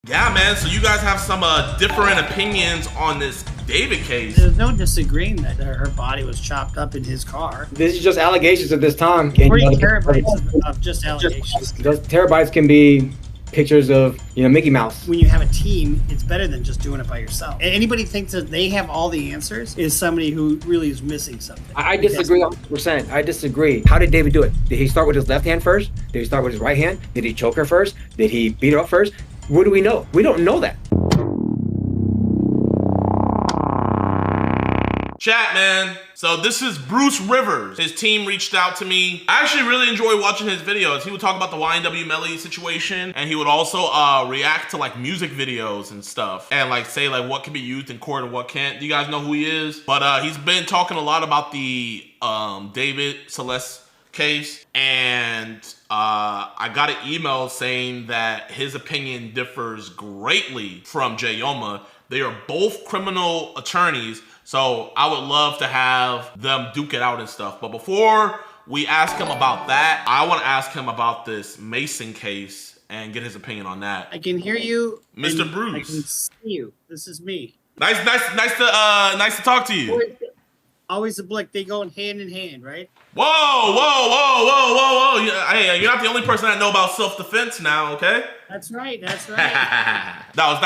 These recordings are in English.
Yeah, man. So you guys have some different opinions on this David case. There's no disagreeing that her body was chopped up in his car. This is just allegations at this time. 40 terabytes of just allegations. Those terabytes can be pictures of, Mickey Mouse. When you have a team, it's better than just doing it by yourself. Anybody thinks that they have all the answers is somebody who really is missing something. I disagree 100%. I disagree. How did David do it? Did he start with his left hand first? Did he start with his right hand? Did he choke her first? Did he beat her up first? What do we know? We don't know that. Chat, man. So this is Bruce Rivers. His team reached out to me. I actually really enjoy watching his videos. He would talk about the YNW Melly situation, and he would also react to like music videos and stuff, and like say like what can be used in court and what can't. Do you guys know who he is? But he's been talking a lot about the David Celeste case, and I got an email saying that his opinion differs greatly from Jayoma. They are both criminal attorneys, so I would love to have them duke it out and stuff. But before we ask him about that, I want to ask him about this Mason case and get his opinion on that. I can hear you, Mr. Bruce. I can see you. This is me. Nice to talk to you. Always a blick. They go hand in hand, right? Whoa. Hey, you're not the only person I know about self-defense now, okay? That's right. that was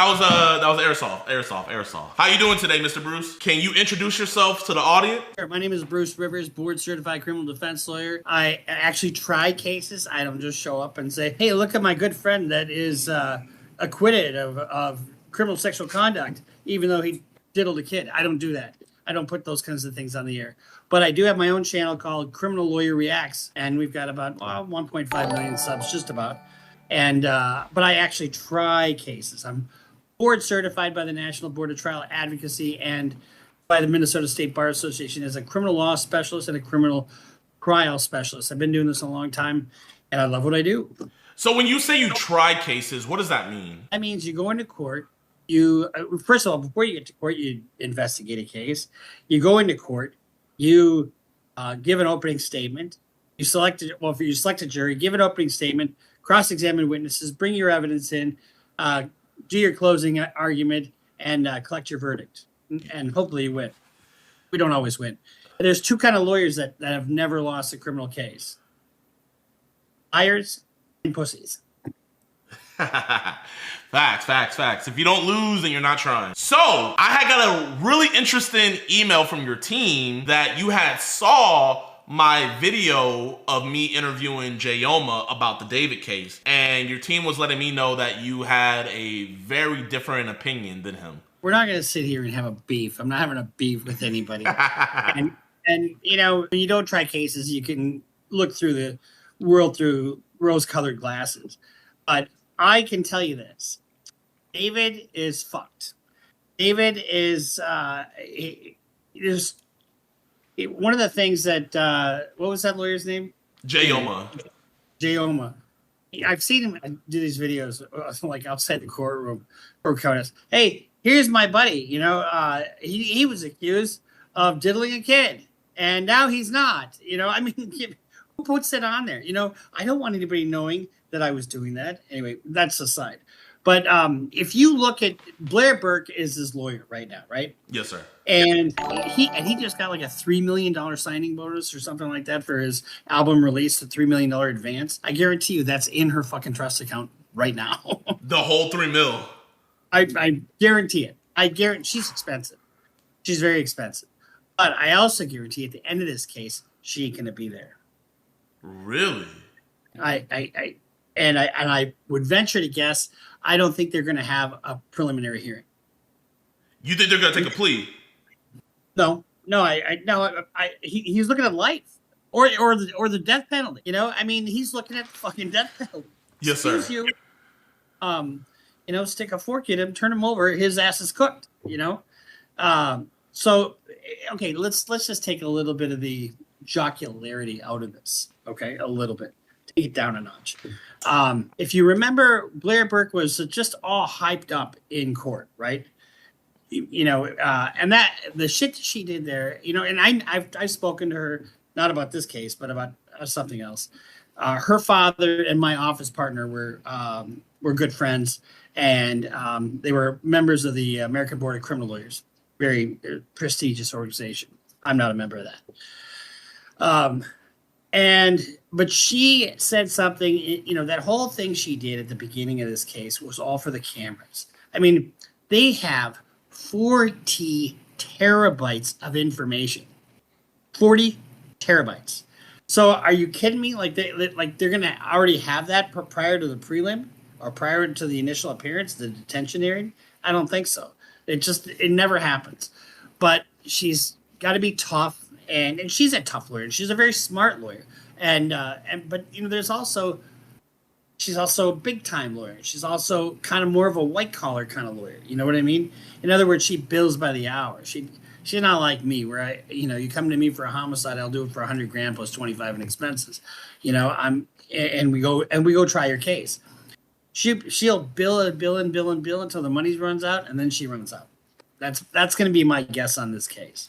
airsoft. How you doing today, Mr. Bruce? Can you introduce yourself to the audience? Sure. My name is Bruce Rivers, board certified criminal defense lawyer. I actually try cases. I don't just show up and say, hey, look at my good friend that is acquitted of criminal sexual conduct, even though he diddled a kid. I don't do that. I don't put those kinds of things on the air. But I do have my own channel called Criminal Lawyer Reacts, and we've got about 1.5 million subs, just about. And but I actually try cases. I'm board certified by the National Board of Trial Advocacy and by the Minnesota State Bar Association as a criminal law specialist and a criminal trial specialist. I've been doing this a long time, and I love what I do. So when you say you try cases, what does that mean? That means you go into court. You first of all, before you get to court, you investigate a case. You go into court. You give an opening statement. You select if you select a jury, give an opening statement, cross-examine witnesses, bring your evidence in, do your closing argument, and collect your verdict. And hopefully you win. We don't always win. There's two kind of lawyers that have never lost a criminal case: liars and pussies. Facts. If you don't lose, then you're not trying. So I had got a really interesting email from your team that you had saw my video of me interviewing Jayoma about the David case, and your team was letting me know that you had a very different opinion than him. We're not going to sit here and have a beef. I'm not having a beef with anybody. and when you don't try cases, you can look through the world through rose-colored glasses. But I can tell you this. David is fucked. David is one of the things that what was that lawyer's name? Jayoma. I've seen him do these videos like outside the courtroom or us. Hey, here's my buddy. He was accused of diddling a kid, and now he's not. I mean, who puts it on there? I don't want anybody knowing that I was doing that. Anyway, that's aside. But if you look at Blair Burke is his lawyer right now, right? Yes, sir. And he just got like a $3 million signing bonus or something like that for his album release, a $3 million advance. I guarantee you that's in her fucking trust account right now. The whole $3 million. I guarantee it. I guarantee she's expensive. She's very expensive. But I also guarantee at the end of this case, she ain't gonna be there. Really? I would venture to guess I don't think they're going to have a preliminary hearing. You think they're going to take a plea? No. He's looking at life or the death penalty. I mean, he's looking at the fucking death penalty. Yes, sir. Excuse you. Stick a fork in him, turn him over. His ass is cooked. So okay, let's just take a little bit of the jocularity out of this. Okay, a little bit. Take it down a notch. If you remember, Blair Burke was just all hyped up in court, right? And that the shit that she did there, and I've spoken to her not about this case, but about something else. Her father and my office partner were were good friends, and they were members of the American Board of Criminal Lawyers, very prestigious organization. I'm not a member of that. But she said something, you know, that whole thing she did at the beginning of this case was all for the cameras. I mean, they have 40 terabytes of information. 40 terabytes. So are you kidding me? Like they're gonna already have that prior to the prelim or prior to the initial appearance, the detention hearing? I don't think so. It never happens. But she's got to be tough, and she's a tough lawyer. She's a very smart lawyer, but you know, she's also a big time lawyer. She's also kind of more of a white collar kind of lawyer. You know what I mean? In other words, she bills by the hour. She's not like me, where you come to me for a homicide, I'll do it for $100,000 plus 25 in expenses. You know, and we go try your case. She'll bill until the money runs out, and then she runs out. That's going to be my guess on this case.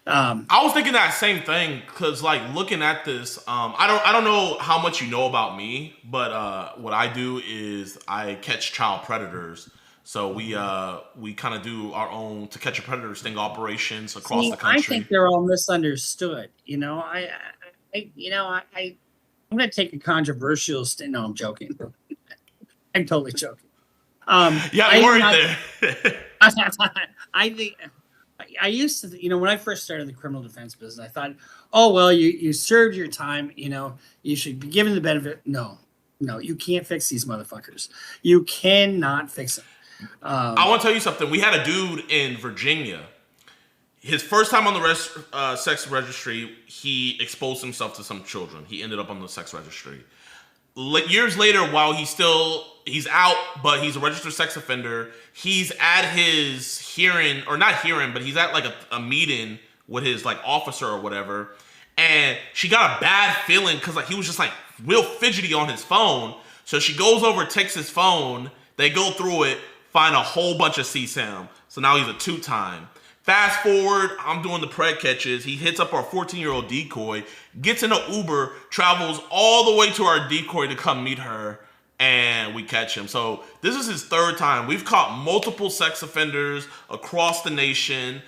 I was thinking that same thing because, like, looking at this, I don't know how much you know about me, but what I do is I catch child predators. So we kind of do our own To Catch a Predator sting operations across the country. I think they're all misunderstood. You know, I'm going to take a controversial stand. No, I'm joking. I'm totally joking. Yeah, you weren't there. I think I used to, you know, when I first started the criminal defense business, I thought, oh, well, you served your time, you know, you should be given the benefit. No, you can't fix these motherfuckers. You cannot fix them. I want to tell you something. We had a dude in Virginia. His first time on the sex registry, he exposed himself to some children. He ended up on the sex registry. Years later, while he's out, but he's a registered sex offender, he's at his hearing, or not hearing, but he's at like a meeting with his like officer or whatever, and she got a bad feeling because like he was just like real fidgety on his phone. So she goes over, takes his phone, they go through it, find a whole bunch of CSAM. So now he's a 2-time. Fast forward, I'm doing the pred catches. He hits up our 14-year-old decoy, gets in an Uber, travels all the way to our decoy to come meet her, and we catch him. So this is his 3rd time. We've caught multiple sex offenders across the nation.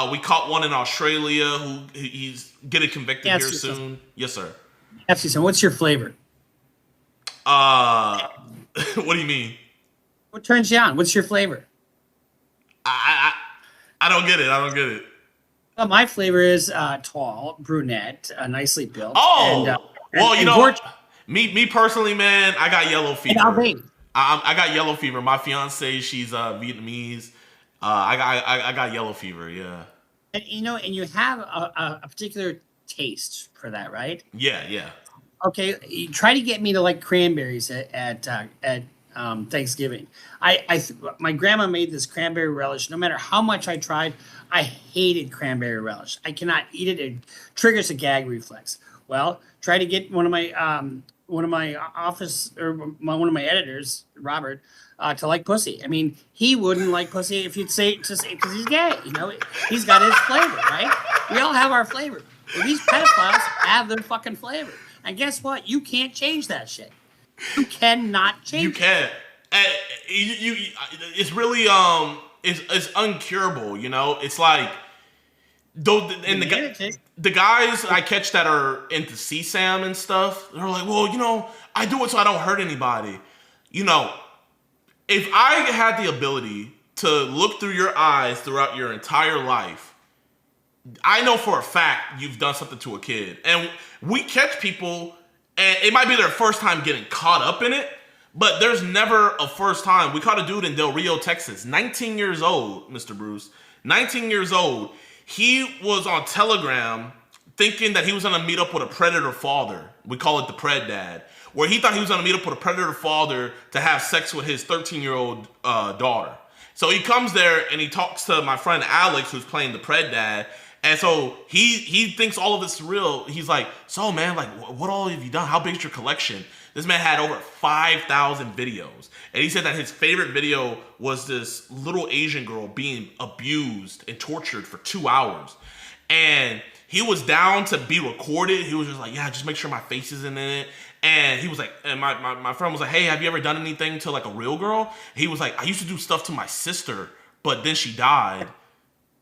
We caught one in Australia who he's getting convicted here soon. Yes, sir. So what's your flavor? What do you mean? What turns you on? What's your flavor? I don't get it. Well, my flavor is tall, brunette, nicely built. Oh, me personally, man, I got yellow fever. I got yellow fever. My fiance, she's Vietnamese. I got yellow fever. Yeah. And you have a particular taste for that, right? Yeah. Okay, you try to get me to like cranberries at Thanksgiving. My grandma made this cranberry relish. No matter how much I tried, I hated cranberry relish. I cannot eat it. It triggers a gag reflex. Well, try to get one of my office or one of my editors, Robert, to like pussy. I mean, he wouldn't like pussy if you'd say because he's gay. You know, he's got his flavor, right? We all have our flavor. Well, these pedophiles have their fucking flavor, and guess what? You can't change that shit. You cannot change. You can't. It's really it's uncurable. You know, it's like the guys I catch that are into CSAM and stuff, they're like, well, you know, I do it so I don't hurt anybody. You know, if I had the ability to look through your eyes throughout your entire life, I know for a fact you've done something to a kid. And we catch people, and it might be their first time getting caught up in it, but there's never a first time. We caught a dude in Del Rio, Texas, 19 years old, Mr. Bruce, 19 years old. He was on Telegram thinking that he was going to meet up with a predator father. We call it the pred dad, where he thought he was going to meet up with a predator father to have sex with his 13-year-old daughter. So he comes there and he talks to my friend Alex, who's playing the pred dad. And so he thinks all of this is real. He's like, so man, like, what all have you done? How big is your collection? This man had over 5,000 videos. And he said that his favorite video was this little Asian girl being abused and tortured for 2 hours. And he was down to be recorded. He was just like, yeah, just make sure my face isn't in it. And he was like, and my friend was like, hey, have you ever done anything to like a real girl? He was like, I used to do stuff to my sister, but then she died.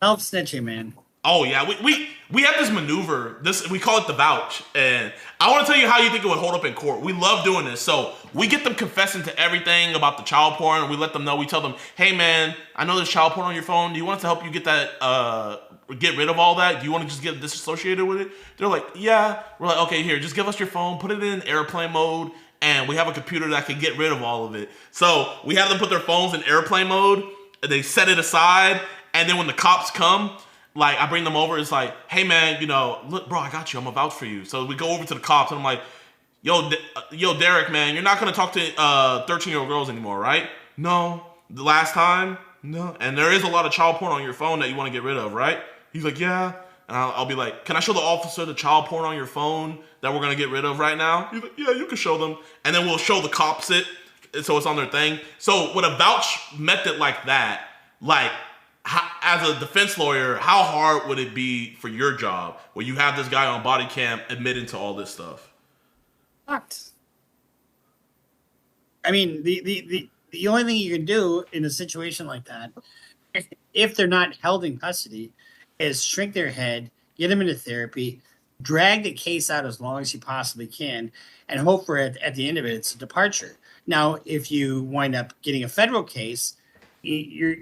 Self snitching, man. Oh yeah, we have this maneuver. We call it the vouch, and I want to tell you how you think it would hold up in court. We love doing this. So we get them confessing to everything about the child porn, and we let them know. We tell them, hey man, I know there's child porn on your phone. Do you want us to help you get that? Get rid of all that? Do you want to just get disassociated with it? They're like, yeah. We're like, okay, here, just give us your phone, put it in airplane mode, and we have a computer that can get rid of all of it. So we have them put their phones in airplane mode, and they set it aside, and then when the cops come, like, I bring them over, it's like, hey man, you know, look, bro, I got you, I'm gonna vouch for you. So we go over to the cops, and I'm like, yo, Derek, man, you're not gonna talk to 13-year-old girls anymore, right? No. The last time? No. And there is a lot of child porn on your phone that you want to get rid of, right? He's like, yeah. And I'll be like, can I show the officer the child porn on your phone that we're gonna get rid of right now? He's like, yeah, you can show them. And then we'll show the cops it, so it's on their thing. So with a vouch method like that, like, as a defense lawyer, how hard would it be for your job where you have this guy on body cam admitting to all this stuff? Fucked. I mean, the only thing you can do in a situation like that, if they're not held in custody, is shrink their head, get them into therapy, drag the case out as long as you possibly can, and hope for at the end of it, it's a departure. Now, if you wind up getting a federal case, you're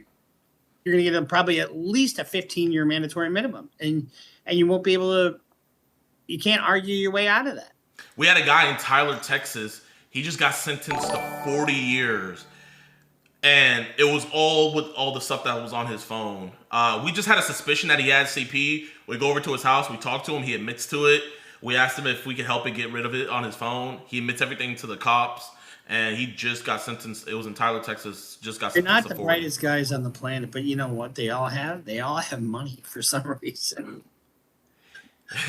going to get them probably at least a 15-year mandatory minimum, and you won't be able to. You can't argue your way out of that. We had a guy in Tyler, Texas. He just got sentenced to 40 years. And it was all with all the stuff that was on his phone. We just had a suspicion that he had CP. We go over to his house. We talk to him. He admits to it. We asked him if we could help him get rid of it on his phone. He admits everything to the cops. And he just got sentenced. It was in Tyler, Texas. Just got They're sentenced not to the brightest guys on the planet, but you know what they all have? They all have money for some reason.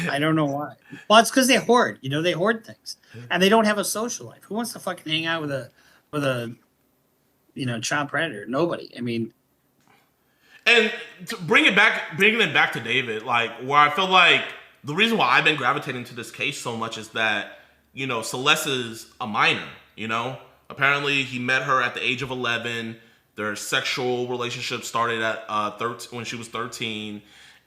I don't know why. Well, it's because they hoard. You know, they hoard things. And they don't have a social life. Who wants to fucking hang out with a child predator? Nobody. I mean, and to bringing it back to David, like, where I feel like the reason why I've been gravitating to this case so much is that, you know, Celeste is a minor, you know? Apparently he met her at the age of 11. Their sexual relationship started at when she was 13.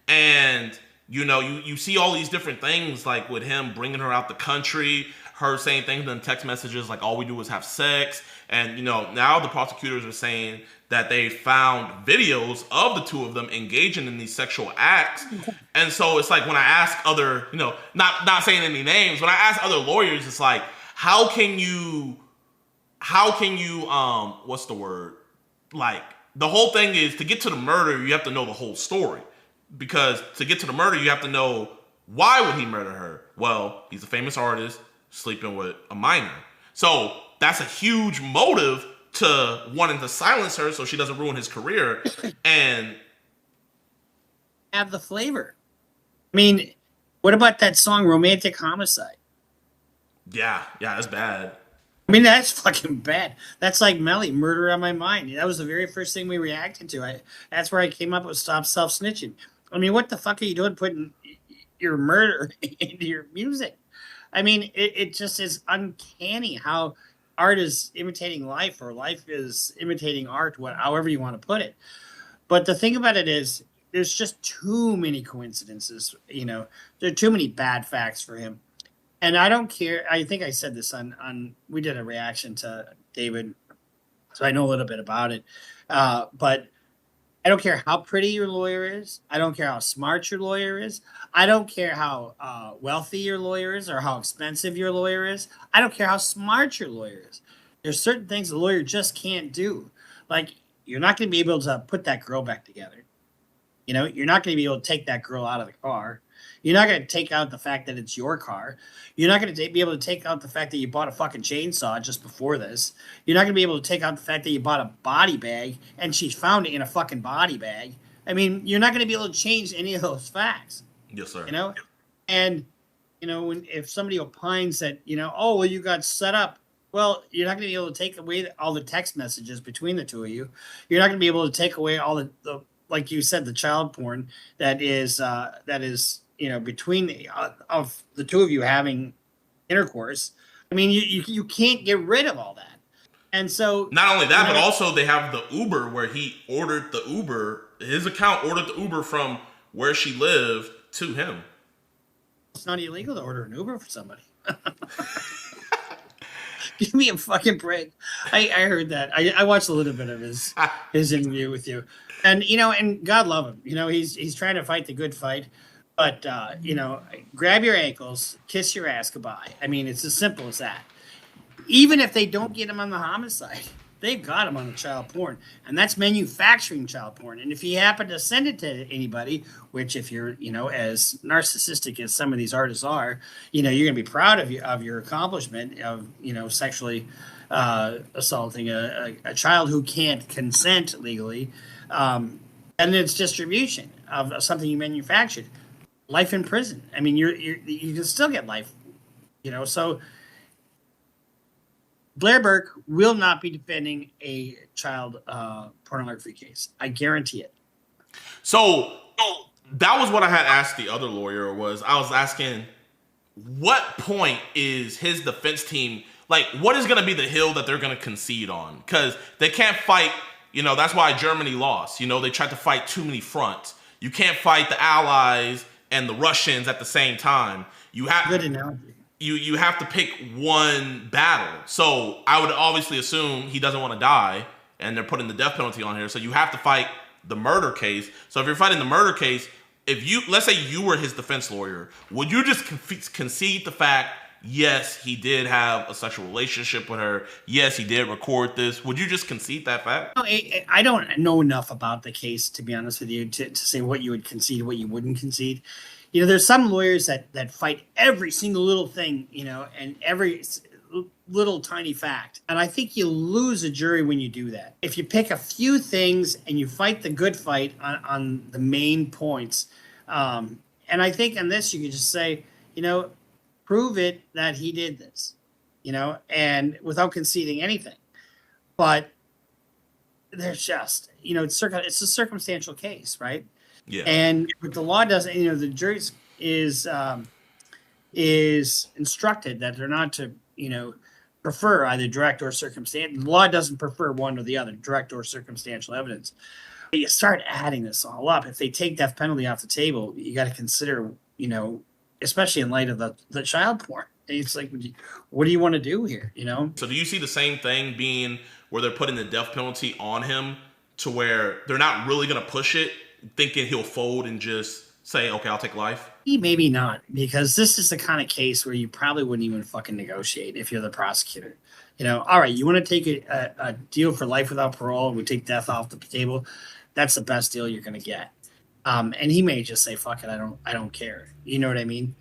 And, you know, you see all these different things, like with him bringing her out the country, her saying things in text messages like all we do is have sex. And, you know, now the prosecutors are saying that they found videos of the two of them engaging in these sexual acts. And so it's like when I ask other, you know, not saying any names, when I ask other lawyers, it's like, how can you what's the word? Like, the whole thing is, to get to the murder, you have to know the whole story. Because to get to the murder, you have to know, why would he murder her? Well, he's a famous artist sleeping with a minor. So that's a huge motive to wanting to silence her so she doesn't ruin his career and have the flavor. I mean, what about that song Romantic Homicide? Yeah, that's bad. I mean, that's fucking bad. That's like Melly, Murder on My Mind. That was the very first thing we reacted to. That's where I came up with Stop Self-Snitching. I mean, what the fuck are you doing putting your murder into your music? I mean, it just is uncanny how art is imitating life, or life is imitating art, however you want to put it. But the thing about it is, there's just too many coincidences. You know, there are too many bad facts for him. And I don't care. I think I said this on we did a reaction to David, so I know a little bit about it. But I don't care how pretty your lawyer is. I don't care how smart your lawyer is. I don't care how wealthy your lawyer is or how expensive your lawyer is. I don't care how smart your lawyer is. There's certain things the lawyer just can't do. Like, you're not going to be able to put that girl back together. You know, you're not going to be able to take that girl out of the car. You're not going to take out the fact that it's your car. You're not going to be able to take out the fact that you bought a fucking chainsaw just before this. You're not going to be able to take out the fact that you bought a body bag and she found it in a fucking body bag. I mean, you're not going to be able to change any of those facts. Yes, sir. You know? And, you know, if somebody opines that, you know, oh, well, you got set up. Well, you're not going to be able to take away all the text messages between the two of you. You're not going to be able to take away all the like you said, the child porn that is, you know, between of the two of you having intercourse. I mean, you can't get rid of all that. And so not only that, but also they have the Uber where he ordered the Uber. His account ordered the Uber from where she lived to him. It's not illegal to order an Uber for somebody. Give me a fucking break. I heard that. I watched a little bit of his interview with you, and and God love him. He's trying to fight the good fight, but grab your ankles, kiss your ass goodbye. I mean, it's as simple as that. Even if they don't get him on the homicide, they've got him on the child porn, and that's manufacturing child porn. And if he happened to send it to anybody, which if you're as narcissistic as some of these artists are, you're going to be proud of your accomplishment of sexually assaulting a child who can't consent legally, and its distribution of something you manufactured, life in prison. I mean, you can still get life, so. Blair Burke will not be defending a child pornography case. I guarantee it. So that was what I had asked the other lawyer. I was asking, what point is his defense team, like, what is going to be the hill that they're going to concede on? Because they can't fight, that's why Germany lost. They tried to fight too many fronts. You can't fight the Allies and the Russians at the same time. Good analogy. You have to pick one battle. So I would obviously assume he doesn't want to die, and they're putting the death penalty on here. So you have to fight the murder case. So if you're fighting the murder case, let's say you were his defense lawyer, would you just concede the fact, yes, he did have a sexual relationship with her, yes, he did record this? Would you just concede that fact? I don't know enough about the case, to be honest with you, to say what you would concede, what you wouldn't concede. There's some lawyers that fight every single little thing, and every little tiny fact. And I think you lose a jury when you do that. If you pick a few things and you fight the good fight on the main points, and I think on this you could just say, prove it that he did this, and without conceding anything. But there's just, it's a circumstantial case, right? Yeah. And what the law doesn't, the jury is instructed that they're not to, prefer either direct or circumstantial. The law doesn't prefer one or the other, direct or circumstantial evidence. But you start adding this all up. If they take death penalty off the table, you got to consider, especially in light of the child porn. It's like, what do you want to do here? So do you see the same thing being where they're putting the death penalty on him to where they're not really going to push it, thinking he'll fold and just say, okay, I'll take life? Maybe not, because this is the kind of case where you probably wouldn't even fucking negotiate if you're the prosecutor. All right, you want to take a deal for life without parole, and we take death off the table. That's the best deal you're going to get. And he may just say, fuck it, I don't care. You know what I mean?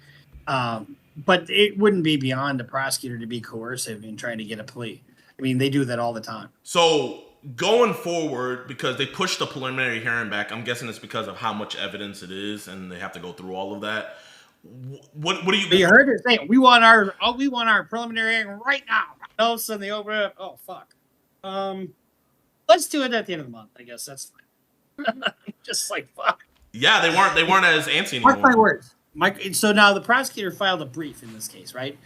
But it wouldn't be beyond the prosecutor to be coercive in trying to get a plea. I mean, they do that all the time. So going forward, because they pushed the preliminary hearing back, I'm guessing it's because of how much evidence it is, and they have to go through all of that. What do you? You heard her say, we want our preliminary hearing right now. All of a sudden they open it up. Oh fuck. Let's do it at the end of the month. I guess that's fine. Just like fuck. Yeah, they weren't as antsy anymore. Mark my words. So now the prosecutor filed a brief in this case, right,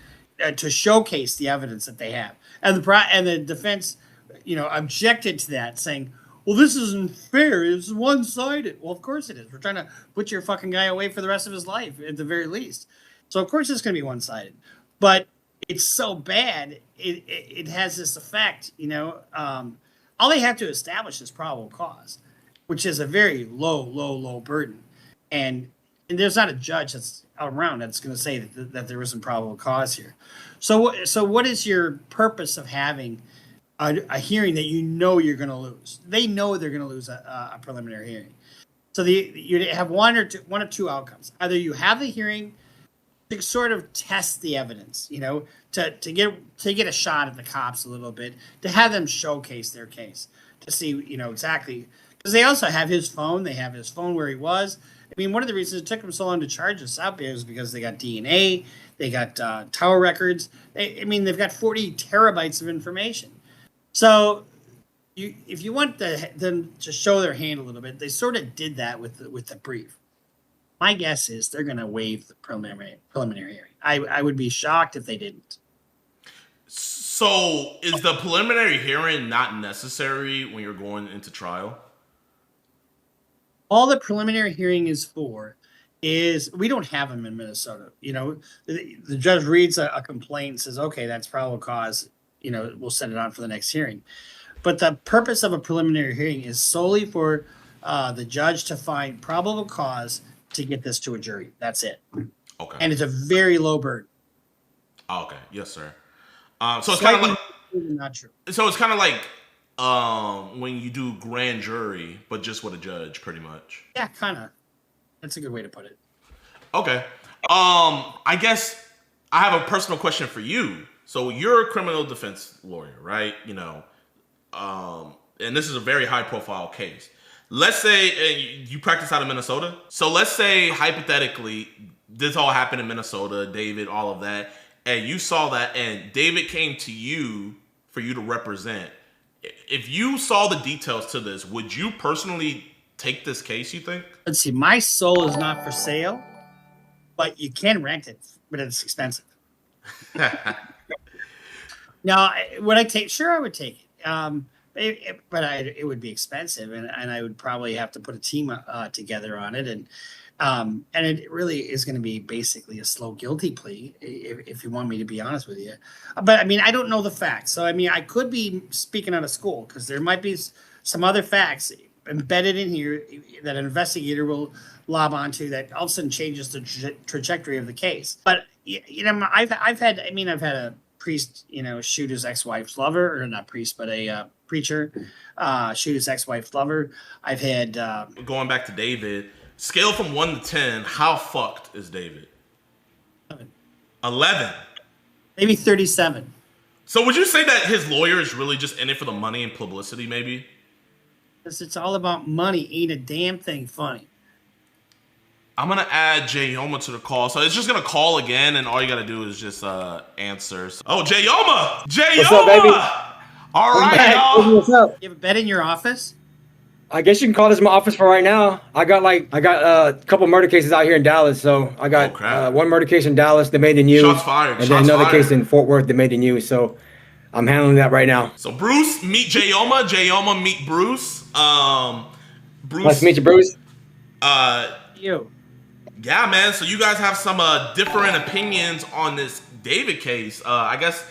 to showcase the evidence that they have, and the defense, objected to that, saying, well, this isn't fair. It's one-sided. Well, of course it is. We're trying to put your fucking guy away for the rest of his life, at the very least. So, of course, it's going to be one-sided. But it's so bad, it has this effect, all they have to establish is probable cause, which is a very low burden. And there's not a judge that's around that's going to say that there isn't probable cause here. So what is your purpose of having a hearing that you're going to lose? They know they're going to lose a preliminary hearing. So you have one or two outcomes. Either you have the hearing to sort of test the evidence, to get a shot at the cops a little bit, to have them showcase their case, to see, exactly. Because they also have his phone. They have his phone where he was. I mean, one of the reasons it took them so long to charge us out is because they got DNA, they got tower records. They've got 40 terabytes of information. So if you want them to show their hand a little bit, they sort of did that with the brief. My guess is they're going to waive the preliminary hearing. I would be shocked if they didn't. So is the preliminary hearing not necessary when you're going into trial? All the preliminary hearing is for is we don't have them in Minnesota. You know, the judge reads a complaint and says, okay, that's probable cause. You know, we'll send it on for the next hearing. But the purpose of a preliminary hearing is solely for the judge to find probable cause to get this to a jury. That's it. Okay. And it's a very low burden. Oh, okay. Yes, sir. So it's kind of like not true. So it's kind of like when you do grand jury, but just with a judge, pretty much. Yeah, kind of. That's a good way to put it. Okay. I guess I have a personal question for you. So you're a criminal defense lawyer, right? You know, and this is a very high profile case. Let's say you practice out of Minnesota. So let's say hypothetically, this all happened in Minnesota, David, all of that. And you saw that and David came to you for you to represent. If you saw the details to this, would you personally take this case, you think? Let's see. My soul is not for sale, but you can rent it, but it's expensive. Now, would I take? Sure, I would take it. But it would be expensive, and I would probably have to put a team together on it, and it really is going to be basically a slow guilty plea, if you want me to be honest with you. But I mean, I don't know the facts, so I mean, I could be speaking out of school because there might be some other facts embedded in here that an investigator will lob onto that all of a sudden changes the trajectory of the case. But you know, I've had a priest, you know, shoot his ex-wife's lover, or not priest, but a preacher shoot his ex-wife's lover. I've had going back to David. Scale from 1 to 10, how fucked is David? 11. Maybe 37. So would you say that his lawyer is really just in it for the money and publicity, maybe? Because it's all about money. Ain't a damn thing funny. I'm going to add Jayoma to the call. So it's just going to call again, and all you got to do is just answer. Oh, Jayoma! Jayoma! What's up, baby? All right, y'all. What's up? You have a bed in your office? I guess you can call this my office for right now. I got a couple murder cases out here in Dallas. So I got one murder case in Dallas that made the news. Shots fired. And then another case in Fort Worth that made the news. So I'm handling that right now. So Bruce, meet Jayoma. Jayoma, meet Bruce. Bruce. Nice to meet you, Bruce. You. Yeah, man. So you guys have some different opinions on this David case. I guess,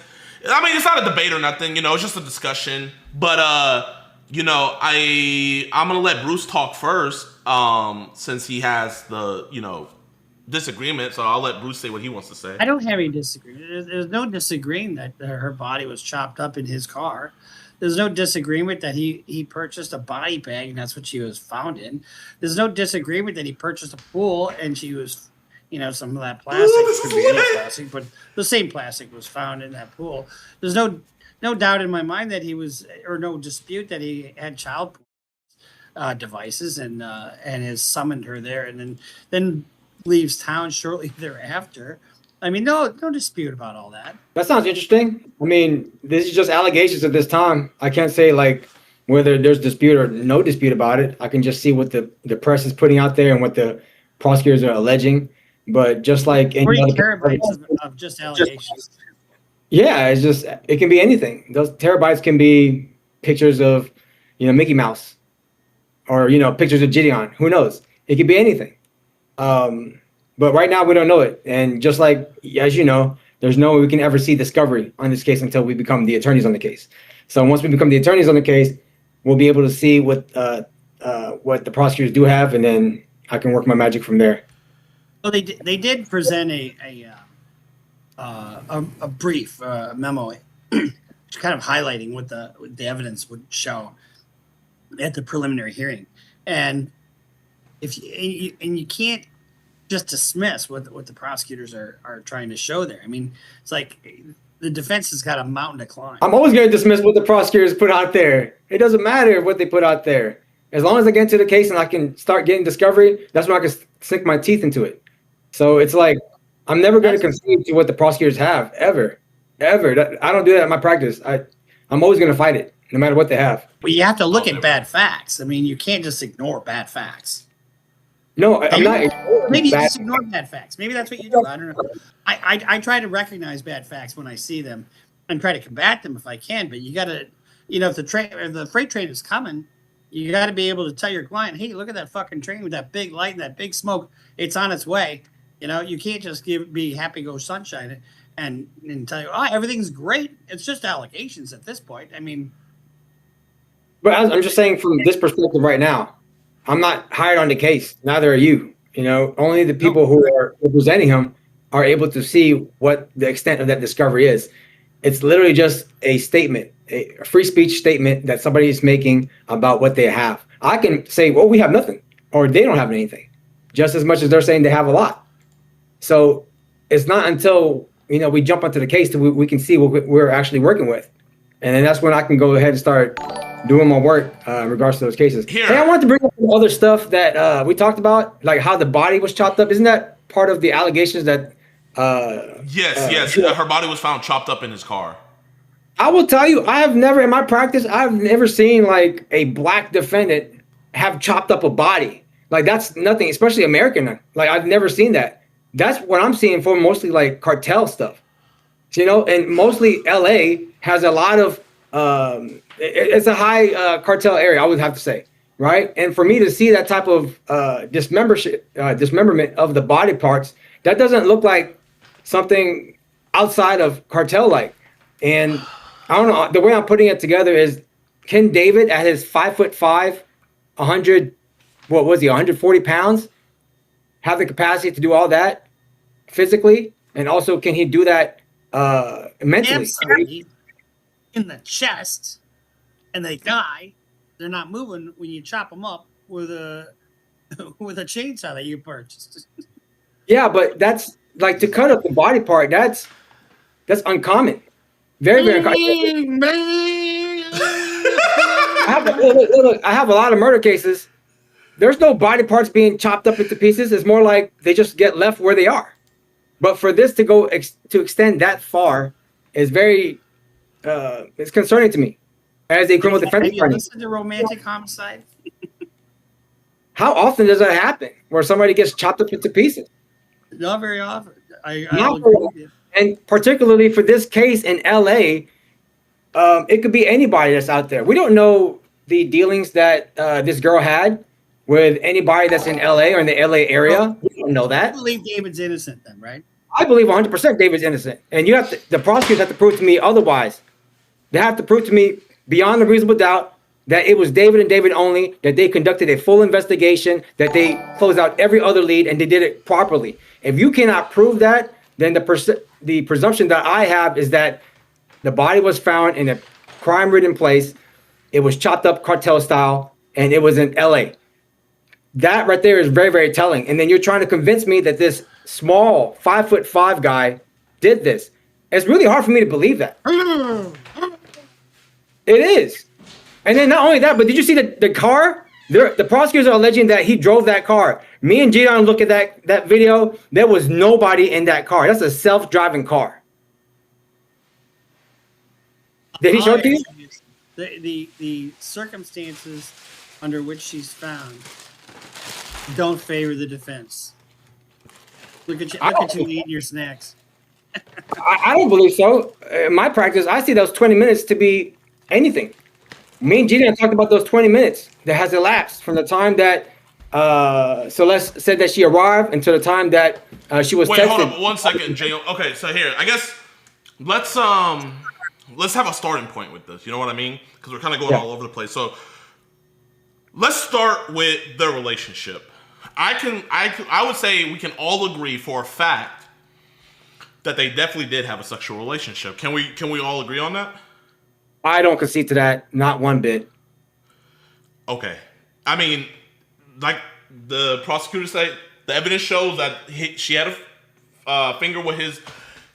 I mean, it's not a debate or nothing. You know, it's just a discussion. But you know, I'm gonna let Bruce talk first, since he has the, you know, disagreement. So I'll let Bruce say what he wants to say. I don't have any disagreement. There's no disagreeing that her body was chopped up in his car. There's no disagreement that he purchased a body bag and that's what she was found in. There's no disagreement that he purchased a pool and she was, you know, some of that plastic could be any plastic, but the same plastic was found in that pool. There's no doubt in my mind that he was, or no dispute that he had child devices and has summoned her there and then leaves town shortly thereafter. I mean, no dispute about all that. That sounds interesting. I mean, this is just allegations at this time. I can't say like whether there's dispute or no dispute about it. I can just see what the press is putting out there and what the prosecutors are alleging. But just like any other terabytes of just allegations. Yeah, it's just, it can be anything. Those terabytes can be pictures of, you know, Mickey Mouse or, you know, pictures of JiDion. Who knows? It could be anything. But right now we don't know it. And just like, as you know, there's no way we can ever see discovery on this case until we become the attorneys on the case. So once we become the attorneys on the case, we'll be able to see what the prosecutors do have, and then I can work my magic from there. Well, they did present a brief memo, kind of highlighting what the evidence would show at the preliminary hearing, and you can't just dismiss what the prosecutors are trying to show there. I mean, it's like the defense has got a mountain to climb. I'm always going to dismiss what the prosecutors put out there. It doesn't matter what they put out there. As long as I get into the case and I can start getting discovery, that's when I can sink my teeth into it. So it's like, I'm never going to concede to what the prosecutors have, ever. I don't do that in my practice. I'm always going to fight it, no matter what they have. Well, you have to look at bad facts. I mean, you can't just ignore bad facts. No, I'm not. Maybe you just ignore bad facts. Maybe that's what you do. I don't know. I try to recognize bad facts when I see them, and try to combat them if I can. But you got to, if the freight train is coming, you got to be able to tell your client, hey, look at that fucking train with that big light and that big smoke. It's on its way. You can't just be happy go sunshine and tell you, everything's great. It's just allegations at this point. I mean, but I'm just saying from this perspective right now, I'm not hired on the case. Neither are you. Only the people who are representing him are able to see what the extent of that discovery is. It's literally just a statement, a free speech statement that somebody is making about what they have. I can say, well, we have nothing, or they don't have anything, just as much as they're saying they have a lot. So it's not until, we jump onto the case that we can see what we're actually working with. And then that's when I can go ahead and start doing my work in regards to those cases. Here. Hey, I want to bring up some other stuff that we talked about, like how the body was chopped up. Isn't that part of the allegations that yes. Her body was found chopped up in his car. I will tell you, in my practice, I've never seen like a black defendant have chopped up a body. Like that's nothing, especially American. Like I've never seen that. That's what I'm seeing for mostly like cartel stuff, and mostly LA has a lot of, it's a high cartel area, I would have to say. Right. And for me to see that type of dismemberment of the body parts, that doesn't look like something outside of cartel-like. And I don't know, the way I'm putting it together is, can David at his 5'5", 140 pounds, have the capacity to do all that physically? And also, can he do that mentally? Absolutely. In the chest, and they die. They're not moving when you chop them up with a chainsaw that you purchased. Yeah, but that's like to cut up the body part. That's uncommon. Very, very uncommon. I have a lot of murder cases. There's no body parts being chopped up into pieces. It's more like they just get left where they are. But for this to go to extend that far is very it's concerning to me as a criminal defense attorney. Have you listened to romantic homicide? How often does that happen where somebody gets chopped up into pieces? Not very often. I and particularly for this case in LA, it could be anybody that's out there. We don't know the dealings that this girl had with anybody that's in LA or in the LA area. We don't know that. I believe David's innocent then, right? I believe 100% David's innocent. And the prosecutors have to prove to me otherwise. They have to prove to me beyond a reasonable doubt that it was David and David only, that they conducted a full investigation, that they closed out every other lead, and they did it properly. If you cannot prove that, then the presumption that I have is that the body was found in a crime-ridden place, it was chopped up cartel style, and it was in LA. That right there is very, very telling. And then you're trying to convince me that this small 5'5" guy did this. It's really hard for me to believe that. It is. And then not only that, but did you see the car? The prosecutors are alleging that he drove that car. Me and JiDon look at that video. There was nobody in that car. That's a self-driving car. Did he show it to you? The circumstances under which she's found don't favor the defense. Look at you eating your snacks. I don't believe so. In my practice, I see those 20 minutes to be anything. Me and JiDon talked about those 20 minutes that has elapsed from the time that Celeste said that she arrived until the time that she was texted. Hold on 1 second, Jay. Okay, so here, I guess let's have a starting point with this. You know what I mean? Because we're kind of going all over the place. So let's start with their relationship. I would say we can all agree for a fact that they definitely did have a sexual relationship. Can we all agree on that? I don't concede to that, not one bit. Okay. I mean, like the prosecutors say, the evidence shows that she had a finger with his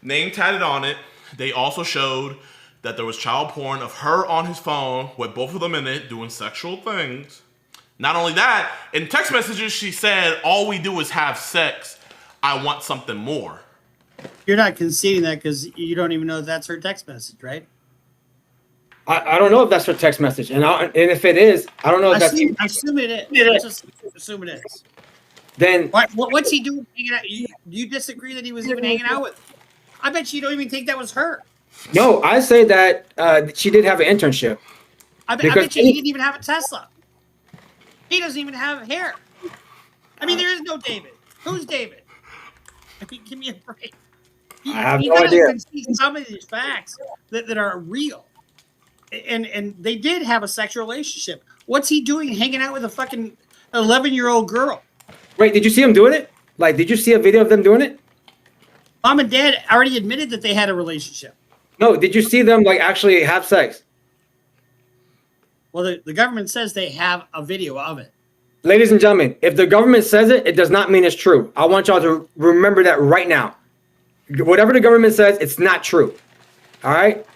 name tatted on it. They also showed that there was child porn of her on his phone with both of them in it doing sexual things. Not only that, in text messages, she said, all we do is have sex. I want something more. You're not conceding that because you don't even know if that's her text message, right? I don't know if that's her text message. And if it is, I don't know if that's... I assume it is. Let's just assume it is. Then... What's he doing hanging out? You disagree that he was even hanging out with? I bet you don't even think that was her. No, I say that she did have an internship. I bet you he didn't even have a Tesla. He doesn't even have hair. I mean, there is no David. Who's David? I mean, give me a break. I have no idea. Concede some of these facts that are real. And they did have a sexual relationship. What's he doing hanging out with a fucking 11-year-old girl? Wait, did you see him doing it? Like, did you see a video of them doing it? Mom and Dad already admitted that they had a relationship. No, did you see them like actually have sex? Well, the government says they have a video of it. Ladies and gentlemen, if the government says it, it does not mean it's true. I want y'all to remember that right now. Whatever the government says, it's not true. All right?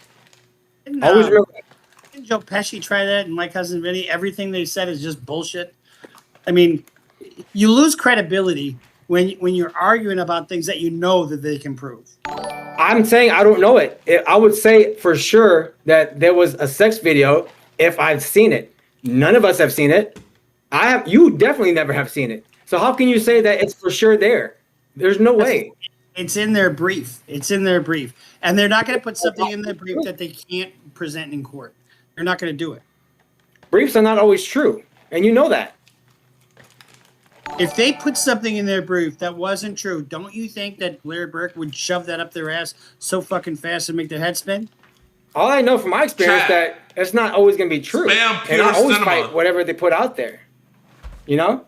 Always remember that. Didn't Joe Pesci try that? And My Cousin Vinny, everything they said is just bullshit. I mean, you lose credibility when you're arguing about things that you know that they can prove. I'm saying I don't know it. I would say for sure that there was a sex video if I've seen it. None of us have seen it. You definitely never have seen it. So how can you say that it's for sure there? There's no way. It's in their brief. It's in their brief. And they're not going to put something in their brief that they can't present in court. They're not going to do it. Briefs are not always true. And you know that. If they put something in their brief that wasn't true, don't you think that Larry Burke would shove that up their ass so fucking fast and make their head spin? All I know from my experience that it's not always going to be true. And I always fight whatever they put out there. You know?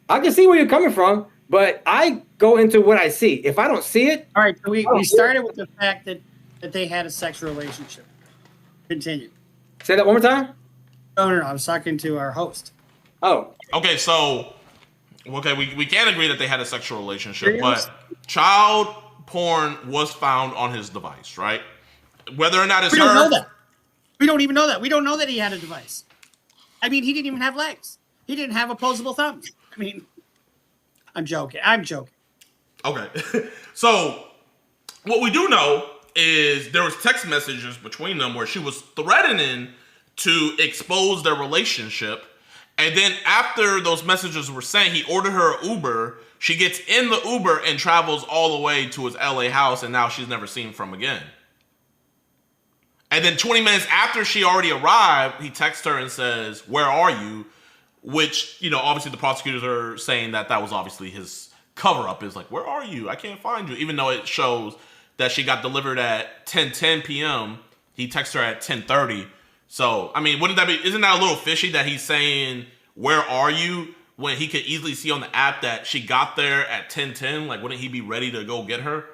I can see where you're coming from, but I go into what I see. If I don't see it... All right, so we started with the fact that they had a sexual relationship. Continue. Say that one more time? No, I was talking to our host. Oh. Okay, so... Okay, we can agree that they had a sexual relationship, but child porn was found on his device, right? Whether or not it's We don't know that. We don't even know that. We don't know that he had a device. I mean, he didn't even have legs. He didn't have opposable thumbs. I mean, I'm joking. Okay. So, what we do know is there was text messages between them where she was threatening to expose their relationship. And then after those messages were sent, he ordered her an Uber. She gets in the Uber and travels all the way to his LA house, and now she's never seen from again. And then 20 minutes after she already arrived, he texts her and says, "Where are you?" Which, you know, obviously the prosecutors are saying that was obviously his cover-up. Is like, "Where are you? I can't find you." Even though it shows that she got delivered at 10:10 p.m., he texts her at 10:30. So, I mean, isn't that a little fishy that he's saying, "Where are you?" when he could easily see on the app that she got there at 10:10? Like, wouldn't he be ready to go get her?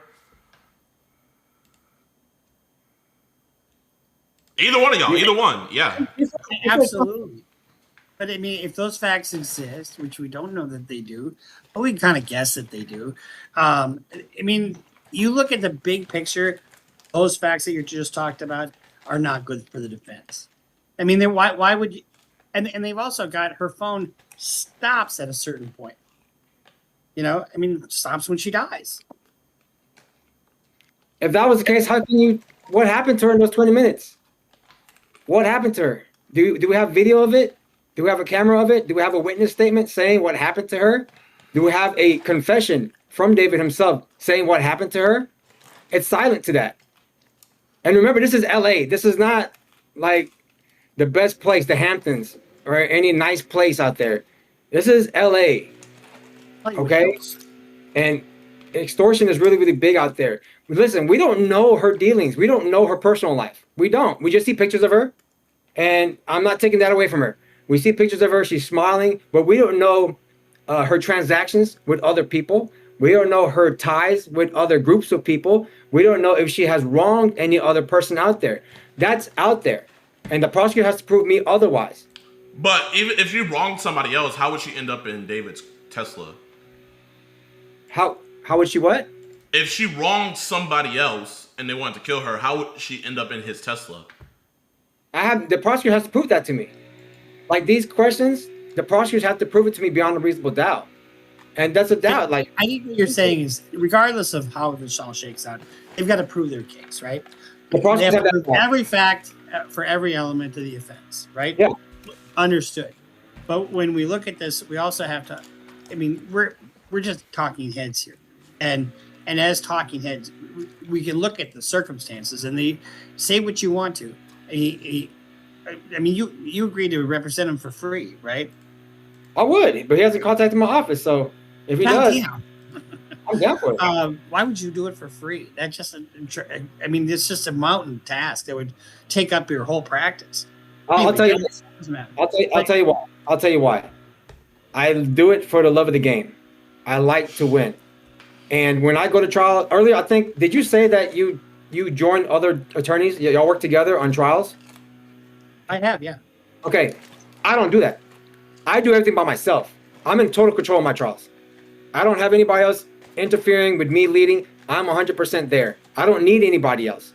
Either one of y'all, either one, yeah. Absolutely. But I mean, if those facts exist, which we don't know that they do, but we can kind of guess that they do. I mean, you look at the big picture, those facts that you just talked about are not good for the defense. I mean, why would you? And they've also got her phone stops at a certain point. You know, I mean, stops when she dies. If that was the case, what happened to her in those 20 minutes? What happened to her? Do we have video of it? Do we have a camera of it? Do we have a witness statement saying what happened to her? Do we have a confession from David himself saying what happened to her? It's silent to that. And remember, this is LA. This is not like the best place, the Hamptons, or any nice place out there. This is LA. Okay? And extortion is really, really big out there. Listen, we don't know her dealings. We don't know her personal life. We don't. We just see pictures of her. And I'm not taking that away from her. We see pictures of her. She's smiling. But we don't know her transactions with other people. We don't know her ties with other groups of people. We don't know if she has wronged any other person out there. That's out there. And the prosecutor has to prove me otherwise. But even if you wronged somebody else, how would she end up in David's Tesla? How would she what? If she wronged somebody else and they wanted to kill her, how would she end up in his Tesla? The prosecutor has to prove that to me. Like these questions, the prosecutors have to prove it to me beyond a reasonable doubt. And that's a doubt. Like I think what you're saying is, regardless of how this all shakes out, they've got to prove their case, right? The prosecutors have to prove every fact for every element of the offense, right? Yeah. Understood. But when we look at this, we also have to. I mean, we're just talking heads here, and And as talking heads, we can look at the circumstances and they say what you want to. I mean, you agreed to represent him for free, right? I would, but he hasn't contacted my office. So if he does, I'm down for it. Why would you do it for free? That's just I mean, it's just a mountain task that would take up your whole practice. I'll tell you this. I'll tell you why. I'll tell you why. I do it for the love of the game. I like to win. And when I go to trial earlier, I think, did you say that you joined other attorneys? Y'all work together on trials? I have, yeah. Okay. I don't do that. I do everything by myself. I'm in total control of my trials. I don't have anybody else interfering with me leading. I'm 100% there. I don't need anybody else.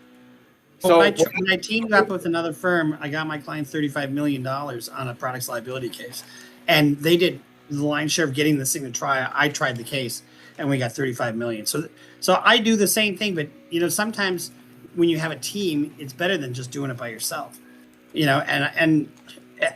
Well, when I teamed up with another firm, I got my client $35 million on a products liability case. And they did the lion's share of getting this thing to trial. I tried the case, and we got $35 million. So I do the same thing, but, you know, sometimes when you have a team, it's better than just doing it by yourself. You know, and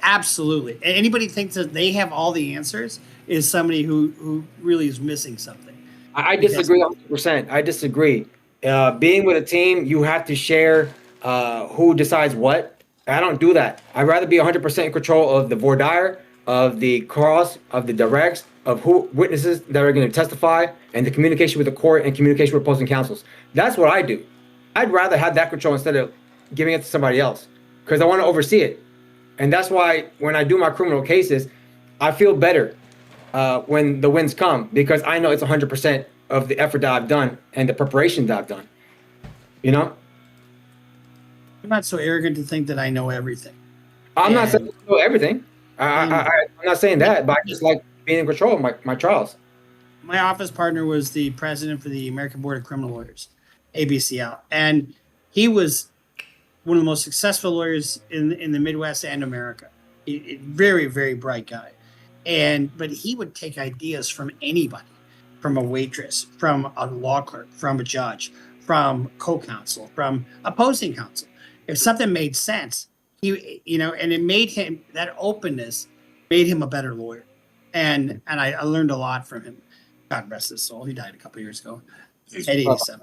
absolutely. Anybody thinks that they have all the answers is somebody who really is missing something. I disagree 100%. I disagree. Being with a team, you have to share who decides what. I don't do that. I'd rather be 100% in control of the voir dire, of the cross, of the directs, of who witnesses that are going to testify, and the communication with the court and communication with opposing counsels. That's what I do. I'd rather have that control instead of giving it to somebody else because I want to oversee it. And that's why when I do my criminal cases, I feel better when the wins come because I know it's 100% of the effort that I've done and the preparation that I've done. You know? I'm not so arrogant to think that I know everything. I'm not saying I know everything. I'm not saying that, but I just like being in control of my trials. My office partner was the president for the American Board of Criminal Lawyers, ABCL, and he was one of the most successful lawyers in the Midwest and America. Very, very bright guy. But he would take ideas from anybody, from a waitress, from a law clerk, from a judge, from co-counsel, from opposing counsel. If something made sense, and it made him, that openness made him a better lawyer. And I learned a lot from him. God rest his soul. He died a couple years ago at 87.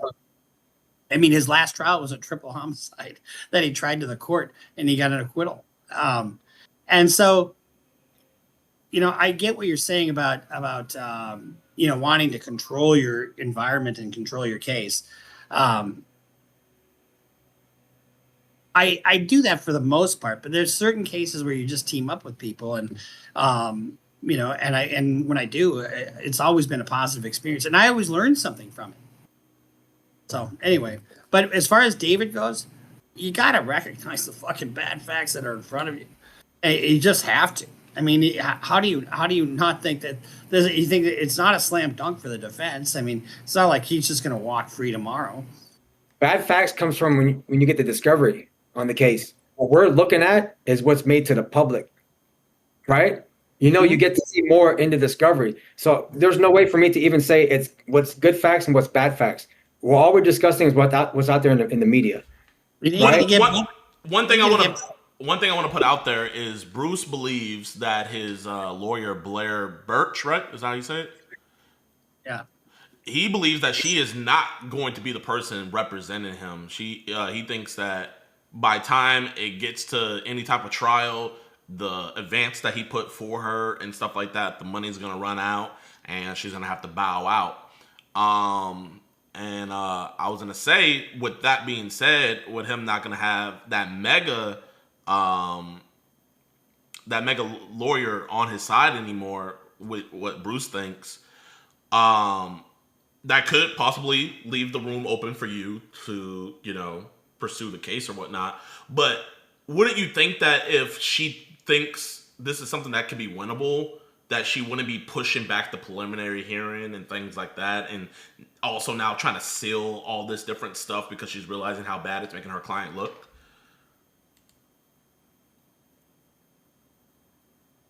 I mean, his last trial was a triple homicide that he tried to the court, and he got an acquittal. And so, I get what you're saying about wanting to control your environment and control your case. I do that for the most part, but there's certain cases where you just team up with people, and and when I do, it's always been a positive experience, and I always learn something from it. So anyway, but as far as David goes, you got to recognize the fucking bad facts that are in front of you. You just have to. I mean, how do you not think that you think that it's not a slam dunk for the defense? I mean, it's not like he's just going to walk free tomorrow. Bad facts comes from when you get the discovery on the case. What we're looking at is what's made to the public, right? You get to see more into discovery. So there's no way for me to even say it's what's good facts and what's bad facts. Well, all we're discussing is what's out there in the media. Right? One thing I want to put out there is Bruce believes that his lawyer Blair Birch, right? Is that how you say it? Yeah. He believes that she is not going to be the person representing him. He thinks that by time it gets to any type of trial, the advance that he put for her and stuff like that, the money's going to run out and she's going to have to bow out. I was going to say, with that being said, with him not going to have that mega lawyer on his side anymore, with what Bruce thinks, that could possibly leave the room open for you to, pursue the case or whatnot. But wouldn't you think that if she thinks this is something that could be winnable, that she wouldn't be pushing back the preliminary hearing and things like that, and also now trying to seal all this different stuff because she's realizing how bad it's making her client look?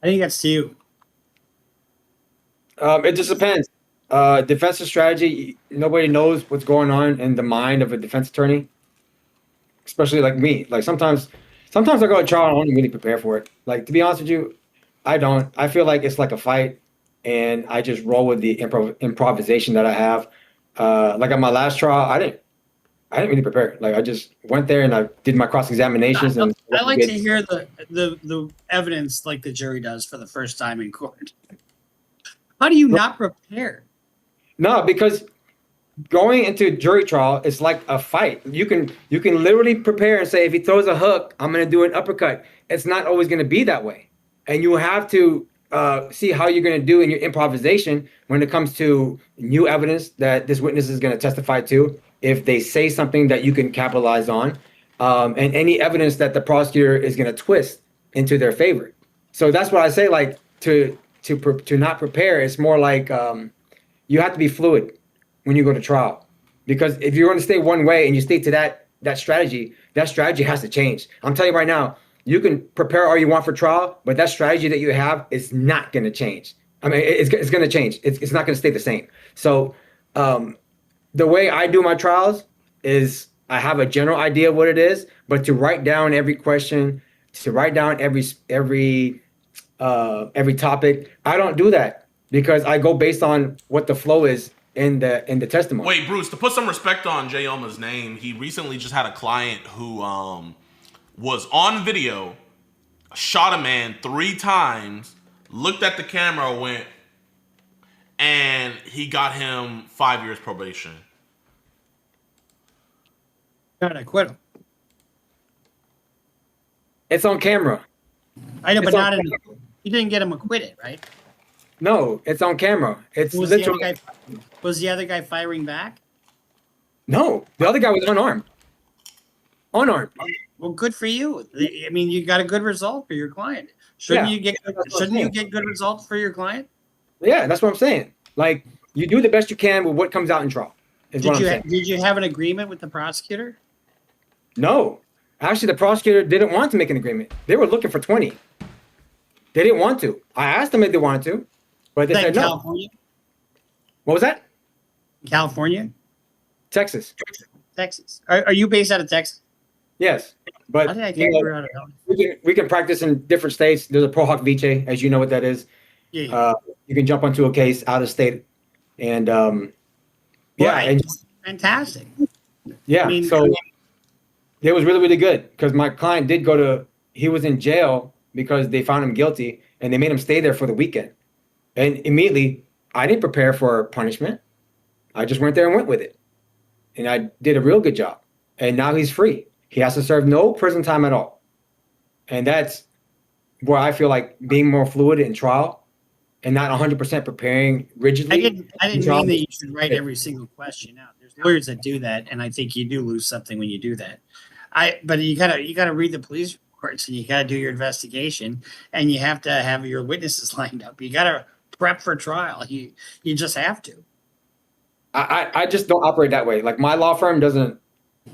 I think that's you. It just depends. Defensive strategy, nobody knows what's going on in the mind of a defense attorney, especially like me. Like sometimes I go to trial and I don't really prepare for it. Like, to be honest with you, I don't. I feel like it's like a fight, and I just roll with the improvisation that I have. Like on my last trial, I didn't really prepare. Like I just went there and I did my cross examinations. And I like to hear the evidence like the jury does for the first time in court. How do you not prepare? No, because going into jury trial, it's like a fight. You can literally prepare and say, if he throws a hook, I'm going to do an uppercut. It's not always going to be that way, and you have to see how you're going to do in your improvisation when it comes to new evidence that this witness is going to testify to. If they say something that you can capitalize on, and any evidence that the prosecutor is going to twist into their favor. So that's what I say. Like to not prepare, it's more like you have to be fluid when you go to trial, because if you're going to stay one way and you stay to that strategy has to change. I'm telling you right now, you can prepare all you want for trial, but that strategy that you have is not going to change. I mean, it's going to change. It's not going to stay the same. So the way I do my trials is I have a general idea of what it is, but to write down every question, to write down every topic, I don't do that, because I go based on what the flow is in the testimony. Wait, Bruce, to put some respect on Jayoma's name, he recently just had a client who was on video, shot a man 3 times, looked at the camera, went, and he got him 5 years probation. Got to quit him. It's on camera. I know, It's but not on in. You didn't get him acquitted, right? No, it's on camera. It's Was literally. the other guy firing back? No, the other guy was unarmed. Unarmed. Well, good for you. I mean, you got a good result for your client. Shouldn't Yeah. you get good results for your client? Yeah, that's what I'm saying. Like, you do the best you can with what comes out in trial. Is what I'm saying. Did you have an agreement with the prosecutor? No, actually, the prosecutor didn't want to make an agreement. They were looking for 20. They didn't want to. I asked them if they wanted to, but they said no. California? What was that? California? Texas. Texas. Are you based out of Texas? Yes, but How did I you think know, you were out of California? we can practice in different states. There's a Pro Hoc Vice, as you know what that is. Yeah. You can jump onto a case out of state, and yeah, Right. and Fantastic. yeah. I mean, So it was really, really good, because my client did he was in jail because they found him guilty and they made him stay there for the weekend. And immediately, I didn't prepare for punishment. I just went there and went with it. And I did a real good job. And now he's free. He has to serve no prison time at all. And that's where I feel like being more fluid in trial and not 100% preparing rigidly. I didn't mean that you should write every single question out. There's lawyers that do that, and I think you do lose something when you do that. But you gotta read the police reports, and you gotta do your investigation, and you have to have your witnesses lined up. You gotta prep for trial. You just have to. I just don't operate that way. Like, my law firm doesn't.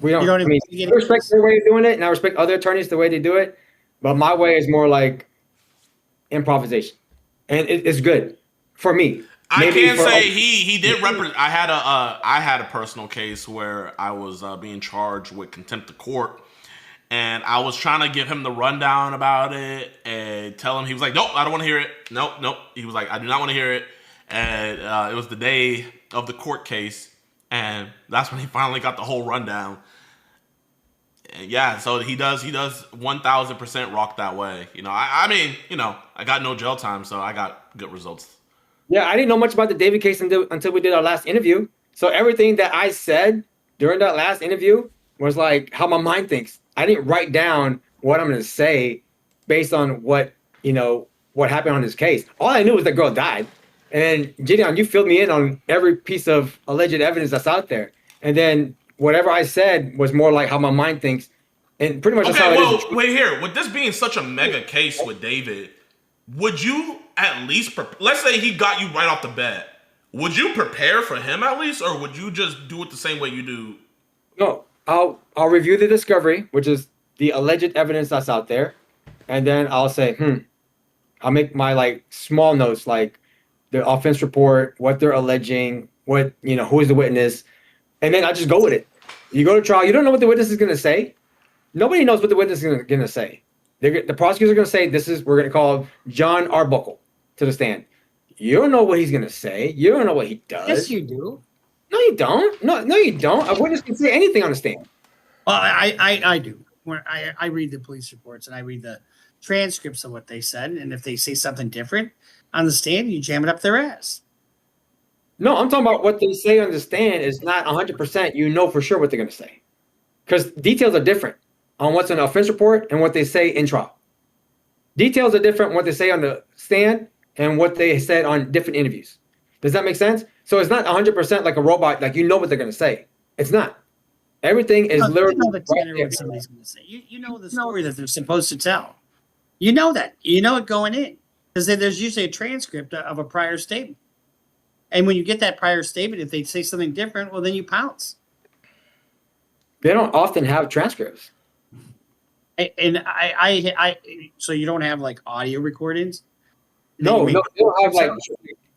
We don't. You don't I mean, even- I respect their way of doing it, and I respect other attorneys the way they do it. But my way is more like improvisation, and it's good for me. I Maybe can't for say other- he did represent. I had a personal case where I was being charged with contempt of court, and I was trying to give him the rundown about it and tell him. He was like, "Nope, I don't want to hear it. Nope." He was like, "I do not want to hear it." And it was the day of the court case, and that's when he finally got the whole rundown. And yeah, so he does 1000% rock that way. You know, I mean, you know, I got no jail time, so I got good results. Yeah, I didn't know much about the David case until we did our last interview. So everything that I said during that last interview was like how my mind thinks. I didn't write down what I'm going to say based on what happened on this case. All I knew was the girl died. And JiDion, you filled me in on every piece of alleged evidence that's out there. And then whatever I said was more like how my mind thinks. And pretty much that's how Okay, it well, is. wait here. With this being such a mega case with David, would you at least let's say he got you right off the bat? Would you prepare for him at least, or would you just do it the same way you do? No, I'll review the discovery, which is the alleged evidence that's out there, and then I'll say, I'll make my like small notes, like the offense report, what they're alleging, who is the witness, and then I just go with it. You go to trial, you don't know what the witness is going to say. Nobody knows what the witness is going to say. The prosecutors are going to say, we're going to call John Arbuckle to the stand. You don't know what he's going to say. You don't know what he does. Yes, you do. No, you don't. No, you don't. A witness can say anything on the stand. Well, I do. When I read the police reports and I read the transcripts of what they said, and if they say something different on the stand, you jam it up their ass. No, I'm talking about what they say on the stand is not 100%. You know for sure what they're going to say. Because details are different on what's in the offense report and what they say in trial. Details are different what they say on the stand and what they said on different interviews. Does that make sense? So it's not 100% like a robot, like you know what they're going to say. It's not. Everything is literally. You know the tenor what somebody's going to say. You know the story that they're supposed to tell. You know that. You know it going in. Because there's usually a transcript of a prior statement. And when you get that prior statement, if they say something different, well, then you pounce. They don't often have transcripts. And so you don't have like audio recordings? No, they don't have like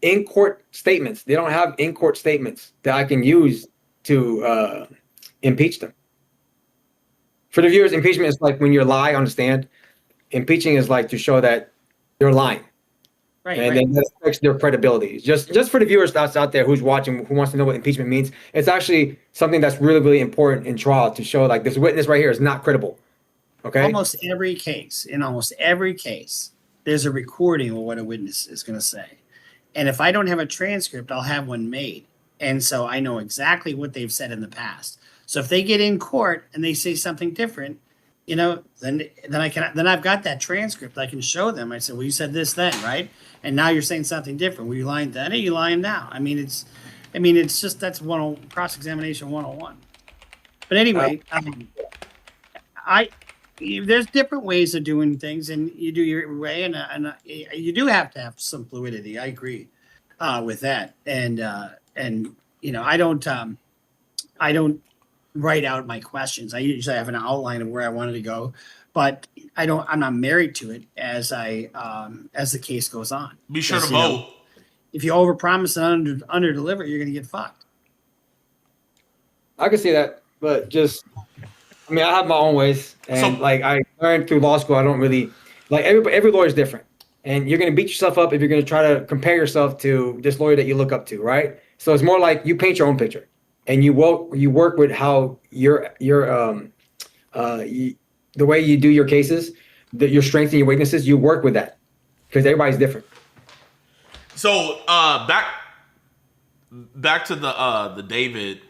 in-court statements. They don't have in-court statements that I can use to impeach them. For the viewers, impeachment is like when you lie on the stand. Impeaching is like to show that you're lying. Right, and right. then that affects their credibility. Just for the viewers that's out there who's watching, who wants to know what impeachment means, it's actually something that's really, really important in trial to show like this witness right here is not credible. Okay? Almost every case, there's a recording of what a witness is going to say. And if I don't have a transcript, I'll have one made. And so I know exactly what they've said in the past. So if they get in court and they say something different, you know, then I've got that transcript. I can show them. I said, well, you said this then, right? And now you're saying something different. Were you lying then or are you lying now? I mean, it's just that's cross-examination 101. But anyway, there's different ways of doing things, and you do your way, and you do have to have some fluidity. I agree with that, and you know, I don't write out my questions. I usually have an outline of where I wanted to go, but I'm not married to it as the case goes on. Be sure to vote. If you overpromise and under-deliver, you're going to get fucked. I can see that, but I mean, I have my own ways, and like I learned through law school, I don't really like every lawyer is different, and you're going to beat yourself up if you're going to try to compare yourself to this lawyer that you look up to, right? So it's more like you paint your own picture, and you work with how the way you do your cases, your strengths and your weaknesses, you work with that because everybody's different. So back to the David.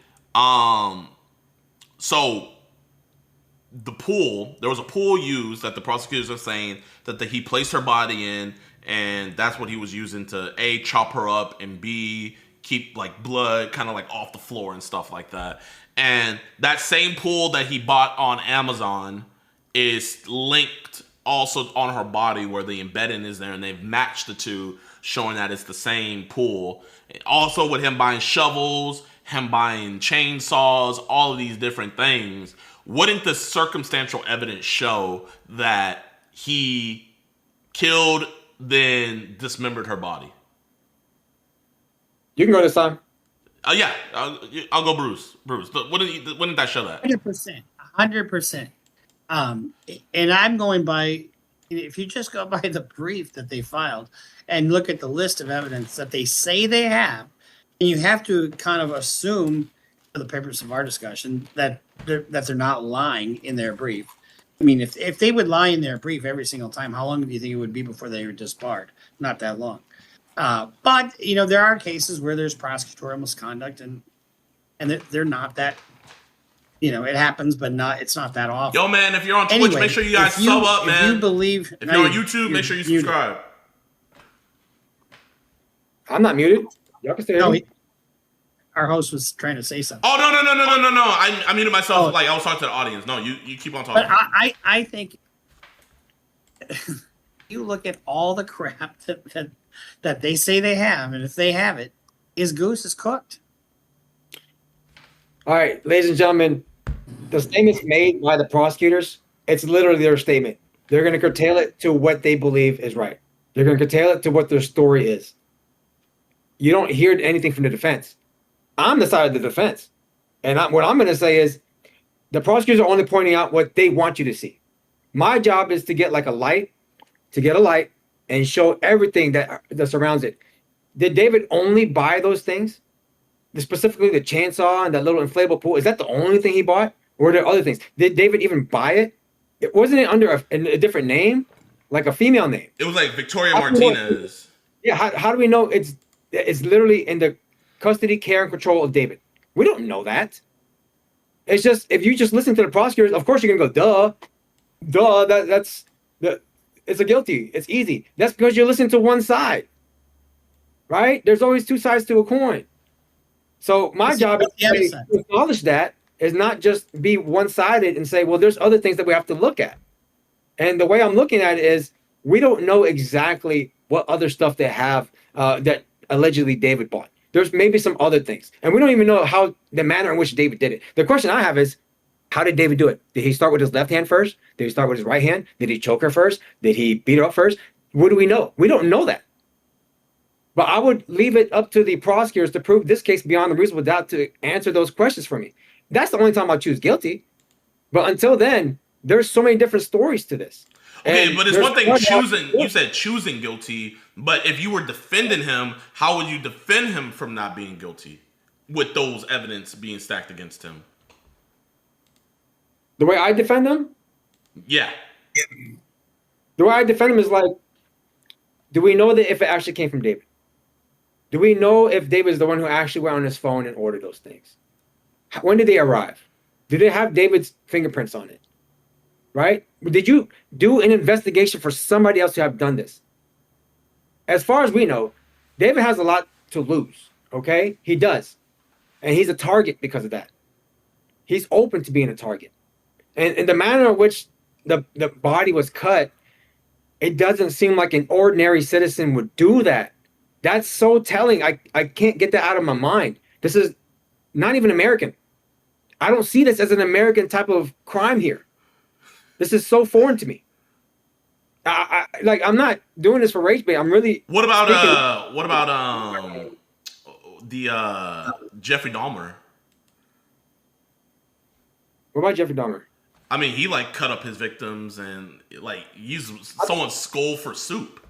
So the pool, there was a pool used that the prosecutors are saying that he placed her body in, and that's what he was using to A, chop her up, and B, keep like blood kind of like off the floor and stuff like that. And that same pool that he bought on Amazon is linked also on her body where the embedding is there, and they've matched the two, showing that it's the same pool. Also with him buying shovels, him buying chainsaws, all of these different things, wouldn't the circumstantial evidence show that he killed, then dismembered her body? You can go this time. Yeah, I'll go Bruce. Wouldn't that show that? 100%. And I'm going by, if you just go by the brief that they filed and look at the list of evidence that they say they have, and you have to kind of assume, for the purpose of our discussion, that they're not lying in their brief. I mean, if they would lie in their brief every single time, how long do you think it would be before they were disbarred? Not that long. But, you know, there are cases where there's prosecutorial misconduct, and they're not that, you know, it happens, but it's not that often. Yo, man, if you're on Twitch, make sure you guys sub up, man. If you believe... If you're on YouTube, make sure you subscribe. I'm not muted. Y'all can stay there. Our host was trying to say something. Oh, no. I muted myself. Like, I was talking to the audience. No, you keep on talking. But I think you look at all the crap that they say they have, and if they have it, his goose is cooked. All right, ladies and gentlemen, the statements made by the prosecutors, it's literally their statement. They're going to curtail it to what they believe is right. They're going to curtail it to what their story is. You don't hear anything from the defense. I'm the side of the defense. And what I'm going to say is the prosecutors are only pointing out what they want you to see. My job is to get a light and show everything that surrounds it. Did David only buy those things? specifically the chainsaw and that little inflatable pool, is that the only thing he bought? Or are there other things? Did David even buy it? Wasn't it under a different name? Like a female name? It was like Victoria Martinez. Yeah, how do we know it's literally in the custody, care, and control of David? We don't know that. It's just, if you just listen to the prosecutors, of course you're gonna go, that's it's a guilty. It's easy. That's because you're listening to one side, right? There's always two sides to a coin. So my job is to acknowledge that, is not just be one-sided and say, well, there's other things that we have to look at. And the way I'm looking at it is, we don't know exactly what other stuff they have that allegedly David bought. There's maybe some other things. And we don't even know how the manner in which David did it. The question I have is, how did David do it? Did he start with his left hand first? Did he start with his right hand? Did he choke her first? Did he beat her up first? What do we know? We don't know that. But I would leave it up to the prosecutors to prove this case beyond a reasonable doubt to answer those questions for me. That's the only time I'll choose guilty. But until then, there's so many different stories to this. Okay, And but it's one thing choosing. Yeah. You said choosing guilty, but if you were defending him, how would you defend him from not being guilty with those evidence being stacked against him? The way I defend him? Yeah. The way I defend him is like, do we know that if it actually came from David? Do we know if David is the one who actually went on his phone and ordered those things? When did they arrive? Do they have David's fingerprints on it? Right? Did you do an investigation for somebody else to have done this? As far as we know, David has a lot to lose, okay? He does. And he's a target because of that. He's open to being a target. And the manner in which the body was cut, it doesn't seem like an ordinary citizen would do that. That's so telling. I can't get that out of my mind. This is not even American. I don't see this as an American type of crime here. This is so foreign to me. I'm not doing this for rage bait. I'm really. What about the Jeffrey Dahmer? What about Jeffrey Dahmer? I mean, he like cut up his victims and like used someone's skull for soup.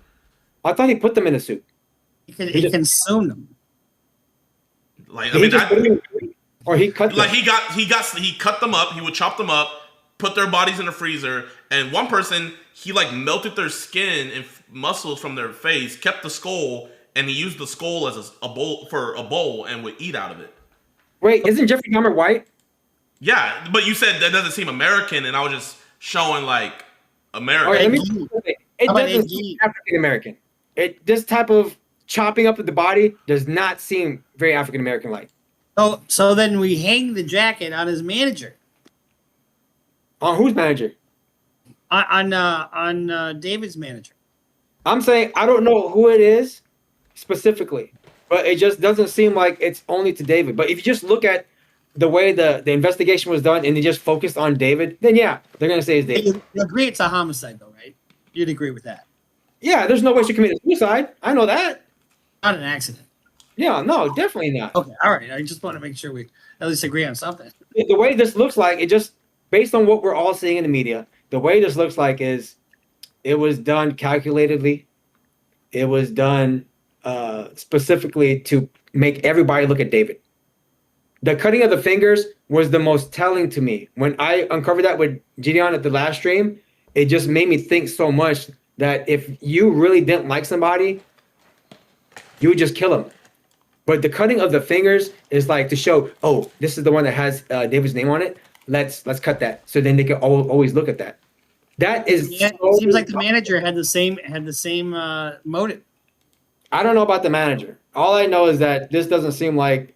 I thought he put them in a soup. He consumed them. Like, I mean, or he cut them. Like he cut them up. He would chop them up, put their bodies in the freezer, and one person, he like melted their skin and muscles from their face, kept the skull, and he used the skull as a bowl and would eat out of it. Wait, isn't Jeffrey Dahmer white? Yeah, but you said that doesn't seem American, and I was just showing like American. Right, it doesn't seem African American. This type of chopping up of the body does not seem very African American like. So then we hang the jacket on his manager. On whose manager? On David's manager. I'm saying I don't know who it is specifically, but it just doesn't seem like it's only to David. But if you just look at the way the investigation was done and they just focused on David, then yeah, they're going to say it's David. You agree it's a homicide though, right? You'd agree with that. Yeah, there's no way she committed suicide. I know that. Not an accident. Yeah, no, definitely not. Okay, all right. I just want to make sure we at least agree on something. The way this looks like, it just, based on what we're all seeing in the media, the way this looks like is it was done calculatedly. It was done specifically to make everybody look at David. The cutting of the fingers was the most telling to me. When I uncovered that with JiDion at the last stream, it just made me think so much that if you really didn't like somebody, you would just kill him. But the cutting of the fingers is like to show, oh, this is the one that has David's name on it. Let's cut that, so then they can always look at that. That is. Yeah, it seems like the manager had the same motive. I don't know about the manager. All I know is that this doesn't seem like.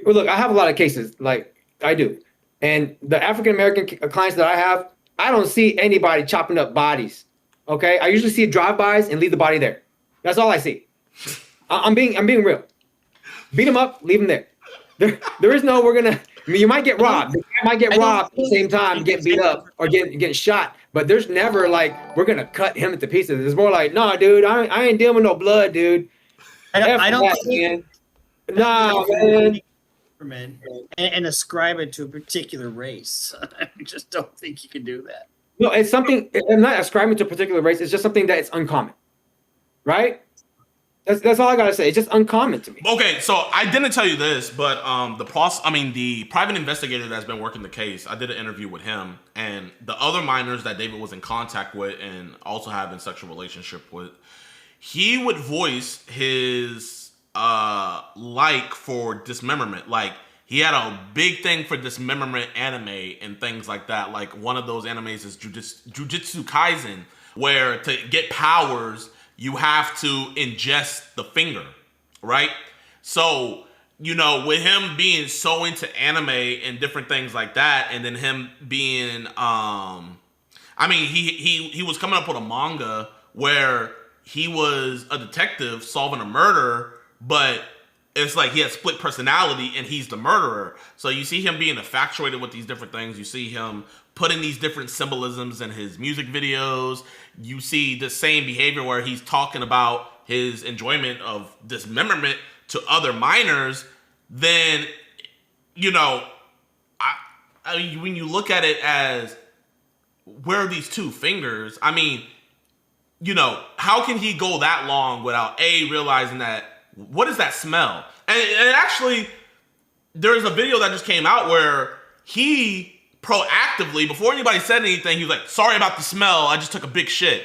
Look, I have a lot of cases, like I do, and the African American clients that I have, I don't see anybody chopping up bodies. Okay, I usually see drive-bys and leave the body there. That's all I see. I'm being real. Beat them up, leave them there. There is no we're gonna. I mean, you might get robbed. You might get robbed at the same time, get beat up or get shot. But there's never like we're gonna cut him into pieces. It's more like, nah, dude, I ain't dealing with no blood, dude. I don't think. Nah, man. And ascribe it to a particular race. I just don't think you can do that. No, it's something. I'm not ascribing to a particular race. It's just something that it's uncommon, right? That's all I gotta say. It's just uncommon to me. Okay, so I didn't tell you this, but the private investigator that's been working the case, I did an interview with him, and the other minors that David was in contact with and also having sexual relationship with, he would voice his like for dismemberment. Like, he had a big thing for dismemberment anime and things like that. Like, one of those animes is Jujutsu Kaisen, where to get powers, you have to ingest the finger, right? So, with him being so into anime and different things like that, and then him being, he was coming up with a manga where he was a detective solving a murder, but it's like he has split personality and he's the murderer. So you see him being infatuated with these different things. You see him putting these different symbolisms in his music videos. You see the same behavior where he's talking about his enjoyment of dismemberment to other minors. Then, when you look at it as, where are these two fingers? How can he go that long without realizing that, what is that smell? And actually, there's a video that just came out where he proactively, before anybody said anything, he was like, sorry about the smell, I just took a big shit.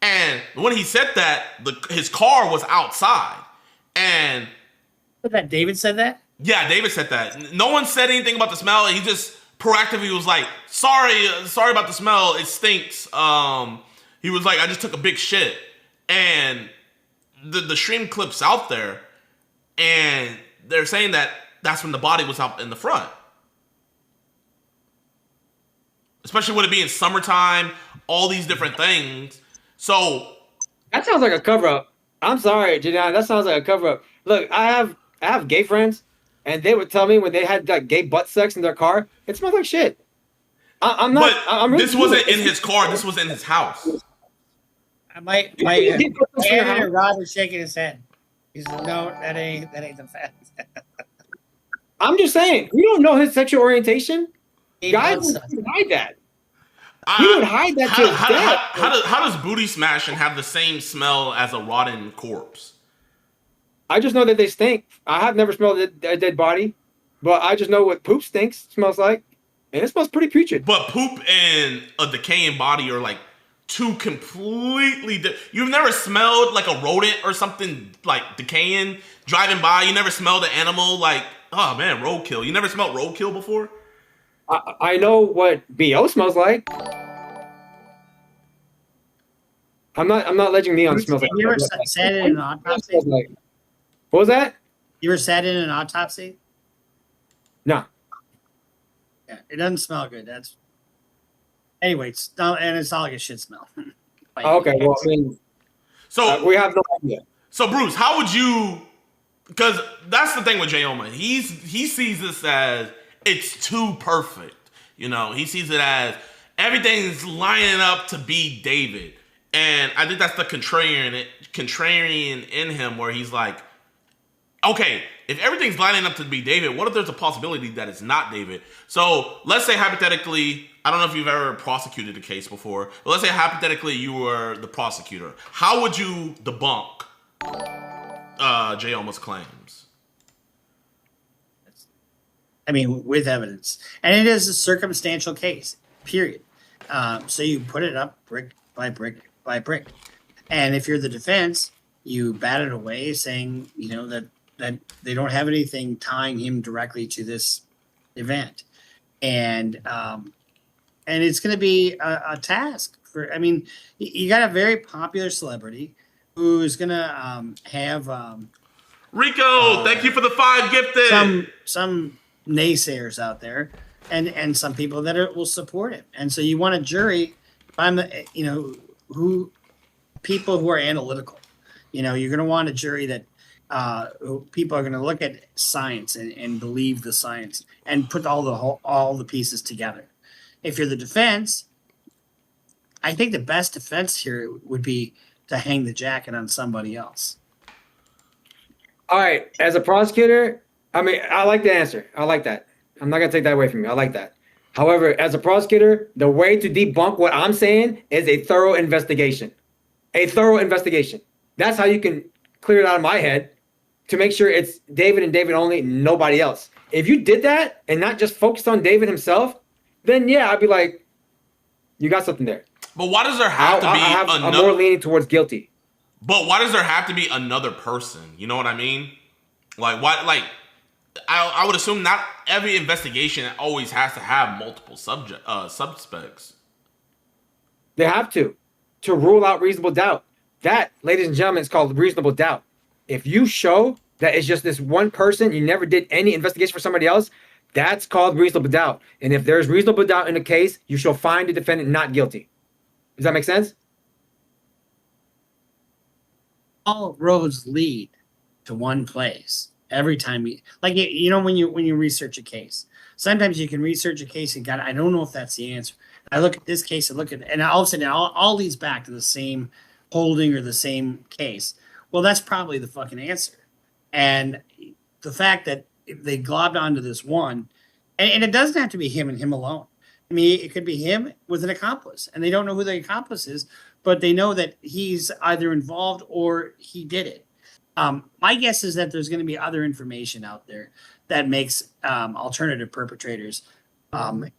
And when he said that, his car was outside. And that David said that? Yeah, David said that. No one said anything about the smell. He just proactively was like, sorry about the smell, it stinks. He was like, I just took a big shit. And the stream clip's out there, and they're saying that that's when the body was out in the front. Especially with it being summertime, all these different things. So that sounds like a cover-up. I'm sorry, JiDion. That sounds like a cover-up. Look, I have gay friends, and they would tell me when they had like gay butt sex in their car, it smells like shit. I'm not. But I'm really this wasn't in his car. This was in his house. My Adin and Rob is shaking his head. He said, "No, that ain't the fact." I'm just saying, we don't know his sexual orientation. Guys would hide that. He would hide that to his death. How does booty smashing have the same smell as a rotten corpse? I just know that they stink. I have never smelled a dead body, but I just know what poop smells like, and it smells pretty putrid. But poop and a decaying body are like two completely You've never smelled like a rodent or something like decaying driving by? You never smelled an animal like, oh man, roadkill? You never smelled roadkill before? I know what BO smells like. I'm not letting neon smell like. You ever sat in an autopsy? What was that? You ever sat in an autopsy? No. Yeah, it doesn't smell good. Anyway, it's not like a shit smell. Okay, well, I mean, so we have no idea. So Bruce, how would you? Because that's the thing with Jayoma. He sees this as it's too perfect. He sees it as everything's lining up to be David, and I think that's the contrarian in him, where he's like, okay, if everything's lining up to be David, what if there's a possibility that it's not David? So let's say hypothetically, I don't know if you've ever prosecuted a case before, but let's say hypothetically you were the prosecutor. How would you debunk Jayoma's claims? With evidence. And it is a circumstantial case, period. So you put it up brick by brick by brick. And if you're the defense, you bat it away saying, that they don't have anything tying him directly to this event. And it's going to be a task for, you got a very popular celebrity who's going to have Rico, thank you for the 5 gifted. Some naysayers out there, and some people that will support him. And so you want a jury, people who are analytical. You're going to want a jury that people are going to look at science and believe the science and put all the pieces together. If you're the defense, I think the best defense here would be to hang the jacket on somebody else. All right, as a prosecutor, I like the answer. I like that. I'm not going to take that away from you. I like that. However, as a prosecutor, the way to debunk what I'm saying is a thorough investigation. A thorough investigation. That's how you can clear it out of my head to make sure it's David and David only, nobody else. If you did that and not just focused on David himself, then yeah, I'd be like, you got something there. But why does there have to be I'm more leaning towards guilty. But why does there have to be another person? You know what I mean? Like, why? Like, I would assume not every investigation always has to have multiple suspects. They have to rule out reasonable doubt. That, ladies and gentlemen, is called reasonable doubt. If you show that it's just this one person, you never did any investigation for somebody else, that's called reasonable doubt. And if there's reasonable doubt in the case, you shall find the defendant not guilty. Does that make sense? All roads lead to one place every time. You know, when you research a case, sometimes you can research a case and I don't know if that's the answer. I look at this case and all of a sudden all leads back to the same holding or the same case. Well, that's probably the fucking answer. And the fact that they globbed onto this one, and it doesn't have to be him and him alone. I mean, it could be him with an accomplice, and they don't know who the accomplice is, but they know that he's either involved or he did it. My guess is that there's going to be other information out there that makes alternative perpetrators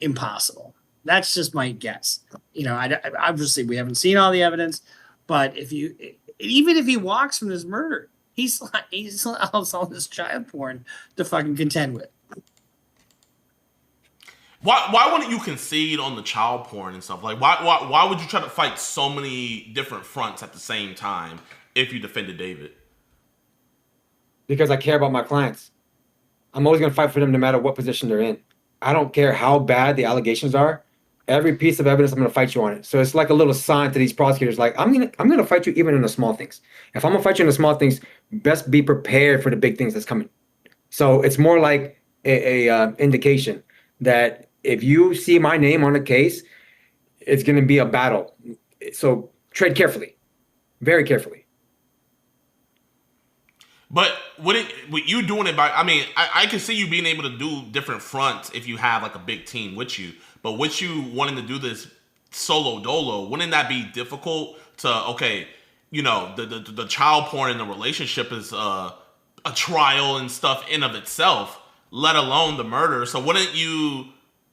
impossible. That's just my guess. You know, obviously we haven't seen all the evidence, but even if he walks from this murder, he's all this child porn to fucking contend with. Why wouldn't you concede on the child porn and stuff? Like, why would you try to fight so many different fronts at the same time if you defended David? Because I care about my clients. I'm always going to fight for them no matter what position they're in. I don't care how bad the allegations are. Every piece of evidence, I'm going to fight you on it. So it's like a little sign to these prosecutors, like, I'm going to fight you even in the small things. If I'm going to fight you in the small things, best be prepared for the big things that's coming. So it's more like a indication that if you see my name on a case, it's going to be a battle. So tread carefully, very carefully. But with you doing it by, I mean, I can see you being able to do different fronts if you have like a big team with you. But with you wanting to do this solo dolo, wouldn't that be difficult to, okay, you know, the child porn in the relationship is a trial and stuff in of itself, let alone the murder. So wouldn't you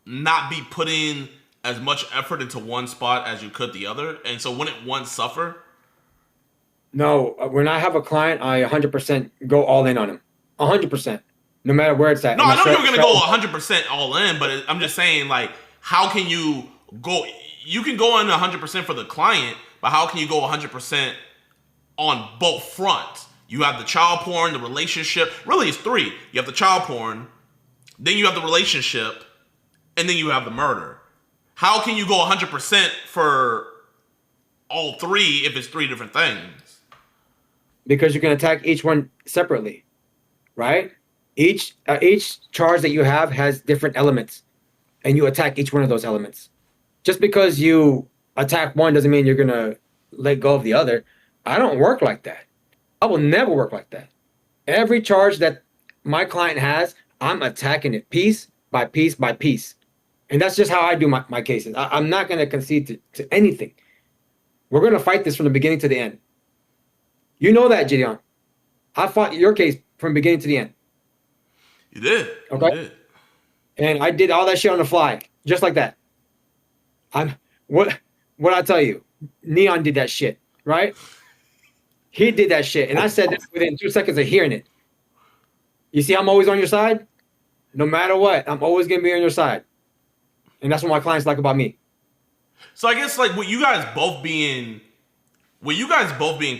not be putting as much effort into one spot as you could the other? And so wouldn't one suffer? No, when I have a client, I 100% go all in on him. 100%. No matter where it's at. No, I know you're going to go 100% all in, but I'm just saying, like, how can you go? You can go in 100% for the client, but how can you go 100% on both fronts? You have the child porn, the relationship. Really, it's three. You have the child porn, then you have the relationship, and then you have the murder. How can you go 100% for all three if it's three different things? Because you can attack each one separately, right? Each charge that you have has different elements, and you attack each one of those elements. Just because you attack one doesn't mean you're going to let go of the other. I don't work like that. I will never work like that. Every charge that my client has, I'm attacking it piece by piece by piece. And that's just how I do my cases. I'm not going to concede to anything. We're going to fight this from the beginning to the end. You know that, JiDion. I fought your case from beginning to the end. You did. Okay. You did. And I did all that shit on the fly, just like that. What I tell you? Neon did that shit, right? He did that shit, and I said this within 2 seconds of hearing it. You see, I'm always on your side. No matter what, I'm always gonna be on your side, and that's what my clients like about me. So I guess like with you guys both being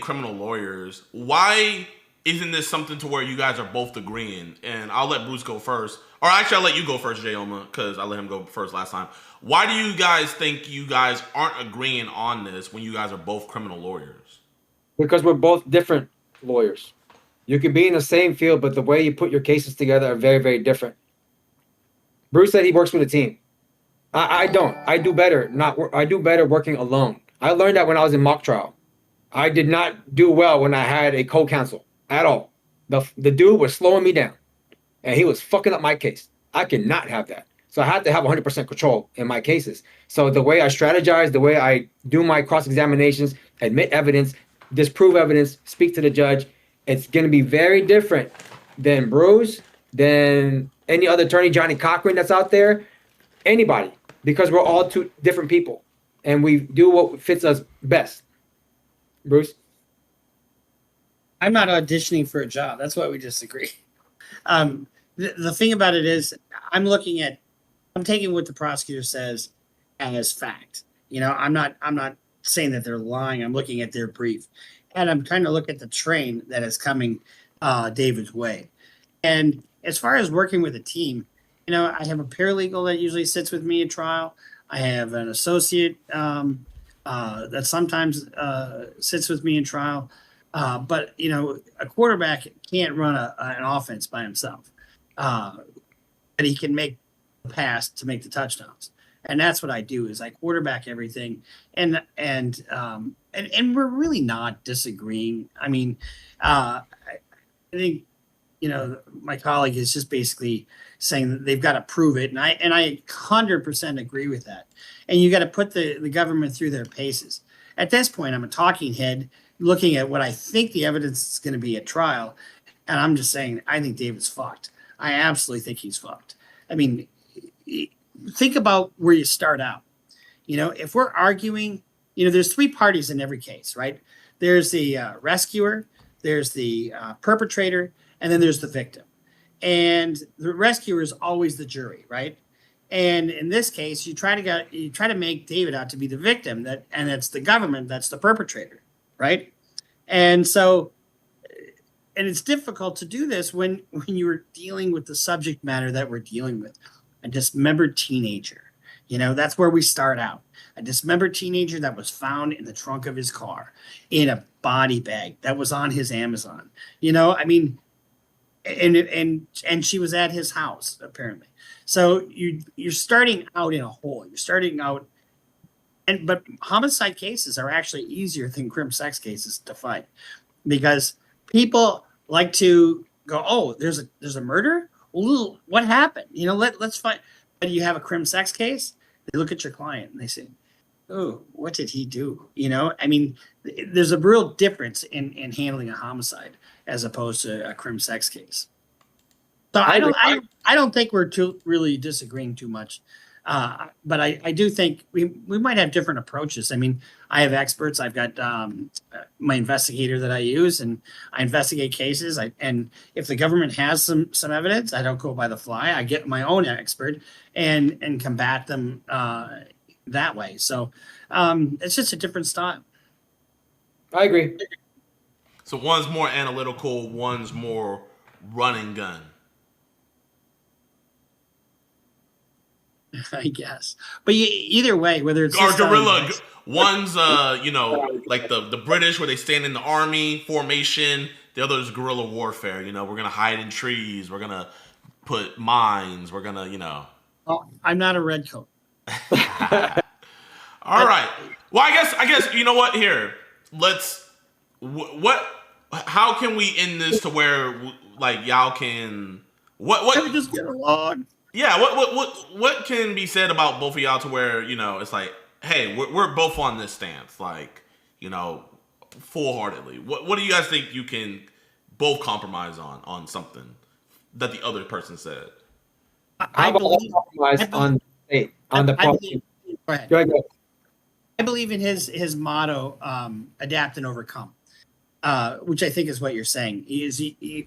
criminal lawyers, why isn't this something to where you guys are both agreeing? And I'll let Bruce go first. Or actually, I'll let you go first, Jayoma, because I let him go first last time. Why do you guys think you guys aren't agreeing on this when you guys are both criminal lawyers? Because we're both different lawyers. You can be in the same field, but the way you put your cases together are very, very different. Bruce said he works with a team. I don't. I do better. I do better working alone. I learned that when I was in mock trial. I did not do well when I had a co-counsel at all. The dude was slowing me down, and he was fucking up my case. I cannot have that. So I had to have 100% control in my cases. So the way I strategize, the way I do my cross-examinations, admit evidence, disprove evidence, speak to the judge, It's going to be very different than Bruce, than any other attorney, Johnny Cochran that's out there, anybody, because we're all two different people, and we do what fits us best. Bruce? I'm not auditioning for a job. That's why we disagree. The thing about it is, I'm taking what the prosecutor says as fact. I'm not saying that they're lying. I'm looking at their brief, and I'm trying to look at the train that is coming David's way. And as far as working with a team, I have a paralegal that usually sits with me at trial. I have an associate that sometimes sits with me in trial. But a quarterback can't run an offense by himself. But he can make the pass to make the touchdowns. And that's what I do is I quarterback everything. And we're really not disagreeing. I mean, I think, my colleague is just basically saying that they've got to prove it. And I 100% agree with that. And you got to put the government through their paces. At this point, I'm a talking head looking at what I think the evidence is going to be at trial. And I'm just saying, I think David's fucked. I absolutely think he's fucked. I mean, think about where you start out. If we're arguing, there's three parties in every case, right? There's the rescuer, there's the perpetrator, and then there's the victim. And the rescuer is always the jury, right? And in this case, you try to make David out to be the victim, and it's the government that's the perpetrator, right? And so, and it's difficult to do this when you're dealing with the subject matter that we're dealing with. A dismembered teenager, that's where we start out. A dismembered teenager that was found in the trunk of his car in a body bag that was on his Amazon. I mean, and she was at his house apparently. So you're starting out in a hole. You're starting out, but homicide cases are actually easier than crim sex cases to fight because people like to go, oh, there's a murder. Well, what happened? Let's find. But you have a crim sex case. They look at your client and they say, "Oh, what did he do?" I mean, there's a real difference in handling a homicide as opposed to a crim sex case. So I don't think we're really disagreeing too much. But I do think we might have different approaches. I mean, I have experts. I've got my investigator that I use, and I investigate cases. And if the government has some evidence, I don't go by the fly. I get my own expert and combat them that way. So it's just a different style. I agree. So one's more analytical, one's more run and gun. I guess, but either way, whether it's or guerrilla, one's like the British where they stand in the army formation. The other is guerrilla warfare. We're gonna hide in trees. We're gonna put mines. We're gonna Well, I'm not a redcoat. All right. Well, I guess you know what? Here, let's. How can we end this to where like y'all can what? Can we just get along? Yeah, what can be said about both of y'all to where, it's like, hey, we're both on this stance, like, full-heartedly. What do you guys think you can both compromise on something that the other person said? I believe on the policy. Go ahead. I believe in his motto, adapt and overcome, which I think is what you're saying.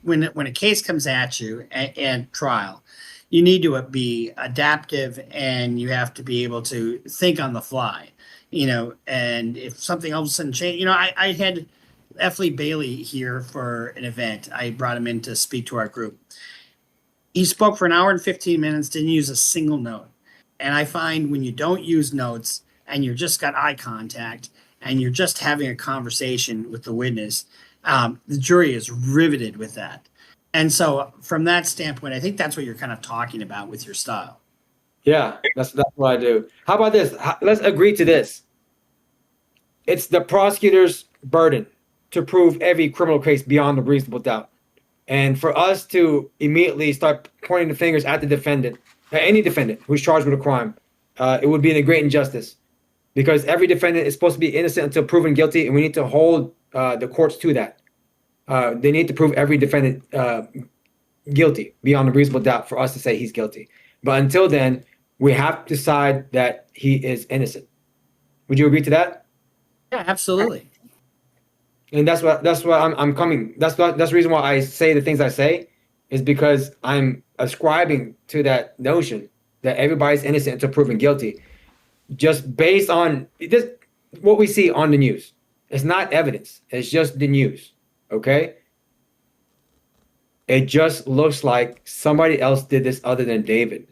When a case comes at you and trial, you need to be adaptive and you have to be able to think on the fly, and if something all of a sudden change, I had F. Lee Bailey here for an event. I brought him in to speak to our group. He spoke for an hour and 15 minutes, didn't use a single note. And I find when you don't use notes and you're just got eye contact and you're just having a conversation with the witness, the jury is riveted with that. And so from that standpoint, I think that's what you're kind of talking about with your style. Yeah, that's what I do. How about this? Let's agree to this. It's the prosecutor's burden to prove every criminal case beyond a reasonable doubt. And for us to immediately start pointing the fingers at the defendant, any defendant who's charged with a crime, it would be a great injustice. Because every defendant is supposed to be innocent until proven guilty, and we need to hold the courts to that. They need to prove every defendant guilty beyond a reasonable doubt for us to say he's guilty. But until then, we have to decide that he is innocent. Would you agree to that? Yeah, absolutely. And that's what I'm coming. That's the reason why I say the things I say, is because I'm ascribing to that notion that everybody's innocent until proven guilty, just based on this, what we see on the news. It's not evidence. It's just the news. Okay. It just looks like somebody else did this other than David.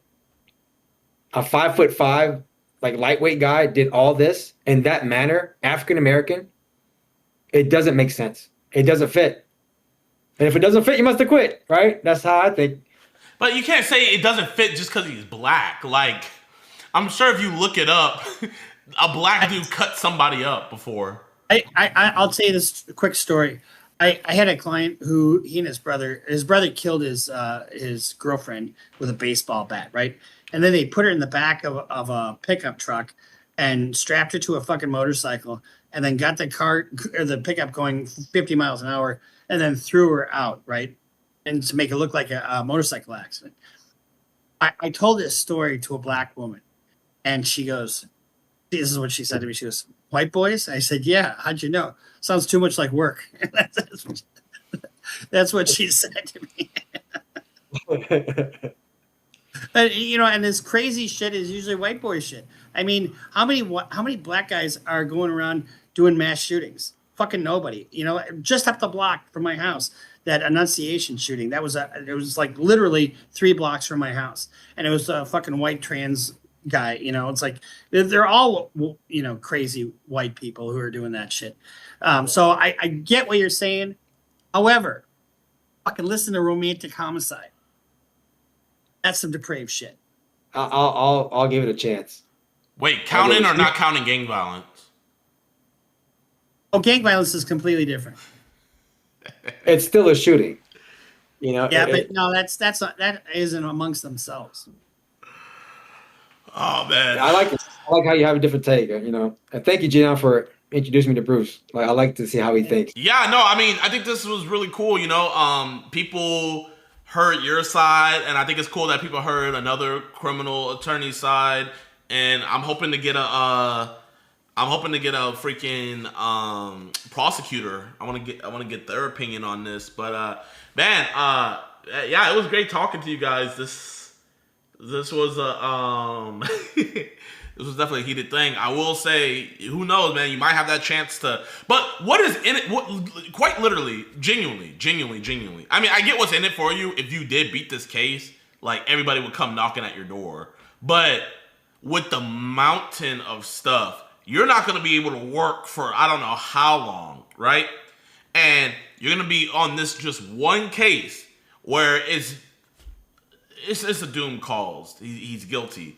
A 5'5", like lightweight guy did all this in that manner, African American. It doesn't make sense. It doesn't fit. And if it doesn't fit, you must have quit, right? That's how I think. But you can't say it doesn't fit just because he's black. Like, I'm sure if you look it up, a black dude cut somebody up before. I'll tell you this quick story. I had a client who he and his brother killed his girlfriend with a baseball bat, right? And then they put her in the back of a pickup truck and strapped her to a fucking motorcycle, and then got the car or the pickup going 50 miles an hour, and then threw her out, right? And to make it look like a motorcycle accident. I told this story to a black woman, and she goes, this is what she said to me. She goes, "White boys?" I said, "Yeah. How'd you know? Sounds too much like work." That's what she said to me. And this crazy shit is usually white boy shit. I mean, how many black guys are going around doing mass shootings? Fucking nobody. Just up the block from my house, that Annunciation shooting. It was like literally 3 blocks from my house, and it was a fucking white trans guy. It's like they're all crazy white people who are doing that shit. So I get what you're saying. However, fucking listen to Romantic Homicide. That's some depraved shit. I'll give it a chance. Wait, counting or not counting gang violence? Oh, gang violence is completely different. It's still a shooting. Yeah, but no, that isn't amongst themselves. Oh man, I like how you have a different take. And thank you, JiDon, for introducing me to Bruce. Like, I like to see how he thinks. Yeah, no, I mean, I think this was really cool. People heard your side, and I think it's cool that people heard another criminal attorney's side. And I'm hoping to get a freaking prosecutor. I want to get their opinion on this. But yeah, it was great talking to you guys. This was this was definitely a heated thing. I will say, who knows, man? You might have that chance to. But what is in it? Quite literally, genuinely. I mean, I get what's in it for you. If you did beat this case, like, everybody would come knocking at your door. But with the mountain of stuff, you're not going to be able to work for I don't know how long, right? And you're going to be on this just one case where it's a doom caused. He's guilty.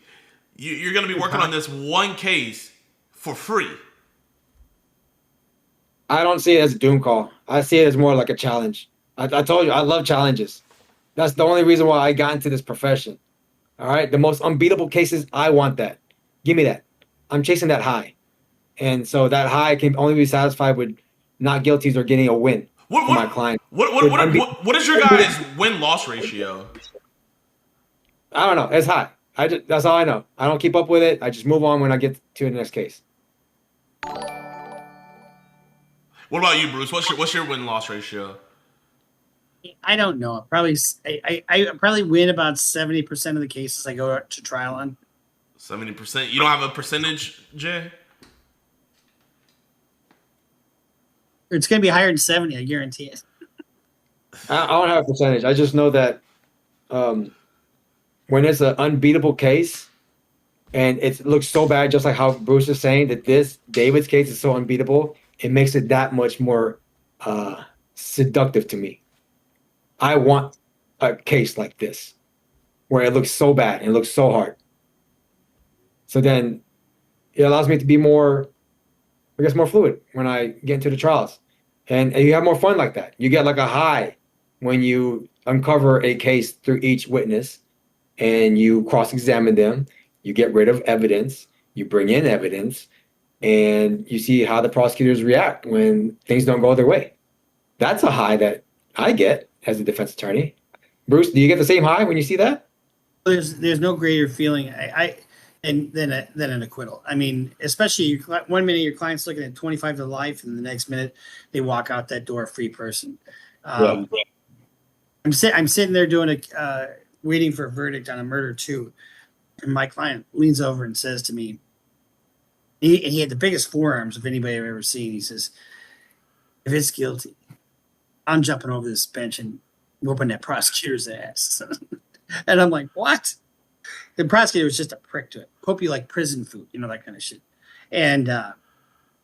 You're going to be working on this one case for free. I don't see it as a doom call. I see it as more like a challenge. I told you, I love challenges. That's the only reason why I got into this profession. All right? The most unbeatable cases, I want that. Give me that. I'm chasing that high. And so that high can only be satisfied with not guilties or getting a win for my client. What is your guys' win-loss ratio? I don't know. It's high. That's all I know. I don't keep up with it. I just move on when I get to the next case. What about you, Bruce? What's your win-loss ratio? I don't know. I probably win about 70% of the cases I go to trial on. 70%? You don't have a percentage, Jay? It's going to be higher than 70, I guarantee it. I don't have a percentage. I just know that when it's an unbeatable case and it looks so bad, just like how Bruce is saying that this David's case is so unbeatable, it makes it that much more seductive to me. I want a case like this where it looks so bad and it looks so hard. So then it allows me to be more fluid when I get into the trials. And you have more fun like that. You get like a high when you uncover a case through each witness and you cross-examine them. You get rid of evidence. You bring in evidence. And you see how the prosecutors react when things don't go their way. That's a high that I get as a defense attorney. Bruce, do you get the same high when you see that? There's no greater feeling than an acquittal. I mean, especially one minute your client's looking at 25 to life, and the next minute they walk out that door a free person. Yeah. I'm sitting there doing waiting for a verdict on a murder too, and my client leans over and says to me, he had the biggest forearms of anybody I've ever seen. He says, "If it's guilty, I'm jumping over this bench and whooping that prosecutor's ass." And I'm like, what? The prosecutor was just a prick to it. Hope you like prison food, that kind of shit. And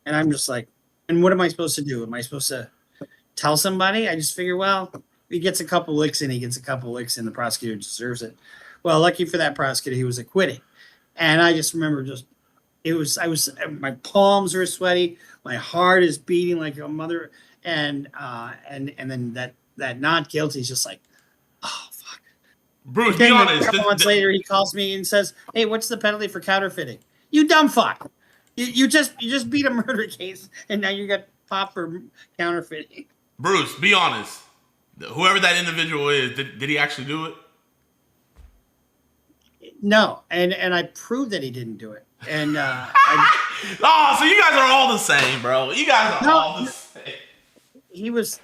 I'm just like, and what am I supposed to do? Am I supposed to tell somebody? I just figure, well, he gets a couple licks in, the prosecutor deserves it. Well, lucky for that prosecutor, he was acquitted. And I just remember my palms were sweaty, my heart is beating like a mother, and then that not guilty is just like, oh fuck. Bruce, be honest. A couple months later, he calls me and says, "Hey, what's the penalty for counterfeiting?" You dumb fuck. You just beat a murder case, and now you got popped for counterfeiting. Bruce, be honest. Whoever that individual is, did he actually do it? No, and I proved that he didn't do it. And so you guys are all the same, bro. You guys are all the same. He was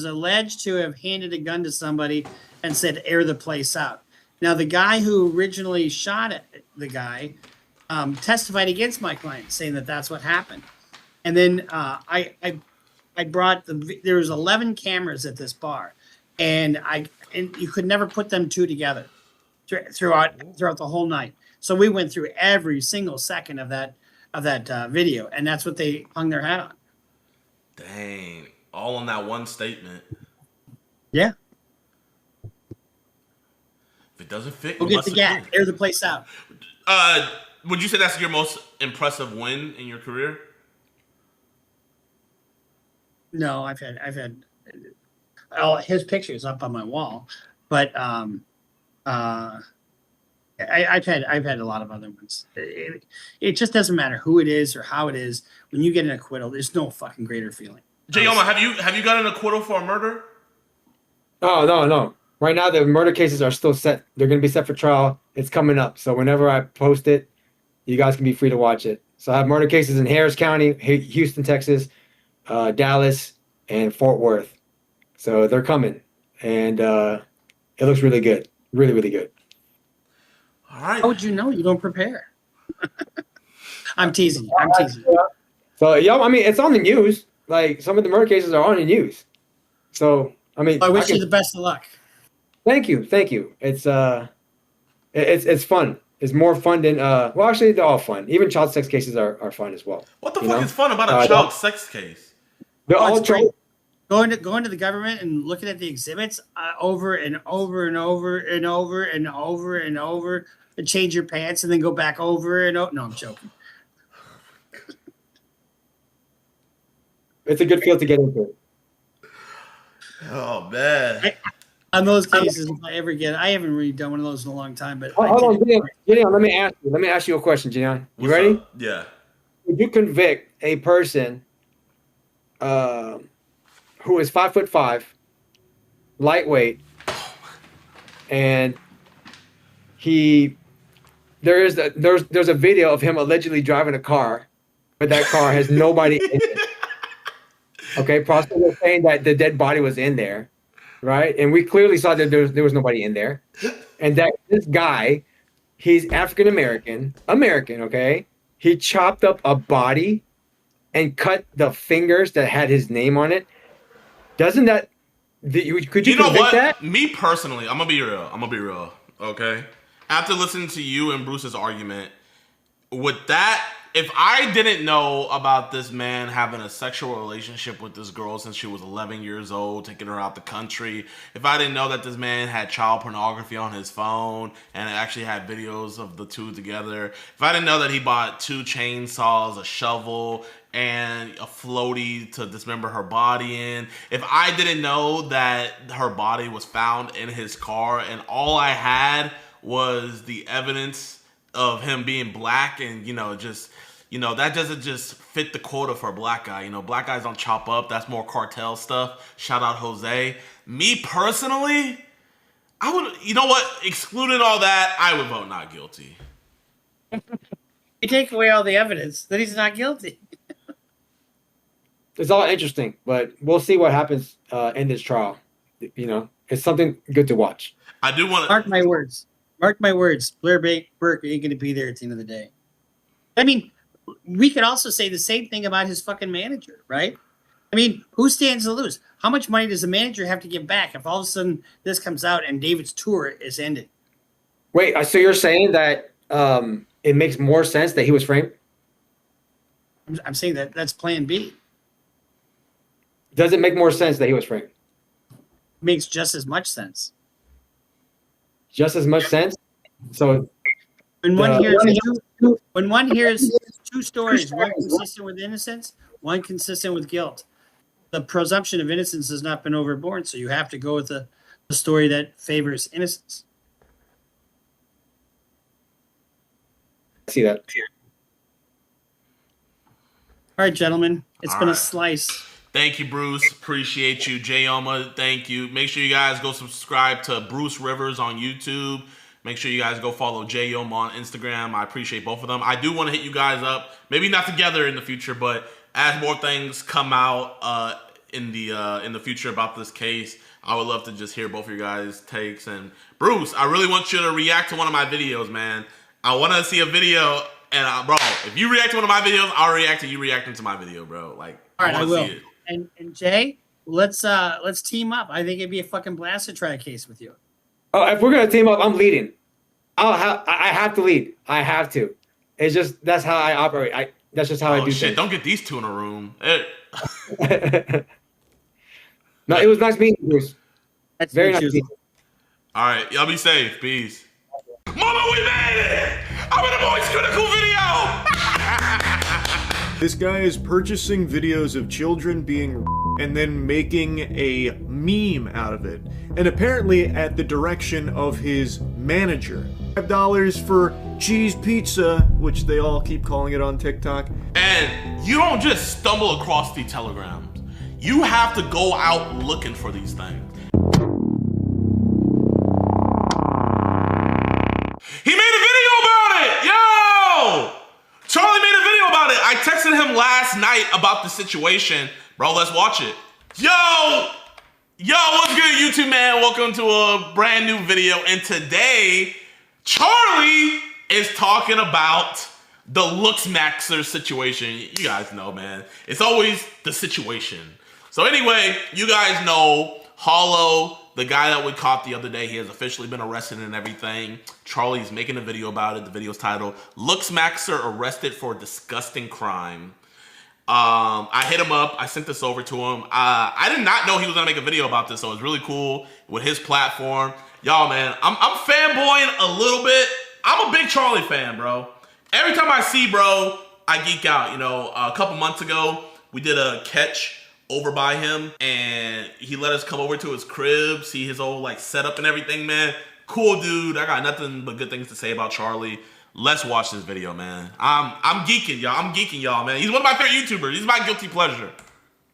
alleged to have handed a gun to somebody and said, "Air the place out." Now, the guy who originally shot at the guy testified against my client, saying that that's what happened. And then I brought there was 11 cameras at this bar, and you could never put them two together throughout the whole night. So we went through every single second of that video, and that's what they hung their hat on. Dang. All in that one statement. Yeah. If it doesn't fit, we'll get the gap. Air the place out. Would you say that's your most impressive win in your career? No, I've had his pictures up on my wall, but I've had a lot of other ones. It just doesn't matter who it is or how it is. When you get an acquittal, there's no fucking greater feeling. Jayoma, have you got an acquittal for a murder? Oh, no. Right now, the murder cases are still set. They're going to be set for trial. It's coming up. So whenever I post it, you guys can be free to watch it. So I have murder cases in Harris County, Houston, Texas, Dallas, and Fort Worth. So they're coming. And it looks really good. Really, really good. All right. How would you know? You don't prepare. I'm teasing. So, I mean, it's on the news. Like, some of the murder cases are on the news. So, I mean, I wish you the best of luck. Thank you. It's fun. It's more fun than well, actually, they're all fun. Even child sex cases are fun as well. What the fuck is fun about a child sex case? They're all going to the government and looking at the exhibits over and over and over and over and over and over, and change your pants and then go back over and over. No, I'm joking. It's a good field to get into. Oh man! On those cases, if I ever get, I haven't really done one of those in a long time. But hold on, JiDion, let me ask you a question, JiDion. You ready? Up? Yeah. Would you convict a person who is 5'5", lightweight, and there's a video of him allegedly driving a car, but that car has nobody in it. Okay, prosecutor was saying that the dead body was in there, right? And we clearly saw that there was nobody in there, and that this guy, he's African American, okay? He chopped up a body and cut the fingers that had his name on it. Doesn't that? Could you know convict what? that? Me personally, I'm gonna be real. Okay. After listening to you and Bruce's argument, with that, if I didn't know about this man having a sexual relationship with this girl since she was 11 years old, taking her out the country, if I didn't know that this man had child pornography on his phone and actually had videos of the two together, if I didn't know that he bought 2 chainsaws, a shovel, and a floaty to dismember her body in, if I didn't know that her body was found in his car and all I had was the evidence of him being black and, just you know, that doesn't just fit the quota for a black guy. You know, black guys don't chop up. That's more cartel stuff. Shout out Jose. Me personally, I would, you know what? Excluding all that, I would vote not guilty. You take away all the evidence that he's not guilty. It's all interesting, but we'll see what happens in this trial. You know, it's something good to watch. I do want to mark my words. Mark my words. Blair Burke ain't going to be there at the end of the day. I mean, we could also say the same thing about his fucking manager, right? I mean, who stands to lose? How much money does the manager have to give back if all of a sudden this comes out and David's tour is ended? Wait, so you're saying that it makes more sense that he was framed? I'm saying that that's plan B. Does it make more sense that he was framed? Makes just as much sense. Just as much sense? So when one hears two stories, one consistent with innocence, one consistent with guilt, the presumption of innocence has not been overborne, so you have to go with the story that favors innocence. I see that. All right, gentlemen, it's been a slice. Thank you, Bruce. Appreciate you. Jayoma, thank you. Make sure you guys go subscribe to Bruce Rivers on YouTube. Make sure you guys go follow Jayoma on Instagram. I appreciate both of them. I do want to hit you guys up. Maybe not together in the future, but as more things come out in the future about this case, I would love to just hear both of your guys' takes. And Bruce, I really want you to react to one of my videos, man. I want to see a video, and bro, if you react to one of my videos, I'll react to you reacting to my video, bro. Like, all right, I will. See it. And Jay, let's team up. I think it'd be a fucking blast to try a case with you. Oh, if we're gonna team up, I'm leading. I have to lead. I have to. It's just that's how I operate. That's just how I do shit, things. Don't get these two in a room. No, it was nice meeting you, Bruce. That's Very nice meeting you. All right, y'all be safe. Peace. Mama, we made it! I'm in a voice critical video! This guy is purchasing videos of children being and then making a meme out of it. And apparently at the direction of his manager. $5 for cheese pizza, which they all keep calling it on TikTok. And you don't just stumble across these telegrams. You have to go out looking for these things. He made a video about it! Yo! Charlie made a video about it. I texted him last night about the situation. Bro, let's watch it. Yo, what's good, YouTube, man? Welcome to a brand new video. And today, Charlie is talking about the Looks Maxer situation. You guys know, man. It's always the situation. So anyway, you guys know Hollow, the guy that we caught the other day, he has officially been arrested and everything. Charlie's making a video about it. The video's titled, Looks Maxer Arrested for Disgusting Crime. I hit him up. I sent this over to him. I did not know he was gonna make a video about this, so it's really cool with his platform. Y'all, man, I'm fanboying a little bit. I'm a big Charlie fan, bro. Every time I see bro, I geek out. You know, a couple months ago, we did a catch over by him, and he let us come over to his crib, see his old like setup and everything, man. Cool dude. I got nothing but good things to say about Charlie. Let's watch this video, man. I'm geeking, y'all. I'm geeking, y'all, man. He's one of my favorite YouTubers. He's my guilty pleasure.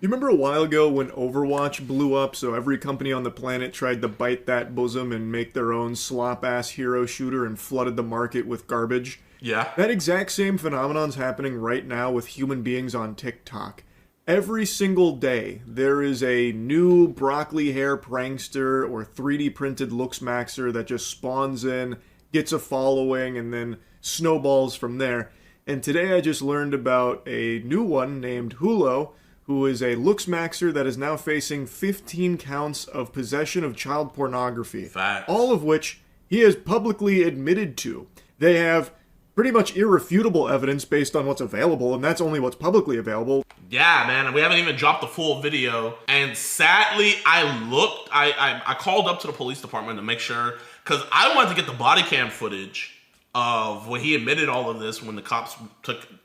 You remember a while ago when Overwatch blew up, so every company on the planet tried to bite that bosom and make their own slop-ass hero shooter and flooded the market with garbage? Yeah. That exact same phenomenon's happening right now with human beings on TikTok. Every single day, there is a new broccoli hair prankster or 3D printed Looks Maxer that just spawns in, gets a following, and then snowballs from there. And today I just learned about a new one named Hulo, who is a Looks Maxer that is now facing 15 counts of possession of child pornography. Facts. All of which he has publicly admitted to. They have pretty much irrefutable evidence based on what's available, and that's only what's publicly available. Yeah, man, and we haven't even dropped the full video. And sadly, I called up to the police department to make sure, because I wanted to get the body cam footage of when he admitted all of this when the cops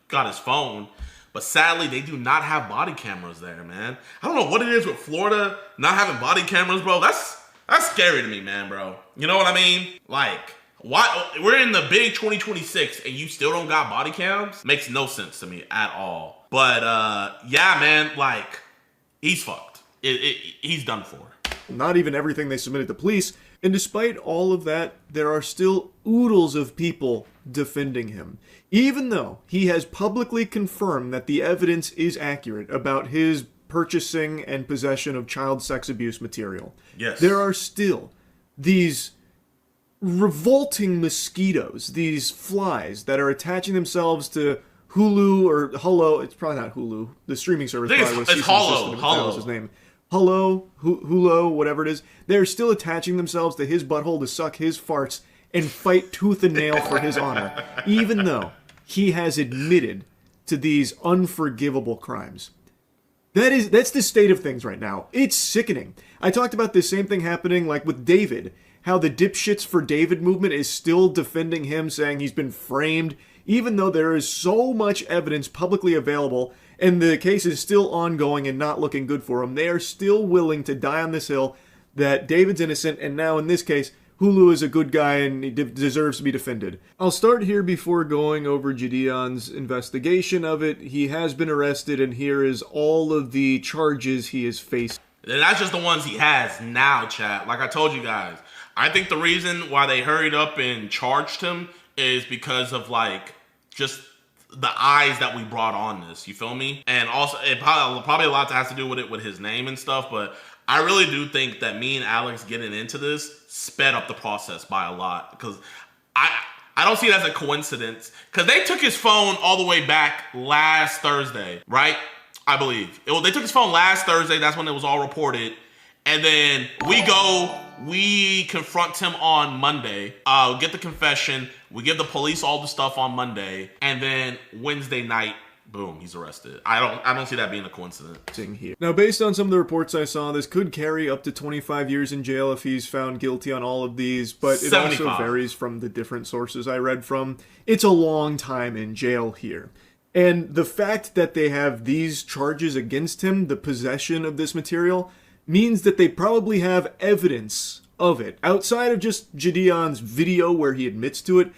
got his phone. But sadly, they do not have body cameras there, man. I don't know what it is with Florida not having body cameras, bro. That's scary to me, man, bro. You know what I mean? Like, Why we're in the big 2026 and you still don't got body cams? Makes no sense to me at all. But yeah, man, like he's fucked. He's done for. Not even everything they submitted to police. And despite all of that, there are still oodles of people defending him. Even though he has publicly confirmed that the evidence is accurate about his purchasing and possession of child sex abuse material. Yes. There are still these revolting mosquitoes, these flies that are attaching themselves to Hulu or Hulu. It's probably not Hulu. The streaming service probably was it's Hulu. That was his name. Hulu, whatever it is. They're still attaching themselves to his butthole to suck his farts and fight tooth and nail for his honor, even though he has admitted to these unforgivable crimes. That's the state of things right now. It's sickening. I talked about this same thing happening like with David, how the Dipshits for David movement is still defending him, saying he's been framed, even though there is so much evidence publicly available and the case is still ongoing and not looking good for him. They are still willing to die on this hill that David's innocent, and now in this case, Hulu is a good guy and he deserves to be defended. I'll start here before going over JiDion's investigation of it. He has been arrested, and here is all of the charges he is facing. And that's just the ones he has now, chat. Like I told you guys, I think the reason why they hurried up and charged him is because of like just the eyes that we brought on this. You feel me? And also, it probably a lot has to do with it with his name and stuff, but I really do think that me and Alex getting into this sped up the process by a lot, because I don't see it as a coincidence, because they took his phone all the way back last Thursday, right? I believe. They took his phone last Thursday. That's when it was all reported. And then we confront him on Monday, get the confession, we give the police all the stuff on Monday, and then Wednesday night, boom, he's arrested. I don't see that being a coincidence. Here. Now, based on some of the reports I saw, this could carry up to 25 years in jail if he's found guilty on all of these, but it 75. also varies from the different sources I read from. It's a long time in jail here. And the fact that they have these charges against him, the possession of this material, means that they probably have evidence of it. Outside of just JiDion's video where he admits to it,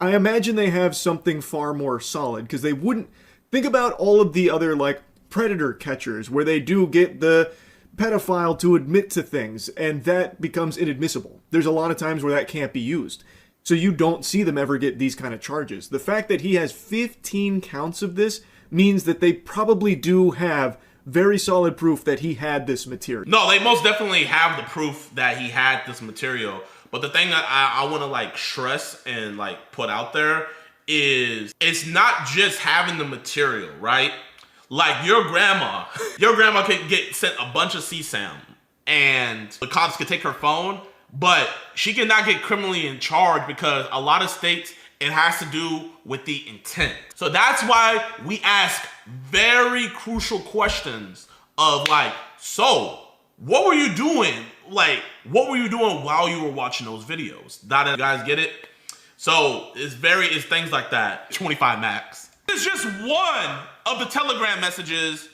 I imagine they have something far more solid, because they wouldn't... Think about all of the other, like, predator catchers, where they do get the pedophile to admit to things, and that becomes inadmissible. There's a lot of times where that can't be used. So you don't see them ever get these kind of charges. The fact that he has 15 counts of this means that they probably do have very solid proof that he had this material. No, they most definitely have the proof that he had this material. But the thing that I want to, like, stress and, like, put out there is it's not just having the material, right? Like your grandma could get sent a bunch of CSAM and the cops could take her phone, but she cannot get criminally in charge because a lot of states, it has to do with the intent. So that's why we ask very crucial questions of like, so what were you doing? Like, what were you doing while you were watching those videos? Now that you guys get it? So it's things like that. 25 max. It's just one of the Telegram messages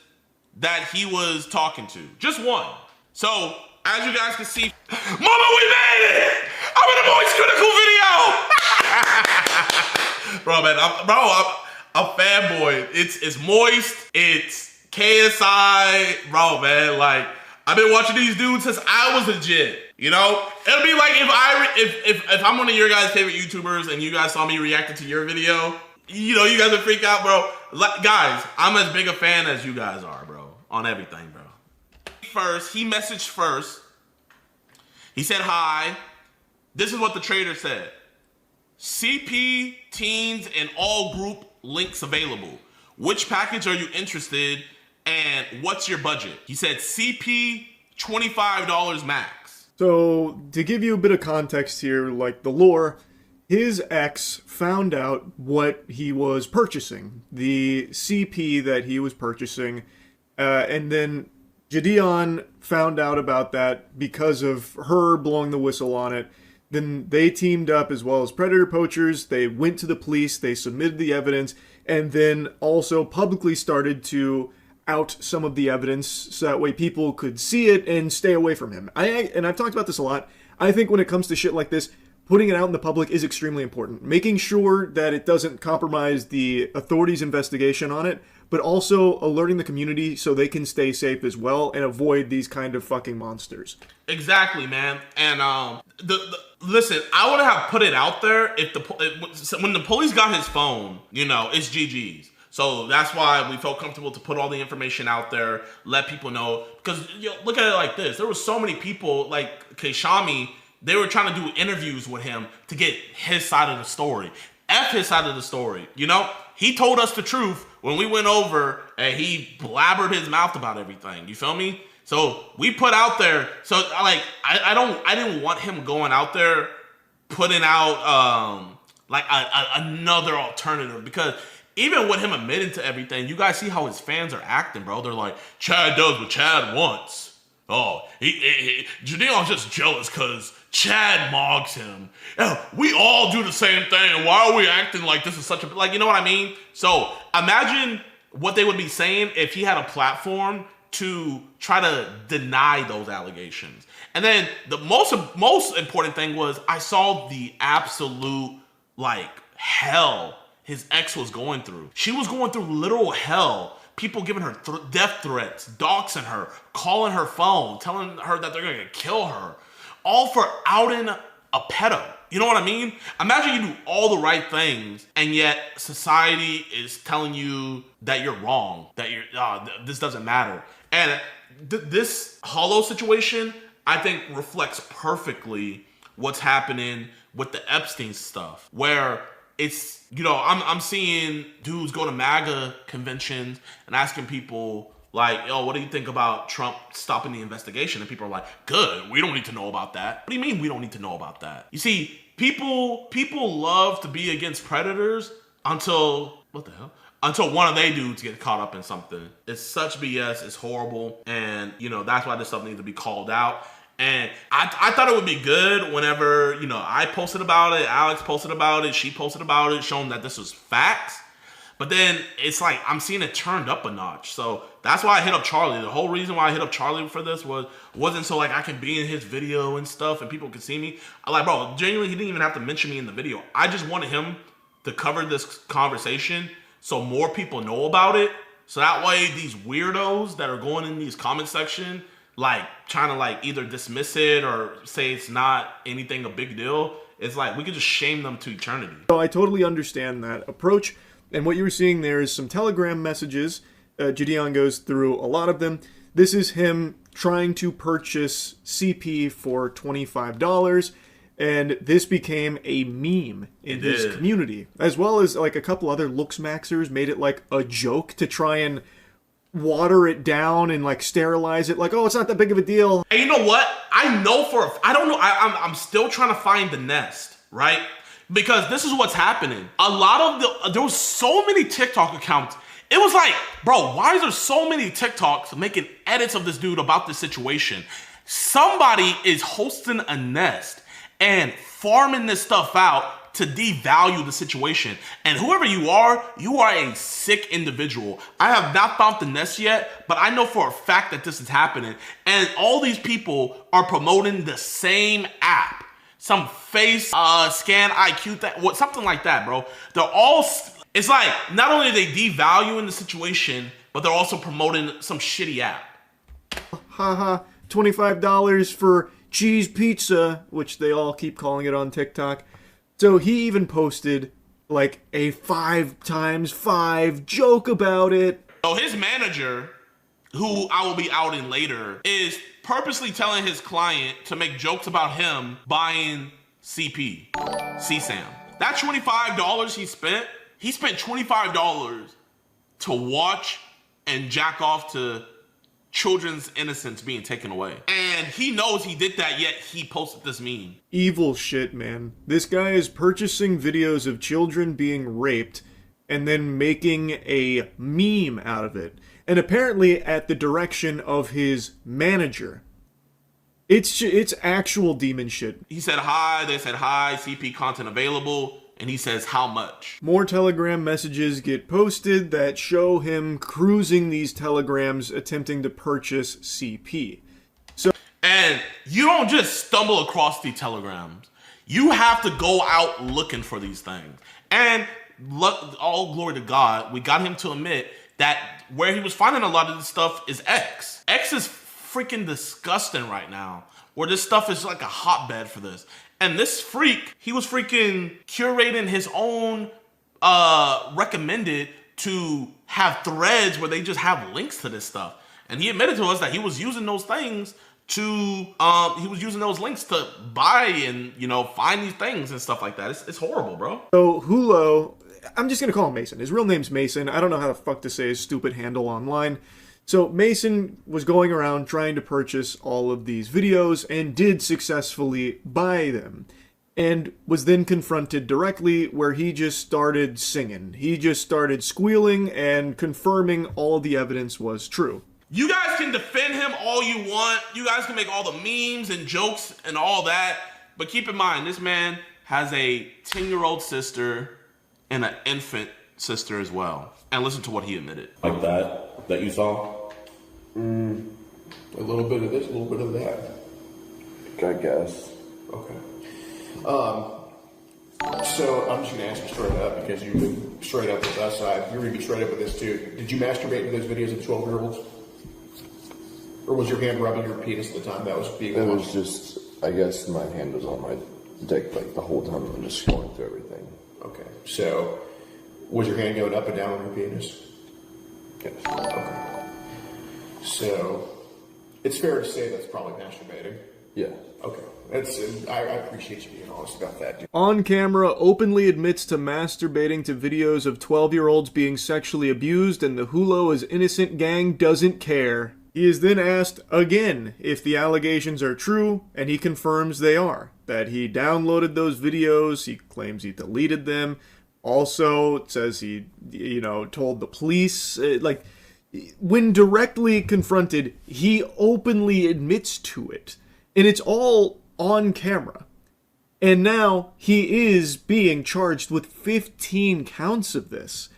that he was talking to. Just one. So as you guys can see, Mama, we made it! I'm in a Moist Critical video! Bro, man, I'm fanboy. It's Moist, it's KSI, bro, man, like, I've been watching these dudes since I was legit. You know, it'll be like if I'm one of your guys' favorite YouTubers and you guys saw me reacting to your video, you know, you guys would freak out, bro. Like, guys, I'm as big a fan as you guys are, bro, on everything, bro. First, he messaged first. He said, hi. This is what the trader said. CP, teens, and all group links available. Which package are you interested in? And what's your budget? He said CP, $25 max. So to give you a bit of context here, like the lore, his ex found out what he was purchasing, the CP that he was purchasing, and then JiDion found out about that because of her blowing the whistle on it. Then they teamed up as well as predator poachers. They went to the police, they submitted the evidence, and then also publicly started to out some of the evidence so that way people could see it and stay away from him. And I've talked about this a lot. I think when it comes to shit like this, putting it out in the public is extremely important. Making sure that it doesn't compromise the authorities' investigation on it, but also alerting the community so they can stay safe as well and avoid these kind of fucking monsters. Exactly, man. And listen, I would have put it out there if when the police got his phone, you know, it's GG's. So that's why we felt comfortable to put all the information out there, let people know. Because look at it like this: there were so many people like Keishami. They were trying to do interviews with him to get his side of the story. F his side of the story. You know, he told us the truth when we went over, and he blabbered his mouth about everything. You feel me? So we put out there. So like, I didn't want him going out there putting out like another alternative, because even with him admitting to everything, you guys see how his fans are acting, bro. They're like, Chad does what Chad wants. Oh, JiDion's just jealous because Chad mogs him. Yeah, we all do the same thing. Why are we acting like this is such a, like, you know what I mean? So imagine what they would be saying if he had a platform to try to deny those allegations. And then the most important thing was I saw the absolute like hell his ex was going through. She was going through literal hell. People giving her death threats, doxing her, calling her phone, telling her that they're gonna kill her. All for outing a pedo. You know what I mean? Imagine you do all the right things, and yet society is telling you that you're wrong, that this doesn't matter. And this Hollow situation, I think, reflects perfectly what's happening with the Epstein stuff, where it's, you know, I'm seeing dudes go to MAGA conventions and asking people like, yo, what do you think about Trump stopping the investigation? And people are like, good, we don't need to know about that. What do you mean we don't need to know about that? You see, people love to be against predators until, what the hell? Until one of they dudes get caught up in something. It's such BS, it's horrible. And, you know, that's why this stuff needs to be called out. And I thought it would be good whenever, you know, I posted about it, Alex posted about it, she posted about it, showing that this was facts. But then it's like, I'm seeing it turned up a notch. So that's why I hit up Charlie. The whole reason why I hit up Charlie for this wasn't so like I can be in his video and stuff and people could see me. I like, bro, genuinely, he didn't even have to mention me in the video. I just wanted him to cover this conversation so more people know about it. So that way these weirdos that are going in these comment section, like trying to like either dismiss it or say it's not anything a big deal, it's like we could just shame them to eternity. So I totally understand that approach. And what you were seeing there is some Telegram messages. JiDion goes through a lot of them. This is him trying to purchase CP for $25. And this became a meme in his community. As well as like a couple other looks maxers made it like a joke to try and water it down and like sterilize it. Like, oh, it's not that big of a deal. And you know what? I know I don't know. I'm still trying to find the nest, right? Because this is what's happening. A lot of there was so many TikTok accounts. It was like, bro, why is there so many TikToks making edits of this dude about this situation? Somebody is hosting a nest and farming this stuff out to devalue the situation. And whoever you are a sick individual. I have not found the nest yet, but I know for a fact that this is happening. And all these people are promoting the same app. Some face scan IQ, something like that, bro. They're all, it's like, not only are they devaluing the situation, but they're also promoting some shitty app. Haha, $25 for cheese pizza, which they all keep calling it on TikTok. So he even posted like a 5x5 joke about it. So his manager, who I will be outing later, is purposely telling his client to make jokes about him buying CP, CSAM. That $25 he spent $25 to watch and jack off to children's innocence being taken away. And he knows he did that, yet he posted this meme. Evil shit, man. This guy is purchasing videos of children being raped and then making a meme out of it. And apparently at the direction of his manager. It's actual demon shit. He said hi, they said hi, CP content available, and he says how much. More Telegram messages get posted that show him cruising these telegrams attempting to purchase CP. And you don't just stumble across the telegrams. You have to go out looking for these things. And look, all glory to God, we got him to admit that where he was finding a lot of this stuff is X. X is freaking disgusting right now, where this stuff is like a hotbed for this. And this freak, he was freaking curating his own recommended to have threads where they just have links to this stuff. And he admitted to us that he was using those things to, he was using those links to buy and, you know, find these things and stuff like that. It's horrible, bro. So Hulo, I'm just going to call him Mason. His real name's Mason. I don't know how the fuck to say his stupid handle online. So Mason was going around trying to purchase all of these videos and did successfully buy them. And was then confronted directly where he just started singing. He just started squealing and confirming all the evidence was true. You guys can defend him all you want. You guys can make all the memes and jokes and all that. But keep in mind, this man has a 10-year-old sister and an infant sister as well. And listen to what he admitted. Like that you saw? A little bit of this, a little bit of that. I guess. Okay. So I'm just going to ask you straight up because you've been straight up with us. You're going to be straight up with this too. Did you masturbate to those videos of 12-year-olds? Or was your hand rubbing your penis at the time that was being It watched? was just, I guess my hand was on my dick like the whole time. I'm just going through everything. Okay. So was your hand going up and down on your penis? Yes. Okay. So it's fair to say that's probably masturbating. Yeah. Okay. I appreciate you being honest about that, dude. On camera, openly admits to masturbating to videos of 12-year-olds being sexually abused, and the Hulo is innocent gang doesn't care. He is then asked again if the allegations are true, and he confirms they are. That he downloaded those videos, he claims he deleted them. Also, it says he, told the police. When directly confronted, he openly admits to it. And it's all on camera. And now he is being charged with 15 counts of this.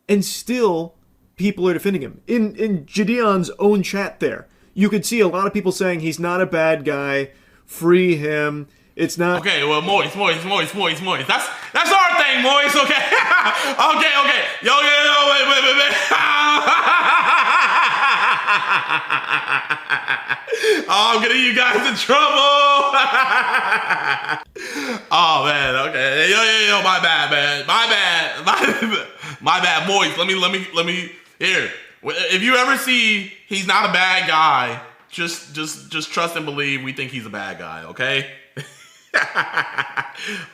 And still, people are defending him. In JiDion's own chat there, you could see a lot of people saying he's not a bad guy, free him. It's not... Okay, well, Moist. That's our thing, Moist, okay? okay. Yo, wait. Oh, I'm getting you guys in trouble. Oh, man, okay. Yo, my bad, man. My bad, Moist. Let me, here. If you ever see he's not a bad guy, just trust and believe we think he's a bad guy, okay?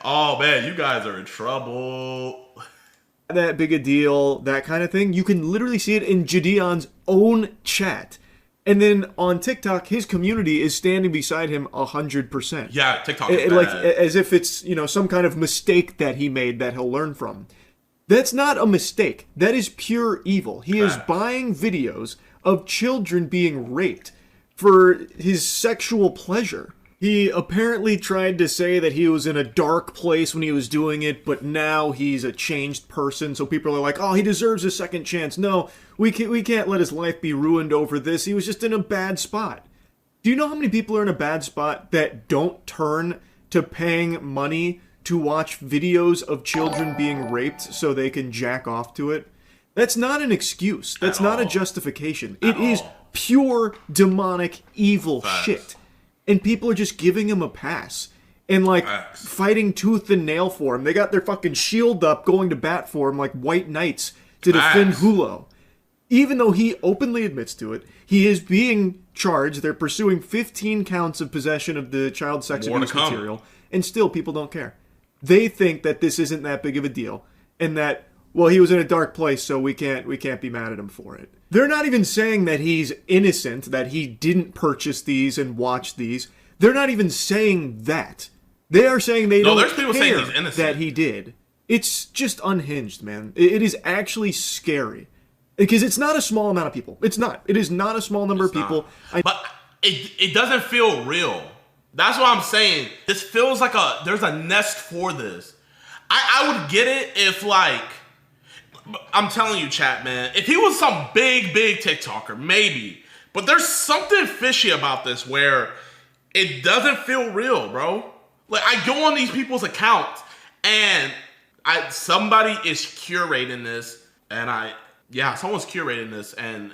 Oh, man, you guys are in trouble. That big a deal, that kind of thing. You can literally see it in JiDion's own chat. And then on TikTok, his community is standing beside him 100%. Yeah, TikTok is like bad. as if it's, some kind of mistake that he made that he'll learn from. That's not a mistake. That is pure evil. He is buying videos of children being raped for his sexual pleasure. He apparently tried to say that he was in a dark place when he was doing it, but now he's a changed person, so people are like, oh, he deserves a second chance. No, we can't let his life be ruined over this. He was just in a bad spot. Do you know how many people are in a bad spot that don't turn to paying money to watch videos of children being raped so they can jack off to it? That's not an excuse. That's not a justification. It is pure demonic evil shit. And people are just giving him a pass. And, fighting tooth and nail for him. They got their fucking shield up, going to bat for him like white knights to defend Hulo. Even though he openly admits to it, he is being charged. They're pursuing 15 counts of possession of the child sex abuse material. And still, people don't care. They think that this isn't that big of a deal. And that, well, he was in a dark place, so we can't be mad at him for it. They're not even saying that he's innocent, that he didn't purchase these and watch these. They're not even saying that. They are saying they don't care that he did. It's just unhinged, man. It is actually scary. Because it's not a small amount of people. It's not. It is not a small number of people. But it doesn't feel real. That's what I'm saying. This feels like there's a nest for this. I would get it if, I'm telling you, chat, man, if he was some big TikToker, maybe. But there's something fishy about this where it doesn't feel real, bro. Like, I go on these people's accounts, and somebody is curating this, and someone's curating this, and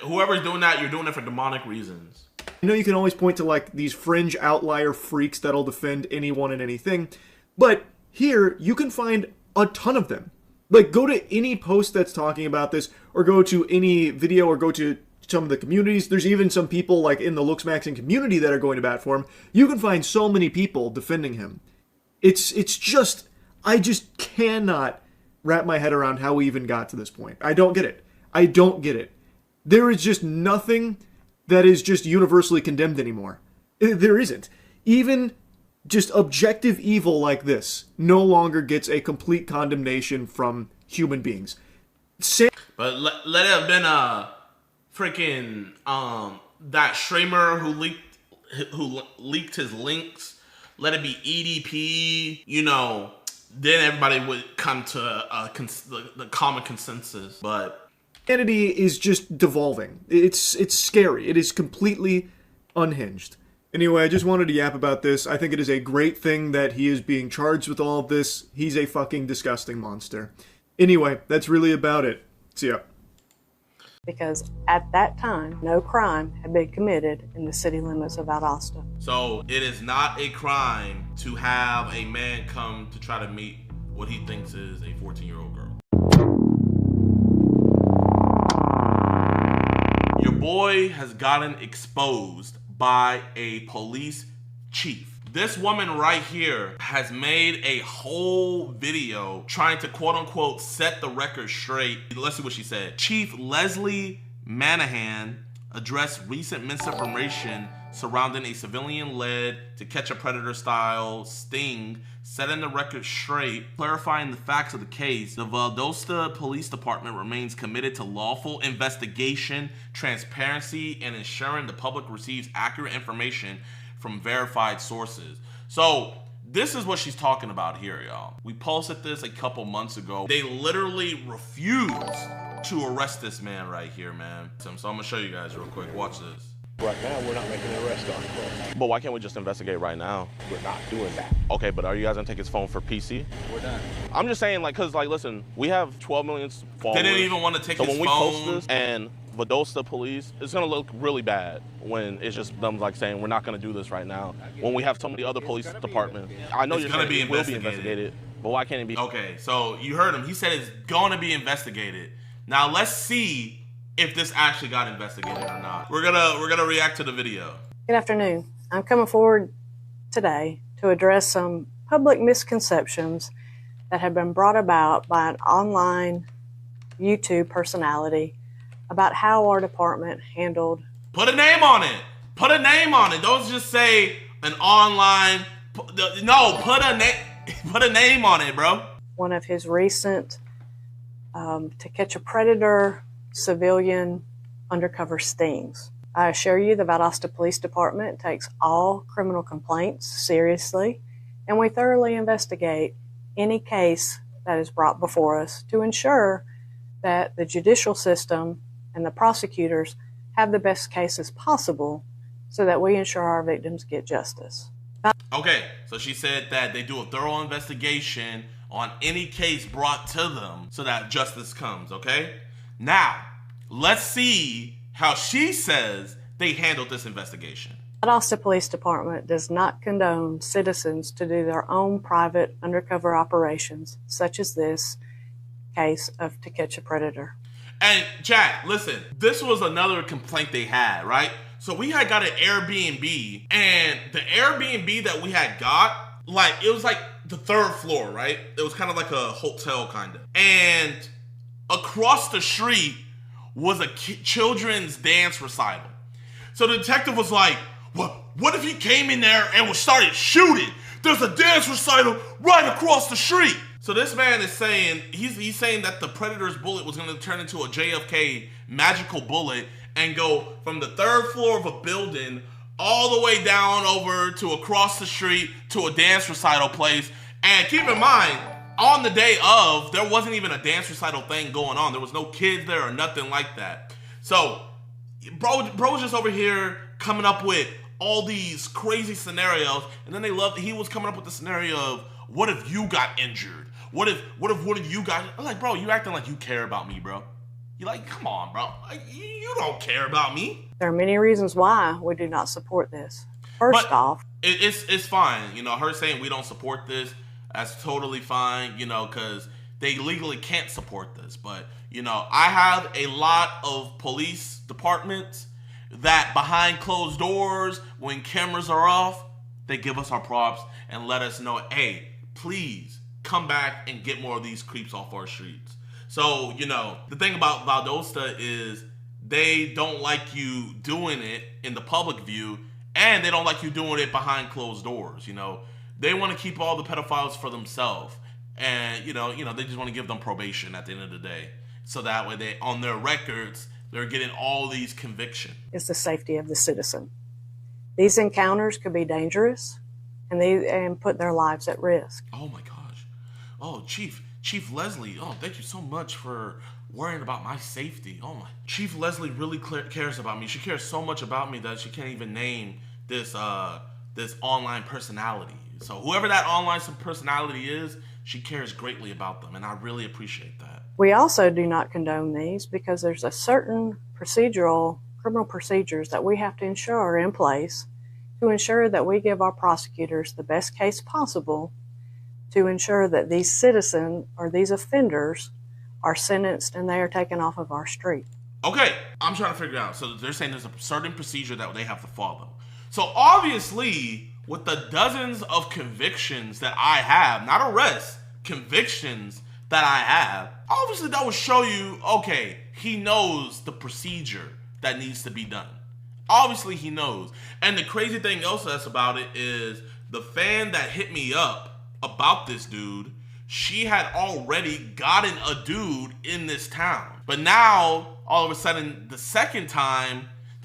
whoever's doing that, you're doing it for demonic reasons. I know you can always point to like these fringe outlier freaks that'll defend anyone and anything, but here you can find a ton of them. Like, go to any post that's talking about this, or go to any video, or go to some of the communities. There's even some people like in the Looksmaxing community that are going to bat for him. You can find so many people defending him. It's just, I just cannot wrap my head around how we even got to this point. I don't get it. I don't get it. There is just nothing that is just universally condemned anymore. There isn't. Even just objective evil like this no longer gets a complete condemnation from human beings. But let it have been freaking that streamer who leaked his links. Let it be EDP. You know, then everybody would come to the common consensus. But humanity is just devolving. It's scary. It is completely unhinged. Anyway, I just wanted to yap about this. I think it is a great thing that he is being charged with all of this. He's a fucking disgusting monster. Anyway, that's really about it. See ya. Because at that time, no crime had been committed in the city limits of Valdosta. So it is not a crime to have a man come to try to meet what he thinks is a 14-year-old girl. Your boy has gotten exposed by a police chief. This woman right here has made a whole video trying to quote unquote set the record straight. Let's see what she said. Chief Leslie Manahan addressed recent misinformation surrounding a civilian-led To Catch a Predator style sting, setting the record straight, clarifying the facts of the case. The Valdosta Police Department remains committed to lawful investigation, transparency, and ensuring the public receives accurate information from verified sources. So this is what she's talking about here, y'all. We posted this a couple months ago. They literally refused to arrest this man right here, man. So I'm gonna show you guys real quick. Watch this. Right now, we're not making an arrest on him. But why can't we just investigate right now? We're not doing that. Okay, but are you guys gonna take his phone for PC? We're done. I'm just saying, like, cause like, listen, we have 12 million followers. They didn't even want to take his phone. So when we post this and Valdosta police, it's gonna look really bad when it's just them like saying we're not gonna do this right now. When we have so many other police departments, I know you're gonna be investigated, but why can't it be? Okay, so you heard him. He said it's gonna be investigated. Now let's see if this actually got investigated or not. We're gonna react to the video. Good afternoon. I'm coming forward today to address some public misconceptions that have been brought about by an online YouTube personality about how our department handled. Put a name on it. Put a name on it. Don't just say an online. No, put a name on it, bro. One of his recent To Catch a Predator civilian undercover stings. I assure you the Valdosta Police Department takes all criminal complaints seriously, and we thoroughly investigate any case that is brought before us to ensure that the judicial system and the prosecutors have the best cases possible so that we ensure our victims get justice. Okay, so she said that they do a thorough investigation on any case brought to them so that justice comes, okay? Now, let's see how she says they handled this investigation. The Valdosta Police Department does not condone citizens to do their own private undercover operations, such as this case of To Catch a Predator. And chat, listen, this was another complaint they had, right? So we had got an Airbnb, and the Airbnb that we had got, like, it was like the third floor, right? It was kind of like a hotel, kind of. And across the street was a children's dance recital. So the detective was like, what if he came in there and started shooting? There's a dance recital right across the street. So this man is saying, he's saying that the Predator's bullet was going to turn into a JFK magical bullet and go from the third floor of a building all the way down over to across the street to a dance recital place. And keep in mind, on the day of, there wasn't even a dance recital thing going on. There was no kids there or nothing like that. So, bro was just over here coming up with all these crazy scenarios, and then he was coming up with the scenario of, what if you got injured? What if one of you got, I'm like, bro, you acting like you care about me, bro. You like, come on, bro. Like, you don't care about me. There are many reasons why we do not support this. First off, it's fine. You know, her saying we don't support this, that's totally fine, you know, because they legally can't support this. But, you know, I have a lot of police departments that behind closed doors, when cameras are off, they give us our props and let us know, hey, please come back and get more of these creeps off our streets. So, you know, the thing about Valdosta is they don't like you doing it in the public view, and they don't like you doing it behind closed doors. You know, they want to keep all the pedophiles for themselves, and you know, they just want to give them probation at the end of the day, so that way they, on their records, they're getting all these convictions. Is the safety of the citizen. These encounters could be dangerous, and put their lives at risk. Oh my gosh! Oh, Chief Leslie, oh, thank you so much for worrying about my safety. Oh my, Chief Leslie really cares about me. She cares so much about me that she can't even name this online personality. So whoever that online personality is, she cares greatly about them, and I really appreciate that. We also do not condone these because there's a certain criminal procedures that we have to ensure are in place to ensure that we give our prosecutors the best case possible to ensure that these citizens or these offenders are sentenced and they are taken off of our street. Okay, I'm trying to figure out. So they're saying there's a certain procedure that they have to follow. So obviously, with the dozens of convictions that I have, not arrests, convictions that I have, obviously that will show you, okay, he knows the procedure that needs to be done. Obviously he knows. And the crazy thing else that's about it is the fan that hit me up about this dude, she had already gotten a dude in this town. But now, all of a sudden, the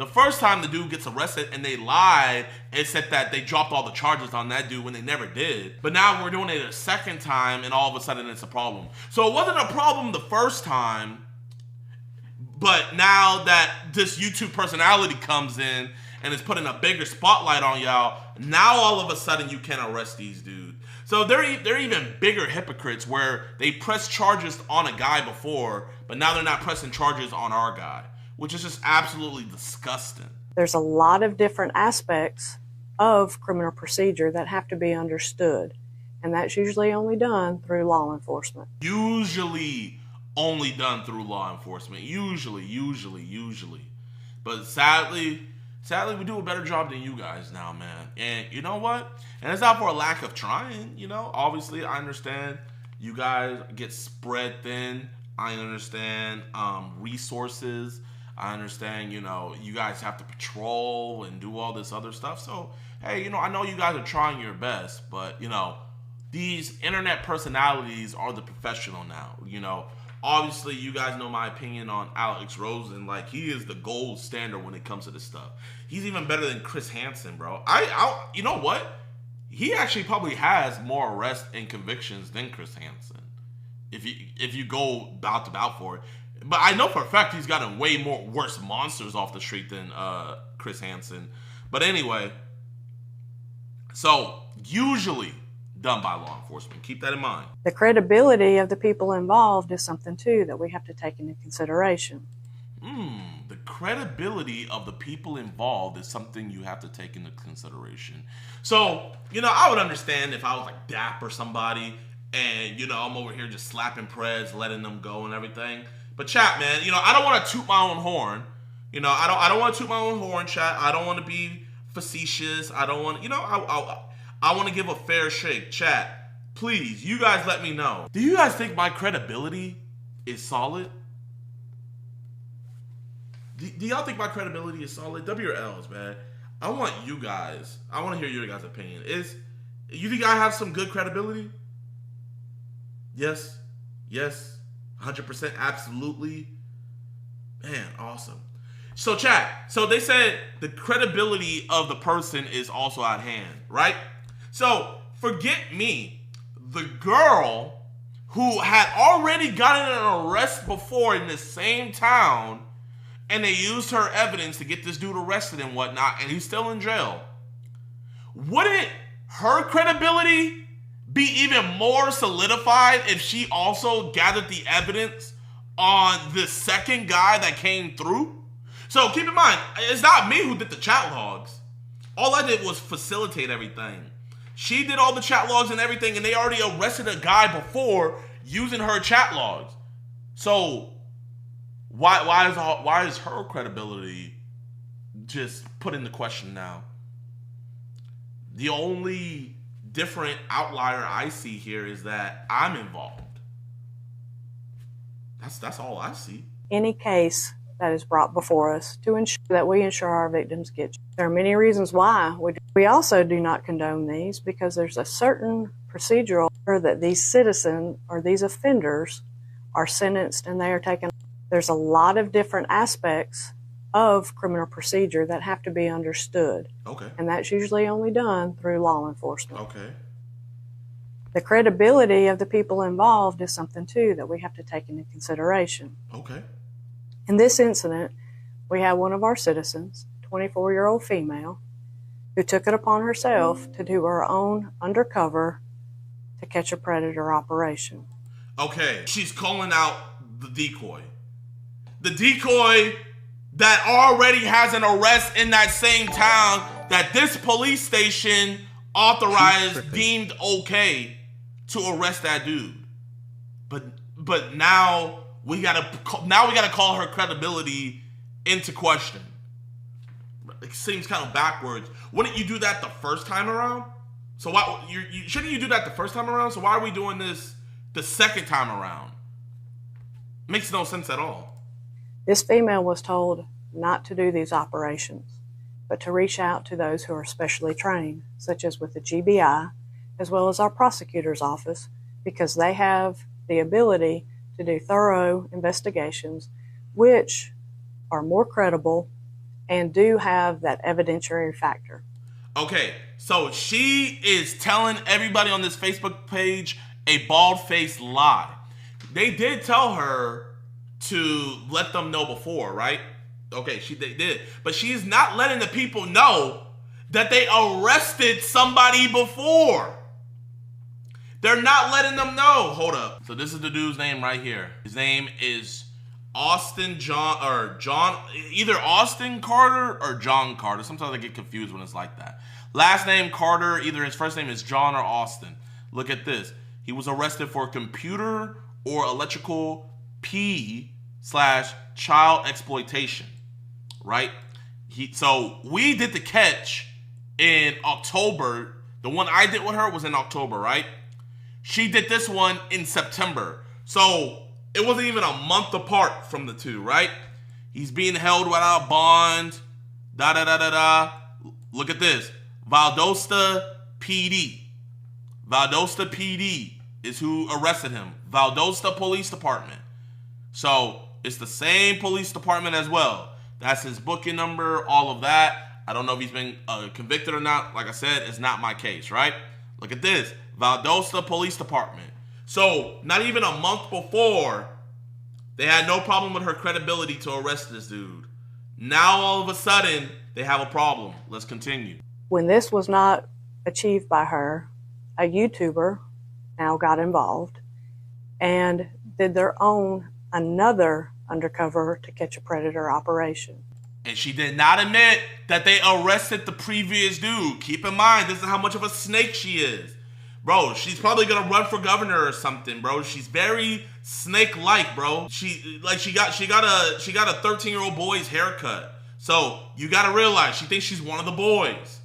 first time the dude gets arrested and they lied and said that they dropped all the charges on that dude when they never did. But now we're doing it a second time and all of a sudden it's a problem. So it wasn't a problem the first time, but now that this YouTube personality comes in and is putting a bigger spotlight on y'all, now all of a sudden you can arrest these dudes. So they're even bigger hypocrites where they pressed charges on a guy before, but now they're not pressing charges on our guy, which is just absolutely disgusting. There's a lot of different aspects of criminal procedure that have to be understood, and that's usually only done through law enforcement. Usually only done through law enforcement. Usually. But sadly, we do a better job than you guys now, man. And you know what? And it's not for a lack of trying, you know? Obviously, I understand you guys get spread thin. I understand resources. I understand, you know, you guys have to patrol and do all this other stuff. So, hey, you know, I know you guys are trying your best, but, you know, these internet personalities are the professional now, you know? Obviously, you guys know my opinion on Alex Rosen. Like, he is the gold standard when it comes to this stuff. He's even better than Chris Hansen, bro. You know what? He actually probably has more arrests and convictions than Chris Hansen, if you go bout to bout for it. But I know for a fact he's gotten way more worse monsters off the street than Chris Hansen. But anyway, so usually done by law enforcement. Keep that in mind. The credibility of the people involved is something, too, that we have to take into consideration. The credibility of the people involved is something you have to take into consideration. So, you know, I would understand if I was like Dap or somebody and, you know, I'm over here just slapping preds, letting them go and everything. But chat, man, you know, I don't want to toot my own horn. You know, I don't want to toot my own horn, chat. I don't want to be facetious. I don't want, you know, I want to give a fair shake. Chat, please, you guys let me know. Do you guys think my credibility is solid? Do y'all think my credibility is solid? W or L's, man. I want to hear your guys' opinion. You think I have some good credibility? Yes. 100%, absolutely. Man, awesome. So chat, so they said the credibility of the person is also at hand, right? So forget me, the girl who had already gotten an arrest before in the same town and they used her evidence to get this dude arrested and whatnot, and he's still in jail. Wouldn't her credibility be even more solidified if she also gathered the evidence on the second guy that came through? So keep in mind, it's not me who did the chat logs. All I did was facilitate everything. She did all the chat logs and everything, and they already arrested a guy before using her chat logs. So why is her credibility just put into question now? The only different outlier I see here is that I'm involved. That's all I see. Any case that is brought before us to ensure that we ensure our victims get. There are many reasons why we also do not condone these, because there's a certain procedural that these citizens or these offenders are sentenced and they are taken. There's a lot of different aspects of criminal procedure that have to be understood. Okay. And that's usually only done through law enforcement. Okay. The credibility of the people involved is something too that we have to take into consideration. Okay. In this incident, we had one of our citizens, 24-year-old female, who took it upon herself to do her own undercover to catch a predator operation. Okay, she's calling out the decoy. The decoy that already has an arrest in that same town that this police station authorized, deemed okay to arrest that dude. But now we gotta call her credibility into question. It seems kind of backwards. Wouldn't you do that the first time around? So why shouldn't you do that the first time around? So why are we doing this the second time around? Makes no sense at all. This female was told not to do these operations, but to reach out to those who are specially trained, such as with the GBI, as well as our prosecutor's office, because they have the ability to do thorough investigations, which are more credible and do have that evidentiary factor. Okay, so she is telling everybody on this Facebook page a bald-faced lie. They did tell her to let them know before, right? Okay, they did. But she's not letting the people know that they arrested somebody before. They're not letting them know. Hold up. So this is the dude's name right here. His name is Austin John, either Austin Carter or John Carter. Sometimes I get confused when it's like that. Last name Carter, either his first name is John or Austin. Look at this. He was arrested for computer or electrical P/child exploitation, right? So we did the catch in October. The one I did with her was in October, right? She did this one in September. So it wasn't even a month apart from the two, right? He's being held without bond. Look at this. Valdosta PD. Valdosta PD is who arrested him. Valdosta Police Department. So it's the same police department as well. That's his booking number, all of that. I don't know if he's been convicted or not. Like I said, it's not my case, right? Look at this. Valdosta Police Department. So not even a month before, they had no problem with her credibility to arrest this dude. Now all of a sudden, they have a problem. Let's continue. When this was not achieved by her, a YouTuber now got involved and did their own another undercover to catch a predator operation. And she did not admit that they arrested the previous dude. Keep in mind, this is how much of a snake she is. Bro, she's probably gonna run for governor or something, bro. She's very snake-like, bro. She got a 13-year-old boy's haircut. So you gotta realize she thinks she's one of the boys.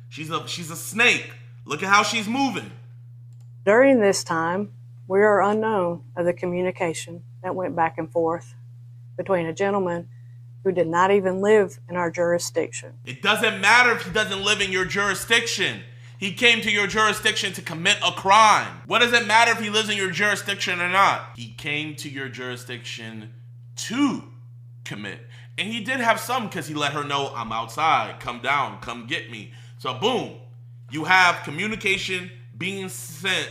She's a snake. Look at how she's moving. During this time, we are unknown of the communication that went back and forth between a gentleman who did not even live in our jurisdiction. It doesn't matter if he doesn't live in your jurisdiction. He came to your jurisdiction to commit a crime. What does it matter if he lives in your jurisdiction or not? He came to your jurisdiction to commit. And he did have some, because he let her know, I'm outside, come down, come get me. So boom, you have communication being sent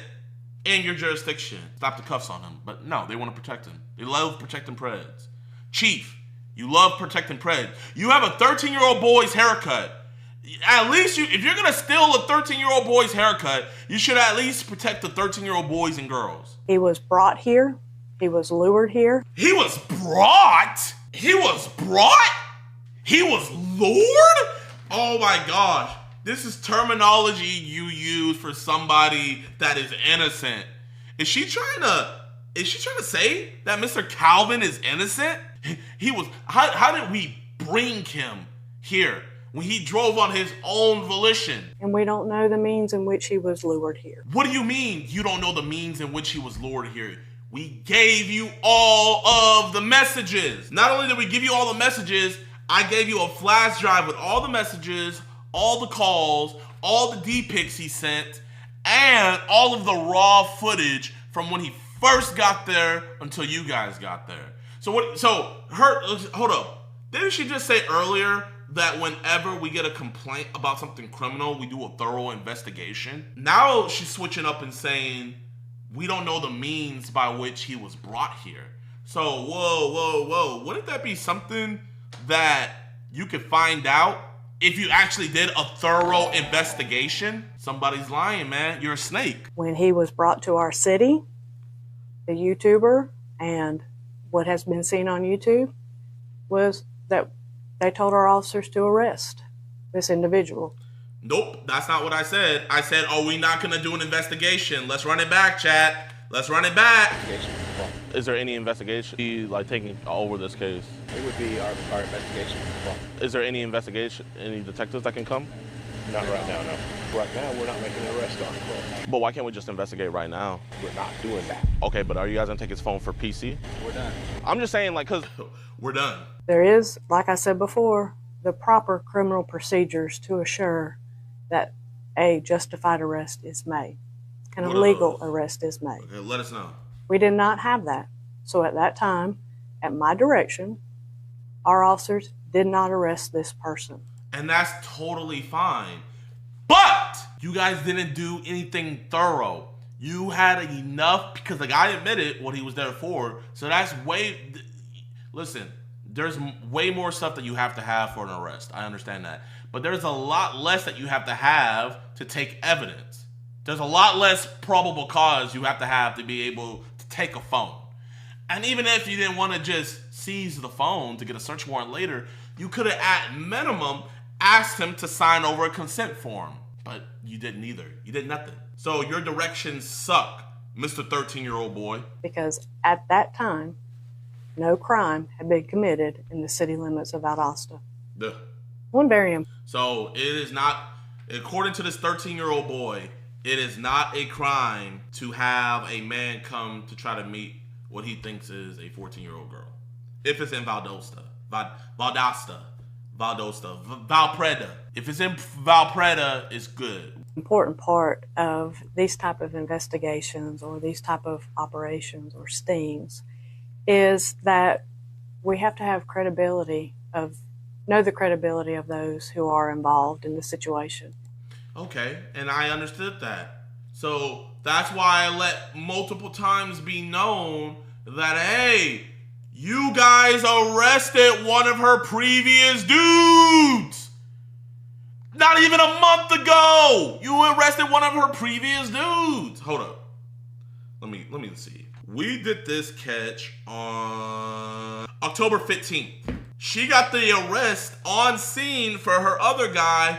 in your jurisdiction. Stop the cuffs on him. But no, they want to protect him. They love protecting Preds. Chief, You love protecting pred. You have a 13-year-old boy's haircut. At least if you're gonna steal a 13-year-old boy's haircut, you should at least protect the 13-year-old boys and girls. He was brought here. He was lured here. He was brought? He was brought? He was lured? Oh my gosh. This is terminology you use for somebody that is innocent. Is she trying to say that Mr. Calvin is innocent? He was, how did we bring him here when he drove on his own volition? And we don't know the means in which he was lured here. What do you mean you don't know the means in which he was lured here? We gave you all of the messages. Not only did we give you all the messages, I gave you a flash drive with all the messages, all the calls, all the D-pics he sent, and all of the raw footage from when he first got there until you guys got there. Hold up. Didn't she just say earlier that whenever we get a complaint about something criminal, we do a thorough investigation? Now she's switching up and saying, we don't know the means by which he was brought here. So, whoa. Wouldn't that be something that you could find out if you actually did a thorough investigation? Somebody's lying, man. You're a snake. When he was brought to our city, the YouTuber, and what has been seen on YouTube was that they told our officers to arrest this individual. Nope, that's not what I said. I said, are we not going to do an investigation? Let's run it back, chat. Let's run it back. Is there any investigation taking over this case? It would be our investigation. Is there any investigation, any detectives that can come? Not right now, no. Right now, we're not making an arrest on him. But why can't we just investigate right now? We're not doing that. Okay, but are you guys gonna take his phone for PC? We're done. I'm just saying, cause we're done. There is, like I said before, the proper criminal procedures to assure that a justified arrest is made and a legal arrest is made. Okay, let us know. We did not have that. So at that time, at my direction, our officers did not arrest this person. And that's totally fine. But you guys didn't do anything thorough. You had enough, because the guy admitted what he was there for. So that's listen, there's way more stuff that you have to have for an arrest. I understand that. But there's a lot less that you have to take evidence. There's a lot less probable cause you have to be able to take a phone. And even if you didn't want to just seize the phone to get a search warrant later, you could have at minimum asked him to sign over a consent form. But you didn't either. You did nothing. So your directions suck, Mr. 13-year-old boy. Because at that time, no crime had been committed in the city limits of Valdosta. So it is not, according to this 13-year-old boy, it is not a crime to have a man come to try to meet what he thinks is a 14-year-old girl. If it's in Valdosta. Valpreda. If it's in Valpreda, it's good. Important part of these type of investigations or these type of operations or stings is that we have to have know the credibility of those who are involved in the situation. Okay, and I understood that. So that's why I let multiple times be known that, hey, you guys arrested one of her previous dudes. Not even a month ago, you arrested one of her previous dudes. Hold up. Let me see. We did this catch on October 15th. She got the arrest on scene for her other guy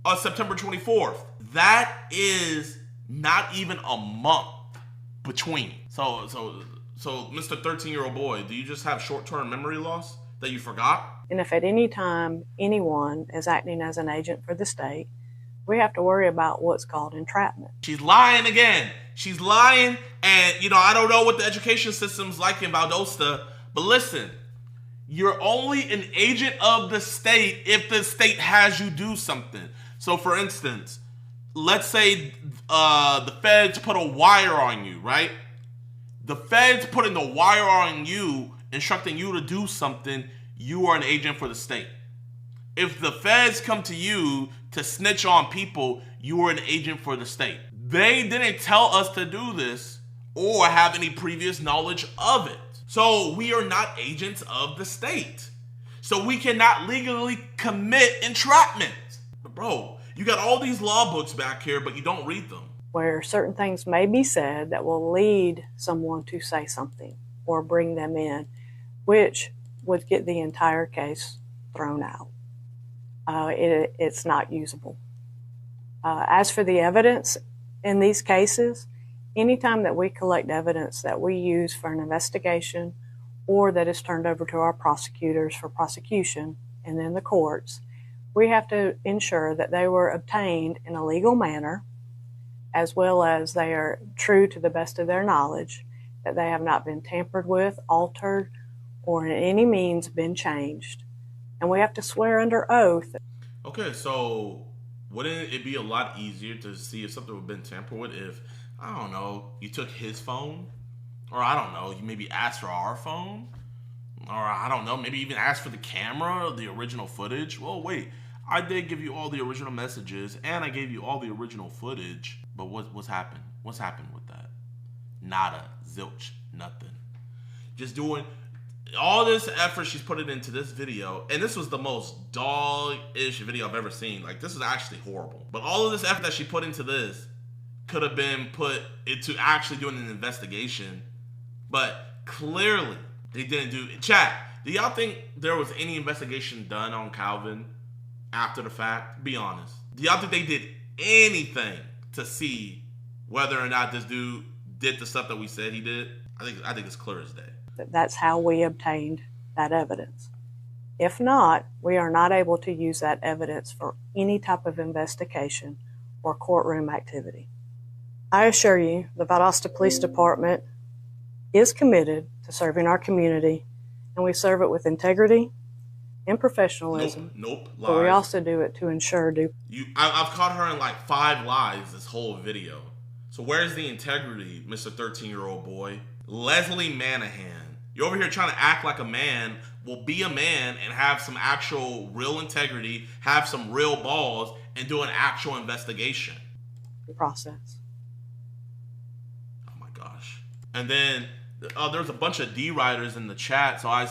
on September 24th. That is not even a month between. So Mr. 13-year-old boy, do you just have short-term memory loss that you forgot? And if at any time anyone is acting as an agent for the state, we have to worry about what's called entrapment. She's lying again. She's lying, and I don't know what the education system's like in Valdosta, but listen, you're only an agent of the state if the state has you do something. So for instance, let's say the feds put a wire on you, right? The feds putting the wire on you, instructing you to do something, you are an agent for the state. If the feds come to you to snitch on people, you are an agent for the state. They didn't tell us to do this or have any previous knowledge of it. So we are not agents of the state. So we cannot legally commit entrapment. Bro, you got all these law books back here, but you don't read them. Where certain things may be said that will lead someone to say something or bring them in, which would get the entire case thrown out. It's not usable. As for the evidence in these cases, anytime that we collect evidence that we use for an investigation or that is turned over to our prosecutors for prosecution and then the courts, we have to ensure that they were obtained in a legal manner, as well as they are true to the best of their knowledge, that they have not been tampered with, altered, or in any means been changed. And we have to swear under oath. Okay, so wouldn't it be a lot easier to see if something had been tampered with if, I don't know, you took his phone? Or I don't know, you maybe asked for our phone? Or I don't know, maybe even asked for the camera or the original footage? Well, wait, I did give you all the original messages and I gave you all the original footage. But what's happened? What's happened with that? Nada, zilch, nothing. Just doing all this effort she's putting into this video, and this was the most dog-ish video I've ever seen. Like, this is actually horrible. But all of this effort that she put into this could have been put into actually doing an investigation. But clearly, they didn't do it. Chat, do y'all think there was any investigation done on Calvin after the fact? Be honest. Do y'all think they did anything to see whether or not this dude did the stuff that we said he did? I think it's clear as day. That's how we obtained that evidence. If not, we are not able to use that evidence for any type of investigation or courtroom activity. I assure you, the Valdosta Police Department is committed to serving our community, and we serve it with integrity and professionalism. Nope, lies. But we also do it to ensure I've caught her in like 5 lies this whole video. So where's the integrity, Mr. 13-year-old boy? Leslie Manahan. You're over here trying to act like a man. Well, be a man and have some actual real integrity, have some real balls, and do an actual investigation. process. Oh my gosh. And then there's a bunch of D-writers in the chat, so I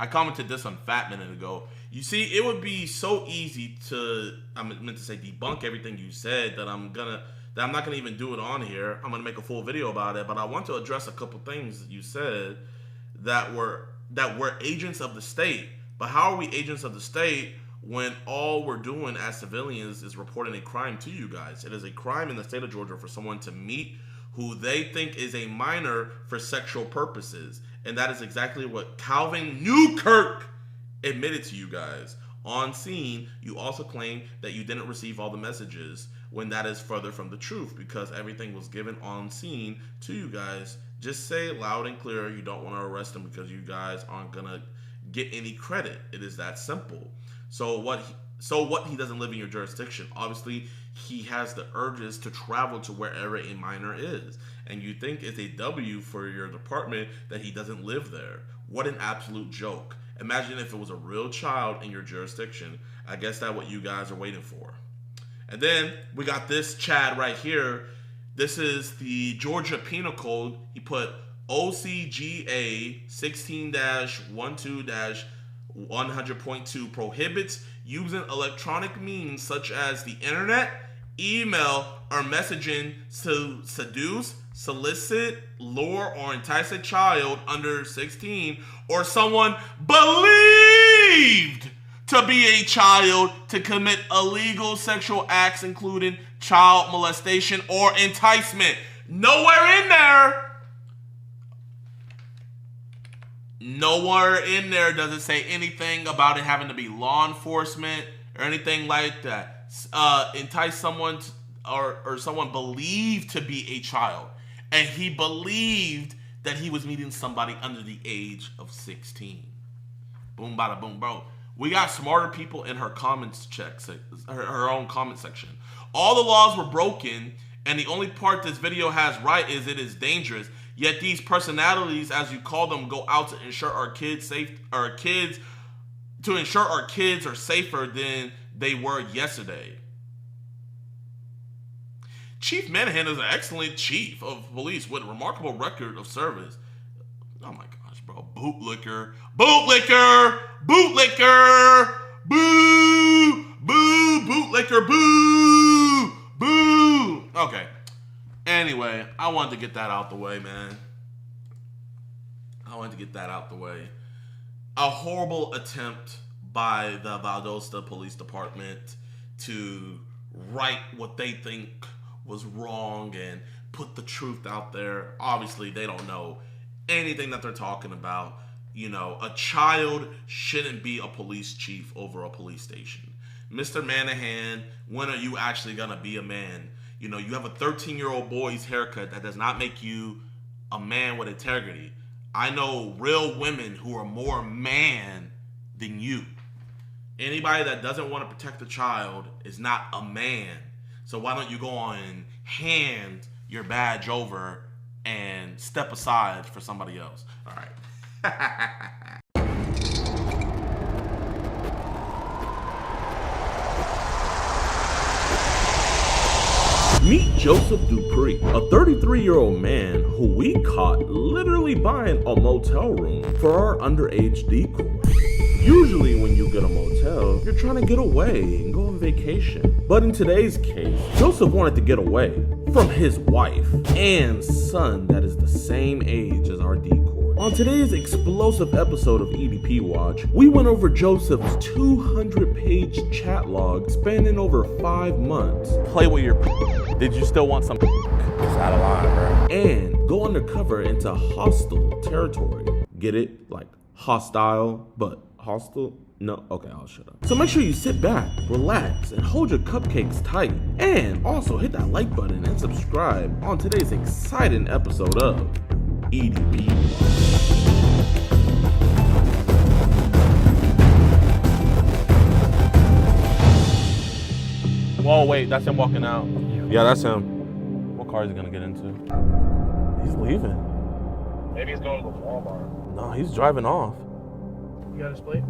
commented this on Fat minute ago. You see, it would be so easy to, I meant to say debunk everything you said that I'm not gonna even do it on here. I'm gonna make a full video about it, but I want to address a couple things that you said that were agents of the state. But how are we agents of the state when all we're doing as civilians is reporting a crime to you guys? It is a crime in the state of Georgia for someone to meet who they think is a minor for sexual purposes. And that is exactly what Calvin Newkirk admitted to you guys. On scene, you also claim that you didn't receive all the messages, when that is further from the truth, because everything was given on scene to you guys. Just say it loud and clear. You don't want to arrest him because you guys aren't going to get any credit. It is that simple. So what he doesn't live in your jurisdiction. Obviously, he has the urges to travel to wherever a minor is. And you think it's a W for your department that he doesn't live there. What an absolute joke. Imagine if it was a real child in your jurisdiction. I guess that's what you guys are waiting for. And then we got this Chad right here. This is the Georgia Penal Code. He put OCGA 16-12-100.2 prohibits using electronic means such as the internet, email, or messaging to seduce, solicit, lure, or entice a child under 16 or someone believed to be a child to commit illegal sexual acts, including child molestation or enticement. Nowhere in there does it say anything about it having to be law enforcement or anything like that. Entice someone or someone believed to be a child. And he believed that he was meeting somebody under the age of 16. Boom, bada boom, bro. We got smarter people in her comments her own comment section. All the laws were broken, and the only part this video has right is it is dangerous. Yet these personalities, as you call them, go out to ensure our kids are safer than they were yesterday. Chief Manahan is an excellent chief of police with a remarkable record of service. Oh my gosh, bro. Bootlicker. Bootlicker! Bootlicker! Boo! Boo! Bootlicker! Boo! Boo! Okay. Anyway, I wanted to get that out the way, man. A horrible attempt by the Valdosta Police Department to right what they think was wrong and put the truth out there. Obviously, they don't know anything that they're talking about. You know, a child shouldn't be a police chief over a police station. Mr. Manahan, when are you actually gonna be a man? You know, you have a 13-year-old boy's haircut. That does not make you a man with integrity. I know real women who are more man than you. Anybody that doesn't want to protect a child is not a man. So why don't you go on and hand your badge over and step aside for somebody else? All right. Meet Joseph Dupree, a 33-year-old man who we caught literally buying a motel room for our underage decor. Usually when you get a motel, you're trying to get away and go on vacation. But in today's case, Joseph wanted to get away from his wife and son that is the same age as our decor. On today's explosive episode of EDP Watch, we went over Joseph's 200-page chat log spanning over 5 months. Play with your Did you still want some It's out of line, bro. And go undercover into hostile territory. Get it? Like hostile, but hostile? No? Okay, I'll shut up. So make sure you sit back, relax, and hold your cupcakes tight. And also hit that like button and subscribe on today's exciting episode of EDP Watch. Whoa, wait, that's him walking out. Yeah, that's him. What car is he gonna get into? He's leaving. Maybe he's going to the Walmart. No, he's driving off. You got his plate?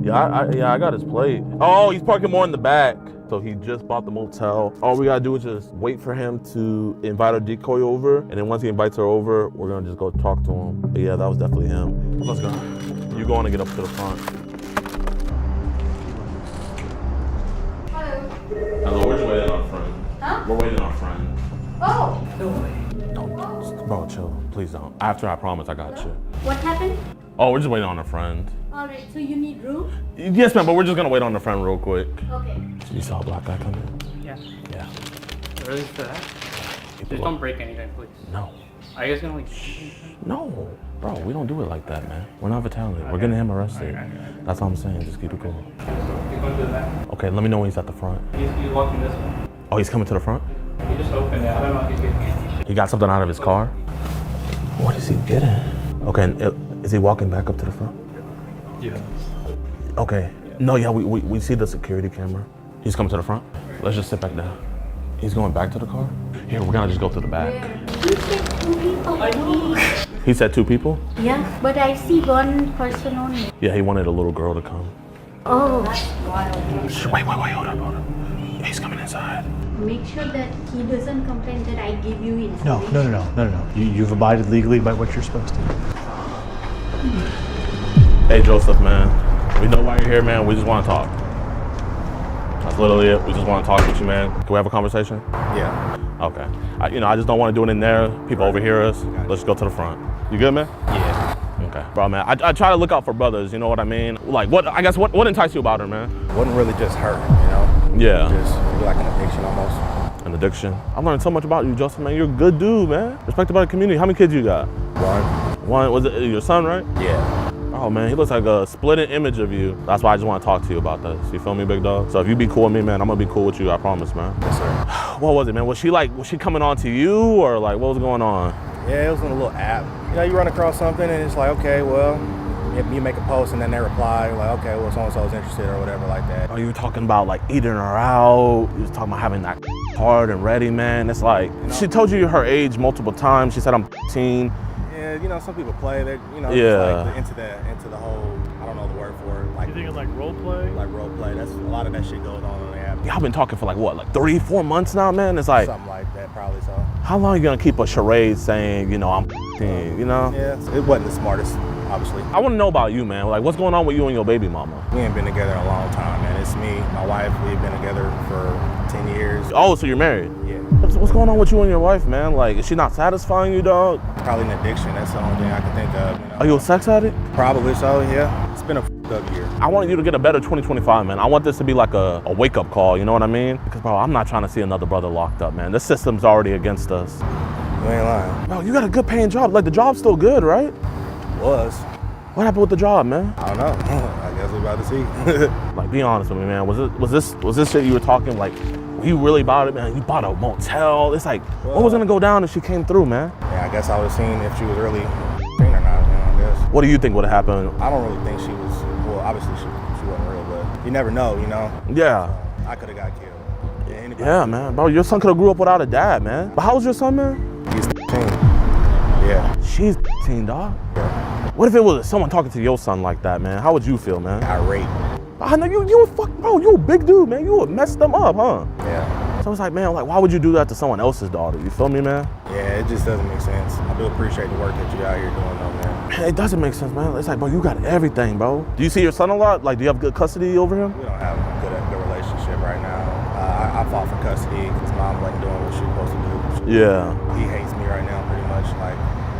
Yeah, I got his plate. Oh, he's parking more in the back. So he just bought the motel. All we gotta do is just wait for him to invite our decoy over. And then once he invites her over, we're gonna just go talk to him. But yeah, that was definitely him. Let's go. You go on and get up to the front. Hello, we're just waiting on our friend. Huh? We're waiting on our friend. Oh! Don't, bro, chill. Please don't. After I promise I got you. What happened? Oh, we're just waiting on a friend. Alright, so you need room? Yes, ma'am, but we're just gonna wait on the friend real quick. Okay. You saw a black guy coming? Yeah. Yeah. Really for that? Just don't break anything, please. No. Are you guys gonna like? No, bro, we don't do it like that, man. We're not Italian. We're getting him arrested. That's all I'm saying. Just keep it cool. You're going to the back? Okay, let me know when he's at the front. He's walking this way. Oh, he's coming to the front? He just opened it. I don't know if he's getting. He got something out of his car? What is he getting? Okay, and is he walking back up to the front? Yeah. Okay. No, yeah, we see the security camera. He's coming to the front. Let's just sit back down. He's going back to the car? Here, we're gonna just go through the back. You said 2 people. He said 2 people? Yeah, but I see 1 person only. Yeah, he wanted a little girl to come. Oh. Shh, wait, hold up. Yeah, he's coming inside. Make sure that he doesn't complain that I give you information. No. You've abided legally by what you're supposed to. Hey, Joseph, man. We know why you're here, man. We just want to talk. That's literally it. We just want to talk with you, man. Can we have a conversation? Yeah. Okay. I just don't want to do it in there. People overhear us. Let's go to the front. You good, man? Yeah. Okay. Bro, man, I try to look out for brothers, you know what I mean? Like, what enticed you about her, man? Wasn't really just her, you know? Yeah. Just like an addiction almost. An addiction? I've learned so much about you, Joseph, man. You're a good dude, man. Respected by the community. How many kids you got? 1. Was it your son, right? Yeah. Oh, man, he looks like a splitting image of you. That's why I just want to talk to you about this. You feel me, big dog? So if you be cool with me, man, I'm going to be cool with you. I promise, man. Yes, sir. What was it, man? Was she coming on to you, or like, what was going on? Yeah, it was on a little app. You know, you run across something and it's like, okay, well, you make a post and then they reply, like, okay, well, so-and-so is interested or whatever like that. Oh, you were talking about like eating her out. You was talking about having that hard and ready, man. It's like, she told you her age multiple times. She said I'm 15. Yeah, you know, some people play, they're, you know, yeah. Like into the whole, I don't know the word for it. Like, You think it's like role play? Like role play. That's a lot of that shit goes on the app. Y'all been talking for like what, like 3-4 months now, man? It's like something like that, probably so. How long are you gonna keep a charade saying, you know, I'm 15, you know? Yeah, it wasn't the smartest, obviously. I want to know about you, man. Like, what's going on with you and your baby mama? We ain't been together in a long time, man. It's me, my wife. We've been together for 10 years. Oh, so you're married? Yeah. What's going on with you and your wife, man? Like, is she not satisfying you, dog? Probably an addiction. That's the only thing I can think of. You know? Are you a sex addict? Probably so, yeah. It's been a up year. I want you to get a better 2025, man. I want this to be like a wake-up call, you know what I mean? Because, bro, I'm not trying to see another brother locked up, man. This system's already against us. You ain't lying. Bro, you got a good paying job. Like, the job's still good, right? Was. What happened with the job, man? I don't know. I guess we're about to see. Like, be honest with me, man. Was this shit you were talking, like, were you really about it, man? You bought a motel. It's like, what was gonna go down if she came through, man? Yeah, I guess I would have seen if she was really or not, I guess. What do you think would have happened? I don't really think she was, well, obviously she wasn't real, but you never know, you know? Yeah. So I could have got killed. Yeah, man. Bro, your son could have grew up without a dad, man. But how old's your son, man? He's 15. Yeah. She's 15, dog. Yeah. What if it was someone talking to your son like that, man? How would you feel, man? Irate. I know you bro, you a big dude, man. You would mess them up, huh? Yeah. So it's like, man, like, why would you do that to someone else's daughter? You feel me, man? Yeah, it just doesn't make sense. I do appreciate the work that you out here doing, though, man. Man, it doesn't make sense, man. It's like, bro, you got everything, bro. Do you see your son a lot? Like, do you have good custody over him? We don't have a good relationship right now. I fought for custody because mom wasn't doing what she was supposed to do. Yeah. He hates me right now, pretty much, like,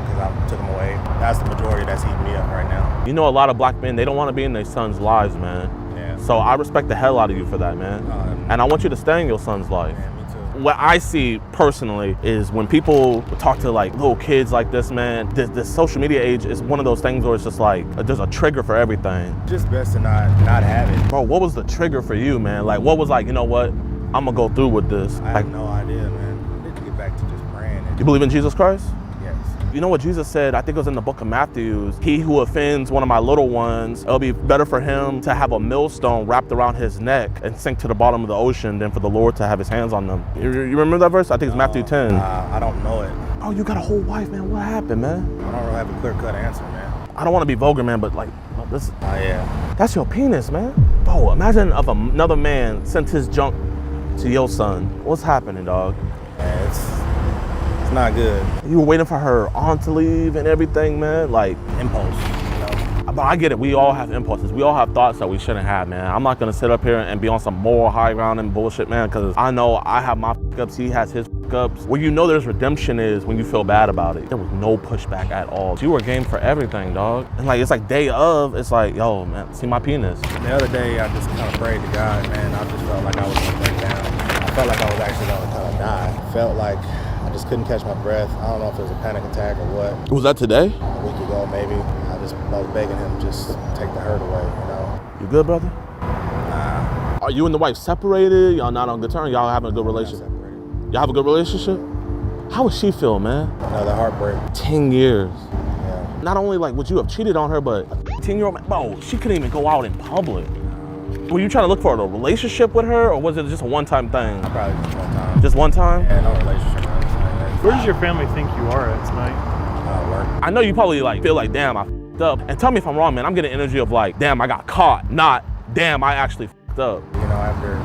because I took him away. That's the majority that's eating me up right now. You know, a lot of black men, they don't want to be in their son's lives, man. Yeah. So I respect the hell out of you for that, man. And I want you to stay in your son's life. Yeah, me too. What I see personally is when people talk to like little kids like this, man, this social media age is one of those things where it's just like, there's a trigger for everything. Just best to not have it. Bro, what was the trigger for you, man? Like, what was like, you know what? I'm gonna go through with this. I have no idea, man. I need to get back to just praying. You believe in Jesus Christ? Yes. You know what Jesus said? I think it was in the book of Matthew. He who offends one of my little ones, it'll be better for him to have a millstone wrapped around his neck and sink to the bottom of the ocean than for the Lord to have his hands on them. You remember that verse? I think it's Matthew 10. I don't know it. Oh, you got a whole wife, man. What happened, man? I don't really have a clear-cut answer, man. I don't want to be vulgar, man, but like, this. Oh, yeah. That's your penis, man. Bro, imagine if another man sent his junk to your son. What's happening, dog? Yeah, it's not good. You were waiting for her aunt to leave and everything, man. Like, impulse, you know? But I get it. We all have impulses. We all have thoughts that we shouldn't have, man. I'm not gonna sit up here and be on some moral high ground and bullshit, man, because I know I have my ups, he has his ups. Where you know there's redemption is when you feel bad about it. There was no pushback at all. You were game for everything, dog. And like, it's like day of, it's like, yo, man, see my penis. The other day, I just kind of prayed to God, man. I just felt like I was gonna break down. I felt like I was actually gonna kind of die. I felt like I just couldn't catch my breath. I don't know if it was a panic attack or what. Was that today? A week ago, maybe. I was begging him just take the hurt away, you know. You good, brother? Nah. Are you and the wife separated? Y'all not on good terms? Y'all having a good relationship? Y'all have a good relationship? How would she feel, man? Another heartbreak. 10 years. Yeah. Not only like would you have cheated on her, but a 10-year-old man, bro, she couldn't even go out in public. Were you trying to look for a relationship with her, or was it just a one-time thing? Probably just one time. Just one time? Yeah, no relationship. Where does your family think you are at tonight? Work. I know you probably like feel like, damn, I f***ed up. And tell me if I'm wrong, man. I'm getting energy of like, damn, I got caught, not, damn, I actually f***ed up. You know, after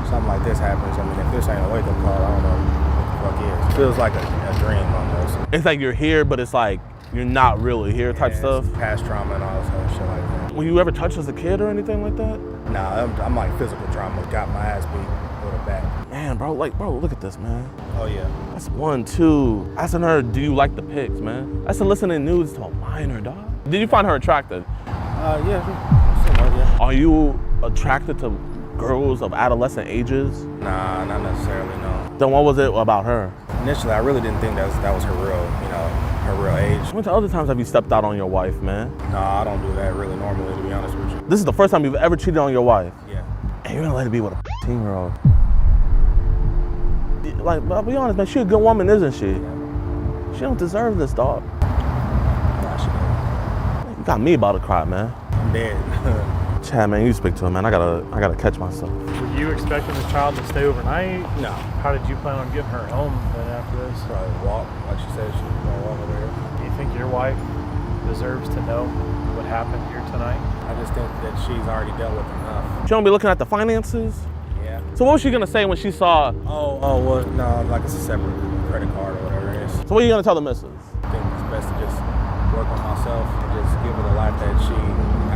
something like this happens, I mean, if this ain't a wake-up call, I don't know what the fuck is. It feels like a dream almost. It's like you're here, but it's like you're not really here type stuff. Past trauma and all this other shit like that. Were you ever touched as a kid or anything like that? Nah, I'm like physical trauma. Got my ass beat with a bat. Man, bro, like, bro, look at this, man. Oh, yeah. That's 1, 2. Asking her, do you like the pics, man? That's listening news to a minor, dog. Did you find her attractive? Yeah, somewhat, yeah. Are you attracted to girls of adolescent ages? Nah, not necessarily, no. Then what was it about her? Initially, I really didn't think that was her real, her real age. How many other times have you stepped out on your wife, man? Nah, I don't do that really normally, to be honest with you. This is the first time you've ever cheated on your wife? Yeah. And you're gonna let it be with a 15-year-old. Like, I'll be honest, man, she a good woman, isn't she? Yeah. She don't deserve this, dog. Nah, she don't. You got me about to cry, man. I'm dead. Chad, man, you speak to him, man. I gotta catch myself. Were you expecting this child to stay overnight? No. How did you plan on getting her home then after this? Probably walk, like she said she was gonna walk over here. Do you think your wife deserves to know what happened here tonight? I just think that she's already dealt with enough. She don't be looking at the finances? Yeah. So what was she gonna say when she saw? Oh, well, no, like it's a separate credit card or whatever it is. So what are you gonna tell the missus? I think it's best to just work on myself and just give her the life that she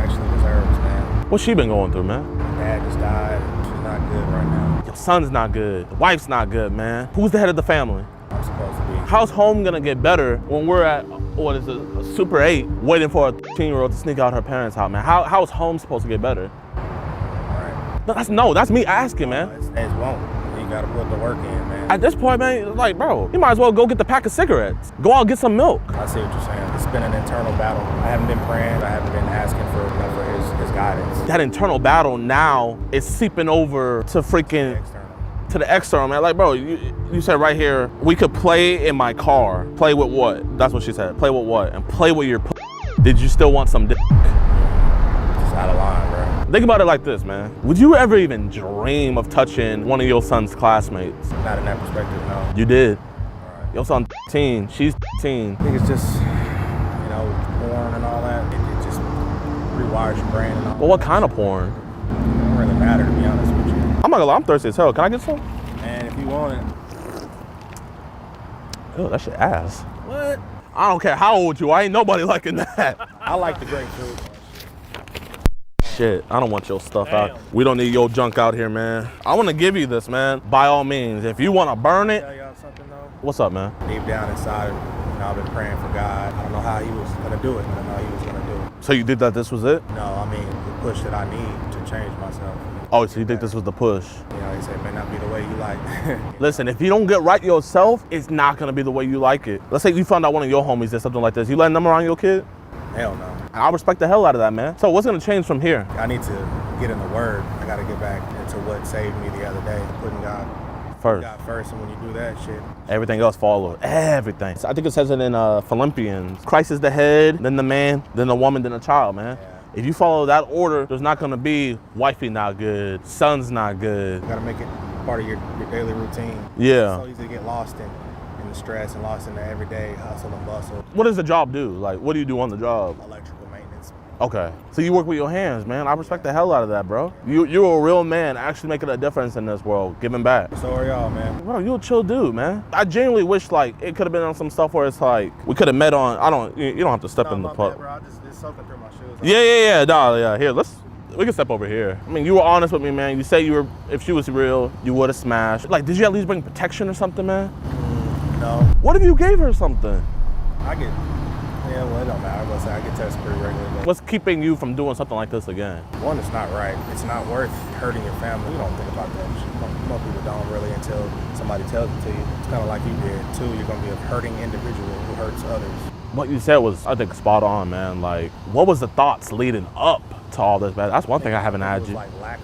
actually deserves, man. What's she been going through, man? My dad just died. She's not good right now. Your son's not good. The wife's not good, man. Who's the head of the family? I'm supposed to be. How's home gonna get better when we're at, what is it, a Super 8, waiting for a 13-year-old to sneak out her parents' house, man? How's home supposed to get better? Right. No, that's me asking, man. It won't. You gotta put the work in, man. At this point, man, like, bro, you might as well go get the pack of cigarettes. Go out and get some milk. I see what you're saying. It's been an internal battle. I haven't been praying. I haven't been asking for his guidance. That internal battle now is seeping over to freaking to the external, man. Like, bro, you said right here, we could play in my car. Play with what? That's what she said. Play with what? And play with your Did you still want some dick? Just out of line, bro. Think about it like this, man. Would you ever even dream of touching one of your son's classmates? Not in that perspective, no. You did. Right. Your son 13, she's 13. I think it's just, porn and all that. It just rewires your brain and all. But what kind of porn? It don't really matter, to be honest with you. I'm not gonna lie, I'm thirsty as hell. Can I get some? Man, if you want it. Ew, that shit ass. What? I don't care how old you are, ain't nobody liking that. I like the grapefruit. Shit, I don't want your stuff out. We don't need your junk out here, man. I want to give you this, man. By all means, if you want to burn it. Tell y'all something though. What's up, man? Deep down inside, I've been praying for God. I don't know how he was gonna do it, but I know he was gonna do it. So you think that this was it? No, I mean the push that I need to change myself. Oh, so you think this was the push? He said it may not be the way you like. Listen, if you don't get right yourself, it's not gonna be the way you like it. Let's say you found out one of your homies did something like this. You letting them around your kid? Hell no. I respect the hell out of that, man. So what's gonna change from here? I need to get in the word. I gotta get back into what saved me the other day, putting God first, and when you do that shit, everything else follows. Everything. I think it says it in Philippians. Christ is the head, then the man, then the woman, then the child, man. Yeah. If you follow that order, there's not gonna be wifey not good, son's not good. You gotta make it part of your daily routine. Yeah. It's so easy to get lost in the stress and lost in the everyday hustle and bustle. What does the job do? Like, what do you do on the job? Electrical maintenance. Okay. So you work with your hands, man. I respect the hell out of that, bro. You're a real man actually making a difference in this world, giving back. So are y'all, man. Bro, you a chill dude, man. I genuinely wish, like, it could have been on some stuff where it's like, we could have met on, you don't have to step in the pub. Bro, it's something through my shoes. Yeah. Here, we can step over here. I mean, you were honest with me, man. You say if she was real, you would have smashed. Like, did you at least bring protection or something, man? No. What if you gave her something? Well, it don't matter. I get tested pretty regularly. What's keeping you from doing something like this again? One, it's not right. It's not worth hurting your family. You don't think about that. Most people don't really until somebody tells it to you. It's kind of like you did. Two, you're going to be a hurting individual who hurts others. What you said was, I think, spot on, man. Like, what was the thoughts leading up to all this, man? That's one thing I haven't had you. Like lack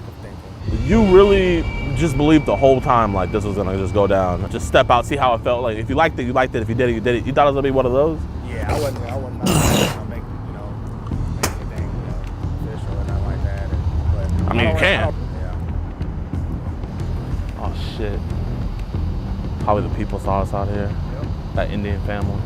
of thinking. You really just believed the whole time like this was gonna just go down. Just step out, see how it felt. Like if you liked it, you liked it. If you did it, you did it. You thought it was gonna be one of those? Yeah, I wasn't gonna make anything, official or nothing like that. But I mean, you can. Yeah. Oh shit. Probably the people saw us out here. Yep. That Indian family.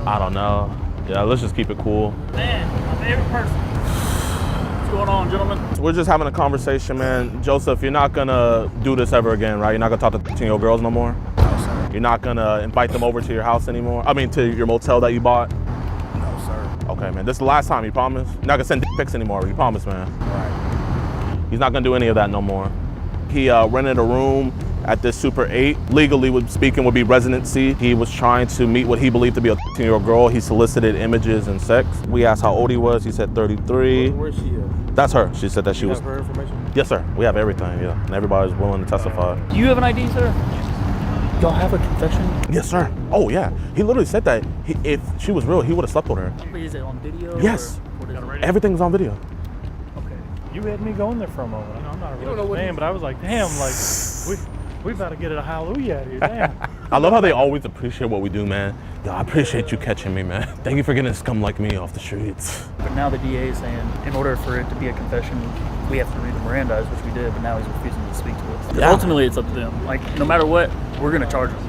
I don't know. Yeah, let's just keep it cool. Man, my favorite person. What's going on, gentlemen? We're just having a conversation, man. Joseph, you're not gonna do this ever again, right? You're not gonna talk to 13-year-old girls no more? No, sir. You're not gonna invite them over to your house anymore? I mean, to your motel that you bought? No, sir. Okay, man. This is the last time, you promise? You're not gonna send dick pics anymore, you promise, man? Right. He's not gonna do any of that no more. He rented a room at this Super 8. Legally speaking would be residency. He was trying to meet what he believed to be a 13-year-old girl. He solicited images and sex. We asked how old he was. He said 33. Where's she at? That's her. She said that she was. Have her information? Yes, sir. We have everything, yeah. And everybody's willing to testify. Do you have an ID, sir? Y'all have a confession? Yes, sir. Oh, yeah. He literally said that if she was real, he would have slept with her. Is it on video? Yes. Everything's on video. Okay. You had me going there for a moment. I'm not a religious man, but I was like, damn, like, we about to get a hallelujah out of here, damn. I love how they always appreciate what we do, man. Yo, I appreciate you catching me, man. Thank you for getting a scum like me off the streets. But now the DA is saying, in order for it to be a confession, we have to read the Mirandas, which we did, but now he's refusing to speak to us. Yeah. Ultimately, it's up to them. Like, no matter what, we're going to charge them.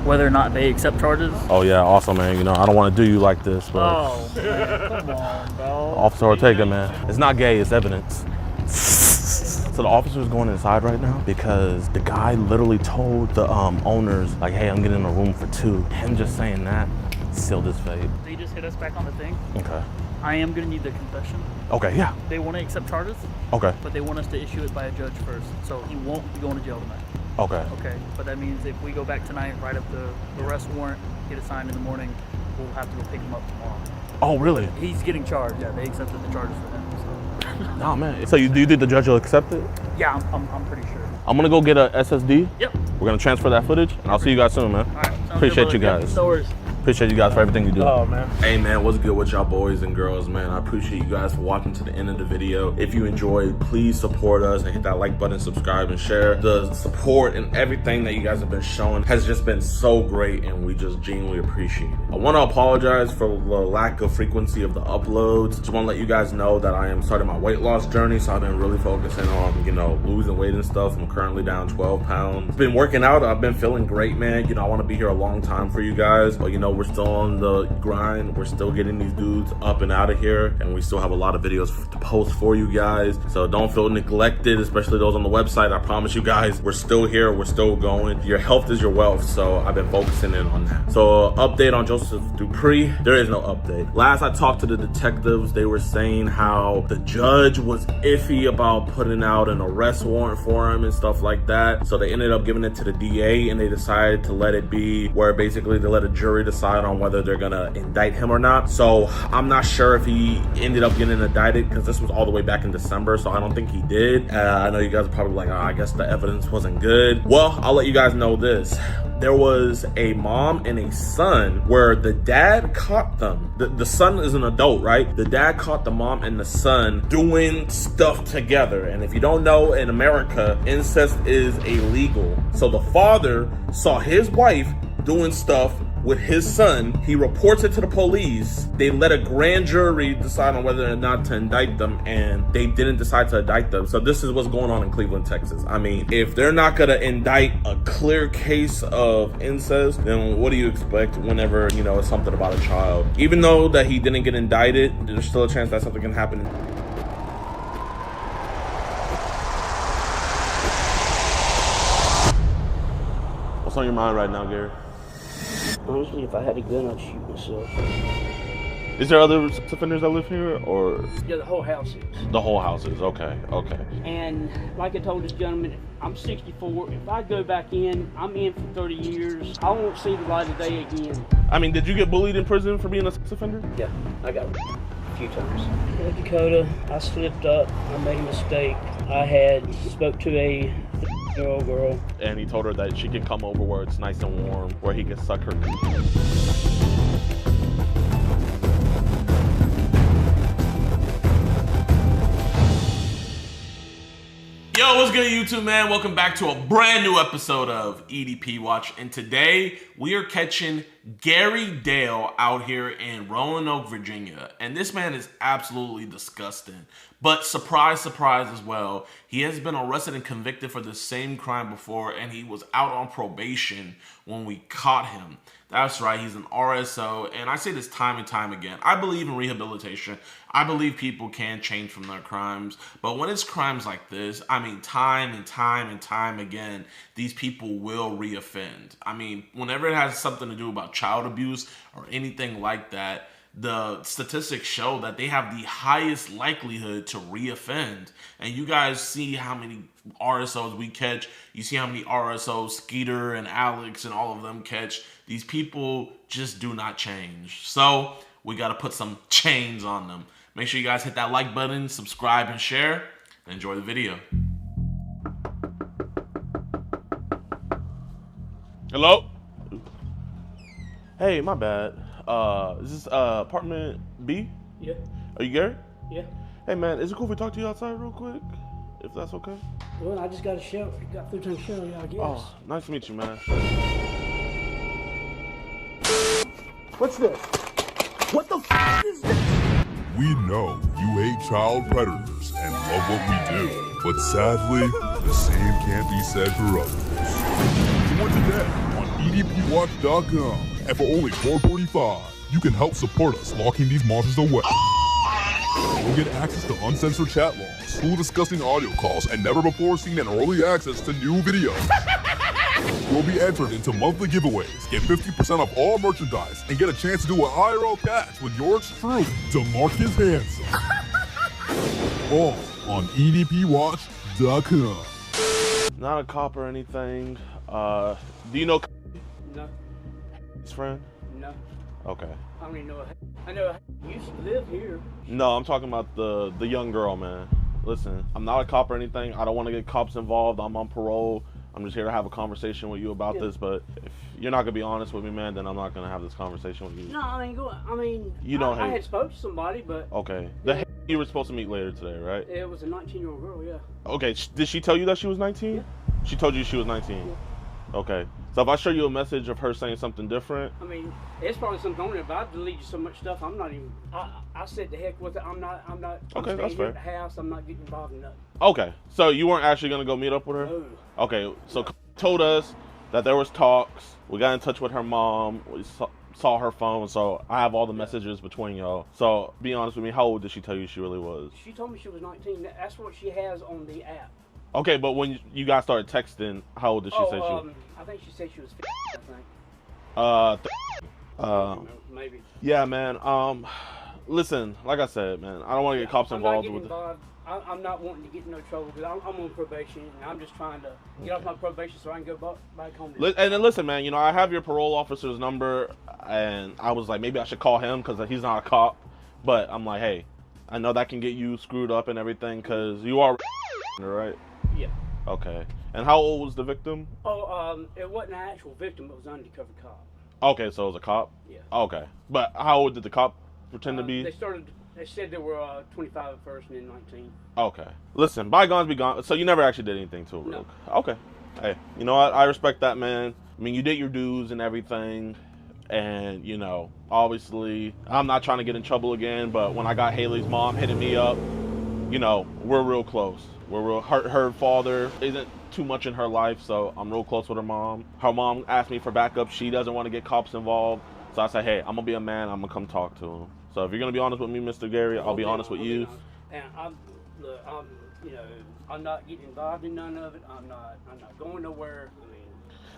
Whether or not they accept charges. Oh, yeah, awesome, man. You know, I don't want to do you like this, but... Oh, man, come on, bro. Officer Ortega, man. It's not gay, it's evidence. So the officer's going inside right now because the guy literally told the owners, like, hey, I'm getting a room for 2. Him just saying that seal this fate. They just hit us back on the thing. Okay. I am going to need the confession. Okay, yeah. They want to accept charges. Okay. But they want us to issue it by a judge first. So he won't be going to jail tonight. Okay. Okay. But that means if we go back tonight and write up the arrest warrant, get it signed in the morning, we'll have to go pick him up tomorrow. Oh, really? He's getting charged. Yeah, they accepted the charges for him. So. Oh, man. So do you think the judge will accept it? Yeah, I'm pretty sure. I'm gonna go get a SSD. Yep. We're gonna transfer that footage, and I'll see you guys soon, man. All right. Appreciate you guys. No worries. Appreciate you guys for everything you do. Oh, man. Hey, man, what's good with y'all boys and girls, man? I appreciate you guys for watching to the end of the video. If you enjoyed, please support us and hit that like button, subscribe, and share. The support and everything that you guys have been showing has just been so great, and we just genuinely appreciate it. I want to apologize for the lack of frequency of the uploads. Just want to let you guys know that I am starting my weight loss journey, so I've been really focusing on, you know, losing weight and stuff. I'm currently down 12 pounds. Been working out. I've been feeling great, man. You know, I want to be here a long time for you guys, but, you know, we're still on the grind. We're still getting these dudes up and out of here, and we still have a lot of videos to post for you guys, so don't feel neglected, especially those on the website. I promise you guys, we're still here, we're still going. Your health is your wealth, so I've been focusing in on that. So update on Joseph Dupree, there is no update. Last I talked to the detectives, they were saying how the judge was iffy about putting out an arrest warrant for him and stuff like that, so they ended up giving it to the DA, and they decided to let it be where basically they let a jury decide on whether they're gonna indict him or not. So I'm not sure if he ended up getting indicted, because this was all the way back in December, so I don't think he did. I know you guys are probably like, oh, I guess the evidence wasn't good. Well, I'll let you guys know this. There was a mom and a son where the dad caught them. The son is an adult, right? The dad caught the mom and the son doing stuff together. And if you don't know, in America, incest is illegal. So the father saw his wife doing stuff with his son. He reports it to the police. They let a grand jury decide on whether or not to indict them, and they didn't decide to indict them. So this is what's going on in Cleveland, Texas. I mean, if they're not gonna indict a clear case of incest, then what do you expect whenever, you know, it's something about a child? Even though that he didn't get indicted, there's still a chance that something can happen. What's on your mind right now, Gary? Honestly, if I had a gun, I'd shoot myself. Is there other offenders that live here, or? Yeah, the whole house is. The whole house is, okay, okay. And like I told this gentleman, I'm 64. If I go back in, I'm in for 30 years. I won't see the light of day again. I mean, did you get bullied in prison for being a sex offender? Yeah, I got a few times. In Dakota, I slipped up. I made a mistake. I had spoke to a year-old girl. And he told her that she could come over where it's nice and warm, where he could suck her. Yo, what's good, YouTube, man? Welcome back to a brand new episode of EDP Watch. And today we are catching Gary Dale out here in Roanoke, Virginia. And this man is absolutely disgusting. But surprise, surprise as well, he has been arrested and convicted for the same crime before, and he was out on probation when we caught him. That's right, he's an RSO, and I say this time and time again. I believe in rehabilitation. I believe people can change from their crimes, but when it's crimes like this, I mean, time and time and time again, these people will reoffend. I mean, whenever it has something to do about child abuse or anything like that, the statistics show that they have the highest likelihood to reoffend. And you guys see how many RSOs we catch. You see how many RSOs Skeeter and Alex and all of them catch. These people just do not change. So we got to put some chains on them. Make sure you guys hit that like button, subscribe, and share. And enjoy the video. Hello? Hey, my bad. Is this apartment B? Yeah. Are you Gary? Yeah. Hey man, is it cool if we talk to you outside real quick? If that's okay? Well, I just got a shower. Got through to the shower, I guess. Oh, nice to meet you, man. What's this? What the f is this? We know you hate child predators and love what we do, but sadly, the same can't be said for others. Join today on EDPWatch.com, and for only $4.45, you can help support us locking these monsters away. You'll get access to uncensored chat logs, cool disgusting audio calls, and never before seen and early access to new videos. you'll be entered into monthly giveaways, get 50% off all merchandise, and get a chance to do an IRL catch with yours truly, DeMarcus Hanson. All on EDPWatch.com. Not a cop or anything. Do you know No. his friend? No. Okay. I don't even know. I know he used to live here. No, I'm talking about the young girl, man. Listen, I'm not a cop or anything. I don't want to get cops involved. I'm on parole. I'm just here to have a conversation with you about this. But if you're not gonna be honest with me, man, then I'm not gonna have this conversation with you. No, I mean, You don't I hate. had spoke to somebody, but Okay. You were supposed to meet later today, right? it was a 19-year-old girl. Yeah. Okay. Did she tell you that she was 19? Yeah. She told you she was 19. Yeah. Okay. So if I show you a message of her saying something different, I mean, it's probably something on there, but I've deleted so much stuff. I'm not even. I said the heck with it. I'm not. I'm Okay, that's staying here fair. at the house. I'm not getting involved in nothing. okay. So you weren't actually gonna go meet up with her? No. Okay. So told us that there was talks. We got in touch with her mom. We saw her phone. So I have all the messages between y'all. So be honest with me. How old did she tell you she really was? She told me she was 19. That's what she has on the app. Okay, but when you guys started texting, how old did she say she was? I think she said she was 50, I think. Maybe. Yeah, man. Listen, like I said, man, I don't want to get cops involved with it. I'm not wanting to get in no trouble because I'm on probation and I'm just trying to get off my probation so I can go back home. And then listen, man, you know, I have your parole officer's number, and I was like, maybe I should call him because he's not a cop. But I'm like, hey, I know that can get you screwed up and everything because you are right? Yeah. Okay. And how old was the victim? It wasn't an actual victim. It was an undercover cop. Okay, so it was a cop? Yeah. Okay. But how old did the cop pretend to be? They said they were 25 at first and then 19. Okay. Listen, bygones be gone. So you never actually did anything to her? No. Okay. Hey, you know what? I respect that, man. I mean, you did your dues and everything. And, you know, obviously, I'm not trying to get in trouble again, but when I got Haley's mom hitting me up, you know, we're real close. Her father isn't too much in her life, so I'm real close with her mom. Her mom asked me for backup. She doesn't want to get cops involved. So I said, hey, I'm going to be a man. I'm going to come talk to him. So if you're going to be honest with me, Mr. Gary, I'll be honest with you. And I'm not getting involved in none of it. I'm not going nowhere.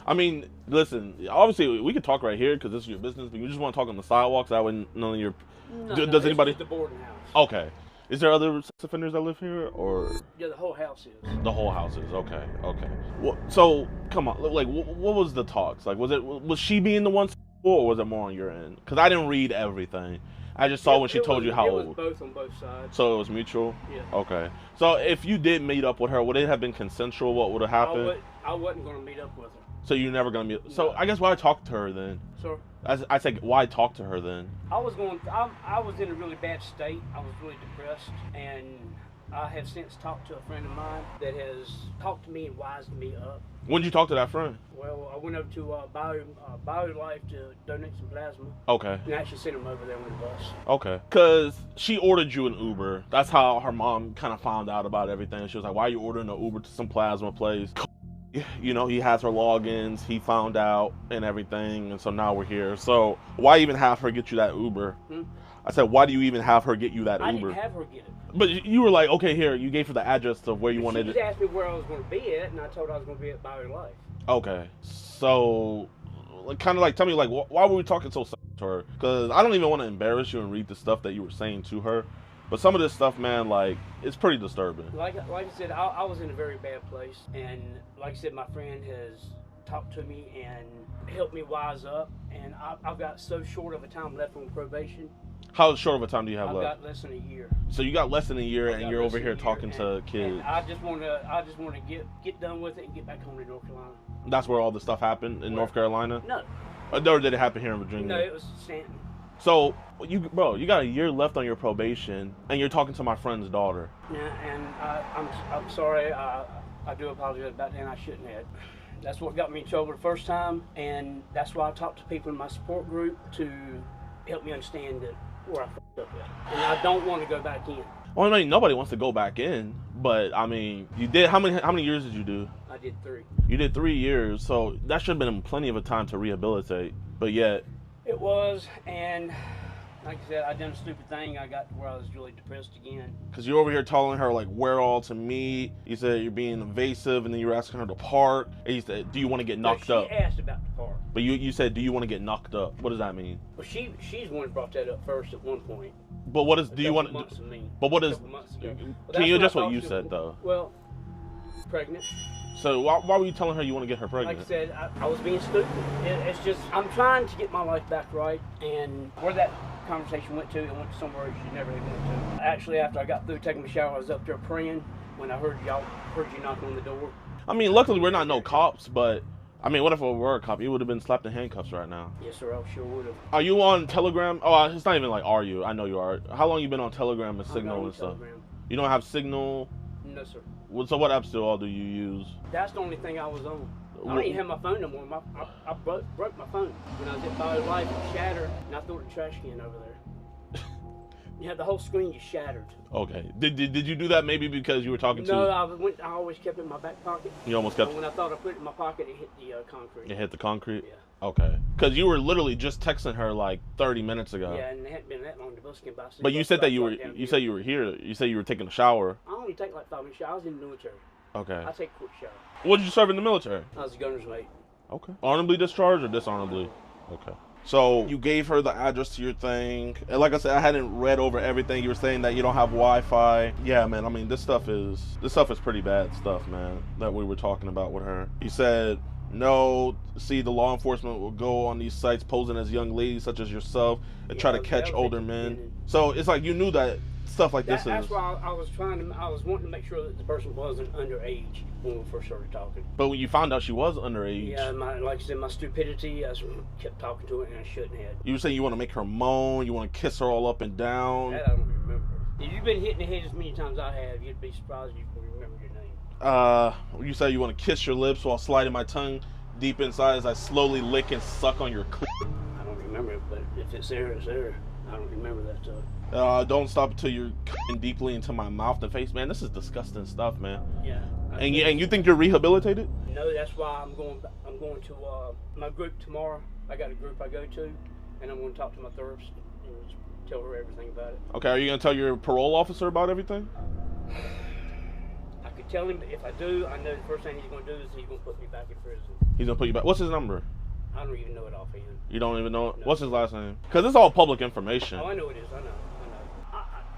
I mean, listen, obviously we could talk right here because this is your business, but you just want to talk on the sidewalks. That way none of your... Does anybody... It's the boarding house. Okay. Is there other sex offenders that live here, or? Yeah, the whole house is. The whole house is, okay. Well, so, come on, like, what was the talks? Like, was she being the one, or was it more on your end? Because I didn't read everything. I just saw when she told you how old. It was both on both sides. So it was mutual? Yeah. Okay. So if you did meet up with her, would it have been consensual? What would have happened? I wasn't going to meet up with her. So you're never going to meet... So I guess why talk to her then? Sure. I said, why talk to her then? I was in a really bad state. I was really depressed, and I have since talked to a friend of mine that has talked to me and wised me up. When did you talk to that friend? Well, I went over to BioLife to donate some plasma. Okay. And actually sent him over there with a bus. Okay. Because she ordered you an Uber. That's how her mom kind of found out about everything. She was like, why are you ordering an Uber to some plasma place? You know, he has her logins. He found out and everything. And so now we're here. So why even have her get you that Uber? I said, why do you even have her get you that Uber? I didn't have her get it. But you were like, okay, here, you gave her the address of where you wanted it. it. She just asked me where I was going to be at, and I told her I was going to be at BioLife. Okay. So, kind of like, tell me, like, why were we talking so to her? Because I don't even want to embarrass you and read the stuff that you were saying to her. But some of this stuff, man, like, it's pretty disturbing. Like I said, I was in a very bad place. And like I said, my friend has talked to me and helped me wise up. And I've got so short of a time left on probation. How short of a time do you have left? I've got less than a year. So you got less than a year, and you're over here talking to kids. And I just want to get done with it and get back home to North Carolina. That's where all the stuff happened in North Carolina? No. Or did it happen here in Virginia? No, it was Stanton. So you got a year left on your probation, and you're talking to my friend's daughter. Yeah, and I'm sorry. I do apologize about that. And I shouldn't have. That's what got me in trouble the first time, and that's why I talked to people in my support group to help me understand that where I fucked up at. And I don't want to go back in. Well, I mean, nobody wants to go back in, but I mean, you did. How many years did you do? I did 3. You did 3 years, so that should have been plenty of a time to rehabilitate. But yet, it was, and Like I said, I done a stupid thing. I got to where I was really depressed again. Because you're over here telling her, like, where all to meet. You said you're being invasive, and then you were asking her to park. And you said, do you want to get knocked up? She asked about the park. But you said, do you want to get knocked up? What does that mean? Well, she's the one who brought that up first at one point. But what is, do you want months of me. But what A is, couple months ago. can you address what you said, though? Well, pregnant. So why were you telling her you want to get her pregnant? Like I said, I was being stupid. It's just, I'm trying to get my life back right, and where that conversation went to, it went to somewhere it should never have went to. Actually, after I got through taking a shower, I was up there praying when I heard you knock on the door. I mean, luckily we're not no cops, but I mean, what if we were a cop? You would have been slapped in handcuffs right now. Yes, sir, I sure would have. Are you on Telegram? Oh, it's not even like, are you? I know you are. How long you been on Telegram and Signal and stuff? Telegram. You don't have Signal? No, sir. So what apps do you use? That's the only thing I was on. I don't even have my phone no more. I broke my phone. When I was at Body Life, it shattered, and I threw it in the trash can over there. Yeah, the whole screen just shattered. Okay. Did you do that maybe because you were talking to... No, I always kept it in my back pocket. You almost kept... And when I thought I put it in my pocket, it hit the concrete. It hit the concrete? Yeah. Okay. Because you were literally just texting her like 30 minutes ago. Yeah, and it hadn't been that long. The bus came by. But you said that you were here. You said you were taking a shower. I only take like 5 minutes shower. I was in the military. Okay. I take a quick shower. What did you serve in the military? I was a gunner's mate. Okay. Honorably discharged or dishonorably? Okay. So you gave her the address to your thing. And like I said, I hadn't read over everything. You were saying that you don't have Wi-Fi. Yeah, man. I mean, this stuff is pretty bad stuff, man, that we were talking about with her. You said, no, see, the law enforcement will go on these sites posing as young ladies such as yourself and try to catch older men. So it's like you knew that stuff like this is... That's why I was wanting to make sure that the person wasn't underage when we first started talking. But when you found out she was underage... Yeah, like I said, my stupidity, I kept talking to her and I shouldn't have. You were saying you want to make her moan, you want to kiss her all up and down. That I don't remember. If you've been hit in the head as many times as I have, you'd be surprised you can remember your name. You said you want to kiss your lips while sliding my tongue deep inside as I slowly lick and suck on your clit. I don't remember it, but if it's there, it's there. I don't remember that stuff. Don't stop until you're deeply into my mouth and face. Man, this is disgusting stuff, man. Yeah. And you think you're rehabilitated? No, that's why I'm going to my group tomorrow. I got a group I go to, and I'm going to talk to my therapist and tell her everything about it. Okay, are you going to tell your parole officer about everything? I could tell him, but if I do, I know the first thing he's going to do is he's going to put me back in prison. He's going to put you back. What's his number? I don't even know it offhand. You don't even know it? No. What's his last name? Because it's all public information. Oh, I know it is. I know.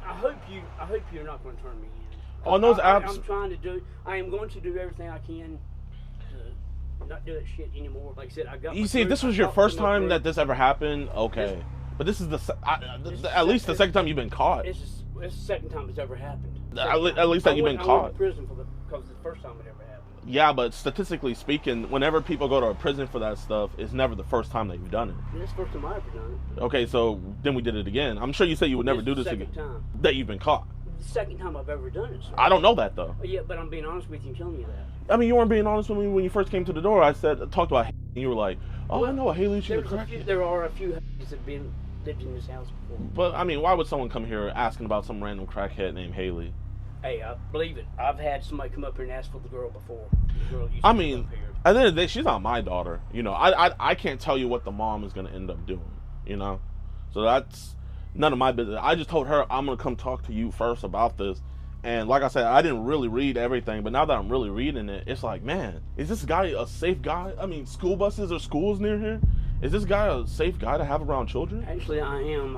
I hope you're not going to turn me in. On those apps, I am going to do everything I can to not do that shit anymore. Like I said, I got. You see, if this was your first time that this ever happened, okay. But this is at least the second time you've been caught. It's the second time it's ever happened. At least that you've been caught. I went to prison because it's the first time it ever happened. Yeah, but statistically speaking, whenever people go to a prison for that stuff, it's never the first time that you've done it. It's the first time I've ever done it. Okay, so then we did it again. I'm sure you said you would never do this again. Time. That you've been caught. The second time I've ever done it, sir. I don't know that, though. Yeah, but I'm being honest with you and telling you that. I mean, you weren't being honest with me when you first came to the door. I talked about Haley, and you were like, oh, I know Haley, she's a crackhead. There are a few Haleys that have lived in this house before. But, I mean, why would someone come here asking about some random crackhead named Haley? Hey, I believe it. I've had somebody come up here and ask for the girl before. The girl I mean, at the end of the day, she's not my daughter. You know, I can't tell you what the mom is going to end up doing, you know? So that's none of my business. I just told her I'm going to come talk to you first about this. And like I said, I didn't really read everything, but now that I'm really reading it, it's like, man, is this guy a safe guy? I mean, school buses or schools near here? Is this guy a safe guy to have around children? Actually, I am.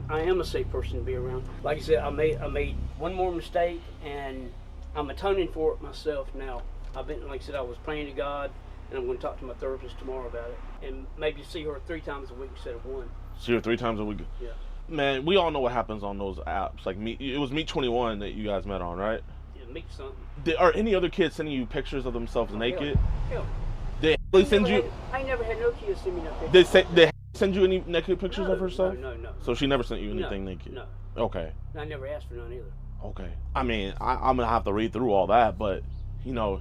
I am a safe person to be around. Like I said, I made one more mistake, and I'm atoning for it myself now. Like I said, I was praying to God, and I'm going to talk to my therapist tomorrow about it, and maybe see her 3 times a week instead of 1. See her 3 times a week? Yeah. Man, we all know what happens on those apps. Like it was Meet 21 that you guys met on, right? Yeah, Meet something. Are any other kids sending you pictures of themselves naked? Hell. Did Haley send you? I never had no kids send me no pictures. Did Haley send you any naked pictures of herself? No. So she never sent you anything naked? No. Okay. I never asked for none either. Okay. I mean, I'm going to have to read through all that, but, you know,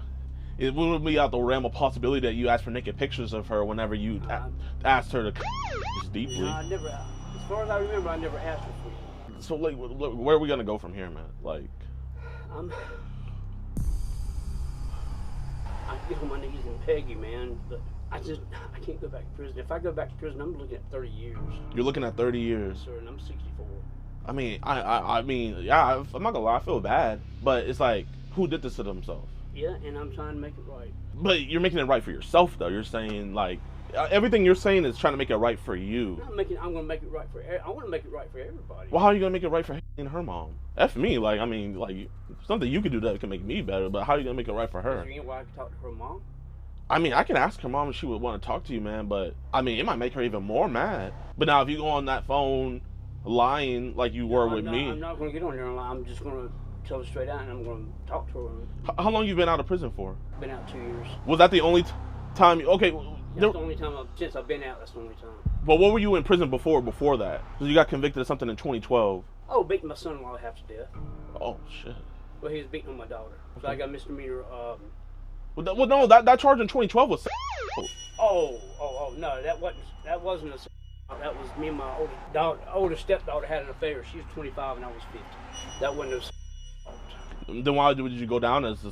it wouldn't be out the realm of possibility that you asked for naked pictures of her whenever you asked her to deeply. No, I never, as far as I remember, I never asked her for it. So, like, where are we going to go from here, man? Like... I get on my knees and beg you, man, but I can't go back to prison. If I go back to prison, I'm looking at 30 years. You're looking at 30 years. Sir, and I'm 64. I mean, yeah, I'm not gonna lie, I feel bad, but it's like, who did this to themselves? Yeah, and I'm trying to make it right. But you're making it right for yourself, though. You're saying, like, everything you're saying is trying to make it right for you. I'm gonna make it right for. I want to make it right for everybody. Well, how are you gonna make it right for her and her mom? F me, like, I mean, like, something you could do that can make me better, but how are you gonna make it right for her? Is there any way I can talk to her mom? I mean, I can ask her mom if she would want to talk to you, man, but, I mean, it might make her even more mad. But now, if you go on that phone lying like you were with me. I'm not gonna get on there and lie. I'm just gonna tell her straight out, and I'm gonna talk to her. How long you been out of prison for? Been out 2 years. Was that the only time? Okay. That's the only time since I've been out. That's the only time. But what were you in prison before that? Because you got convicted of something in 2012. Oh, beating my son-in-law half to death. Oh shit. Well, he was beating on my daughter. So I got misdemeanor. Well, no, that charge in 2012 was. No, that wasn't a. That was me and my older stepdaughter had an affair. She was 25 and I was 50. That wasn't a. Then why did you go down as a?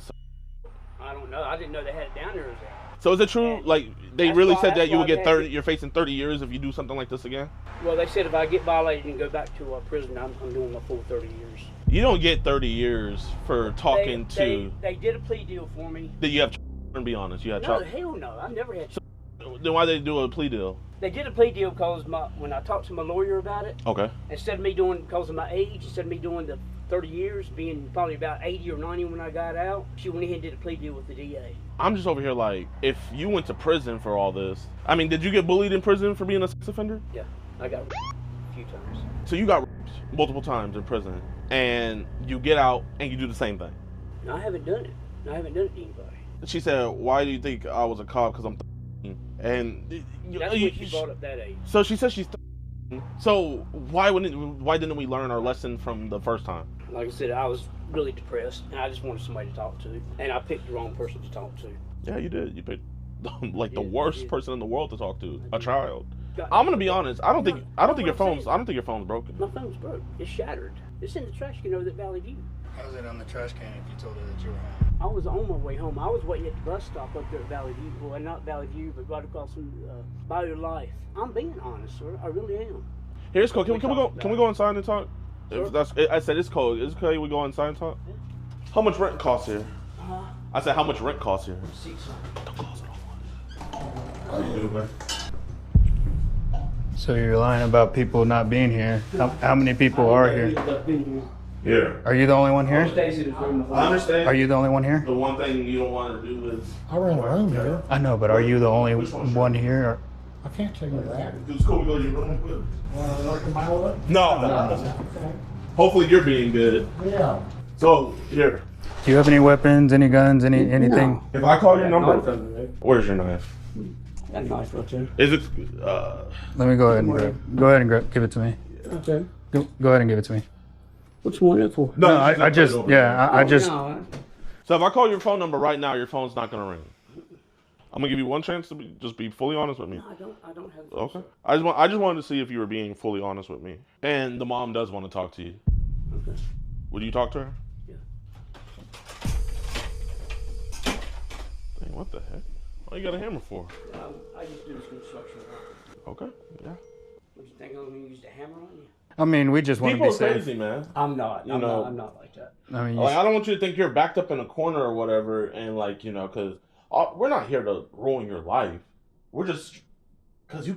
I don't know. I didn't know they had it down there as that. So is it true? Like they really said that you would get 30. You're facing 30 years if you do something like this again. Well, they said if I get violated and go back to prison, I'm doing my full 30 years. You don't get 30 years for talking to. They did a plea deal for me. Did you have? And be honest, you had. No, hell no. I never had. So, then why did they do a plea deal? They did a plea deal because when I talked to my lawyer about it. Okay. Instead of me doing because of my age, instead of me doing the 30 years, being probably about 80 or 90 when I got out, she went ahead and did a plea deal with the DA. I'm just over here like, if you went to prison for all this, I mean, did you get bullied in prison for being a sex offender? Yeah, I got raped a few times. So you got raped multiple times in prison, and you get out and you do the same thing? No, I haven't done it. I haven't done it to anybody. She said, "Why do you think I was a cop? Because I'm 13." And that's when she brought up that age. So she says she's 13. So why didn't we learn our lesson from the first time? Like I said, I was really depressed, and I just wanted somebody to talk to, and I picked the wrong person to talk to. Yeah, you did. You picked like the worst person in the world to talk to, a child. I'm gonna be honest. I don't think your phone's broken. My phone's broke. It's shattered. It's in the trash can over at Valley View. How was it on the trash can if you told her that you were home? I was on my way home. I was waiting at the bus stop up there at Valley View. Well, not Valley View, but right across from Bio Life. I'm being honest, sir. I really am. Here, it's cold. Can we go inside and talk? Sure. I said it's cold. Is it okay we go inside and talk? Yeah. How much rent costs here? I said how much rent costs here? $600. Don't close it off. How you doing, man? So you're lying about people not being here. How many people are here? Yeah. Are you the only one here? I understand. Are you the only one here? The one thing you don't want to do is. I ran a room here. I know, but are you the only one here? Or? I can't tell you that. It's cool. We go to your room. Like a mile up? No. Hopefully you're being good. Yeah. So here. Do you have any weapons, any guns, anything? No. If I call your number, where's your knife? That knife right there. Is it? Let me go ahead and give it to me. Okay. Go ahead and give it to me. What you want it for? No, I just. No. So if I call your phone number right now, your phone's not gonna ring. I'm gonna give you one chance to just be fully honest with me. No, I don't have. Okay. I just wanted to see if you were being fully honest with me. And the mom does want to talk to you. Okay. Would you talk to her? Yeah. Dang, what the heck? What you got a hammer for? I just do this construction work. Okay. Yeah. What you think I'm gonna use the hammer on you? I mean, we just want to be People are safe. crazy, man. I'm not. I'm not like that. I mean, I don't want you to think you're backed up in a corner or whatever, and because we're not here to ruin your life. We're just because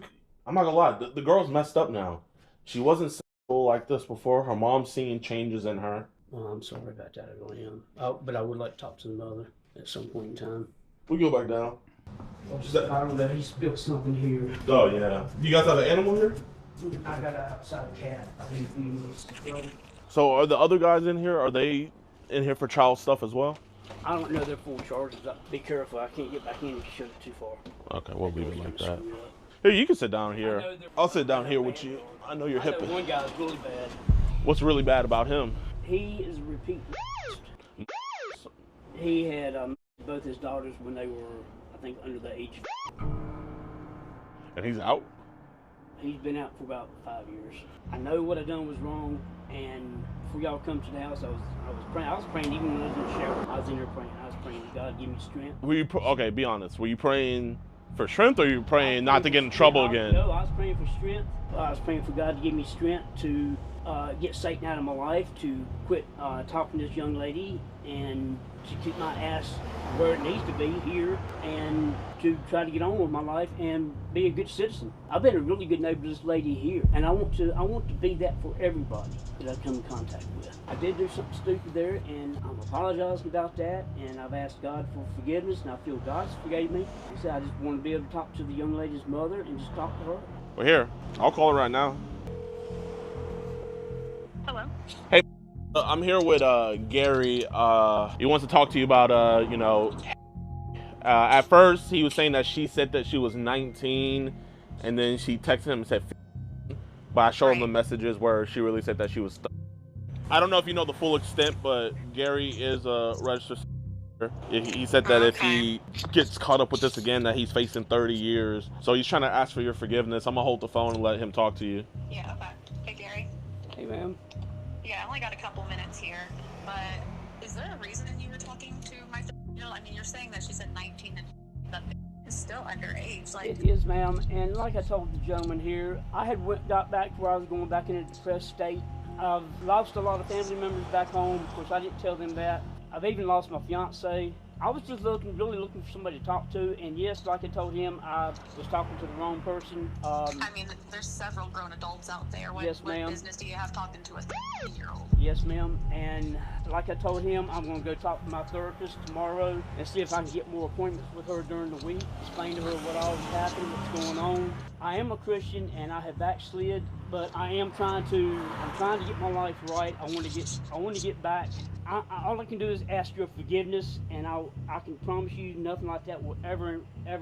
I'm not gonna lie. The girl's messed up now. She wasn't sexual like this before. Her mom's seeing changes in her. Well, I'm sorry about that. I really am. But I would like to talk to the mother at some point in time. We go back down. I don't know. He spilled something here. Oh yeah. You guys have an animal here? I got an outside cat. So are the other guys in here? Are they in here for child stuff as well? I don't know their full charges. Be careful. I can't get back in if you shove it too far. Okay, we'll leave it like that. Here, you can sit down here. I'll sit down here with you. I know you're hip. One guy's really bad. What's really bad about him? He is a repeat. He had both his daughters when they were, I think, under the age. And he's out? He's been out for about 5 years. I know what I done was wrong, and before y'all come to the house, I was praying. I was praying even when I was in the shower. I was in there praying. I was praying, God, give me strength. Were you okay? Be honest. Were you praying For strength, or you praying not to get in trouble again? No, I was praying for strength. I was praying for God to give me strength to get Satan out of my life, to quit talking to this young lady, and to keep my ass where it needs to be here, and to try to get on with my life and be a good citizen. I've been a really good neighbor to this lady here, and I want to be that for everybody that I come in contact with. I did do something stupid there, and I'm apologizing about that, and I've asked God for forgiveness, and I feel God's forgave me. I said I just want to be able to talk to the young lady's mother and just talk to her. Well, here, I'll call her right now. Hello. Hey, I'm here with Gary. He wants to talk to you about, you know, at first he was saying that she said that she was 19, and then she texted him and said 15, but I showed him the messages where she really said that she was 30. I don't know if you know the full extent, but Gary is a registered sex offender. He said that if he gets caught up with this again, that he's facing 30 years. So he's trying to ask for your forgiveness. I'm gonna hold the phone and let him talk to you. Yeah, okay. Hey, Gary. Hey, ma'am. Yeah, I only got a couple minutes here, but is there a reason you were talking to my, I mean, you're saying that she said 19 and that is still underage. Like, it is, ma'am, and like I told the gentleman here, I had got back to where I was going back in a depressed state. I've lost a lot of family members back home. Of course, I didn't tell them that. I've even lost my fiance. I was just really looking for somebody to talk to, and yes, like I told him, I was talking to the wrong person. I mean, there's several grown adults out there. What business do you have talking to a 13-year-old? Yes, ma'am, and like I told him, I'm going to go talk to my therapist tomorrow and see if I can get more appointments with her during the week, explain to her what all is happening, what's going on. I am a Christian, and I have backslid, but I'm trying to get my life right. I want to get back. All I can do is ask your forgiveness, and I can promise you nothing like that will ever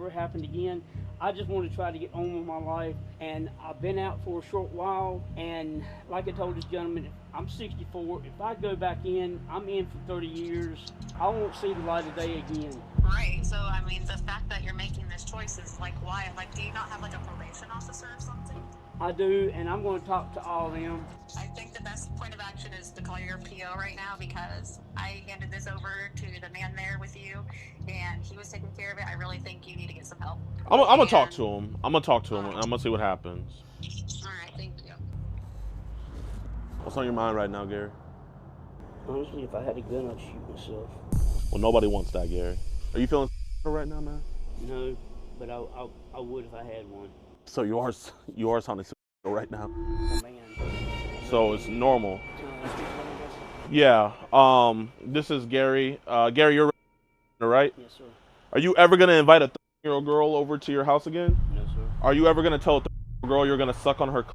happen again. I just want to try to get on with my life, and I've been out for a short while, and like I told this gentleman, I'm 64. If I go back in, I'm in for 30 years. I won't see the light of day again. Right, so I mean, the fact that you're making this choice is like, why? Like, do you not have like a probation officer or something? I do, and I'm going to talk to all of them. I think the best point of action is to call your PO right now, because I handed this over to the man there with you, and he was taking care of it. I really think you need to get some help. I'm gonna talk to him. I'm gonna see what happens. All right, thank you. What's on your mind right now, Gary? Honestly, if I had a gun, I'd shoot myself. Well, nobody wants that, Gary. Are you feeling right now, man? No, but I would if I had one. So you are sounding right now. Oh, man. So it's normal. Yeah. This is Gary. Gary, you're right? Yes, sir. Are you ever gonna invite a 13-year-old girl over to your house again? No, sir. Are you ever gonna tell a 13-year-old girl you're gonna suck on her?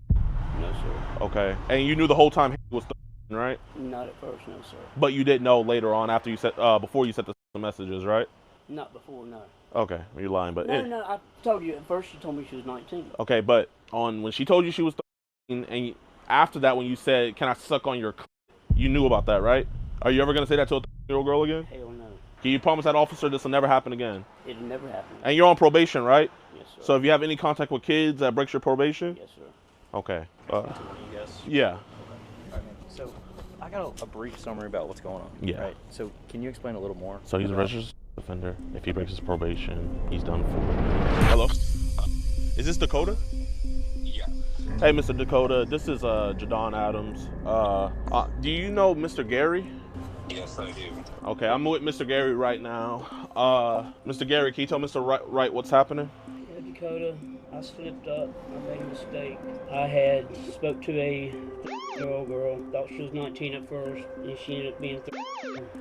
No, sir. Okay. And you knew the whole time he was 13, right? Not at first, no, sir. But you didn't know later on after you said before you sent the messages, right? Not before, no. Okay, you're lying, but No, I told you at first. She told me she was 19. Okay, but when she told you she was 13, and after that, when you said, "Can I suck on your?" You knew about that, right? Are you ever gonna say that to a 13-year-old girl again? Hell no. Can you promise that officer this will never happen again? It'll never happen. And you're on probation, right? Yes, sir. So if you have any contact with kids, that breaks your probation? Yes, sir. Okay. Yes. Yeah. So I got a brief summary about what's going on. Yeah. Right. So can you explain a little more? So he's a registered offender. If he breaks his probation, he's done for. Hello? Is this Dakota? Yeah. Hey, Mr. Dakota. This is JiDon Adams. Do you know Mr. Gary? Yes, I do. Okay, I'm with Mr. Gary right now. Mr. Gary, can you tell Mr. Wright what's happening? Yeah, Dakota, I slipped up. I made a mistake. I had spoke to a 13-year-old girl. Thought she was 19 at first, and she ended up being 13.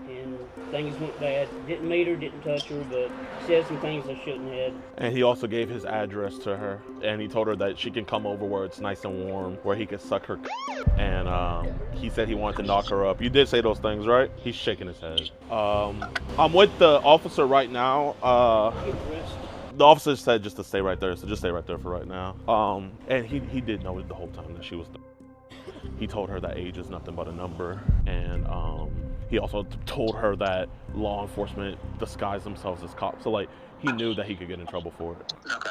And things went bad. Didn't meet her, didn't touch her, but said some things I shouldn't have. And he also gave his address to her, and he told her that she can come over where it's nice and warm, where he could suck her. And he said he wanted to knock her up. You did say those things, right? He's shaking his head. I'm with the officer right now. The officer said just to stay right there, so just stay right there for right now. And he did know the whole time that she was. He told her that age is nothing but a number, and he also told her that law enforcement disguise themselves as cops. So like he knew that he could get in trouble for it. Okay.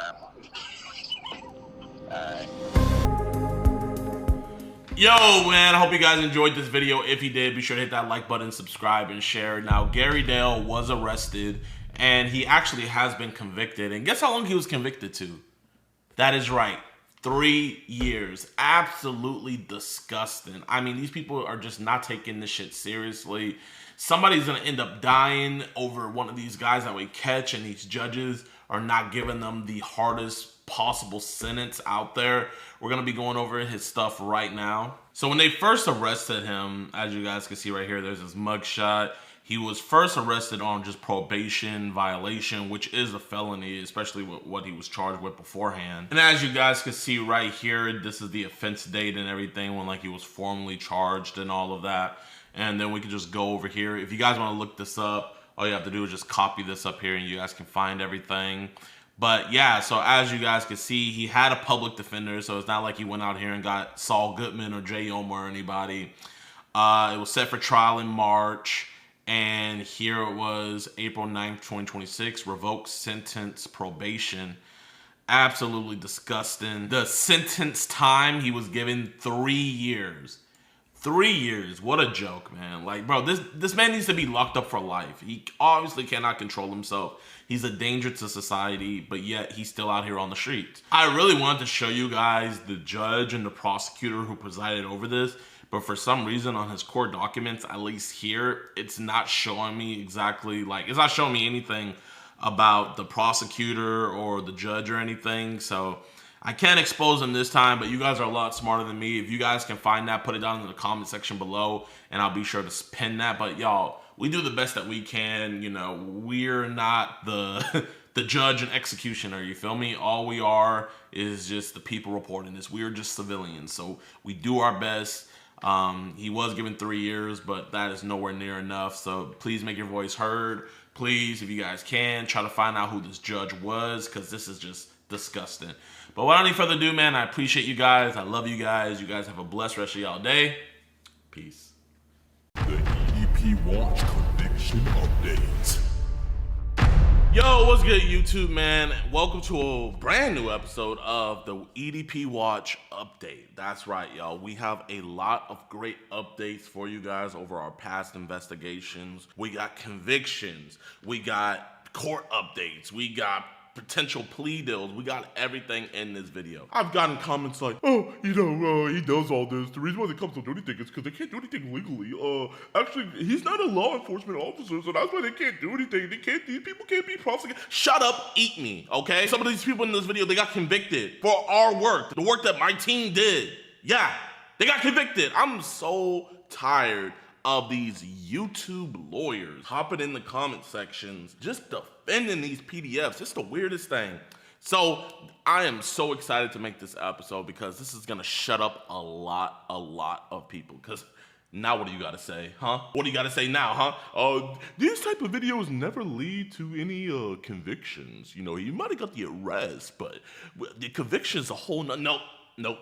Yo, man, I hope you guys enjoyed this video. If you did, be sure to hit that like button, subscribe, and share. Now, Gary Dale was arrested, And he actually has been convicted. And guess how long he was convicted to? That is right. 3 years. Absolutely disgusting. I mean, these people are just not taking this shit seriously. Somebody's going to end up dying over one of these guys that we catch, and these judges are not giving them the hardest possible sentence out there. We're going to be going over his stuff right now. So when they first arrested him, as you guys can see right here, there's his mugshot. He was first arrested on just probation violation, which is a felony, especially with what he was charged with beforehand. And as you guys can see right here, this is the offense date and everything when like he was formally charged and all of that. And then we can just go over here. If you guys want to look this up, all you have to do is just copy this up here and you guys can find everything. But yeah, so as you guys can see, he had a public defender, so it's not like he went out here and got Saul Goodman or Jayoma or anybody. It was set for trial in March. And here it was, April 9th, 2026, revoked sentence probation. Absolutely disgusting. The sentence time, he was given 3 years. 3 years, what a joke, man. Like, bro, this man needs to be locked up for life. He obviously cannot control himself. He's a danger to society, but yet he's still out here on the streets. I really wanted to show you guys the judge and the prosecutor who presided over this, but for some reason on his court documents, at least here, it's not showing me exactly, like, it's not showing me anything about the prosecutor or the judge or anything. So I can't expose him this time, but you guys are a lot smarter than me. If you guys can find that, put it down in the comment section below, and I'll be sure to pin that. But y'all, we do the best that we can. You know, we're not the the judge and executioner, you feel me? All we are is just the people reporting this. We are just civilians, so we do our best. He was given 3 years, but that is nowhere near enough. So please make your voice heard. Please, if you guys can, try to find out who this judge was, because this is just disgusting. But without any further ado, man, I appreciate you guys. I love you guys. You guys have a blessed rest of y'all day. Peace. The EDP Watch conviction update. Yo, what's good, YouTube, man? Welcome to a brand new episode of the EDP Watch update. That's right, y'all. We have a lot of great updates for you guys over our past investigations. We got convictions. We got court updates. We got potential plea deals. We got everything in this video. I've gotten comments like, oh, you know, he does all this. The reason why they cops don't do anything is because they can't do anything legally. Actually, he's not a law enforcement officer, so that's why they can't do anything. These people can't be prosecuted. Shut up, eat me, okay? Some of these people in this video, they got convicted for our work, the work that my team did. Yeah, they got convicted. I'm so tired of these YouTube lawyers hopping in the comment sections, just defending these PDFs. It's the weirdest thing. So I am so excited to make this episode because this is gonna shut up a lot of people. Because now what do you gotta say, huh? What do you gotta say now, huh? These type of videos never lead to any convictions. You know, you might have got the arrest, but the conviction's a whole Nope.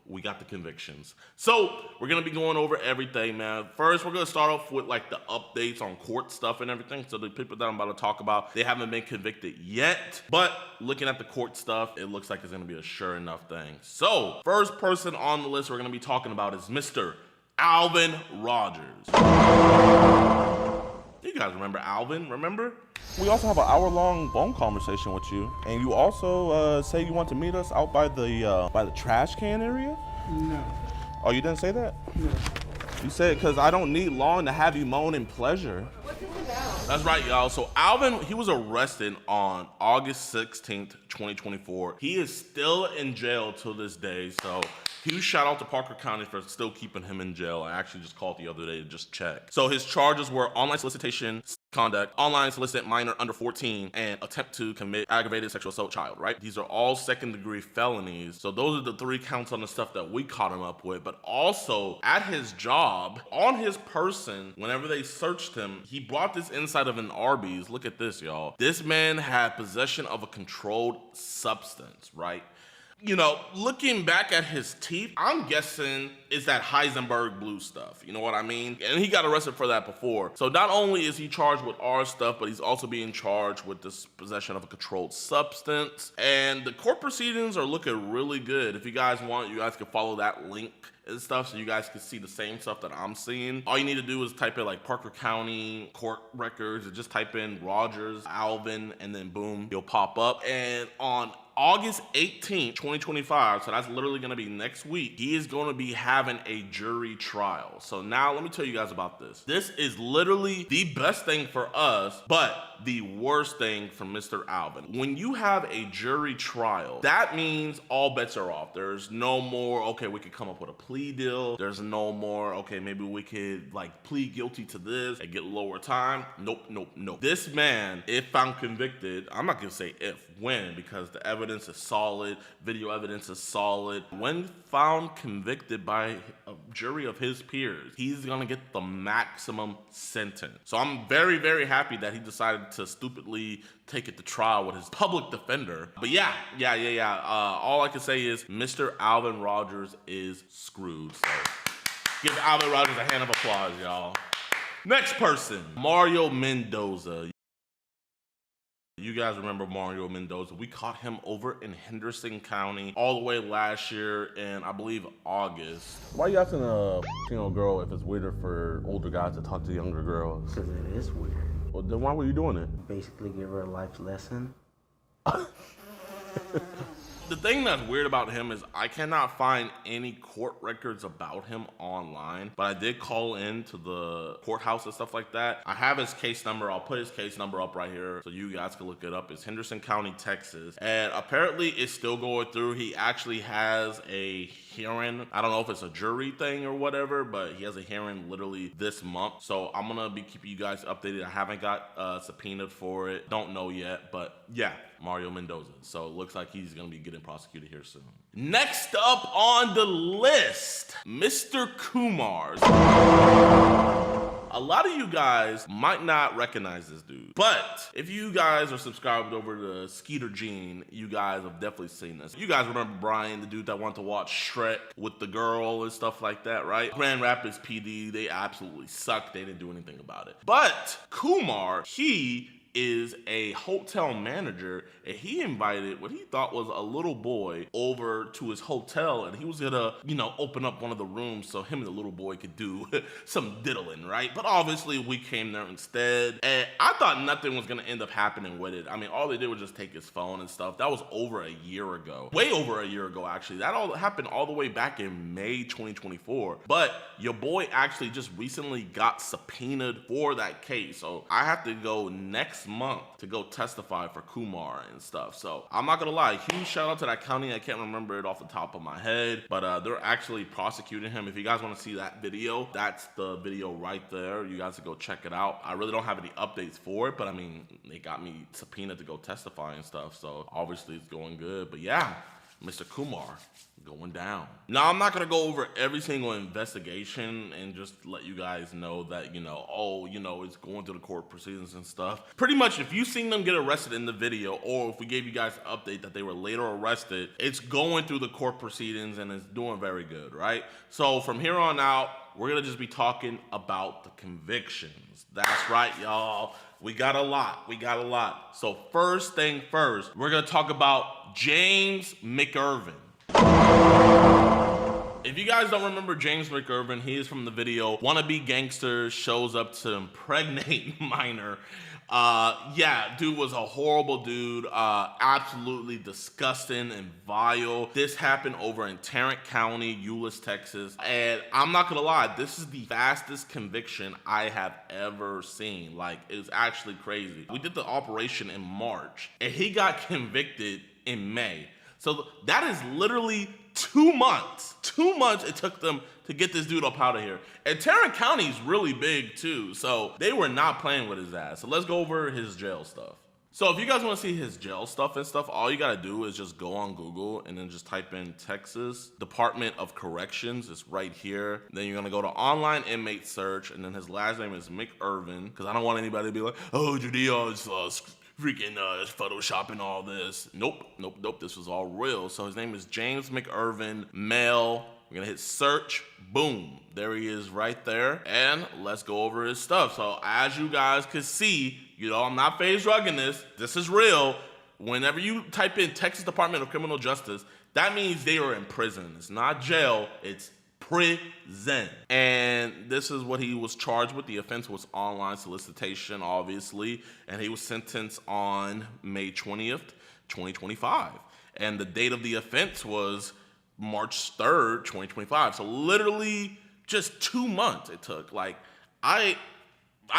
We got the convictions. So we're gonna be going over everything, man. First, we're gonna start off with like the updates on court stuff and everything. So the people that I'm about to talk about, they haven't been convicted yet. But looking at the court stuff, it looks like it's gonna be a sure enough thing. So first person on the list we're gonna be talking about is Mr. Alvin Rogers. You guys remember Alvin, remember? We also have an hour-long phone conversation with you, and you also say you want to meet us out by the trash can area. No. Oh, you didn't say that? No. You said because I don't need lawn to have you moan in pleasure. What's it about? That's right, y'all. So Alvin, he was arrested on August 16th, 2024. He is still in jail till this day. So huge shout out to Parker County for still keeping him in jail. I actually just called the other day to just check. So his charges were online solicitation, conduct, online solicit minor under 14, and attempt to commit aggravated sexual assault child, right? These are all second-degree felonies. So those are the 3 counts on the stuff that we caught him up with. But also, at his job, on his person, whenever they searched him, he brought this inside of an Arby's. Look at this, y'all. This man had possession of a controlled substance, right? You know, looking back at his teeth, I'm guessing it's that Heisenberg blue stuff. You know what I mean? And he got arrested for that before. So not only is he charged with our stuff, but he's also being charged with this possession of a controlled substance. And the court proceedings are looking really good. If you guys want, you guys can follow that link and stuff so you guys can see the same stuff that I'm seeing. All you need to do is type in like Parker County court records and just type in Rogers, Alvin, and then boom, he'll pop up. And on August 18th, 2025, so that's literally gonna be next week, he is gonna be having a jury trial. So now let me tell you guys about this. This is literally the best thing for us, but the worst thing for Mr. Alvin. When you have a jury trial, that means all bets are off. There's no more, okay, we could come up with a plea deal. There's no more, okay, maybe we could like plead guilty to this and get lower time. Nope, nope, nope. This man, if found convicted, I'm not gonna say if, when, because the evidence is solid, video evidence is solid. When found convicted by a jury of his peers, he's gonna get the maximum sentence. So I'm very, very happy that he decided to stupidly take it to trial with his public defender. But yeah. All I can say is Mr. Alvin Rogers is screwed. So give Alvin Rogers a hand of applause, y'all. Next person, Mario Mendoza. You guys remember Mario Mendoza. We caught him over in Henderson County all the way last year in, I believe, August. Why are you asking a girl if it's weirder for older guys to talk to younger girls? Because it is weird. Well, then why were you doing it? Basically give her a life lesson. The thing that's weird about him is I cannot find any court records about him online, but I did call in to the courthouse and stuff like that. I have his case number. I'll put his case number up right here so you guys can look it up. It's Henderson County, Texas. And apparently it's still going through. He actually has a hearing. I don't know if it's a jury thing or whatever, but he has a hearing literally this month. So I'm gonna be keeping you guys updated. I haven't got subpoenaed for it. Don't know yet, but yeah, Mario Mendoza. So it looks like he's gonna be getting prosecuted here soon. Next up on the list, Mr. Kumar. A lot of you guys might not recognize this dude, but if you guys are subscribed over to Skeeter Gene, you guys have definitely seen this. You guys remember Brian, the dude that wanted to watch Shrek with the girl and stuff like that, right? Grand Rapids PD, they absolutely sucked. They didn't do anything about it. But Kumar, he is a hotel manager, and he invited what he thought was a little boy over to his hotel, and he was gonna, open up one of the rooms so him and the little boy could do some diddling, right? But obviously we came there instead, and I thought nothing was gonna end up happening with it. I mean, all they did was just take his phone and stuff. That was over a year ago. Way over a year ago, actually. That all happened all the way back in May 2024. But your boy actually just recently got subpoenaed for that case. So I have to go next month to go testify for Kumar and stuff. So I'm not gonna lie, huge shout out to that county. I can't remember it off the top of my head, but they're actually prosecuting him. If you guys want to see that video, that's the video right there. You guys can go check it out. I really don't have any updates for it, but I mean, they got me subpoenaed to go testify and stuff, so obviously it's going good. But yeah, Mr. Kumar going down. Now, I'm not going to go over every single investigation and just let you guys know that, it's going through the court proceedings and stuff. Pretty much, if you've seen them get arrested in the video, or if we gave you guys an update that they were later arrested, it's going through the court proceedings and it's doing very good, right? So from here on out, we're going to just be talking about the convictions. That's right, y'all. We got a lot. So first thing first, we're going to talk about James McIrvin. If you guys don't remember James McIrvin, he is from the video Wannabe Gangster Shows Up to Impregnate Minor. Dude was a horrible dude, absolutely disgusting and vile. This happened over in Tarrant County, Euless, Texas. And I'm not gonna lie, this is the fastest conviction I have ever seen. Like, it's actually crazy. We did the operation in March, and he got convicted in May. So that is literally 2 months. 2 months it took them to get this dude up out of here. And Tarrant County is really big too, so they were not playing with his ass. So let's go over his jail stuff. So if you guys want to see his jail stuff and stuff, all you got to do is just go on Google and then just type in Texas Department of Corrections. It's right here. Then you're going to go to online inmate search, and then his last name is McIrvin, because I don't want anybody to be like, oh, JiDion's freaking photoshopping all this. Nope. This was all real. So his name is James McIrvin, male. We're gonna hit search, boom. There he is right there. And let's go over his stuff. So as you guys can see, I'm not phase drugging this. This is real. Whenever you type in Texas Department of Criminal Justice, that means they are in prison. It's not jail, it's prison. And this is what he was charged with. The offense was online solicitation, obviously, and he was sentenced on May 20th, 2025. And the date of the offense was March 3rd, 2025. So literally just 2 months it took. Like, I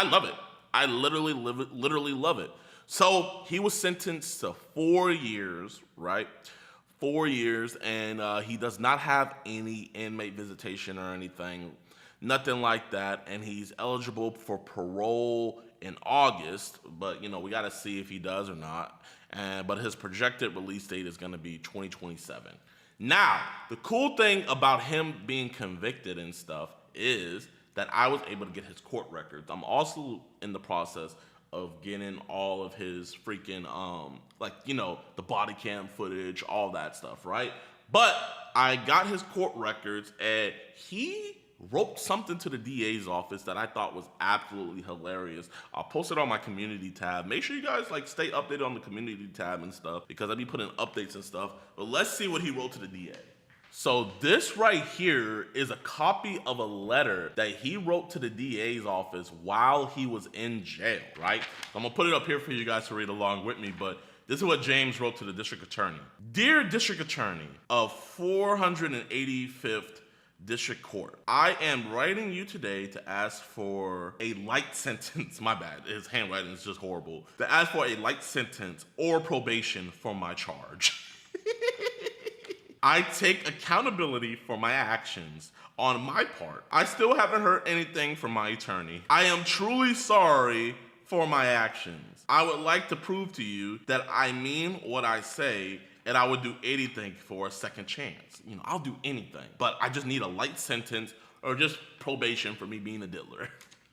love it. I literally love it. So he was sentenced to 4 years, right? 4 years, and he does not have any inmate visitation or anything, nothing like that, and he's eligible for parole in August, but we got to see if he does or not. But his projected release date is going to be 2027. Now, the cool thing about him being convicted and stuff is that I was able to get his court records. I'm also in the process of getting all of his freaking, the body cam footage, all that stuff, right? But I got his court records, and he wrote something to the DA's office that I thought was absolutely hilarious. I'll post it on my community tab. Make sure you guys stay updated on the community tab and stuff, because I'll be putting updates and stuff. But let's see what he wrote to the DA. So this right here is a copy of a letter that he wrote to the DA's office while he was in jail, right? I'm gonna put it up here for you guys to read along with me, but this is what James wrote to the district attorney. Dear District Attorney of 485th District Court, I am writing you today to ask for a light sentence. My bad, his handwriting is just horrible. To ask for a light sentence or probation for my charge. I take accountability for my actions on my part. I still haven't heard anything from my attorney. I am truly sorry for my actions. I would like to prove to you that I mean what I say, and I would do anything for a second chance. I'll do anything, but I just need a light sentence or just probation for me being a diddler.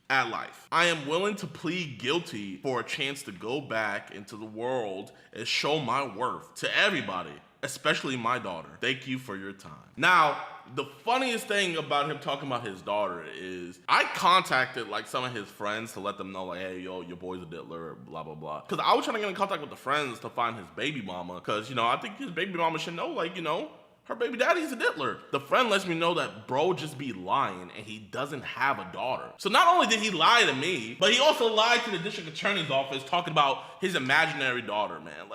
At life. I am willing to plead guilty for a chance to go back into the world and show my worth to everybody, especially my daughter. Thank you for your time. Now, the funniest thing about him talking about his daughter is I contacted some of his friends to let them know hey, yo, your boy's a diddler, blah, blah, blah. Because I was trying to get in contact with the friends to find his baby mama. Because, I think his baby mama should know, her baby daddy's a diddler. The friend lets me know that bro just be lying and he doesn't have a daughter. So not only did he lie to me, but he also lied to the district attorney's office talking about his imaginary daughter, man.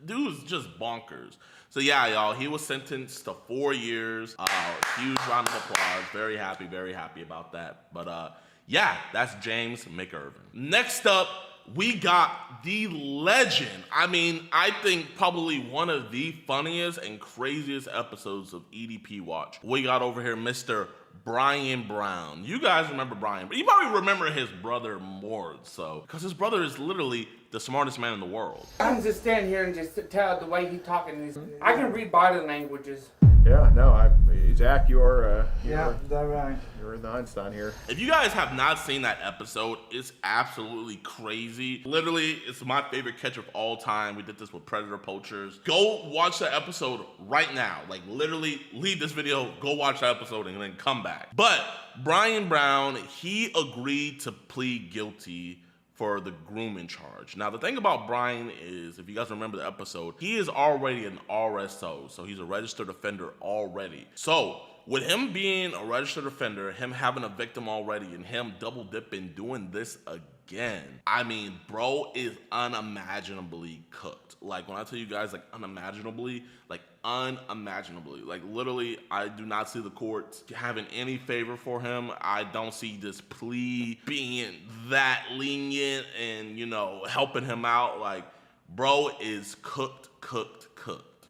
Dude's just bonkers. So yeah, y'all, he was sentenced to 4 years. Huge round of applause. Very happy about that. But yeah, that's James McIrvin. Next up, we got the legend. I think probably one of the funniest and craziest episodes of EDP Watch. We got over here Mr. Brian Brown. You guys remember Brian, but you probably remember his brother more so, because his brother is literally the smartest man in the world. I can just stand here and just tell the way he's talking. I can read body languages. Yeah, no, Jack, you're that's right. You're the Einstein here. If you guys have not seen that episode, it's absolutely crazy. Literally, it's my favorite catch of all time. We did this with Predator Poachers. Go watch the episode right now. Literally, leave this video, go watch the episode, and then come back. But Brian Brown, he agreed to plead guilty for the grooming charge. Now, the thing about Brian is, if you guys remember the episode, he is already an RSO, so he's a registered offender already. So, with him being a registered offender, him having a victim already, and him double dipping, doing this again, bro is unimaginably cooked. When I tell you guys, unimaginably, literally, I do not see the courts having any favor for him. I don't see this plea being that lenient and, helping him out. Bro is cooked.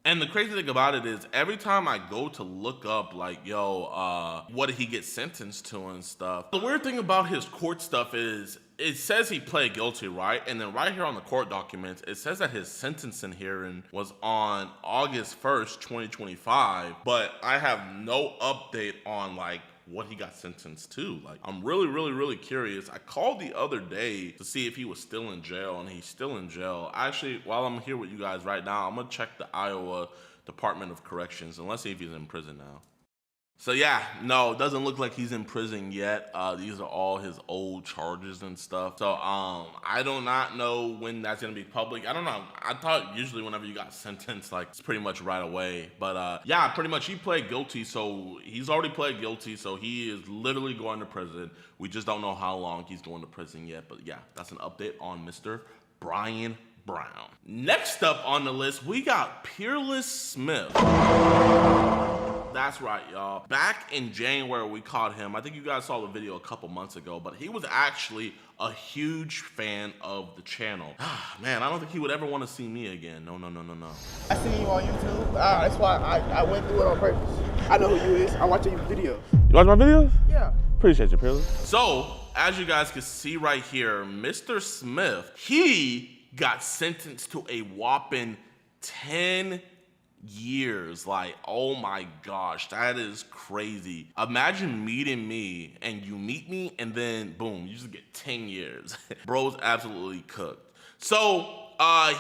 And the crazy thing about it is, every time I go to look up, what did he get sentenced to and stuff, the weird thing about his court stuff is, it says he pled guilty, right? And then right here on the court documents, it says that his sentencing hearing was on August 1st, 2025, but I have no update on, what he got sentenced to. Like, I'm really curious. I called the other day to see if he was still in jail, and he's still in jail. Actually, while I'm here with you guys right now, I'm gonna check the Iowa Department of Corrections, and let's see if he's in prison now. So yeah, no, it doesn't look like he's in prison yet. These are all his old charges and stuff. So I do not know when that's gonna be public. I don't know. I thought usually whenever you got sentenced, like it's pretty much right away. But yeah, pretty much he pled guilty. So he's already pled guilty. So he is literally going to prison. We just don't know how long he's going to prison yet. But yeah, that's an update on Mr. Brian Brown. Next up on the list, we got Peerless Smith. That's right, y'all. Back in January, we caught him. I think you guys saw the video a couple months ago, but he was actually a huge fan of the channel. Man, I don't think he would ever want to see me again. No. I seen you on YouTube. That's why I went through it on purpose. I know who you is. I watch your videos. You watch my videos? Yeah. Appreciate you, Peerless. So, as you guys can see right here, Mr. Smith, he got sentenced to a whopping 10 years. Like, oh my gosh, that is crazy. Imagine meeting me and you meet me and then boom, you just get 10 years. Bro's absolutely cooked. So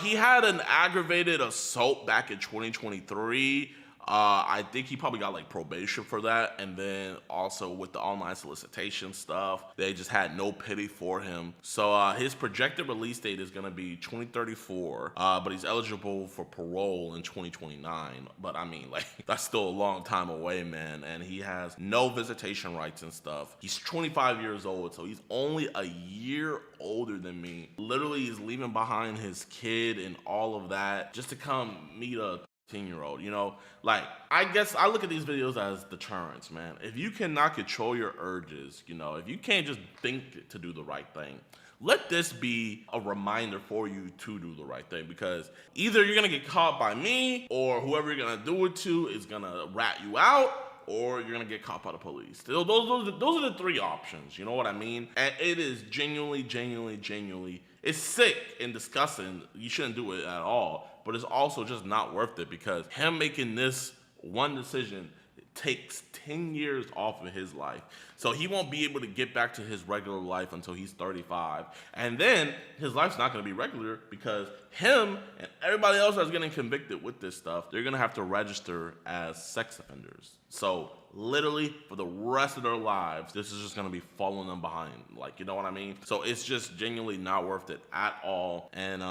he had an aggravated assault back in 2023. I think he probably got like probation for that, and then also with the online solicitation stuff, they just had no pity for him. So his projected release date is gonna be 2034, but he's eligible for parole in 2029. But I mean, like, that's still a long time away, man, and he has no visitation rights and stuff. He's 25 years old, so he's only a year older than me. Literally, he's leaving behind his kid and all of that just to come meet a 10-year-old, you know? Like, I guess I look at these videos as deterrence, man. If you cannot control your urges, you know, if you can't just think to do the right thing, let this be a reminder for you to do the right thing, because either you're gonna get caught by me, or whoever you're gonna do it to is gonna rat you out, or you're gonna get caught by the police. Those are the three options, you know what I mean? And it is genuinely, it's sick and disgusting. You shouldn't do it at all, but it's also just not worth it, because him making this one decision takes 10 years off of his life. So he won't be able to get back to his regular life until he's 35. And then his life's not gonna be regular, because him and everybody else that's getting convicted with this stuff, they're gonna have to register as sex offenders. So literally for the rest of their lives, this is just gonna be following them behind. Like, you know what I mean? So it's just genuinely not worth it at all. And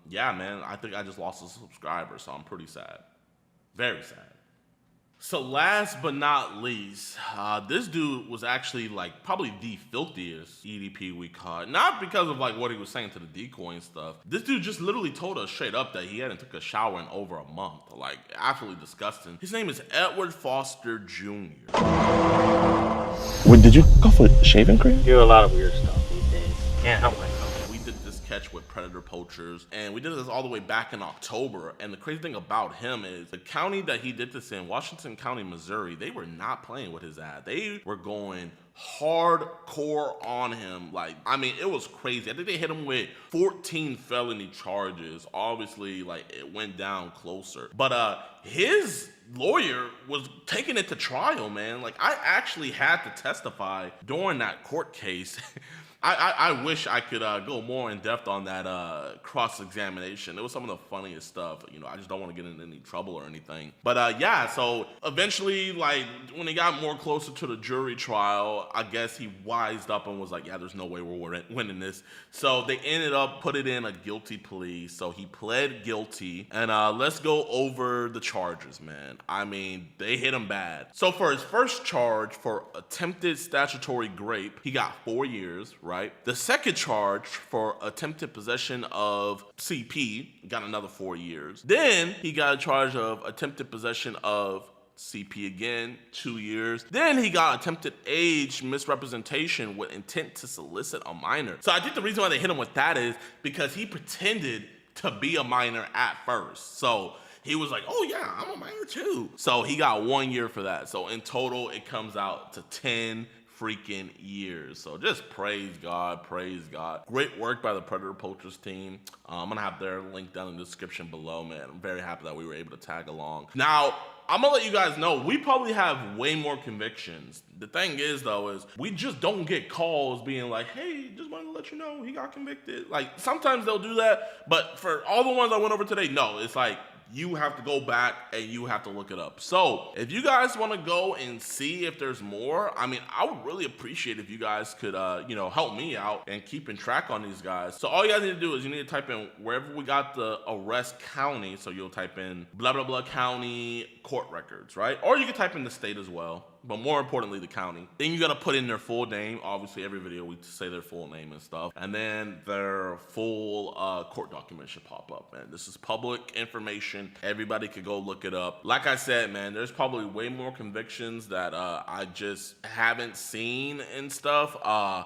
yeah, man, I think I just lost a subscriber, so I'm pretty sad. Very sad. So last but not least, this dude was actually like probably the filthiest EDP we caught. Not because of like what he was saying to the decoy and stuff. This dude just literally told us straight up that he hadn't took a shower in over a month. Like, absolutely disgusting. His name is Edward Foster Jr. Wait, did you go for shaving cream? Do a lot of weird stuff these days. Can't help myself. We did this catch with predator poachers, and we did this all the way back in October. And the crazy thing about him is the county that he did this in, Washington County, Missouri, they were not playing with his ad. They were going hardcore on him. Like, I mean, it was crazy. I think they hit him with 14 felony charges. Obviously, like, it went down closer. But his lawyer was taking it to trial, man. Like, I actually had to testify during that court case. I wish I could go more in depth on that cross-examination. It was some of the funniest stuff. You know, I just don't want to get in any trouble or anything. But yeah, so eventually, like, when he got more closer to the jury trial, I guess he wised up and was like, yeah, there's no way we're winning this. So they ended up putting in a guilty plea. So he pled guilty. And let's go over the charges, man. I mean, they hit him bad. So for his first charge, for attempted statutory rape, he got 4 years, right? The second charge, for attempted possession of CP, got another 4 years. Then he got a charge of attempted possession of CP again, 2 years. Then he got attempted age misrepresentation with intent to solicit a minor. So I think the reason why they hit him with that is because he pretended to be a minor at first. So he was like, oh yeah, I'm a minor too. So he got 1 year for that. So in total, it comes out to 10 freaking years. So just praise God, praise God. Great work by the Predator Poachers team. I'm gonna have their link down in the description below, man. I'm very happy that we were able to tag along. Now, I'm gonna let you guys know, we probably have way more convictions. The thing is, though, is we just don't get calls being like, hey, just wanted to let you know he got convicted. Like, sometimes they'll do that, but for all the ones I went over today, no, it's like, you have to go back and you have to look it up. So if you guys want to go and see if there's more, I mean, I would really appreciate if you guys could, you know, help me out and keeping track on these guys. So all you guys need to do is you need to type in wherever we got the arrest county. So you'll type in blah, blah, blah county court records, right? Or you can type in the state as well, but more importantly, the county. Then you got to put in their full name. Obviously, every video we say their full name and stuff. And then their full court document should pop up, man. This is public information. Everybody could go look it up. Like I said, man, there's probably way more convictions that I just haven't seen and stuff.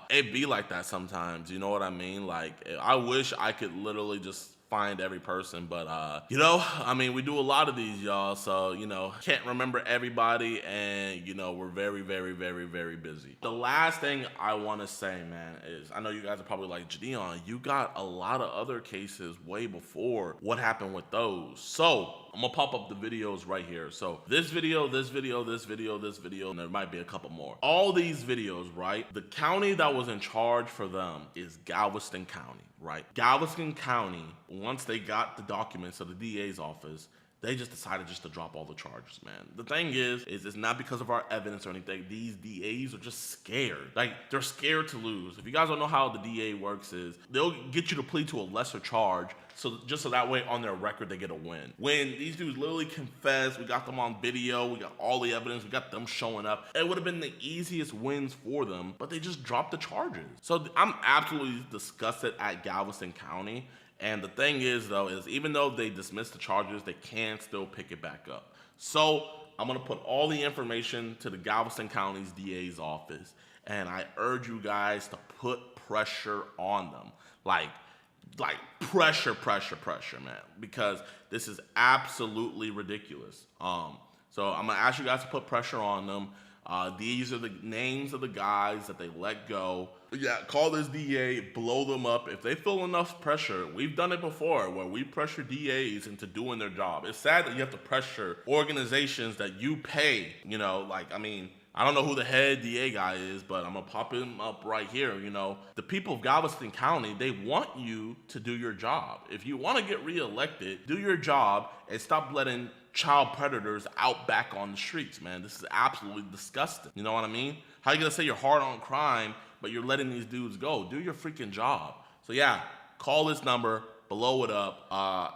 It be like that sometimes, you know what I mean? Like, I wish I could literally just find every person, but you know, I mean, we do a lot of these, y'all, so you know, can't remember everybody, and you know, we're very, very, very, very busy. The last thing I want to say, man, is I know you guys are probably like, JiDion, you got a lot of other cases way before. What happened with those? So I'm gonna pop up the videos right here. So this video, this video, this video, this video, and there might be a couple more. All these videos, right? The county that was in charge for them is Galveston County, right? Galveston County, once they got the documents of the DA's office, they just decided just to drop all the charges, man. The thing is it's not because of our evidence or anything. These DAs are just scared. Like, they're scared to lose. If you guys don't know how the DA works is, they'll get you to plead to a lesser charge, so just so that way on their record they get a win. When these dudes literally confess, we got them on video, we got all the evidence, we got them showing up, it would have been the easiest wins for them, but they just dropped the charges. So I'm absolutely disgusted at Galveston County. And the thing is, though, is even though they dismissed the charges, they can still pick it back up. So I'm going to put all the information to the Galveston County's DA's office. And I urge you guys to put pressure on them. Like pressure, man. Because this is absolutely ridiculous. So I'm going to ask you guys to put pressure on them. These are the names of the guys that they let go. Yeah, call this DA, blow them up. If they feel enough pressure, we've done it before where we pressure DAs into doing their job. It's sad that you have to pressure organizations that you pay, you know, like, I mean, I don't know who the head DA guy is, but I'm gonna pop him up right here, you know. The people of Galveston County, they want you to do your job. If you wanna get reelected, do your job and stop letting child predators out back on the streets, man. This is absolutely disgusting. You know what I mean? How you gonna say you're hard on crime, but you're letting these dudes go? Do your freaking job. So yeah, call this number, blow it up,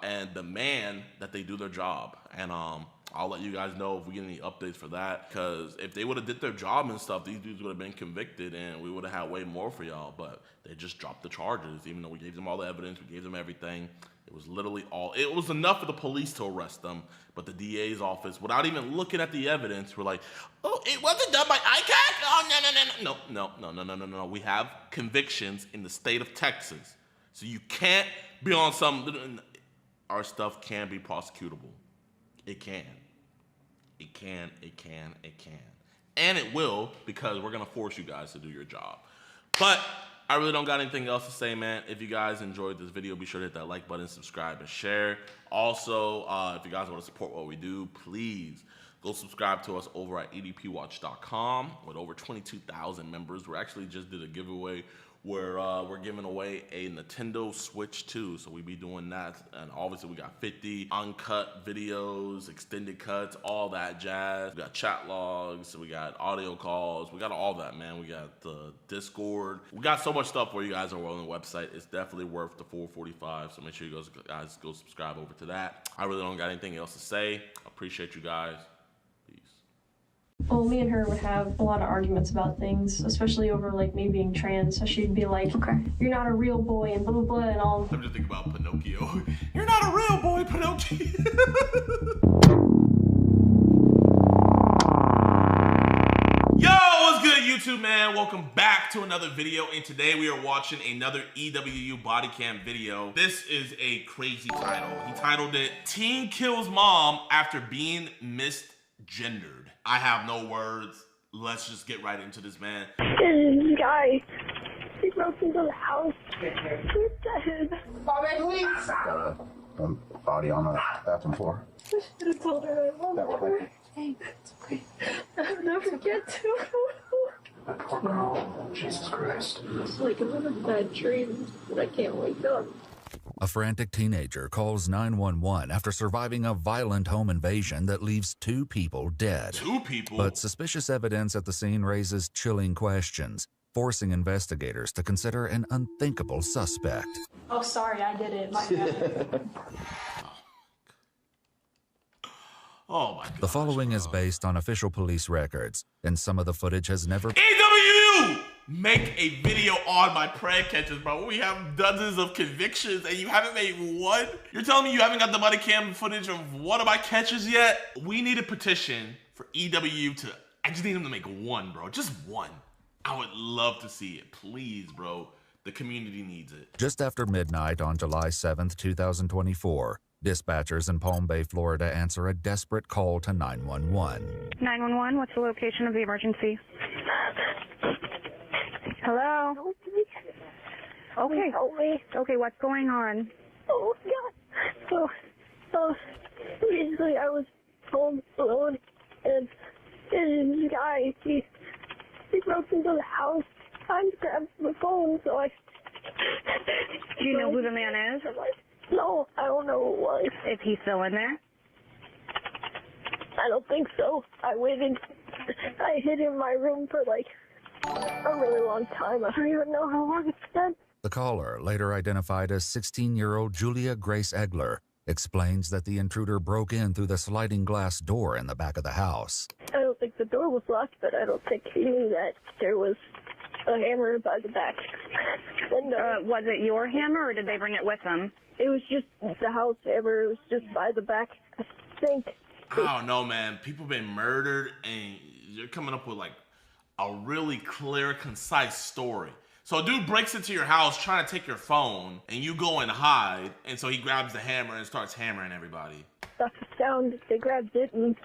and demand that they do their job. And I'll let you guys know if we get any updates for that, because if they would have did their job and stuff, these dudes would have been convicted and we would have had way more for y'all, but they just dropped the charges, even though we gave them all the evidence, we gave them everything. It was literally it was enough for the police to arrest them, but the DA's office, without even looking at the evidence, were like, oh, it wasn't done by ICAC? Oh, no. We have convictions in the state of Texas. So you can't be on some, our stuff can be prosecutable. It can. And it will, because we're going to force you guys to do your job. But I really don't got anything else to say, man. If you guys enjoyed this video, be sure to hit that like button, subscribe, and share. Also, if you guys want to support what we do, please go subscribe to us over at EDPWatch.com with over 22,000 members. We actually just did a giveaway where we're giving away a Nintendo Switch 2. So we be doing that. And obviously we got 50 uncut videos, extended cuts, all that jazz. We got chat logs, we got audio calls, we got all that, man. We got the Discord. We got so much stuff for you guys over on the website. It's definitely worth the $4.45. So make sure you guys go subscribe over to that. I really don't got anything else to say. Appreciate you guys. Well, me and her would have a lot of arguments about things, especially over like me being trans. So she'd be like, okay, you're not a real boy and blah, blah, blah, and all. I'm just thinking about Pinocchio. You're not a real boy, Pinocchio. Yo, what's good, YouTube, man? Welcome back to another video, and today we are watching another EWU body cam video. This is a crazy title. He titled it, Teen Kills Mom After Being Misgendered. I have no words. Let's just get right into this, man. This guy, he broke into the house. He's dead. Bobby, please. Body on the bathroom floor. I should have told her I loved her. Hey, it's okay. I'll never get to her. That poor girl. Jesus Christ. It's like I'm in a bad dream, but I can't wake up. A frantic teenager calls 911 after surviving a violent home invasion that leaves 2 people dead. 2 people? But suspicious evidence at the scene raises chilling questions, forcing investigators to consider an unthinkable suspect. Oh, sorry, I did it. My bad. Oh my God. The following is based on official police records, and some of the footage has never... AW! Make a video on my prank catches, bro. We have dozens of convictions and you haven't made one? You're telling me you haven't got the body cam footage of one of my catches yet? We need a petition for EW to... I just need him to make one, bro. Just one. I would love to see it. Please, bro. The community needs it. Just after midnight on July 7th, 2024, dispatchers in Palm Bay, Florida answer a desperate call to 911. 911, what's the location of the emergency? Hello? Okay. Help me. Okay, what's going on? Oh, God. So, basically, I was home alone, and this guy, he broke into the house. I grabbed the phone, so I... Do you know who the man is? No, I don't know who it was. Is he still in there? I don't think so. I waited. I hid in my room for like a really long time. I don't even know how long it's been. The caller, later identified as 16-year-old Julia Grace Egler, explains that the intruder broke in through the sliding glass door in the back of the house. I don't think the door was locked, but I don't think he knew that there was a hammer by the back window. Was it your hammer, or did they bring it with them? It was just the house hammer. It was just by the back, I think. I don't know, man. People been murdered, and you're coming up with like a really clear, concise story. So a dude breaks into your house trying to take your phone, and you go and hide, and so he grabs the hammer and starts hammering everybody. That's the sound. They grabbed it and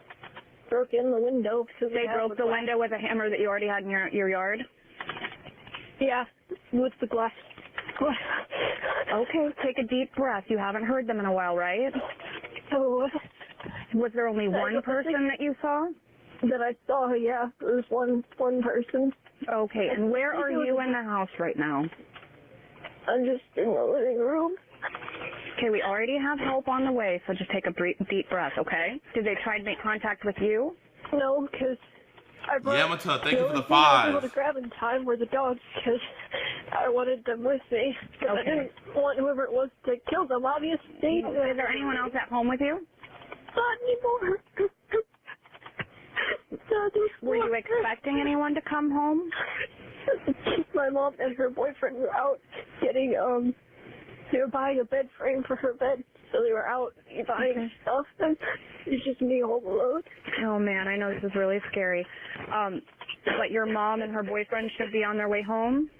broke in the window. Because They broke the window with a hammer that you already had in your yard? Yeah, with the glass. Okay, take a deep breath. You haven't heard them in a while, right? So, was there only one person that you saw? That I saw, yeah. There was one person. Okay, and where are you in the house right now? I'm just in the living room. Okay, we already have help on the way, so just take a deep breath, okay? Did they try to make contact with you? No, because I brought... Yamata, thank you for the 5. I was able to grab in time were the dogs, because I wanted them with me. Okay. I didn't want whoever it was to kill them, obviously. Is there anyone else at home with you? Not anymore. Were you expecting anyone to come home? My mom and her boyfriend were out getting, they were buying a bed frame for her bed, so they were out buying stuff, and it's just me home alone. Oh man, I know this is really scary. But your mom and her boyfriend should be on their way home?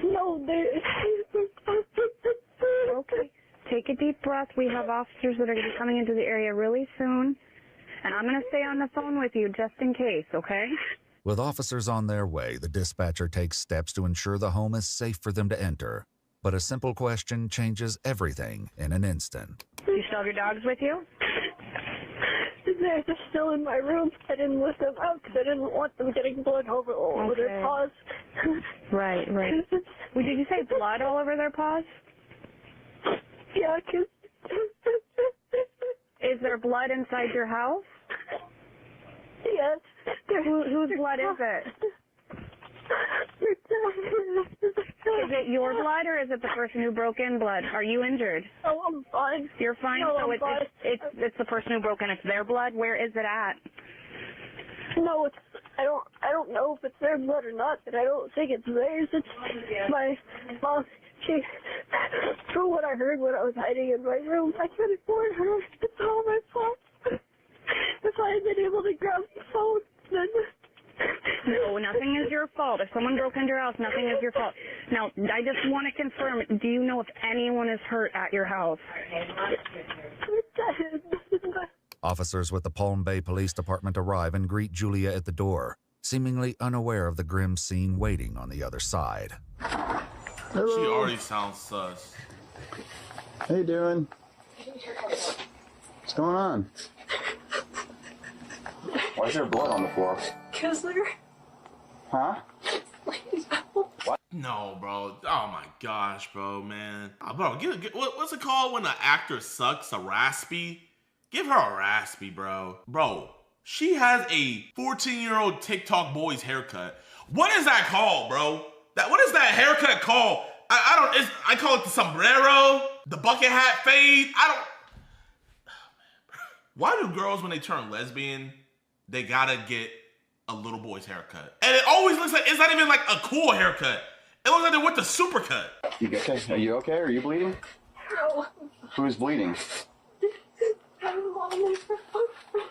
No, they... Okay, take a deep breath. We have officers that are going to be coming into the area really soon. And I'm going to stay on the phone with you just in case, okay? With officers on their way, the dispatcher takes steps to ensure the home is safe for them to enter. But a simple question changes everything in an instant. Do you still have your dogs with you? They're just still in my room. I didn't let them out because I didn't want them getting blood all over their paws. Right. Well, did you say blood all over their paws? Yeah, because... Is there blood inside your house? Yes. Whose blood is it? Is it your blood or is it the person who broke in blood? Are you injured? Oh, I'm fine. You're fine? No, so I'm fine. It's the person who broke in. It's their blood? Where is it at? No, I don't know if it's their blood or not, but I don't think it's theirs. It's my mom. From what I heard when I was hiding in my room, I couldn't warn her. It's all my fault. If I had been able to grab the phone, then... No, nothing is your fault. If someone broke into your house, nothing is your fault. Now, I just want to confirm, do you know if anyone is hurt at your house? Officers with the Palm Bay Police Department arrive and greet Julia at the door, seemingly unaware of the grim scene waiting on the other side. She already sounds sus. How you doing? What's going on? Why is there blood on the floor? Cause they're Huh? What? No, bro. Oh my gosh, bro, man. Bro, what's it called when an actor sucks? A raspy? Give her a raspy, bro. Bro, she has a 14-year-old TikTok boy's haircut. What is that called, bro? What is that haircut called? I call it the sombrero, the bucket hat fade. Why do girls, when they turn lesbian, they gotta get a little boy's haircut? And it always looks like, it's not even like a cool haircut. It looks like they went the supercut. You okay? Are you okay? Are you bleeding? no. Who's bleeding? I'm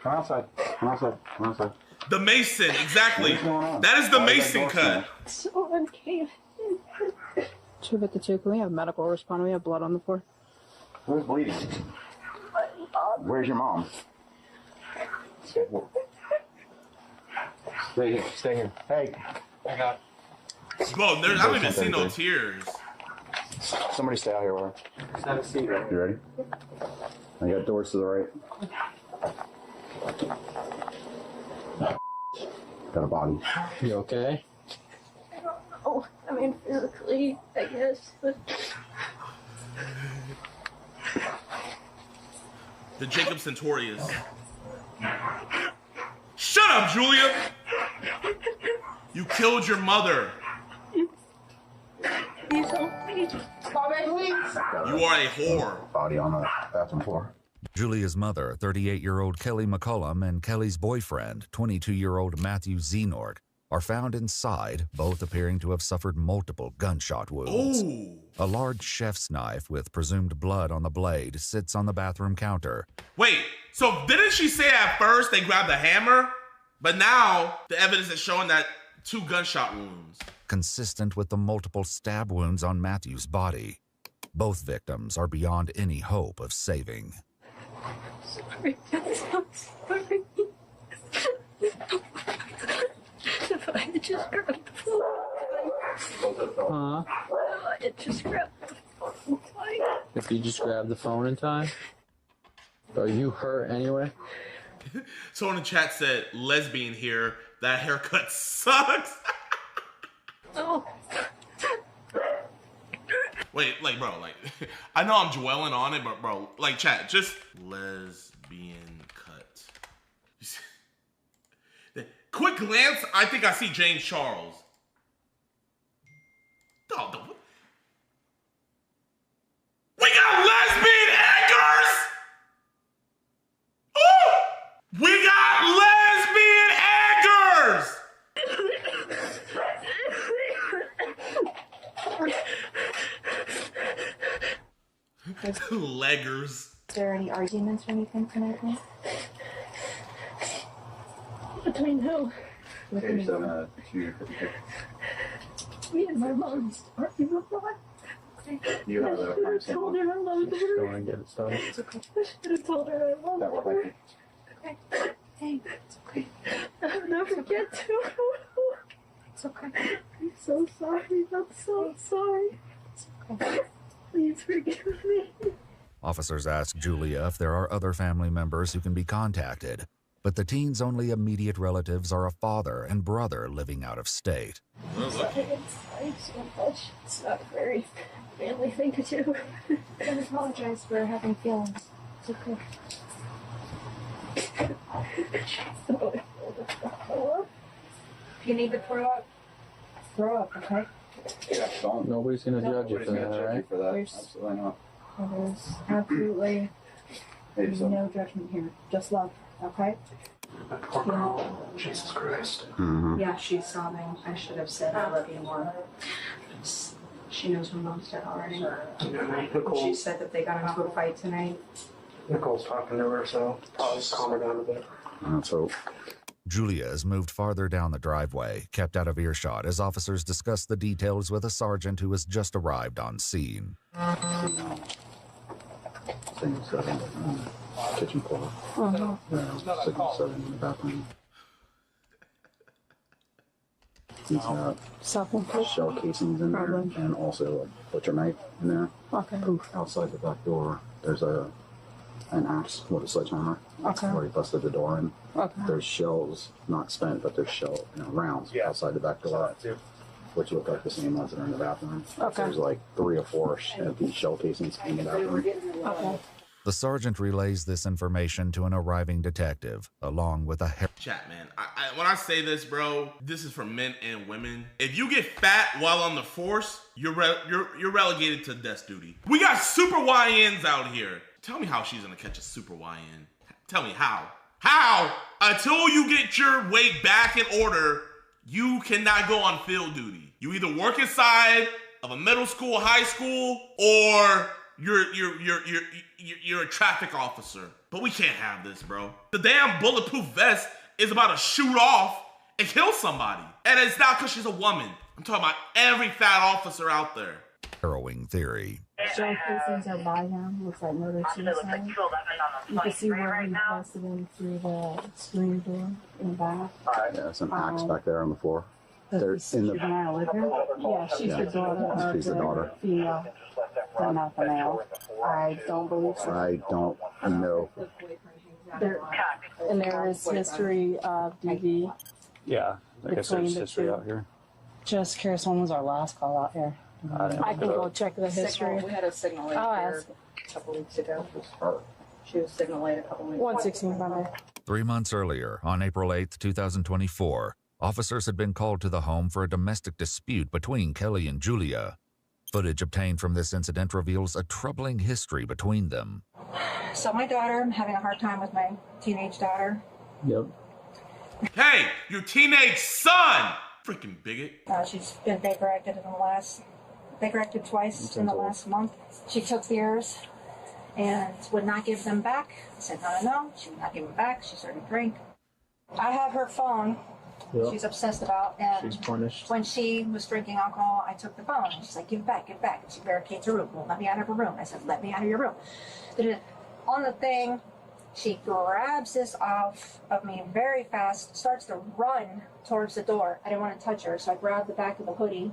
Come outside. Come outside. Come outside. The Mason, exactly. What's going on? That is the Why is that Mason door cut. Someone came. 252, can we have medical respond? We have blood on the floor. Who's bleeding? Where's your mom? Stay here. Stay here. Hey. I got. Bro, I don't even see no tears. Somebody stay out here with her. Let's have a seat. You ready? I got doors to the right. Got a body. You okay? I don't know. I mean, physically, I guess, but The Jacob Centurious. Shut up, Julia! You killed your mother. he's okay. You are a whore. Body on the bathroom floor. Julia's mother, 38-year-old Kelly McCullum, and Kelly's boyfriend, 22-year-old Matthew Zenort, are found inside, both appearing to have suffered multiple gunshot wounds. Ooh. A large chef's knife with presumed blood on the blade sits on the bathroom counter. Wait, so didn't she say at first they grabbed a hammer? But now the evidence is showing that 2 gunshot wounds. Consistent with the multiple stab wounds on Matthew's body. Both victims are beyond any hope of saving. Sorry, I'm so sorry. If I had just grabbed the phone. Huh? I just grabbed the phone. If you just grab the phone in time? Are you hurt anyway? Someone in the chat said, lesbian here, that haircut sucks. Oh. Wait, like, bro, like, I know I'm dwelling on it, but, bro, like, chat, just lesbian cut. Quick glance, I think I see James Charles. Oh, we got lesbian Eggers! Oh! We got lesbian Eggers! Leggers. Is there any arguments or anything tonight? Between who? With Okay, me. so, Me and my mom's arguing a lot. You have I should have told her I loved her. Go and get it started. It's okay. I should have told her I loved her. Okay. Hey, it's okay. I'll never get to her. It's okay. I'm so sorry. I'm so sorry. It's okay. Please forgive me. Officers ask Julia if there are other family members who can be contacted, but the teen's only immediate relatives are a father and brother living out of state. I'm sorry so much. It's not a very manly thing to do. I apologize for having feelings. It's okay. If you need to throw up, okay? Yeah, don't. Nobody's gonna judge you for that, right? For that. There's- Absolutely not. There's absolutely Hey, so- no judgment here. Just love, okay? Jesus Christ. Yeah, she's sobbing. I should have said I love you more. She knows my mom's dead already. She said that they got into a fight tonight. Nicole's talking to her, so I'll just calm her down a bit. Let's hope. Julia is moved farther down the driveway, kept out of earshot as officers discuss the details with a sergeant who has just arrived on scene. Kitchen floor. Uh-huh. Yeah, 6 and 7 in the bathroom. He's got shell casings in there, and also a butcher knife in there. Okay. Outside the back door, there's an axe with a sledgehammer. Okay. Where he busted the door in. Okay. There's shells, not spent, but there's rounds outside the back door, which look like the same ones that are in the bathroom. Okay. There's like 3 or 4 empty shell casings in the bathroom. Okay. The sergeant relays this information to an arriving detective, along with a Chat, man. When I say this, bro, this is for men and women. If you get fat while on the force, you're relegated to desk duty. We got super YNs out here. Tell me how she's gonna catch a super YN. Tell me how. How? Until you get your weight back in order, you cannot go on field duty. You either work inside of a middle school, high school, or you're a traffic officer. But we can't have this, bro. The damn bulletproof vest is about to shoot off and kill somebody. And it's not because she's a woman. I'm talking about every fat officer out there. harrowing theory. Shell casings are by him, looks like murder suicide. You can see where he busted in through the screen door in the back. Yeah, some axe back there on the floor. They're in the juvenile living. Yeah, she's the daughter. She's the daughter. Female. They're not the male. I don't believe so. I don't know. And there is history of DV. Yeah, I guess there's history out here. Just curious, when was our last call out here? I can go check the history. We had a signal late here a couple weeks ago. She was signal late a couple weeks ago. 116 by me. 3 months earlier, on April 8, 2024, officers had been called to the home for a domestic dispute between Kelly and Julia. Footage obtained from this incident reveals a troubling history between them. So my daughter, I'm having a hard time with my teenage daughter. Yep. Hey, your teenage son! Freaking bigot. She's been Baker-acted Baker-acted twice in the last month. She took beers and would not give them back. I said, no. She would not give them back. She started to drink. I have her phone. Yep. She's obsessed about, and she's punished. When she was drinking alcohol, I took the phone, and she's like, give it back. And she barricades her room. Won't let me out of her room. I said, let me out of your room. On the thing, she grabs this off of me very fast, starts to run towards the door. I didn't want to touch her, so I grabbed the back of the hoodie.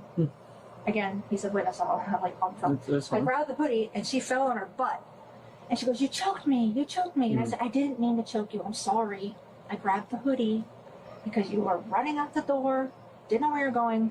Again, he's a witness. I'm like, I grabbed the hoodie, and she fell on her butt. And she goes, you choked me. And I said, I didn't mean to choke you. I'm sorry. I grabbed the hoodie because you were running out the door, didn't know where you're going,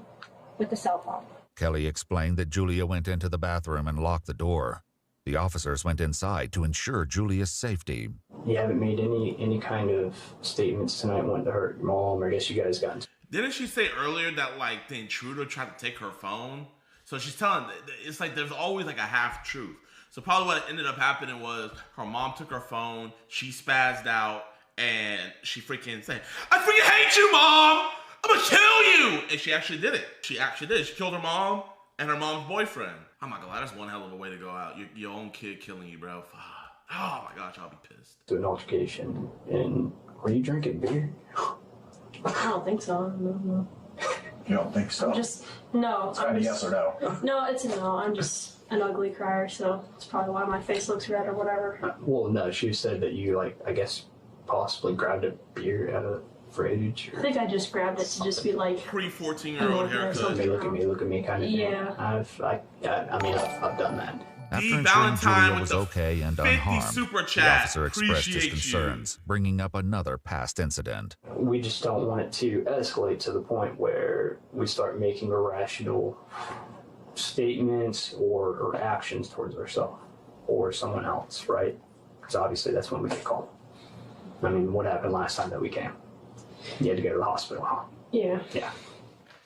with the cell phone. Kelly explained that Julia went into the bathroom and locked the door. The officers went inside to ensure Julia's safety. You haven't made any kind of statements tonight wanting to hurt your mom, or I guess you guys got into. Didn't she say earlier that, like, the intruder tried to take her phone? So she's telling, it's like there's always, like, a half-truth. So probably what ended up happening was her mom took her phone, she spazzed out, and she freaking said, I freaking hate you, Mom! I'm gonna kill you! And she actually did it. She killed her mom and her mom's boyfriend. Oh my God, that's one hell of a way to go out. Your own kid killing you, bro. Oh my gosh, I'll be pissed. To an altercation. And were you drinking beer? I don't think so. No. You don't think so? No. It's kind of yes or no. No, it's a no. I'm just an ugly crier, so that's probably why my face looks red or whatever. Well, no, she said that you, like, I guess, possibly grabbed a beer out of the fridge. I think I just grabbed it to just be like pre-14-year-old haircut. Look at me, kind of thing. Yeah. I've done that. After ensuring Julia was okay and unharmed, the officer expressed his concerns, bringing up another past incident. We just don't want it to escalate to the point where we start making irrational statements or actions towards ourselves or someone else, right? Because obviously that's when we get called. I mean, what happened last time that we came? You had to go to the hospital, huh? Yeah.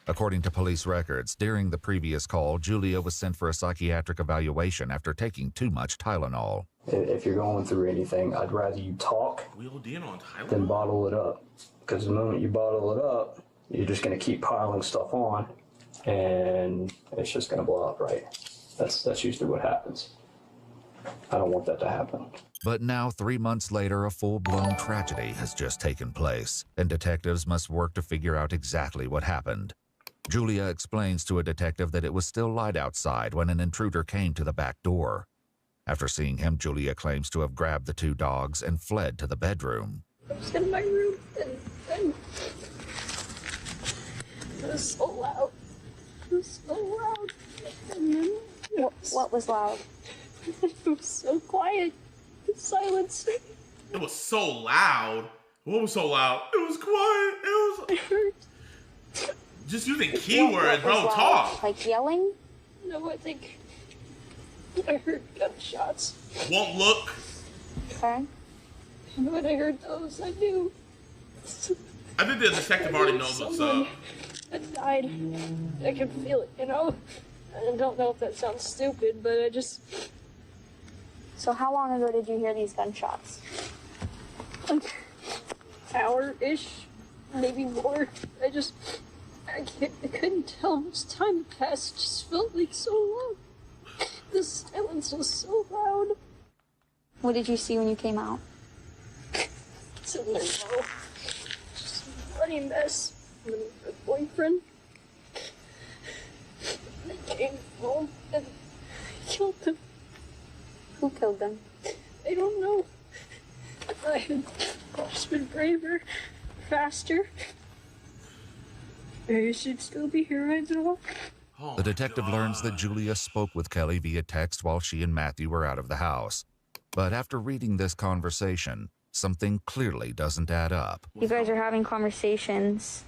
According to police records, during the previous call, Julia was sent for a psychiatric evaluation after taking too much Tylenol. If you're going through anything, I'd rather you talk than bottle it up. Because the moment you bottle it up, you're just going to keep piling stuff on, and it's just going to blow up, right? That's usually what happens. I don't want that to happen. But now, 3 months later, a full-blown tragedy has just taken place, and detectives must work to figure out exactly what happened. Julia explains to a detective that it was still light outside when an intruder came to the back door. After seeing him, Julia claims to have grabbed the 2 dogs and fled to the bedroom. I was in my room and I was so was loud? It was so quiet. Silence. It was so loud. What was so loud? It was quiet. It was just using keywords, bro. Loud? Talk. Like yelling? No, I think I heard gunshots. Won't look. Okay. When I heard those, I knew. I think the detective already knows what's up. I died. I can feel it, you know? I don't know if that sounds stupid, but I just... So how long ago did you hear these gunshots? Like, hour-ish, maybe more. I couldn't tell how much time had passed. It just felt like so long. The silence was so loud. What did you see when you came out? Sitting there low. Just a bloody mess. And then my boyfriend. They came home and killed them. Who killed them? I don't know. I had just been braver, faster. I should still be here right now. The detective learns that Julia spoke with Kelly via text while she and Matthew were out of the house. But after reading this conversation, something clearly doesn't add up. You guys are having conversations,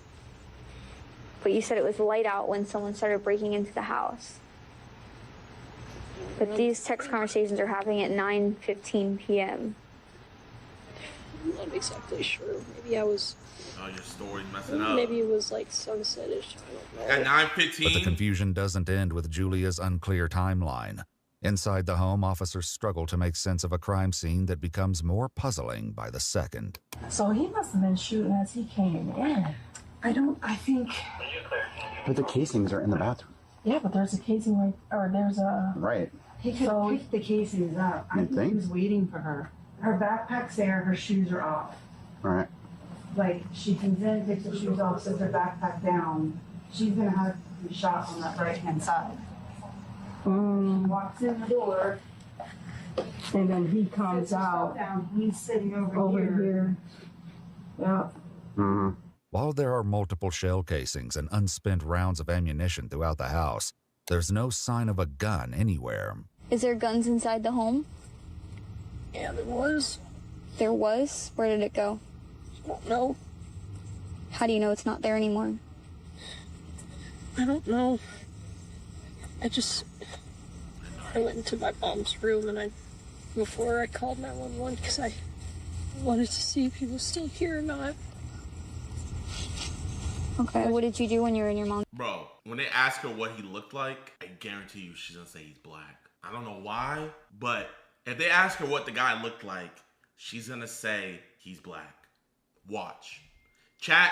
but you said it was light out when someone started breaking into the house. But these text conversations are happening at 9:15 p.m. I'm not exactly sure. Maybe I was... Oh, your story's messing up. Maybe it was like sunset-ish. I don't know. At 9:15? But the confusion doesn't end with Julia's unclear timeline. Inside the home, officers struggle to make sense of a crime scene that becomes more puzzling by the second. So he must have been shooting as he came in. I think... But the casings are in the bathroom. Yeah, but there's a casing right, or there's a... Right. He could have picked the casings up. I think he was waiting for her. Her backpack's there, her shoes are off. Right. Like, she comes in, takes her shoes off, sets her backpack down. She's gonna have to be shot on that right-hand side. She walks in the door, and then he comes out. Down. He's sitting over here. Yeah. Mm-hmm. While there are multiple shell casings and unspent rounds of ammunition throughout the house, there's no sign of a gun anywhere. Is there guns inside the home? Yeah, there was. There was? Where did it go? I don't know. How do you know it's not there anymore? I don't know. I went into my mom's room and before I called 911 because I wanted to see if he was still here or not. Okay, what did you do when you were in your mom's? Bro, when they ask her what he looked like, I guarantee you she's gonna say he's black. I don't know why, but if they ask her what the guy looked like, she's gonna say he's black. Watch. Chat,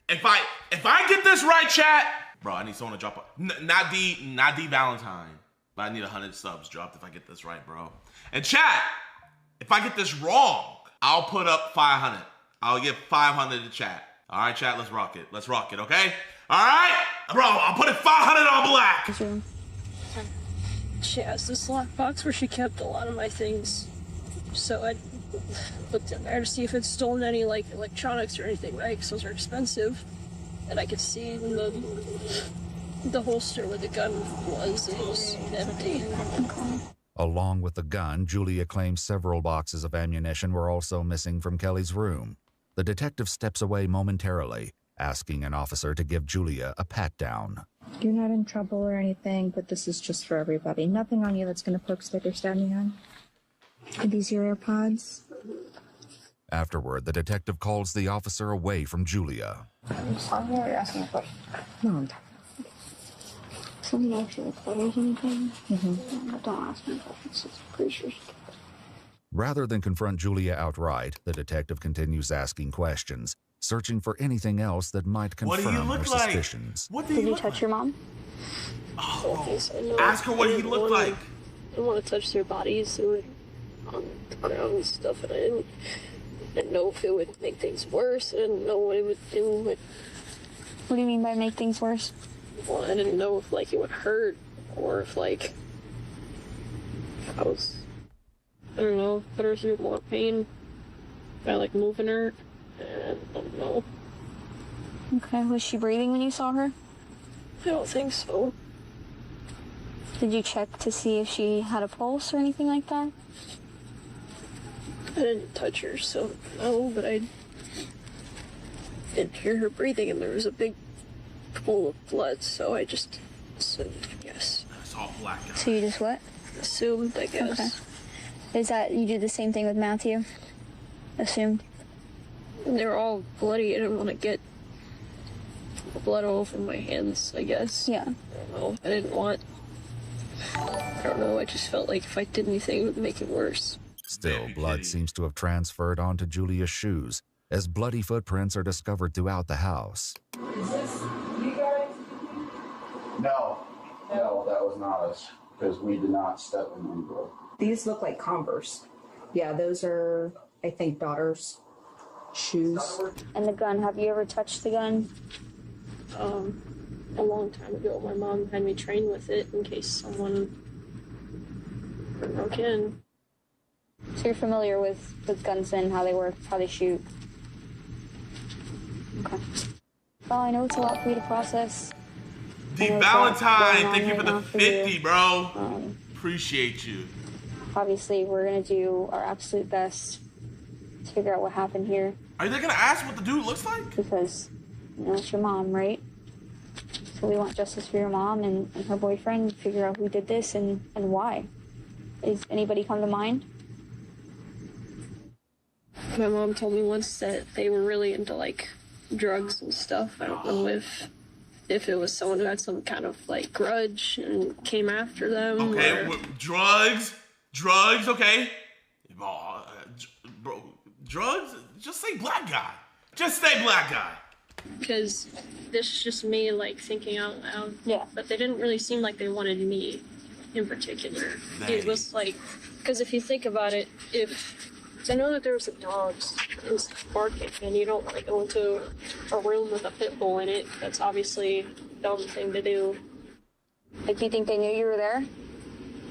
if I get this right, chat, bro, I need someone to drop not D Valentine, but I need 100 subs dropped if I get this right, bro. And chat, if I get this wrong, I'll put up 500. I'll give 500 to chat. All right, chat, let's rock it. Let's rock it, okay? All right? Bro, I'll put it 500 on black. She has this lockbox where she kept a lot of my things. So I looked in there to see if it's stolen any, like, electronics or anything, right? Because those are expensive. And I could see in the holster where the gun was, it was empty. Along with the gun, Julia claims several boxes of ammunition were also missing from Kelly's room. The detective steps away momentarily, asking an officer to give Julia a pat-down. You're not in trouble or anything, but this is just for everybody. Nothing on you that's going to poke stick or standing on. Are these your AirPods? Afterward, the detective calls the officer away from Julia. I'm sorry, you're asking a question. No, I'm talking. Something actually requires anything? Mm-hmm. Don't ask me questions. It's pretty sure. Rather than confront Julia outright, the detective continues asking questions, searching for anything else that might confirm her suspicions. What did you touch your mom? Oh, ask her what he looked like. I didn't want to touch their bodies. They were on the ground and stuff, and I didn't know if it would make things worse. I didn't know what it would do. But what do you mean by make things worse? Well, I didn't know if, like, it would hurt, or if, like, I was, I don't know, put her through more pain by, like, moving her, and I don't know. Okay, was she breathing when you saw her? I don't think so. Did you check to see if she had a pulse or anything like that? I didn't touch her, so no, but I didn't hear her breathing, and there was a big pool of blood, so I just assumed, yes. It's all black guy. So you just what? Assumed, I guess. Okay. Is that, you did the same thing with Matthew? Assumed? And they were all bloody. I didn't want to get blood all over my hands, I guess. Yeah. I don't know. I didn't want... I don't know, I just felt like if I did anything, it would make it worse. Still, blood seems to have transferred onto Julia's shoes, as bloody footprints are discovered throughout the house. Is this you guys? No, that was not us, because we did not step in any blood. These look like Converse. Yeah, those are, I think, daughter's shoes. And the gun, have you ever touched the gun? A long time ago, my mom had me train with it in case someone broke in. So you're familiar with guns and how they work, how they shoot? Okay. Well, I know it's a lot for you to process. D Valentine, thank you for the 50, bro. Appreciate you. Obviously, we're gonna do our absolute best to figure out what happened here. Are they gonna ask what the dude looks like? Because, you know, it's your mom, right? So we want justice for your mom and her boyfriend, figure out who did this and why. Is anybody come to mind? My mom told me once that they were really into, like, drugs and stuff. I don't know if it was someone who had some kind of, like, grudge and came after them. Okay, or... drugs, okay. Bro, drugs? Just say black guy. Just say black guy. Because this is just me, like, thinking out loud. Yeah. But they didn't really seem like they wanted me in particular. It was like, because if you think about it, I know that there were some dogs barking, and you don't want to go into a room with a pit bull in it. That's obviously a dumb thing to do. Like, do you think they knew you were there?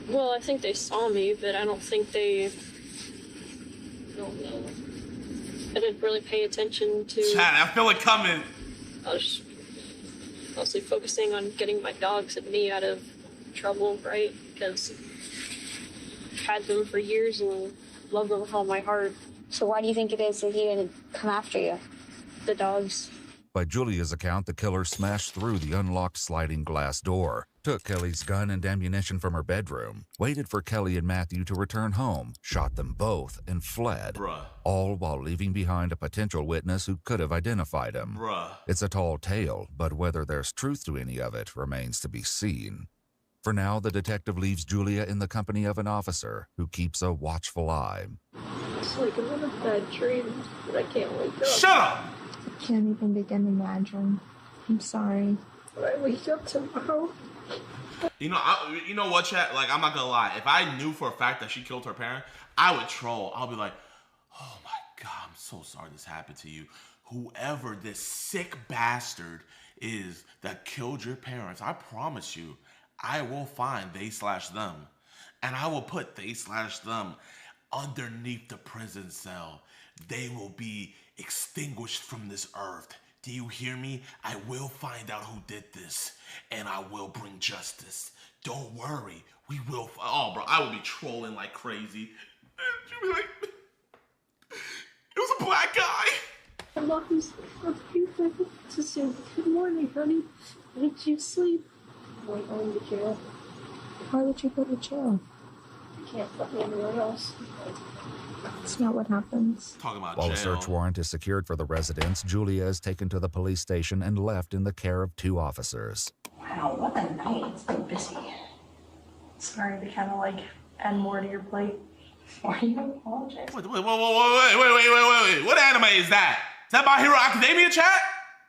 Well, I think they saw me, but I don't think they... I don't know. I didn't really pay attention to... Chat, I feel it coming. I was mostly focusing on getting my dogs and me out of trouble, right? Because I've had them for years and love them with all my heart. So why do you think it is that he didn't come after you? The dogs. By Julia's account, the killer smashed through the unlocked sliding glass door, took Kelly's gun and ammunition from her bedroom, waited for Kelly and Matthew to return home, shot them both, and fled. Bruh. All while leaving behind a potential witness who could have identified him. Bruh. It's a tall tale, but whether there's truth to any of it remains to be seen. For now, the detective leaves Julia in the company of an officer who keeps a watchful eye. It's like another bad dream, but I can't wake up. Shut up! I can't even begin to imagine. I'm sorry. When I wake up tomorrow... You know what, chat? Like, I'm not gonna lie. If I knew for a fact that she killed her parent, I would troll. I'll be like, oh my God, I'm so sorry this happened to you. Whoever this sick bastard is that killed your parents, I promise you, I will find they/them. And I will put they/them underneath the prison cell. They will be extinguished from this earth. Do you hear me? I will find out who did this, and I will bring justice. Don't worry, we will. Oh, bro, I would be trolling like crazy. You'd be like, it was a black guy. My mom's to say, good morning, honey. Did you sleep? I'm going to jail. Why would you go to jail? I can't put me anywhere else. That's not what happens. Talking about While jail. a search warrant is secured for the residence, Julia is taken to the police station and left in the care of 2 officers. Wow, what a night. It's been busy. Sorry to kind of like add more to your plate. Why do you apologize? Wait. What anime is that? Is that My Hero Academia, chat?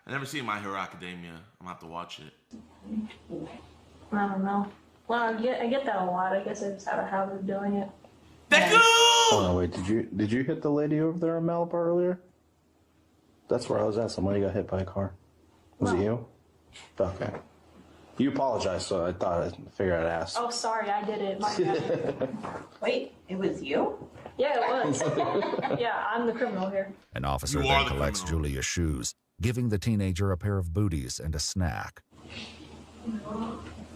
I never seen My Hero Academia. I'm gonna have to watch it. I don't know. Well, I get that a lot. I guess I just have a habit of doing it. Oh no, wait, did you hit the lady over there in Malibu earlier? That's where I was at. Somebody got hit by a car. Was it you? Okay. You apologized, so I figured I'd ask. Oh, sorry, I did it. My bad. Wait, it was you? Yeah, it was. Yeah, I'm the criminal here. An officer then collects Julia's shoes, giving the teenager a pair of booties and a snack.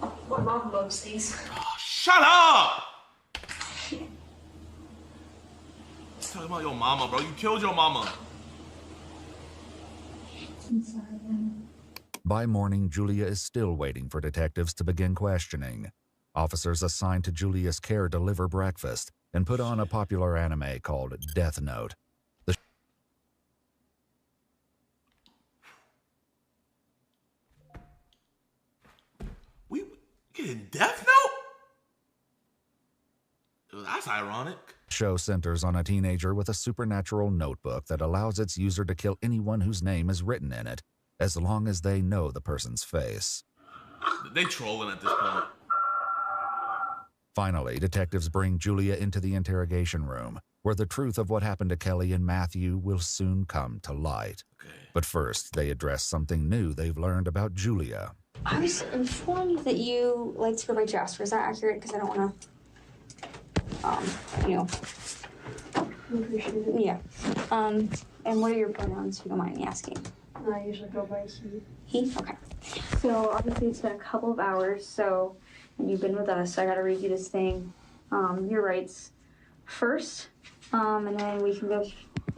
My mom loves these. Oh, shut up! Talking about your mama, bro. You killed your mama. By morning, Julia is still waiting for detectives to begin questioning. Officers assigned to Julia's care deliver breakfast and put on a popular anime called Death Note. We getting Death Note? That's ironic. Show centers on a teenager with a supernatural notebook that allows its user to kill anyone whose name is written in it, as long as they know the person's face. They trolling at this point. Finally, detectives bring Julia into the interrogation room, where the truth of what happened to Kelly and Matthew will soon come to light. Okay. But first, they address something new they've learned about Julia. I was informed that you like to go by Jasper. Is that accurate? Because I don't want to, you know. Appreciate it. Yeah. And what are your pronouns, if you don't mind me asking? I usually go by he. He? Okay. So obviously it's been a couple of hours, so you've been with us, so I gotta read you this thing. Your rights first, and then we can go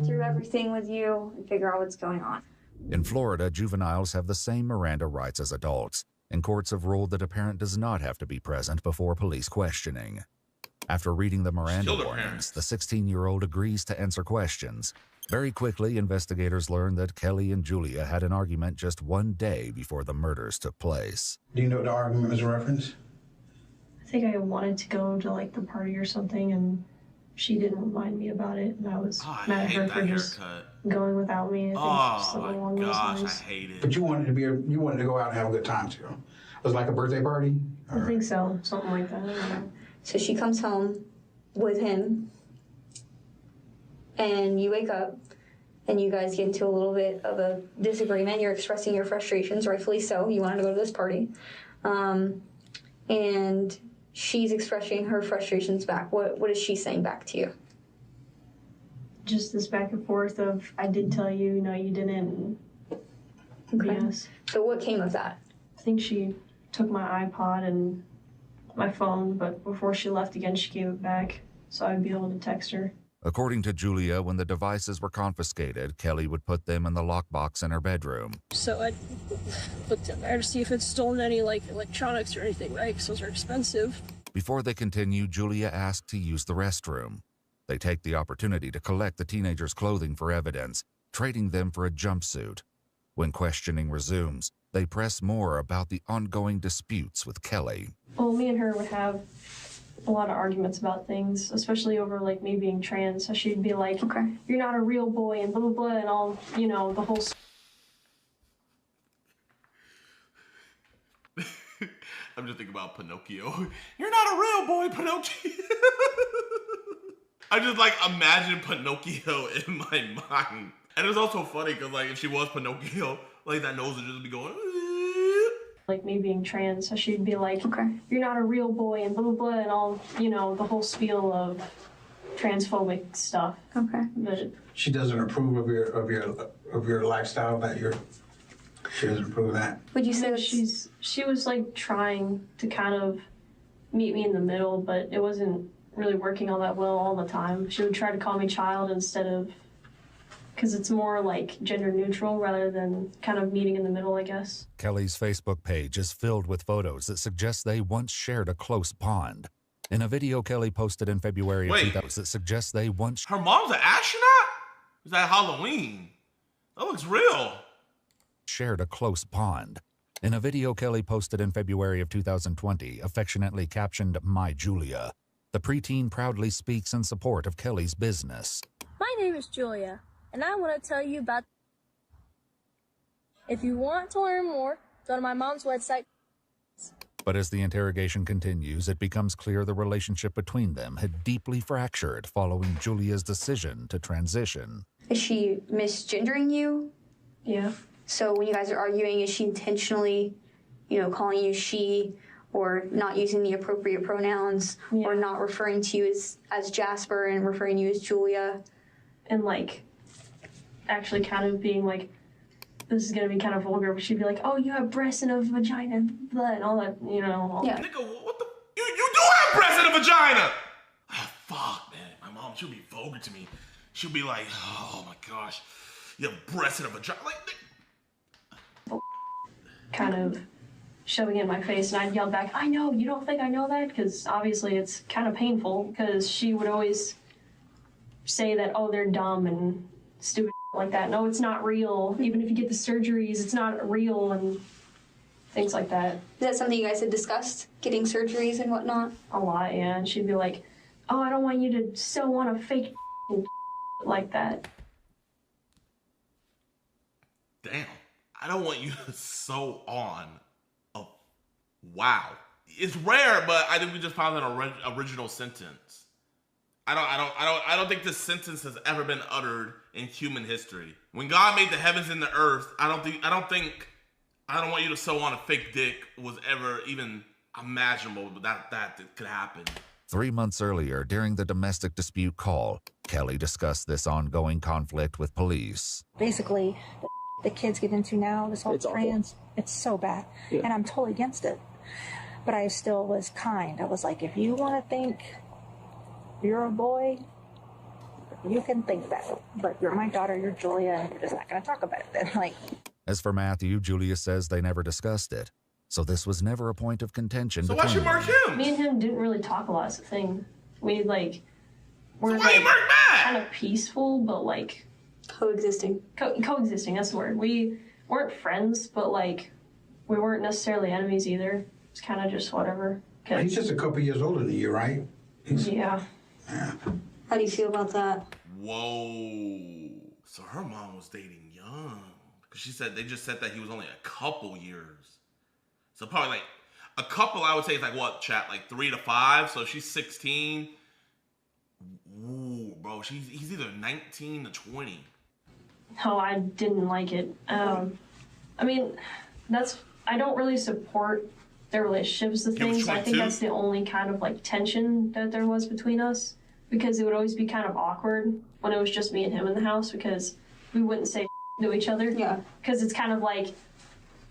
through everything with you and figure out what's going on. In Florida, juveniles have the same Miranda rights as adults, and courts have ruled that a parent does not have to be present before police questioning. After reading the Miranda warnings, the 16-year-old agrees to answer questions. Very quickly, investigators learn that Kelly and Julia had an argument just one day before the murders took place. Do you know what the argument was a reference? I think I wanted to go to like the party or something, and she didn't remind me about it, and I was mad at her for just going without me. I think something along those lines. I hate it. But you wanted to go out and have a good time too. It was like a birthday party? I think so, something like that. I don't know. So she comes home with him, and you wake up, and you guys get into a little bit of a disagreement. You're expressing your frustrations, rightfully so. You wanted to go to this party. And she's expressing her frustrations back. What is she saying back to you? Just this back and forth of, I did tell you, no, you didn't. Okay. Yes. So what came of that? I think she took my iPod and my phone, but before she left again, she gave it back so I'd be able to text her. According to Julia, when the devices were confiscated, Kelly would put them in the lockbox in her bedroom. So I looked in there to see if it's stolen any like electronics or anything, right? Because those are expensive. Before they continue, Julia asked to use the restroom. They take the opportunity to collect the teenager's clothing for evidence, trading them for a jumpsuit. When questioning resumes, they press more about the ongoing disputes with Kelly. Well, me and her would have a lot of arguments about things, especially over like me being trans. So she'd be like, "Okay, you're not a real boy," and blah blah blah, and all, you know, the whole. I'm just thinking about Pinocchio. You're not a real boy, Pinocchio. I just like imagine Pinocchio in my mind. And it's also funny because like if she was Pinocchio, like that nose would just be going. Like me being trans, so she'd be like, "Okay, you're not a real boy," and blah blah blah, and all, you know, the whole spiel of transphobic stuff. Okay. But She doesn't approve of your lifestyle. She doesn't approve of that. would you say she was like trying to kind of meet me in the middle, but it wasn't really working all that well all the time. She would try to call me child instead of, because it's more like gender neutral rather than kind of meeting in the middle, I guess. Kelly's Facebook page is filled with photos that suggest they once shared a close bond. In a video Kelly posted in February of 2000 that suggests they once... Her mom's an astronaut? Is that Halloween? That looks real. ...shared a close bond. In a video Kelly posted in February of 2020, affectionately captioned, "My Julia," the preteen proudly speaks in support of Kelly's business. My name is Julia, and I want to tell you about... If you want to learn more, go to my mom's website. But as the interrogation continues, it becomes clear the relationship between them had deeply fractured following Julia's decision to transition. Is she misgendering you? Yeah. So when you guys are arguing, is she intentionally, you know, calling you she, or not using the appropriate pronouns, or not referring to you as Jasper and referring to you as Julia? And like actually kind of being like this is gonna be kind of vulgar, but she'd be like, "Oh, you have breasts and a vagina, blood, and all that, you know." Yeah. Nigga, what the? You do have breasts and a vagina. Oh, fuck, man. My mom, she'll be vulgar to me. She'll be like, "Oh my gosh, you have breasts and a vagina." Like, kind of shoving it in my face, and I'd yell back, "I know, you don't think I know that?" Because obviously it's kind of painful, because she would always say that, "Oh, they're dumb and stupid like that. No, it's not real. Even if you get the surgeries, it's not real," and things like that. Is that something you guys had discussed, getting surgeries and whatnot? A lot, yeah. And she'd be like, "Oh, I don't want you to sew on a fake like that." damn, I don't want you to sew on a wow. It's rare, but I think we just found an original sentence. I don't think this sentence has ever been uttered in human history. When God made the heavens and the earth, I don't want you to sew on a fake dick was ever even imaginable, but that could happen. 3 months earlier, during the domestic dispute call, Kelly discussed this ongoing conflict with police. Basically, the kids get into now, this whole trans, it's so bad. Yeah. And I'm totally against it. But I still was kind. I was like, if you want to think you're a boy, you can think that. But you're my daughter, you're Julia, and you're just not going to talk about it then. Like. As for Matthew, Julia says they never discussed it. So this was never a point of contention so between them. why should mark him? Me and him didn't really talk a lot. It's the thing. We we're kind of peaceful, but like coexisting. Coexisting. That's the word. We weren't friends, but like we weren't necessarily enemies either. It's kind of just whatever. He's just a couple years older than you, right? Yeah. How do you feel about that? Whoa. So her mom was dating young. Because they just said that he was only a couple years. So probably like a couple, I would say, is like what, chat? Like 3 to 5. So if she's 16. Ooh, bro, he's either 19 to 20. No, I didn't like it. I mean, I don't really support their relationships, the things. I think that's the only kind of like tension that there was between us, because it would always be kind of awkward when it was just me and him in the house, because we wouldn't say to each other. Yeah. Because it's kind of like,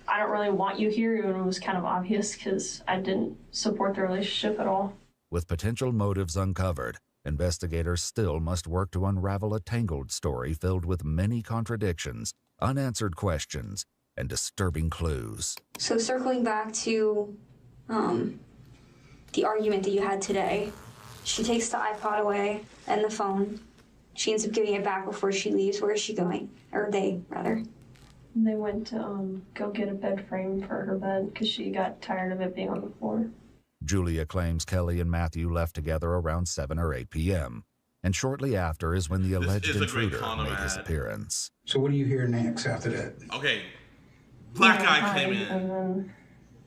I don't really want you here, and it was kind of obvious because I didn't support the relationship at all. With potential motives uncovered, investigators still must work to unravel a tangled story filled with many contradictions, unanswered questions, and disturbing clues. So circling back to the argument that you had today, she takes the iPod away and the phone. She ends up giving it back before she leaves. Where is she going? Or they, rather. They went to go get a bed frame for her bed because she got tired of it being on the floor. Julia claims Kelly and Matthew left together around 7 or 8 p.m. And shortly after is when the alleged intruder made his appearance. So what do you hear next after that? Okay. Black guy came in. And then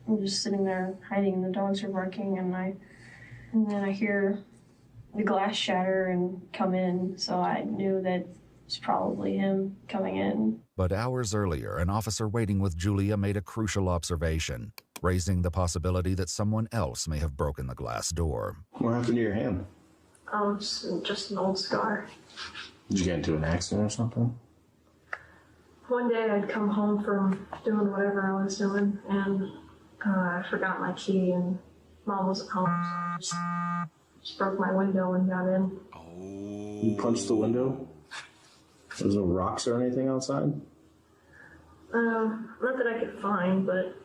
I'm just sitting there hiding, and the dogs are barking, and then I hear the glass shatter and come in, so I knew that it's probably him coming in. But hours earlier, an officer waiting with Julia made a crucial observation, raising the possibility that someone else may have broken the glass door. What happened to your hand? Just an old scar. Did you get into an accident or something? One day I'd come home from doing whatever I was doing, and I forgot my key, and Mom wasn't home, so I just broke my window and got in. You punched the window? There's no rocks or anything outside? Not that I could find, but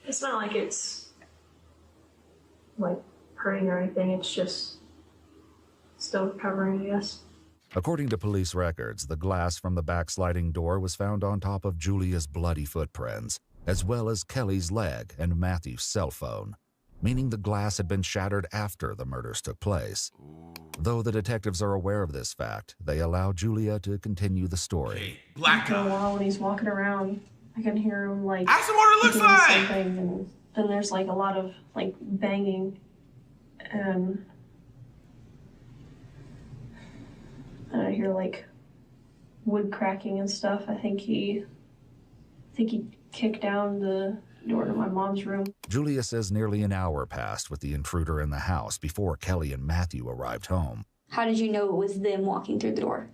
it's not like it's like hurting or anything. It's just still recovering, I guess. According to police records, the glass from the backsliding door was found on top of Julia's bloody footprints, as well as Kelly's leg and Matthew's cell phone, meaning the glass had been shattered after the murders took place. Though the detectives are aware of this fact, they allow Julia to continue the story. Black guy. After a while, when he's walking around, I can hear him like ask him what it looks like. Something, and then there's like a lot of like banging, and I hear like wood cracking and stuff. I think he kicked down the door to my mom's room. Julia says nearly an hour passed with the intruder in the house before Kelly and Matthew arrived home. How did you know it was them walking through the door?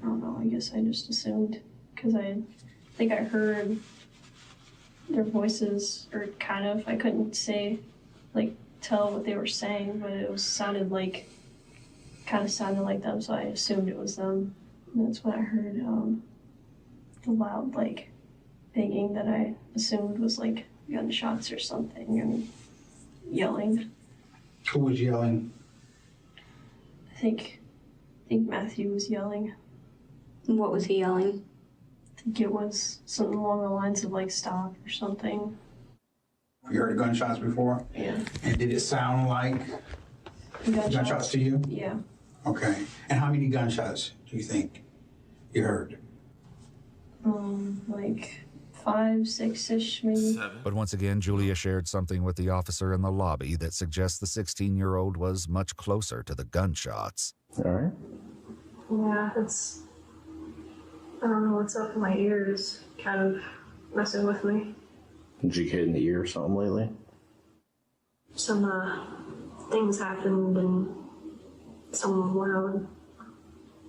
I don't know, I guess I just assumed, because I think I heard their voices, or kind of, I couldn't say, like, tell what they were saying, but it was sounded like, kind of sounded like them, so I assumed it was them. And that's when I heard the loud, like, banging that I assumed was, like, gunshots or something, and yelling. Who was yelling? I think Matthew was yelling. What was he yelling? I think it was something along the lines of, like, stop or something. You heard gunshots before? Yeah. And did it sound like gunshots to you? Yeah. Okay. And how many gunshots do you think you heard? Like 5, 6-ish, maybe. But once again, Julia shared something with the officer in the lobby that suggests the 16-year-old was much closer to the gunshots. All right. Yeah, it's... I don't know what's up in my ears, kind of messing with me. Did you get in the ear or something lately? Some things happened and some loud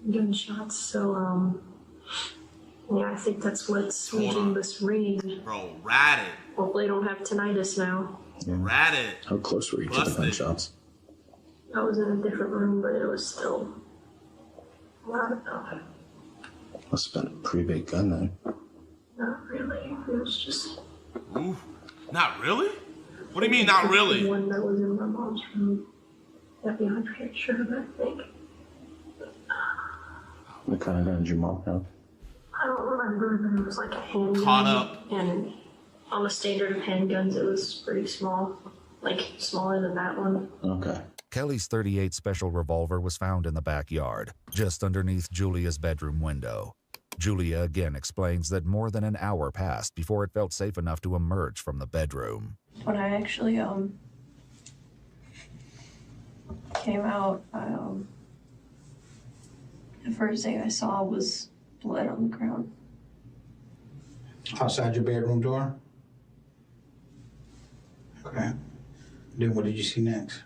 gunshots, so yeah, I think that's what's making this ring. Bro, rat it. Hopefully I don't have tinnitus now. Yeah. Rat it. How close were you to the gunshots? I was in a different room, but it was still loud enough. Must have been a pretty big gun then. Not really. It was just... Oof. Not really? What do you mean, not really? The one that was in my mom's room. That'd be 100% sure, but I think. What kind of gun did your mom have? I don't remember, but it was like a handgun. Caught up. And on the standard of handguns, it was pretty small. Like, smaller than that one. Okay. Kelly's .38 special revolver was found in the backyard, just underneath Julia's bedroom window. Julia again explains that more than an hour passed before it felt safe enough to emerge from the bedroom. When I actually came out, the first thing I saw was blood on the ground. Outside your bedroom door? Okay. Then what did you see next?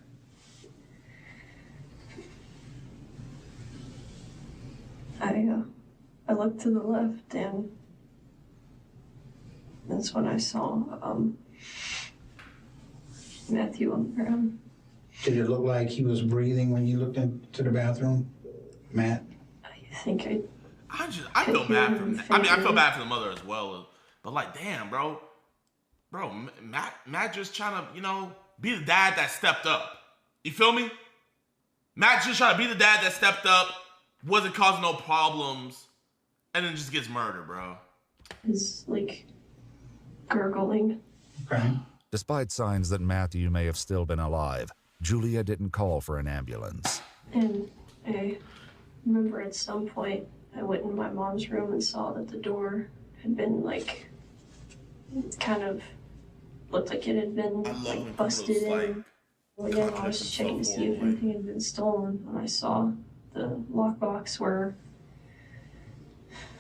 I looked to the left, and that's when I saw Matthew on the ground. Did it look like he was breathing when you looked into the bathroom, Matt? I think I feel bad for. I mean, I feel bad for the mother as well. But like, damn, bro, Matt just trying to, you know, be the dad that stepped up. You feel me? Matt just trying to be the dad that stepped up, wasn't causing no problems, and then just gets murdered, bro. Is like gurgling. Okay. Despite signs that Matthew may have still been alive, Julia didn't call for an ambulance. And I remember at some point I went in my mom's room and saw that the door had been like, kind of looked like it had been like busted in. Well, yeah, I was checking to see if anything had been stolen, and I saw the lockbox where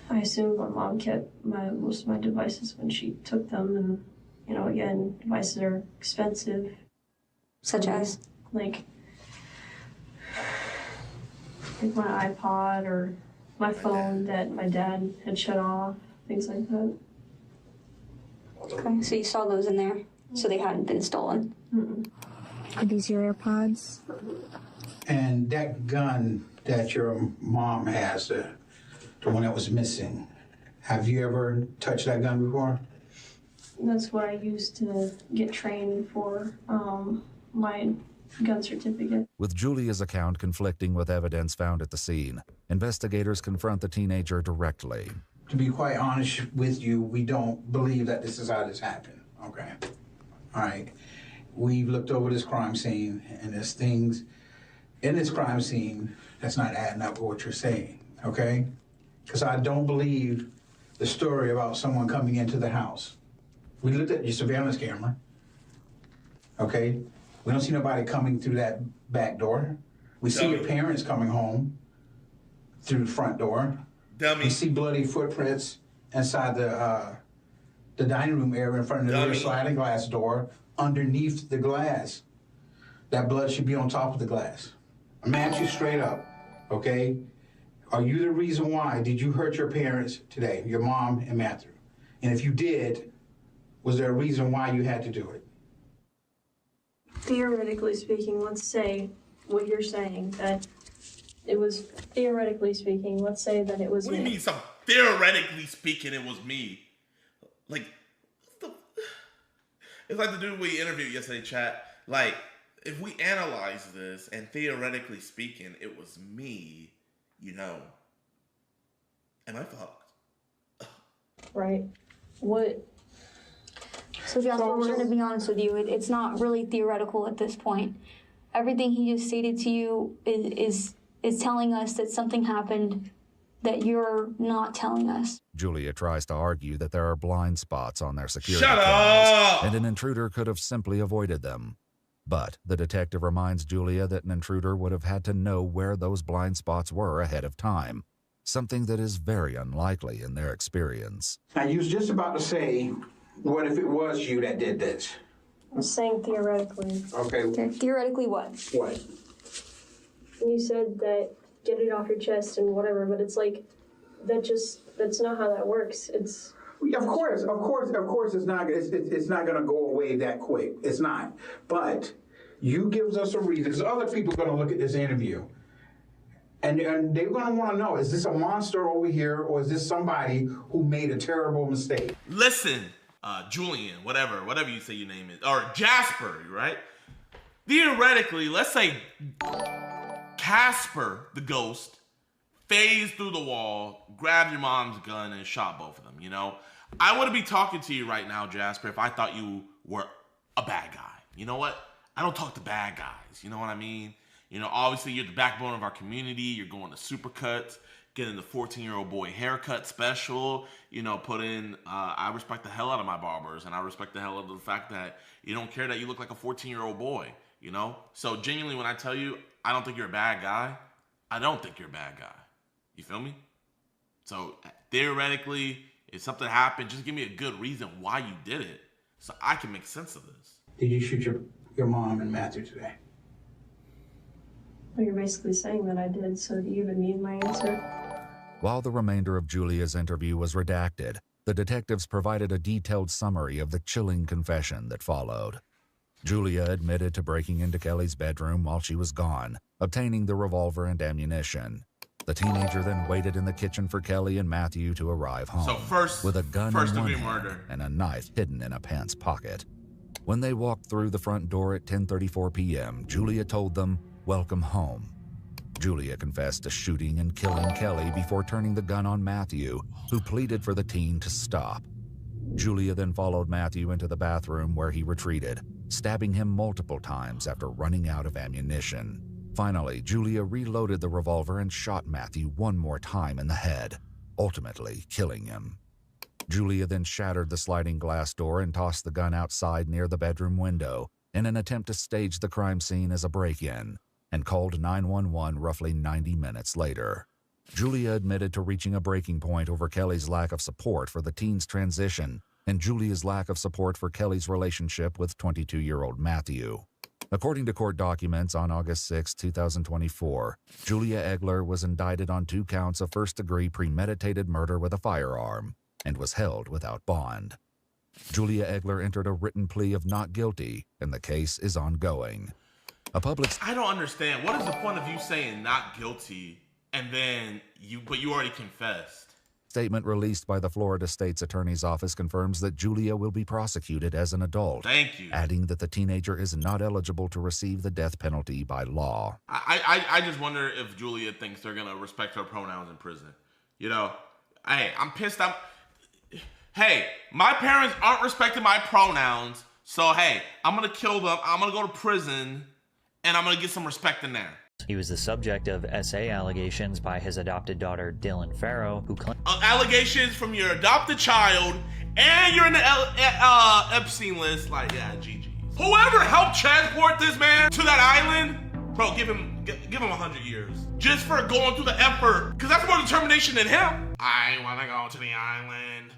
I assumed my mom kept most of my devices when she took them, and you know, again, devices are expensive. Such as? Like my iPod or my phone that my dad had shut off, things like that. Okay, so you saw those in there, so they hadn't been stolen. Mm-mm. Are these your AirPods? And that gun that your mom has, the one that was missing, have you ever touched that gun before? That's what I used to get trained for my gun certificate. With Julia's account conflicting with evidence found at the scene, investigators confront the teenager directly. To be quite honest with you, we don't believe that this is how this happened, okay? All right. We've looked over this crime scene, and there's things in this crime scene that's not adding up with what you're saying, okay? Because I don't believe the story about someone coming into the house. We looked at your surveillance camera, okay? We don't see nobody coming through that back door. We see your parents coming home through the front door. We see bloody footprints inside the dining room area in front of the little sliding glass door underneath the glass. That blood should be on top of the glass. I'm asking you straight up, okay? Are you the reason why? Did you hurt your parents today, your mom and Matthew? And if you did, was there a reason why you had to do it? Theoretically speaking, let's say what you're saying, that it was, theoretically speaking, let's say that it was What do me. you mean, theoretically speaking, it was me? Like, it's like the dude we interviewed yesterday, chat. Like, if we analyze this, and theoretically speaking, it was me, you know, am I fucked? Right. What? So Jasper, we're going to be honest with you. It's not really theoretical at this point. Everything he just stated to you is telling us that something happened that you're not telling us. Julia tries to argue that there are blind spots on their security Shut cameras, up! and an intruder could have simply avoided them. But the detective reminds Julia that an intruder would have had to know where those blind spots were ahead of time, something that is very unlikely in their experience. Now, you was just about to say, what if it was you that did this? I'm saying theoretically. Okay. Theoretically what? What? You said that get it off your chest and whatever, but it's like, that's not how that works. It's... Yeah, of course, it's not going to go away that quick. It's not. But you gives us a reason, because other people are going to look at this interview, and they're going to want to know, is this a monster over here, or is this somebody who made a terrible mistake? Listen, Julian, whatever you say your name is, or Jasper, right? Theoretically, let's say Casper, the ghost, phased through the wall, grabbed your mom's gun, and shot both of them, you know? I wouldn't be talking to you right now, Jasper, if I thought you were a bad guy. You know what? I don't talk to bad guys, you know what I mean? You know, obviously you're the backbone of our community. You're going to Supercuts, getting the 14-year-old boy haircut special, you know, I respect the hell out of my barbers, and I respect the hell out of the fact that you don't care that you look like a 14-year-old boy, you know? So genuinely, when I tell you, I don't think you're a bad guy, I don't think you're a bad guy. You feel me? So theoretically, if something happened, just give me a good reason why you did it so I can make sense of this. Did you shoot your mom and Matthew today? Well, you're basically saying that I did, so do you even need my answer? While the remainder of Julia's interview was redacted, the detectives provided a detailed summary of the chilling confession that followed. Julia admitted to breaking into Kelly's bedroom while she was gone, obtaining the revolver and ammunition. The teenager then waited in the kitchen for Kelly and Matthew to arrive home, with a gun in one hand and a knife hidden in a pants pocket. When they walked through the front door at 10:34 p.m., Julia told them, "Welcome home." Julia confessed to shooting and killing Kelly before turning the gun on Matthew, who pleaded for the teen to stop. Julia then followed Matthew into the bathroom where he retreated, stabbing him multiple times after running out of ammunition. Finally, Julia reloaded the revolver and shot Matthew one more time in the head, ultimately killing him. Julia then shattered the sliding glass door and tossed the gun outside near the bedroom window in an attempt to stage the crime scene as a break-in, and called 911 roughly 90 minutes later. Julia admitted to reaching a breaking point over Kelly's lack of support for the teen's transition and Julia's lack of support for Kelly's relationship with 22-year-old Matthew. According to court documents on August 6, 2024, Julia Egler was indicted on 2 counts of first-degree premeditated murder with a firearm and was held without bond. Julia Egler entered a written plea of not guilty, and the case is ongoing. I don't understand. What is the point of you saying not guilty and then you already confessed? Statement released by the Florida State's Attorney's Office confirms that Julia will be prosecuted as an adult. Thank you. Adding that the teenager is not eligible to receive the death penalty by law. I just wonder if Julia thinks they're going to respect her pronouns in prison. You know, hey, I'm pissed. Hey, my parents aren't respecting my pronouns, so hey, I'm going to kill them. I'm going to go to prison, and I'm going to get some respect in there. He was the subject of SA allegations by his adopted daughter, Dylan Farrow, who claimed allegations from your adopted child, and you're in the Epstein list. Like, yeah, GG's. Whoever helped transport this man to that island, bro, give him 100 years. Just for going through the effort, because that's more determination than him. I want to go to the island.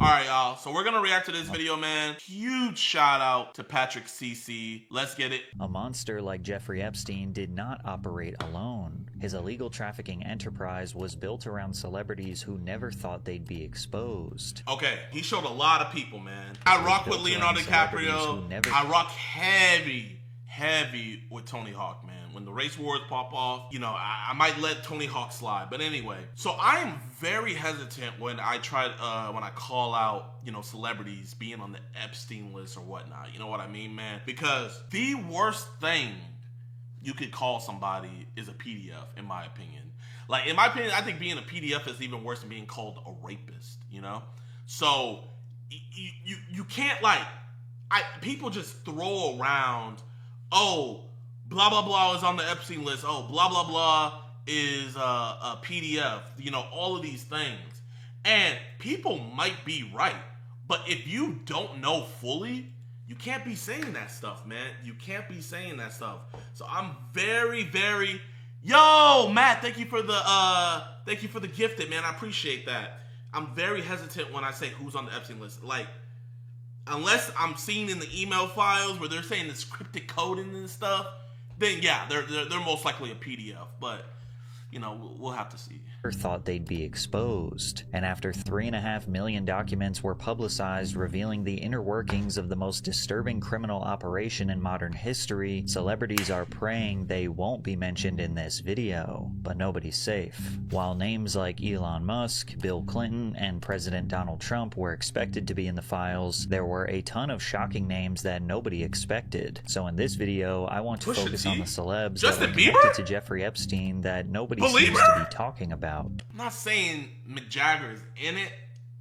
All right, y'all. So we're gonna react to this video, man. Huge shout out to Patrick CC. Let's get it. A monster like Jeffrey Epstein did not operate alone. His illegal trafficking enterprise was built around celebrities who never thought they'd be exposed. Okay, he showed a lot of people, man. I rock with Leonardo DiCaprio. I rock heavy with Tony Hawk, man. When the race wars pop off, you know, I might let Tony Hawk slide. But anyway, so I am very hesitant when I call out, you know, celebrities being on the Epstein list or whatnot. You know what I mean, man? Because the worst thing you could call somebody is a PDF, in my opinion. Like, in my opinion, I think being a PDF is even worse than being called a rapist, you know? So, you can't, like, people just throw around, oh, blah, blah, blah is on the Epstein list. Oh, blah, blah, blah is a PDF. You know, all of these things. And people might be right. But if you don't know fully, you can't be saying that stuff, man. You can't be saying that stuff. So I'm very, very... Yo, Matt, thank you for the gifted, man. I appreciate that. I'm very hesitant when I say who's on the Epstein list. Like, unless I'm seeing in the email files where they're saying this cryptic coding and stuff, then yeah, they're most likely a PDF. But, you know, we'll have to see. Thought they'd be exposed, and after 3.5 million documents were publicized revealing the inner workings of the most disturbing criminal operation in modern history, celebrities are praying they won't be mentioned in this video. But nobody's safe. While names like Elon Musk, Bill Clinton, and President Donald Trump were expected to be in the files, there were a ton of shocking names that nobody expected. So in this video, I want to focus on the celebs that were connected to Jeffrey Epstein that nobody seems to be talking about. I'm not saying Mick Jagger is in it,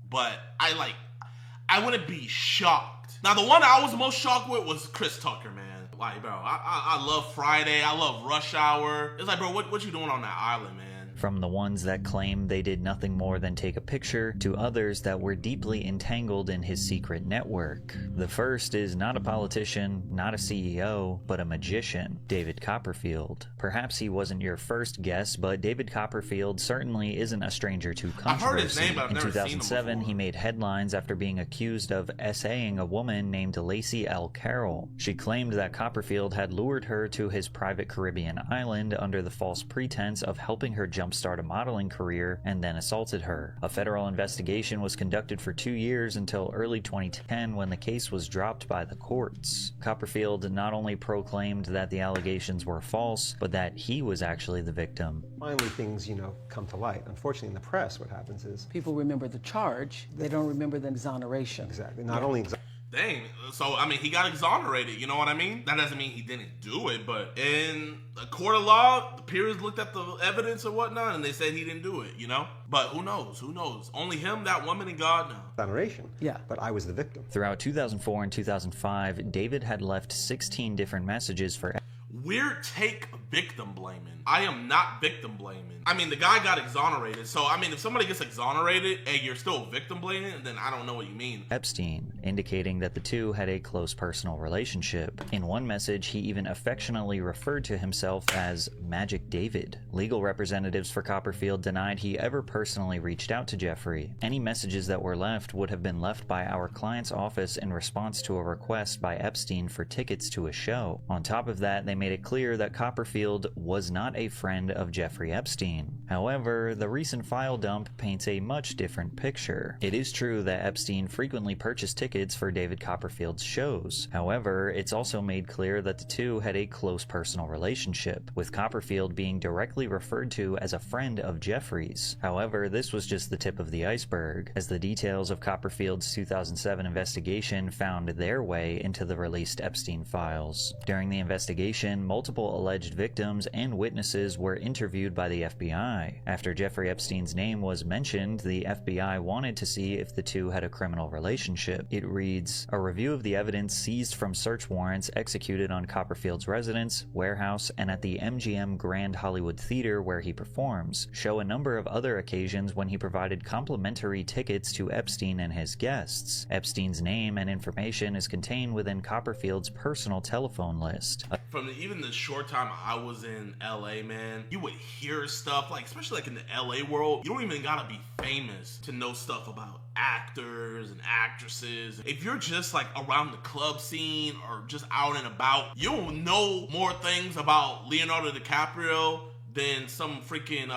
but I wouldn't be shocked. Now, the one I was most shocked with was Chris Tucker, man. Like, bro, I love Friday. I love Rush Hour. It's like, bro, what you doing on that island, man? From the ones that claimed they did nothing more than take a picture, to others that were deeply entangled in his secret network. The first is not a politician, not a CEO, but a magician, David Copperfield. Perhaps he wasn't your first guess, but David Copperfield certainly isn't a stranger to controversy. I've heard his name, but I've never seen him before. In 2007, he made headlines after being accused of essaying a woman named Lacey L. Carroll. She claimed that Copperfield had lured her to his private Caribbean island under the false pretense of helping her jumpstart a modeling career and then assaulted her. A federal investigation was conducted for 2 years until early 2010 when the case was dropped by the courts. Copperfield not only proclaimed that the allegations were false, but that he was actually the victim. Finally, things, you know, come to light. Unfortunately, in the press, what happens is people remember the charge, they don't remember the exoneration. Exactly. Not only Dang. So, I mean, he got exonerated, you know what I mean? That doesn't mean he didn't do it, but in a court of law, the peers looked at the evidence and whatnot, and they said he didn't do it, you know? But who knows? Who knows? Only him, that woman, and God know. exoneration. Yeah. But I was the victim. Throughout 2004 and 2005, David had left 16 different messages for... Weird take victim blaming. I am not victim blaming. I mean, the guy got exonerated. So, I mean, if somebody gets exonerated and you're still victim blaming, then I don't know what you mean. Epstein, indicating that the two had a close personal relationship. In one message, he even affectionately referred to himself as Magic David. Legal representatives for Copperfield denied he ever personally reached out to Jeffrey. Any messages that were left would have been left by our client's office in response to a request by Epstein for tickets to a show. On top of that, they made it clear that Copperfield was not a friend of Jeffrey Epstein. However, the recent file dump paints a much different picture. It is true that Epstein frequently purchased tickets for David Copperfield's shows. However, it's also made clear that the two had a close personal relationship, with Copperfield being directly referred to as a friend of Jeffrey's. However, this was just the tip of the iceberg, as the details of Copperfield's 2007 investigation found their way into the released Epstein files. During the investigation, multiple alleged victims and witnesses were interviewed by the FBI. After Jeffrey Epstein's name was mentioned, the FBI wanted to see if the two had a criminal relationship. It reads, "A review of the evidence seized from search warrants executed on Copperfield's residence, warehouse, and at the MGM Grand Hollywood Theater where he performs show a number of other occasions when he provided complimentary tickets to Epstein and his guests. Epstein's name and information is contained within Copperfield's personal telephone list." From even the short time I was in LA, man, you would hear stuff, like, especially like in the LA world, you don't even gotta be famous to know stuff about actors and actresses. If you're just like around the club scene or just out and about, you'll know more things about Leonardo DiCaprio than some freaking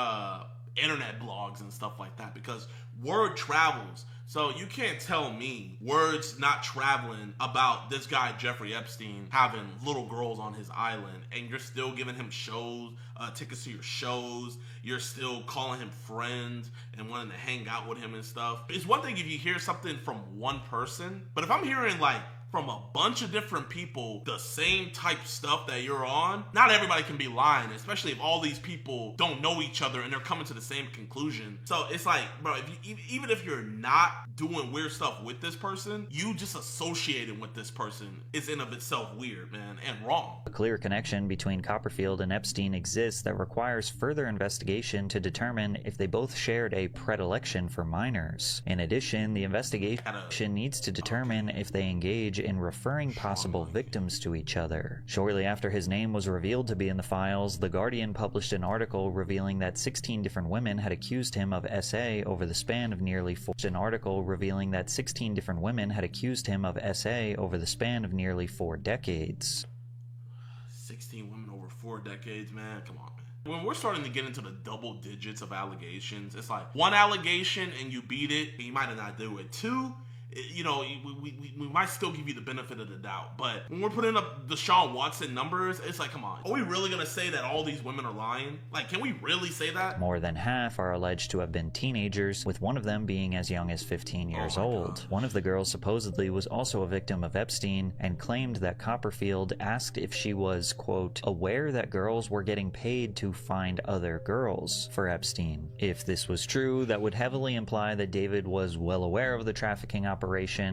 internet blogs and stuff like that, because word travels. So you can't tell me word's not traveling about this guy Jeffrey Epstein having little girls on his island, and you're still giving him shows, tickets to your shows. You're still calling him friends and wanting to hang out with him and stuff. It's one thing if you hear something from one person, but if I'm hearing like from a bunch of different people the same type stuff that you're on, not everybody can be lying, especially if all these people don't know each other and they're coming to the same conclusion. So it's like, bro, if you, even if you're not doing weird stuff with this person, you just associating with this person is in of itself weird, man, and wrong. A clear connection between Copperfield and Epstein exists that requires further investigation to determine if they both shared a predilection for minors. In addition, the investigation needs to determine if they engage in referring possible victims to each other. Shortly after his name was revealed to be in the files, The Guardian published an article revealing that 16 different women had accused him of SA over the span of nearly 4 decades. 16 women over 4 decades, man. Come on, man. When we're starting to get into the double digits of allegations, it's like one allegation and you beat it, and you might not do it. 2, you know, we might still give you the benefit of the doubt. But when we're putting up the Deshaun Watson numbers, it's like, come on. Are we really going to say that all these women are lying? Like, can we really say that? More than half are alleged to have been teenagers, with one of them being as young as 15 years old. One of the girls supposedly was also a victim of Epstein and claimed that Copperfield asked if she was, quote, aware that girls were getting paid to find other girls for Epstein. If this was true, that would heavily imply that David was well aware of the trafficking operation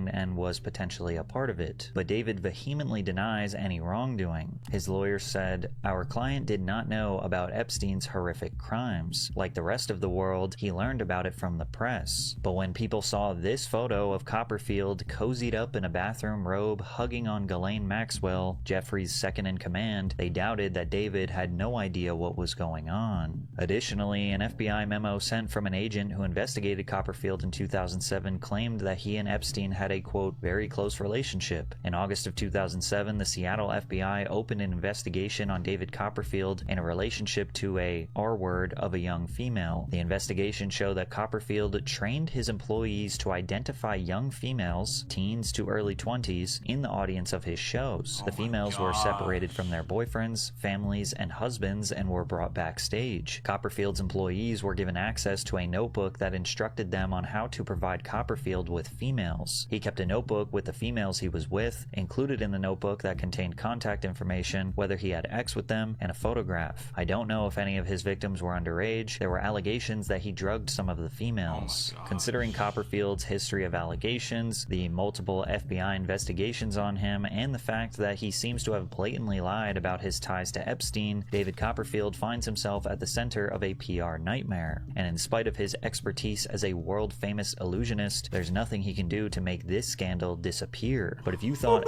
and was potentially a part of it. But David vehemently denies any wrongdoing. His lawyer said, "Our client did not know about Epstein's horrific crimes. Like the rest of the world, he learned about it from the press. But when people saw this photo of Copperfield cozied up in a bathroom robe hugging on Ghislaine Maxwell, Jeffrey's second-in-command, they doubted that David had no idea what was going on." Additionally, an FBI memo sent from an agent who investigated Copperfield in 2007 claimed that he and Epstein had a, quote, very close relationship. In August of 2007, the Seattle FBI opened an investigation on David Copperfield in a relationship to a R-word of a young female. The investigation showed that Copperfield trained his employees to identify young females, teens to early 20s, in the audience of his shows. The females were separated from their boyfriends, families, and husbands and were brought backstage. Copperfield's employees were given access to a notebook that instructed them on how to provide Copperfield with females. He kept a notebook with the females he was with, included in the notebook that contained contact information, whether he had sex with them, and a photograph. I don't know if any of his victims were underage. There were allegations that he drugged some of the females. Considering Copperfield's history of allegations, the multiple FBI investigations on him, and the fact that he seems to have blatantly lied about his ties to Epstein, David Copperfield finds himself at the center of a PR nightmare. And in spite of his expertise as a world-famous illusionist, there's nothing he can do to make this scandal disappear. But if you thought...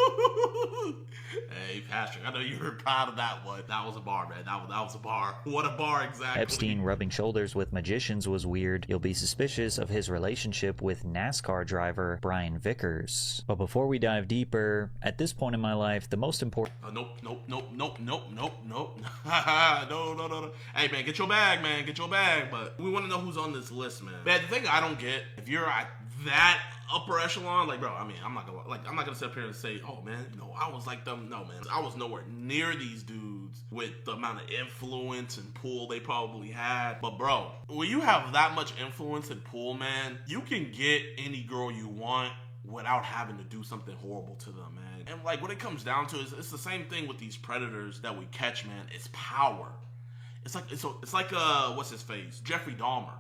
Hey, Patrick, I know you were proud of that one. That was a bar, man. That was a bar. What a bar, exactly. Epstein rubbing shoulders with magicians was weird, you'll be suspicious of his relationship with NASCAR driver Brian Vickers. But before we dive deeper, at this point in my life, the most important... Nope. No. Hey, man, get your bag, man. Get your bag. But we want to know who's on this list, man. Man, the thing I don't get, if you're at that upper echelon, like, bro, I mean, I'm not gonna sit up here and say, oh man, you know, I was like them. No, man, I was nowhere near these dudes with the amount of influence and pull they probably had. But bro, when you have that much influence and pull, man, you can get any girl you want without having to do something horrible to them, man. And like, what it comes down to is it's the same thing with these predators that we catch, man. It's power. It's like what's his face, Jeffrey Dahmer.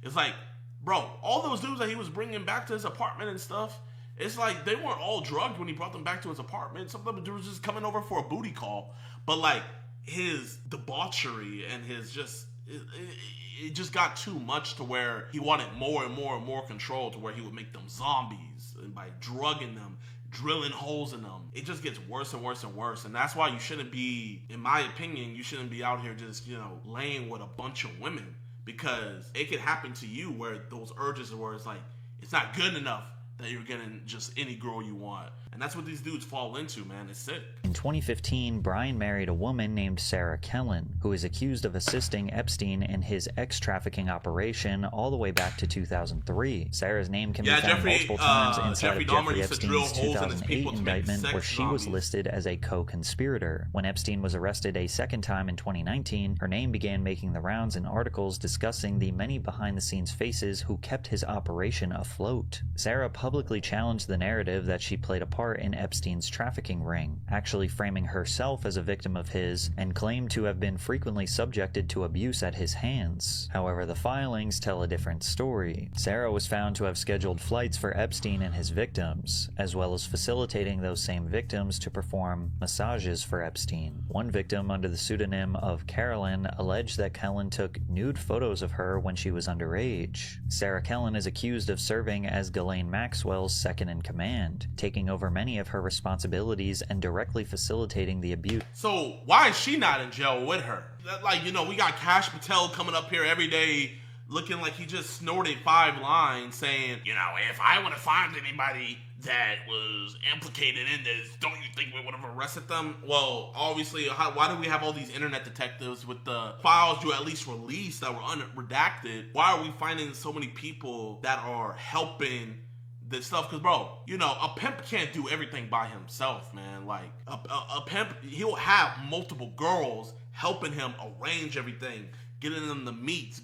It's like, bro, all those dudes that he was bringing back to his apartment and stuff, it's like they weren't all drugged when he brought them back to his apartment. Some of them dudes just coming over for a booty call. But like his debauchery and his just, it just got too much to where he wanted more and more and more control, to where he would make them zombies and by drugging them, drilling holes in them. It just gets worse and worse and worse. And that's why you shouldn't be, in my opinion, you shouldn't be out here just, you know, laying with a bunch of women, because it could happen to you where those urges are where it's like, it's not good enough that you're getting just any girl you want. And that's what these dudes fall into, man. It's sick. In 2015, Brian married a woman named Sarah Kellen, who is accused of assisting Epstein in his ex-trafficking operation all the way back to 2003. Sarah's name can be found multiple times inside of Jeffrey Epstein's 2008 indictment, where she was listed as a co-conspirator. When Epstein was arrested a second time in 2019, her name began making the rounds in articles discussing the many behind-the-scenes faces who kept his operation afloat. Sarah publicly challenged the narrative that she played a part in Epstein's trafficking ring, actually framing herself as a victim of his, and claimed to have been frequently subjected to abuse at his hands. However, the filings tell a different story. Sarah was found to have scheduled flights for Epstein and his victims, as well as facilitating those same victims to perform massages for Epstein. One victim, under the pseudonym of Carolyn, alleged that Kellen took nude photos of her when she was underage. Sarah Kellen is accused of serving as Ghislaine Maxwell's second-in-command, taking over many of her responsibilities and directly facilitating the abuse. So why is she not in jail with her? Like, you know, we got Cash Patel coming up here every day looking like he just snorted 5 lines saying, you know, if I would have found anybody that was implicated in this, don't you think we would have arrested them? Well, obviously, why do we have all these internet detectives with the files you at least released that were unredacted? Why are we finding so many people that are helping this stuff? Because, bro, you know, a pimp can't do everything by himself, man. Like, a pimp, he'll have multiple girls helping him arrange everything, getting them to meet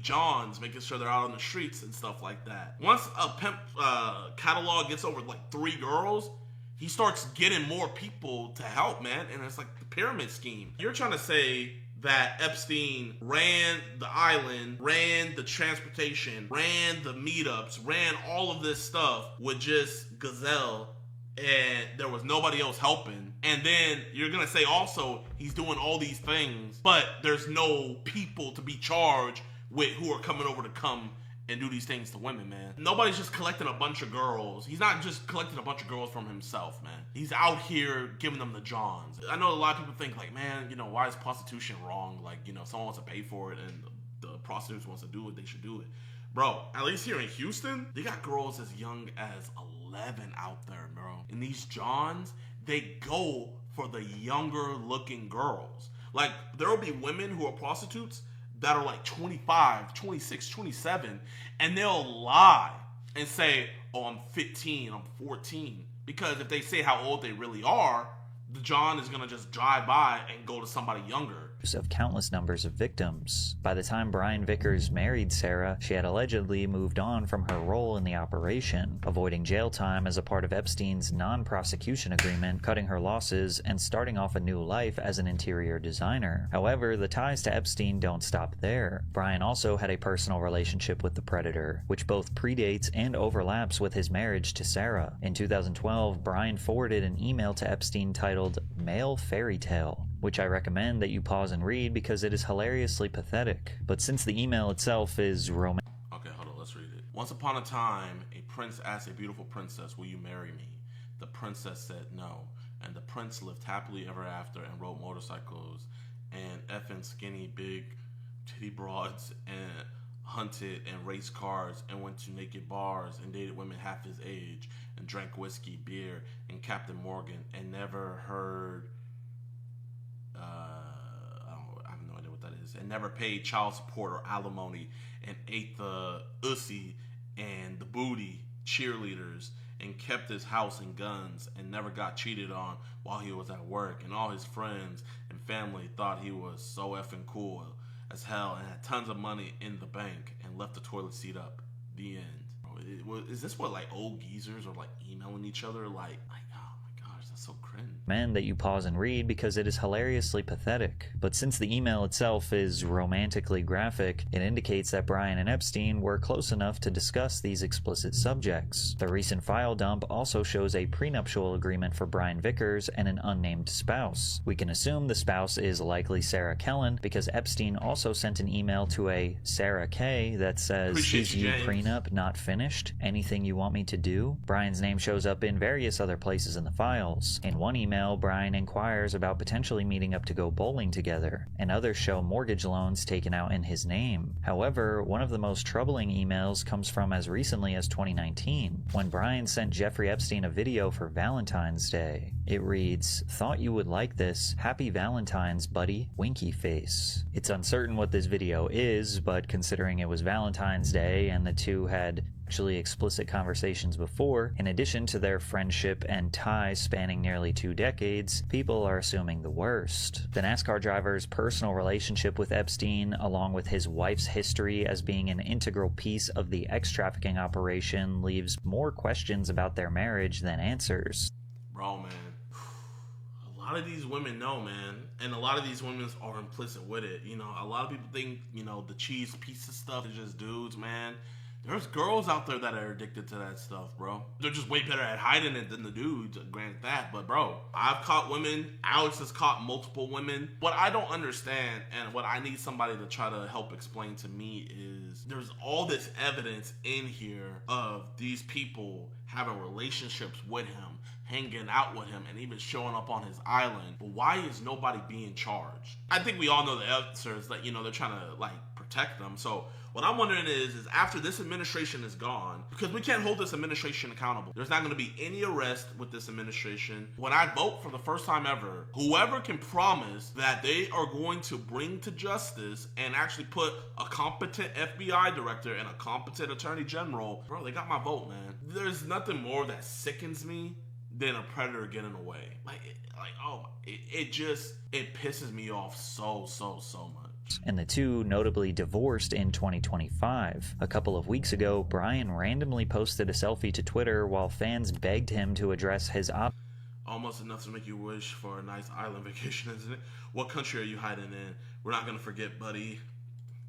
Johns, making sure they're out on the streets and stuff like that. Once a pimp catalog gets over like 3 girls, he starts getting more people to help, man. And it's like the pyramid scheme. You're trying to say that Epstein ran the island, ran the transportation, ran the meetups, ran all of this stuff with just Gazelle, and there was nobody else helping. And then you're gonna say also he's doing all these things, but there's no people to be charged with who are coming over to come and do these things to women, man. Nobody's just collecting a bunch of girls. He's not just collecting a bunch of girls from himself, man. He's out here giving them the Johns. I know a lot of people think like, man, you know, why is prostitution wrong? Like, you know, someone wants to pay for it and the prostitutes wants to do it, they should do it. Bro, at least here in Houston, they got girls as young as 11 out there, bro. And these Johns, they go for the younger looking girls. Like, there will be women who are prostitutes that are like 25, 26, 27, and they'll lie and say, oh, I'm 15, I'm 14. Because if they say how old they really are, the John is gonna just drive by and go to somebody younger. Of countless numbers of victims. By the time Brian Vickers married Sarah, she had allegedly moved on from her role in the operation, avoiding jail time as a part of Epstein's non-prosecution agreement, cutting her losses, and starting off a new life as an interior designer. However, the ties to Epstein don't stop there. Brian also had a personal relationship with the Predator, which both predates and overlaps with his marriage to Sarah. In 2012, Brian forwarded an email to Epstein titled Male Fairy Tale, which I recommend that you pause and read because it is hilariously pathetic. But since the email itself is romantic... Okay, hold on, let's read it. Once upon a time, a prince asked a beautiful princess, will you marry me? The princess said no, and the prince lived happily ever after and rode motorcycles and effing skinny big titty broads and hunted and raced cars and went to naked bars and dated women half his age and drank whiskey, beer, and Captain Morgan and never heard... I have no idea what that is. And never paid child support or alimony and ate the ussy and the booty cheerleaders and kept his house and guns and never got cheated on while he was at work, and all his friends and family thought he was so effing cool as hell and had tons of money in the bank and left the toilet seat up. The end. Is this what like old geezers are like emailing each other like oh my gosh, that's so cringe. That you pause and read because it is hilariously pathetic. But since the email itself is romantically graphic, it indicates that Brian and Epstein were close enough to discuss these explicit subjects. The recent file dump also shows a prenuptial agreement for Brian Vickers and an unnamed spouse. We can assume the spouse is likely Sarah Kellen because Epstein also sent an email to a Sarah K that says, "Is you prenup not finished? Anything you want me to do?" Brian's name shows up in various other places in the files. In one email, Brian inquires about potentially meeting up to go bowling together, and others show mortgage loans taken out in his name. However, one of the most troubling emails comes from as recently as 2019, when Brian sent Jeffrey Epstein a video for Valentine's Day. It reads, "Thought you would like this. Happy Valentine's, buddy. Winky face." It's uncertain what this video is, but considering it was Valentine's Day and the two had actually explicit conversations before, in addition to their friendship and ties spanning nearly 2 decades, people are assuming the worst. The NASCAR driver's personal relationship with Epstein, along with his wife's history as being an integral piece of the ex-trafficking operation, leaves more questions about their marriage than answers. Bro, man. A lot of these women know, man. And a lot of these women are implicit with it. You know, a lot of people think, you know, the cheese pizza stuff is just dudes, man. There's girls out there that are addicted to that stuff, bro. They're just way better at hiding it than the dudes, granted that. But, bro, I've caught women. Alex has caught multiple women. What I don't understand and what I need somebody to try to help explain to me is there's all this evidence in here of these people having relationships with him, hanging out with him, and even showing up on his island. But why is nobody being charged? I think we all know the answer is that, you know, they're trying to, like, protect them. So what I'm wondering is after this administration is gone, because we can't hold this administration accountable, there's not going to be any arrest with this administration. When I vote for the first time ever, whoever can promise that they are going to bring to justice and actually put a competent FBI director and a competent attorney general, bro, they got my vote, man. There's nothing more that sickens me than a predator getting away. It pisses me off so much. And the two notably divorced in 2025. A couple of weeks ago, Brian randomly posted a selfie to Twitter while fans begged him to address his almost enough to make you wish for a nice island vacation, isn't it? What country are you hiding in? We're not gonna forget, buddy.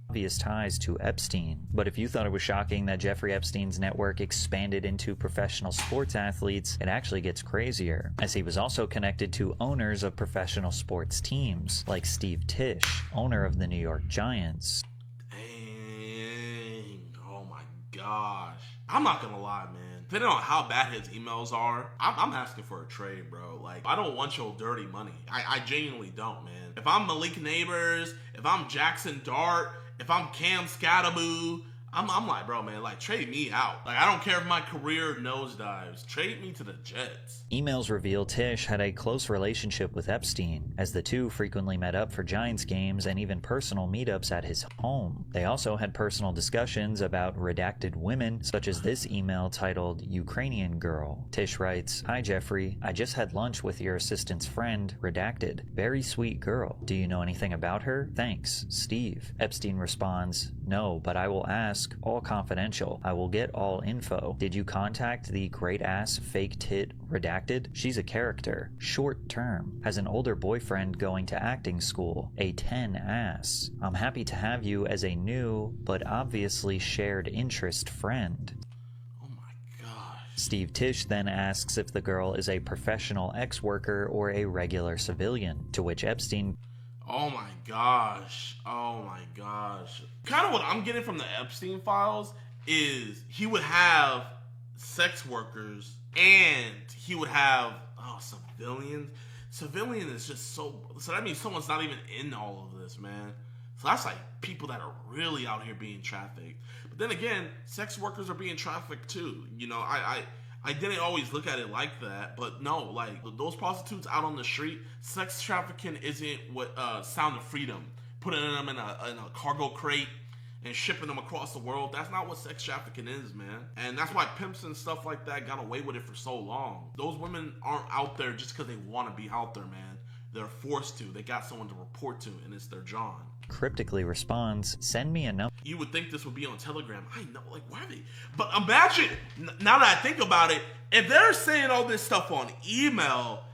Obvious ties to Epstein. But if you thought it was shocking that Jeffrey Epstein's network expanded into professional sports athletes, it actually gets crazier, as he was also connected to owners of professional sports teams, like Steve Tisch, owner of the New York Giants. Dang. Oh my gosh. I'm not gonna lie, man. Depending on how bad his emails are, I'm asking for a trade, bro. Like, I don't want your dirty money. I genuinely don't, man. If I'm Malik Neighbors, if I'm Jackson Dart, if I'm Cam Scattaboo, I'm like, bro, man, like, trade me out. Like, I don't care if my career nosedives. Trade me to the Jets. Emails reveal Tisch had a close relationship with Epstein, as the two frequently met up for Giants games and even personal meetups at his home. They also had personal discussions about redacted women, such as this email titled Ukrainian Girl. Tisch writes, "Hi Jeffrey, I just had lunch with your assistant's friend, redacted. Very sweet girl. Do you know anything about her? Thanks, Steve." Epstein responds, "No, but I will ask. All confidential. I will get all info. Did you contact the great ass fake tit redacted? She's a character. Short term. Has an older boyfriend going to acting school. A 10 ass. I'm happy to have you as a new, but obviously shared interest friend." Oh my gosh. Steve Tisch then asks if the girl is a professional ex-worker or a regular civilian, to which Epstein... Oh my gosh. Oh my gosh. Kind of what I'm getting from the Epstein files is he would have sex workers and he would have civilians. Civilian is just so that means someone's not even in all of this, man. So that's like people that are really out here being trafficked. But then again, sex workers are being trafficked too. You know, I didn't always look at it like that, but no, like those prostitutes out on the street, sex trafficking isn't what Sound of Freedom, putting them in a cargo crate and shipping them across the world. That's not what sex trafficking is, man. And that's why pimps and stuff like that got away with it for so long. Those women aren't out there just because they want to be out there, man. They're forced to. They got someone to report to, and it's their John. Cryptically responds, "Send me a number." You would think this would be on Telegram. I know, like, why are they? But imagine, now that I think about it, if they're saying all this stuff on email,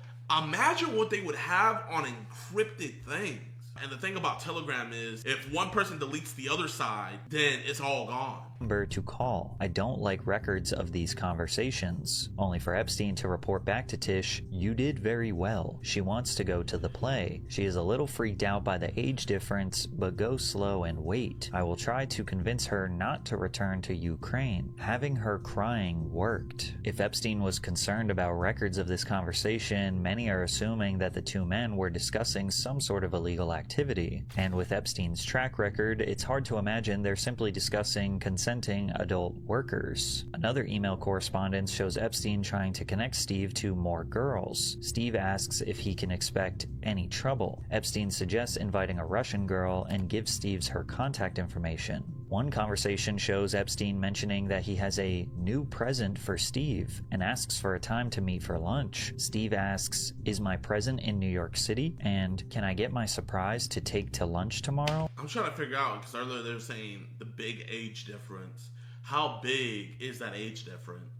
Imagine what they would have on encrypted things. And the thing about Telegram is, if one person deletes the other side, then it's all gone. Number to call. I don't like records of these conversations. Only for Epstein to report back to Tish, "You did very well. She wants to go to the play. She is a little freaked out by the age difference, but go slow and wait. I will try to convince her not to return to Ukraine." Having her crying worked. If Epstein was concerned about records of this conversation, many are assuming that the two men were discussing some sort of illegal activity. And with Epstein's track record, it's hard to imagine they're simply discussing consenting adult workers. Another email correspondence shows Epstein trying to connect Steve to more girls. Steve asks if he can expect any trouble. Epstein suggests inviting a Russian girl and gives Steve's her contact information. One conversation shows Epstein mentioning that he has a new present for Steve and asks for a time to meet for lunch. Steve asks, "Is my present in New York City? And can I get my surprise to take to lunch tomorrow?" I'm trying to figure out, because earlier they were saying the big age difference. How big is that age difference?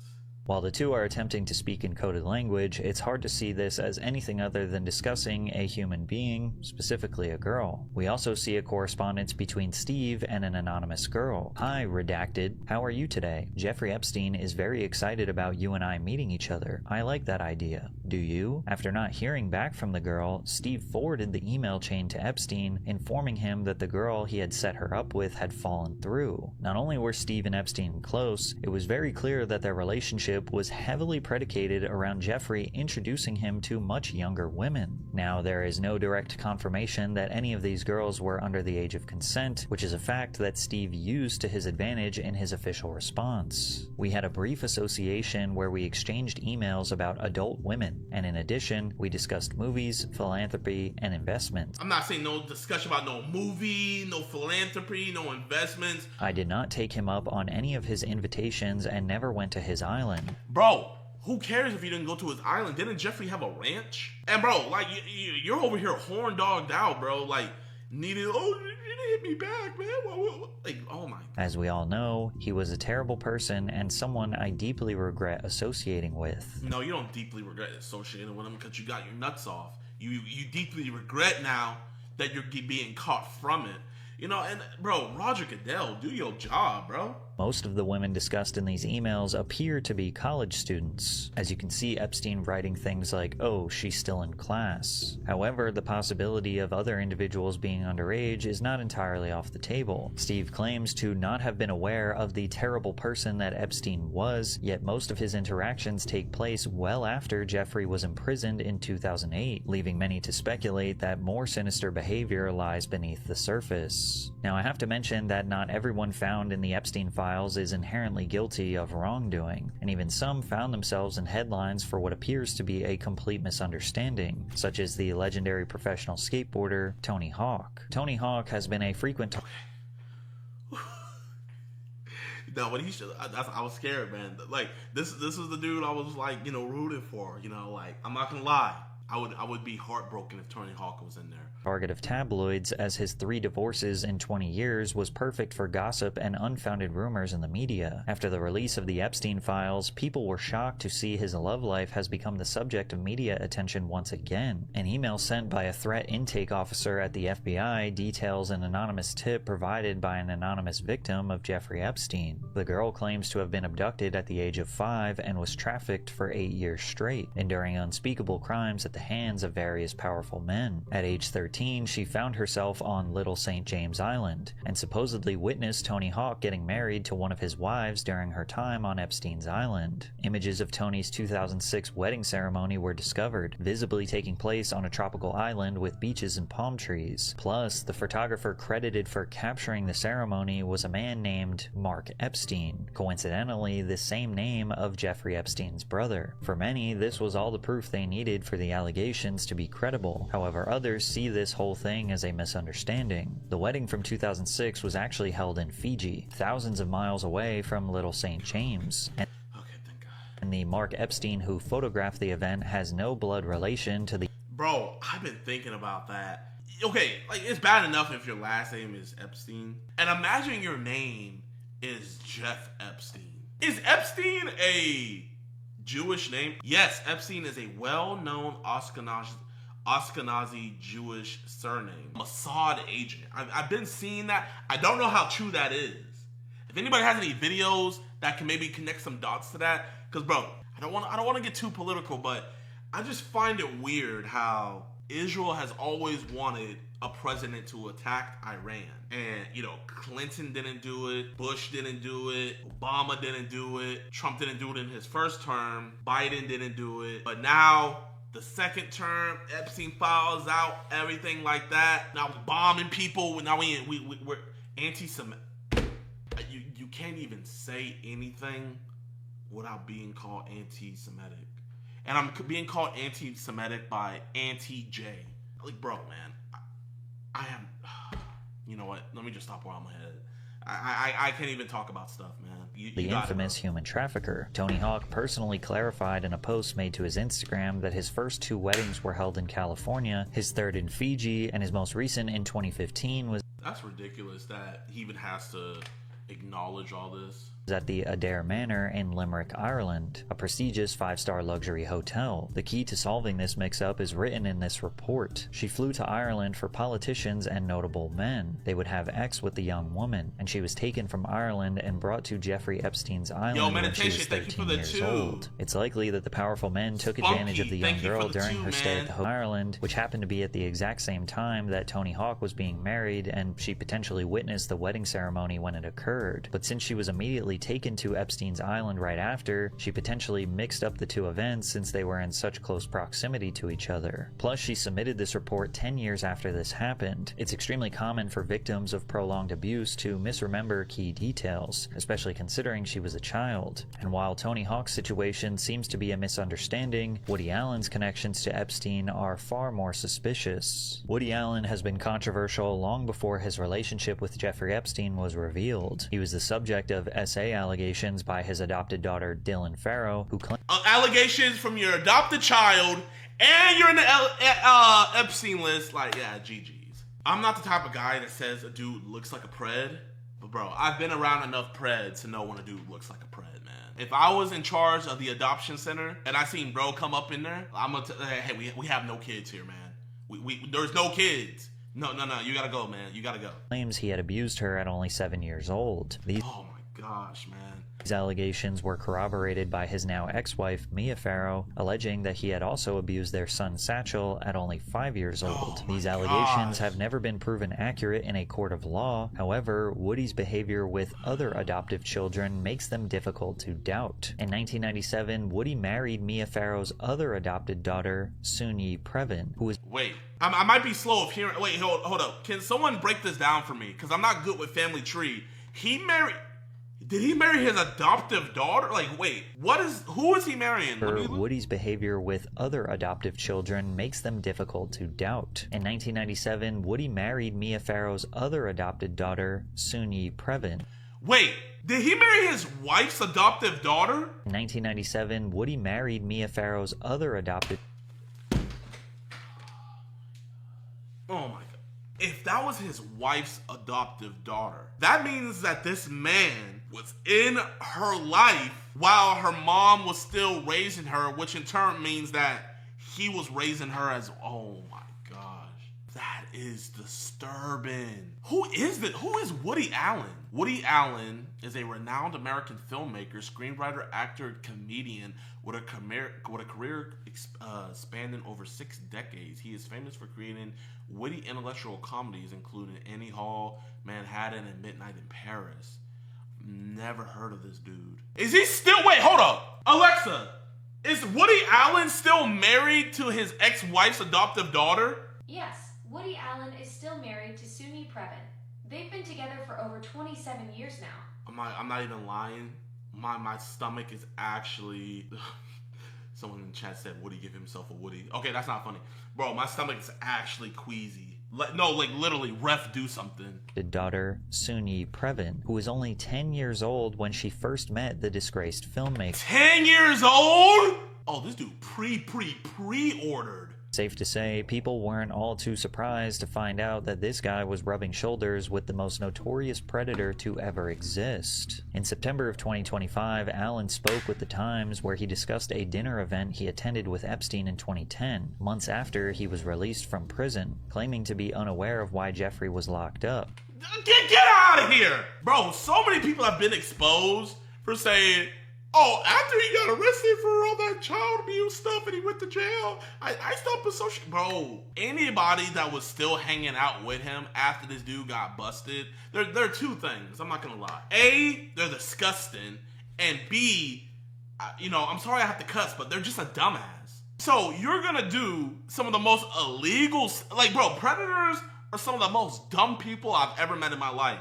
While the two are attempting to speak in coded language, it's hard to see this as anything other than discussing a human being, specifically a girl. We also see a correspondence between Steve and an anonymous girl. "Hi, redacted. How are you today? Jeffrey Epstein is very excited about you and I meeting each other. I like that idea. Do you?" After not hearing back from the girl, Steve forwarded the email chain to Epstein, informing him that the girl he had set her up with had fallen through. Not only were Steve and Epstein close, it was very clear that their relationship was heavily predicated around Jeffrey introducing him to much younger women. Now, there is no direct confirmation that any of these girls were under the age of consent, which is a fact that Steve used to his advantage in his official response. We had a brief association where we exchanged emails about adult women, and in addition, we discussed movies, philanthropy, and investments. I'm not saying no discussion about no movie, no philanthropy, no investments. I did not take him up on any of his invitations and never went to his island. Bro, who cares if you didn't go to his island? Didn't Jeffrey have a ranch? And bro, like, you're over here horn dogged out, bro. Like, you didn't hit me back, man. Like, oh my. As we all know, he was a terrible person and someone I deeply regret associating with. No, you don't deeply regret associating with him because you got your nuts off. You deeply regret now that you're being caught from it. You know, and bro, Roger Goodell, do your job, bro. Most of the women discussed in these emails appear to be college students. As you can see, Epstein writing things like, "Oh, she's still in class." However, the possibility of other individuals being underage is not entirely off the table. Steve claims to not have been aware of the terrible person that Epstein was, yet most of his interactions take place well after Jeffrey was imprisoned in 2008, leaving many to speculate that more sinister behavior lies beneath the surface. Now, I have to mention that not everyone found in the Epstein files is inherently guilty of wrongdoing, and even some found themselves in headlines for what appears to be a complete misunderstanding, such as the legendary professional skateboarder Tony Hawk. Tony Hawk has been a frequent No, when I was scared, man. Like, this is the dude I was like, rooting for. Like, I'm not gonna lie. I would be heartbroken if Tony Hawk was in there. Target of tabloids, as his 3 divorces in 20 years was perfect for gossip and unfounded rumors in the media. After the release of the Epstein files, people were shocked to see his love life has become the subject of media attention once again. An email sent by a threat intake officer at the FBI details an anonymous tip provided by an anonymous victim of Jeffrey Epstein. The girl claims to have been abducted at the age of 5 and was trafficked for 8 years straight, enduring unspeakable crimes at the hands of various powerful men. At age 13, she found herself on Little St. James Island and supposedly witnessed Tony Hawk getting married to one of his wives during her time on Epstein's island. Images of Tony's 2006 wedding ceremony were discovered, visibly taking place on a tropical island with beaches and palm trees. Plus, the photographer credited for capturing the ceremony was a man named Mark Epstein, coincidentally the same name of Jeffrey Epstein's brother. For many, this was all the proof they needed for the allegations to be credible. However, others see this whole thing as a misunderstanding. The wedding from 2006 was actually held in Fiji, thousands of miles away from Little St. James. And the Mark Epstein who photographed the event has no blood relation to the... Bro, I've been thinking about that. Okay, like, it's bad enough if your last name is Epstein. And imagine your name is Jeff Epstein. Is Epstein a Jewish name? Yes, Epstein is a well-known Ashkenazi Jewish surname. Mossad agent. I've been seeing that. I don't know how true that is. If anybody has any videos that can maybe connect some dots to that, because bro, I don't want to get too political, but I just find it weird how Israel has always wanted a president to attack Iran. And, you know, Clinton didn't do it, Bush didn't do it, Obama didn't do it, Trump didn't do it in his first term, Biden didn't do it. But now, the second term, Epstein files out, everything like that. Now we're bombing people. Now we're anti-Semitic. You can't even say anything without being called anti-Semitic. And I'm being called anti-Semitic by Auntie-J. Like, bro, man, I am... You know what? Let me just stop while I'm ahead. I can't even talk about stuff, man. The infamous human trafficker. Tony Hawk personally clarified in a post made to his Instagram that his first 2 weddings were held in California, his third in Fiji, and his most recent in 2015 was... That's ridiculous that he even has to acknowledge all this. At the Adair Manor in Limerick, Ireland, a prestigious 5-star luxury hotel. The key to solving this mix-up is written in this report. She flew to Ireland for politicians and notable men. They would have sex with the young woman, and she was taken from Ireland and brought to Jeffrey Epstein's island when she was 13 years old. It's likely that the powerful men took advantage of the young girl during her stay at the hotel in Ireland, which happened to be at the exact same time that Tony Hawk was being married, and she potentially witnessed the wedding ceremony when it occurred. But since she was immediately taken to Epstein's island right after, she potentially mixed up the 2 events since they were in such close proximity to each other. Plus, she submitted this report 10 years after this happened. It's extremely common for victims of prolonged abuse to misremember key details, especially considering she was a child. And while Tony Hawk's situation seems to be a misunderstanding, Woody Allen's connections to Epstein are far more suspicious. Woody Allen has been controversial long before his relationship with Jeffrey Epstein was revealed. He was the subject of SA allegations by his adopted daughter Dylan Farrow, who claimed allegations from your adopted child, and you're in the Epstein list. Like, yeah, GG's. I'm not the type of guy that says a dude looks like a pred, but bro, I've been around enough preds to know when a dude looks like a pred, man. If I was in charge of the adoption center and I seen bro come up in there, I'm gonna hey, we have no kids here, man. There's no kids. No, you gotta go, man. You gotta go. Claims he had abused her at only 7 years old. Oh my gosh, man. These allegations were corroborated by his now ex-wife, Mia Farrow, alleging that he had also abused their son Satchel at only 5 years old. These allegations have never been proven accurate in a court of law. However, Woody's behavior with other adoptive children makes them difficult to doubt. In 1997, Woody married Mia Farrow's other adopted daughter, Sunyi Previn, who was... Wait, I might be slow of hearing... Wait, hold up. Can someone break this down for me? Because I'm not good with family tree. Did he marry his adoptive daughter? Like, wait, who is he marrying? Woody's behavior with other adoptive children makes them difficult to doubt. In 1997, Woody married Mia Farrow's other adopted daughter, Sunyi Previn. Wait, did he marry his wife's adoptive daughter? In 1997, Woody married Mia Farrow's other adopted... Oh my God. If that was his wife's adoptive daughter, that means that this man was in her life while her mom was still raising her, which in turn means that he was raising her as, oh my gosh, that is disturbing. Who is Woody Allen? Woody Allen is a renowned American filmmaker, screenwriter, actor, comedian with a career spanning over 6 decades. He is famous for creating witty intellectual comedies, including Annie Hall, Manhattan, and Midnight in Paris. Never heard of this dude. Is he still... Wait, hold up. Alexa, is Woody Allen still married to his ex-wife's adoptive daughter? Yes, Woody Allen is still married to Sunyi Previn. They've been together for over 27 years now. I'm not even lying. My stomach is actually... Someone in the chat said Woody give himself a Woody. Okay, that's not funny. Bro, my stomach is actually queasy. Like literally, ref, do something. The daughter, Sunyi Previn, who was only 10 years old when she first met the disgraced filmmaker. 10 years old? Oh, this dude pre-ordered. Safe to say, people weren't all too surprised to find out that this guy was rubbing shoulders with the most notorious predator to ever exist. In September of 2025, Allen spoke with The Times where he discussed a dinner event he attended with Epstein in 2010, months after he was released from prison, claiming to be unaware of why Jeffrey was locked up. Get out of here! Bro, so many people have been exposed for saying, oh, after he got arrested for all that child abuse stuff and he went to jail, I stopped associating. Bro, anybody that was still hanging out with him after this dude got busted, there are two things, I'm not gonna lie. A, they're disgusting, and B, you know, I'm sorry I have to cuss, but they're just a dumbass. So you're gonna do some of the most illegal, like, bro, predators are some of the most dumb people I've ever met in my life.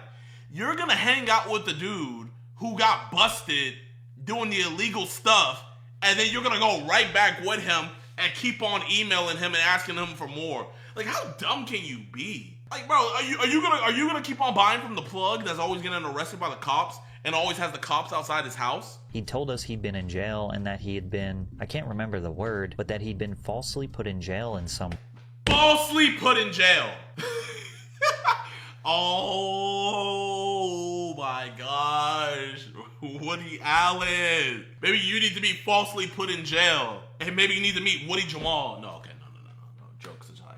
You're gonna hang out with the dude who got busted doing the illegal stuff, and then you're gonna go right back with him and keep on emailing him and asking him for more. Like, how dumb can you be? Like, bro, are you gonna keep on buying from the plug that's always getting arrested by the cops and always has the cops outside his house? He told us he'd been in jail and that he had been, I can't remember the word, but that he'd been falsely put in jail in some... Falsely put in jail. Oh my gosh. Woody Allen. Maybe you need to be falsely put in jail. And maybe you need to meet Woody Jamal. No, okay, no. Jokes aside.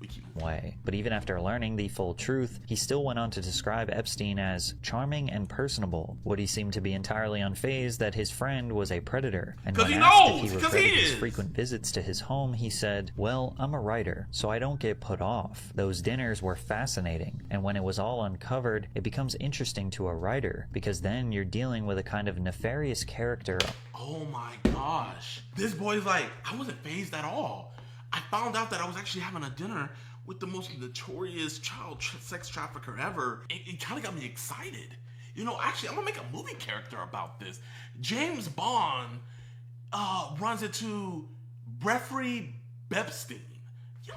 We keep way. But even after learning the full truth, he still went on to describe Epstein as charming and personable. Woody seemed to be entirely unfazed that his friend was a predator. And when asked if he regretted his frequent visits to his home, he said, well, I'm a writer, so I don't get put off. Those dinners were fascinating, and when it was all uncovered, it becomes interesting to a writer, because then you're dealing with a kind of nefarious character. Oh my gosh. This boy's like, I wasn't fazed at all. I found out that I was actually having a dinner with the most notorious child sex trafficker ever. It kind of got me excited. You know, actually, I'm gonna make a movie character about this. James Bond runs into Jeffrey Epstein.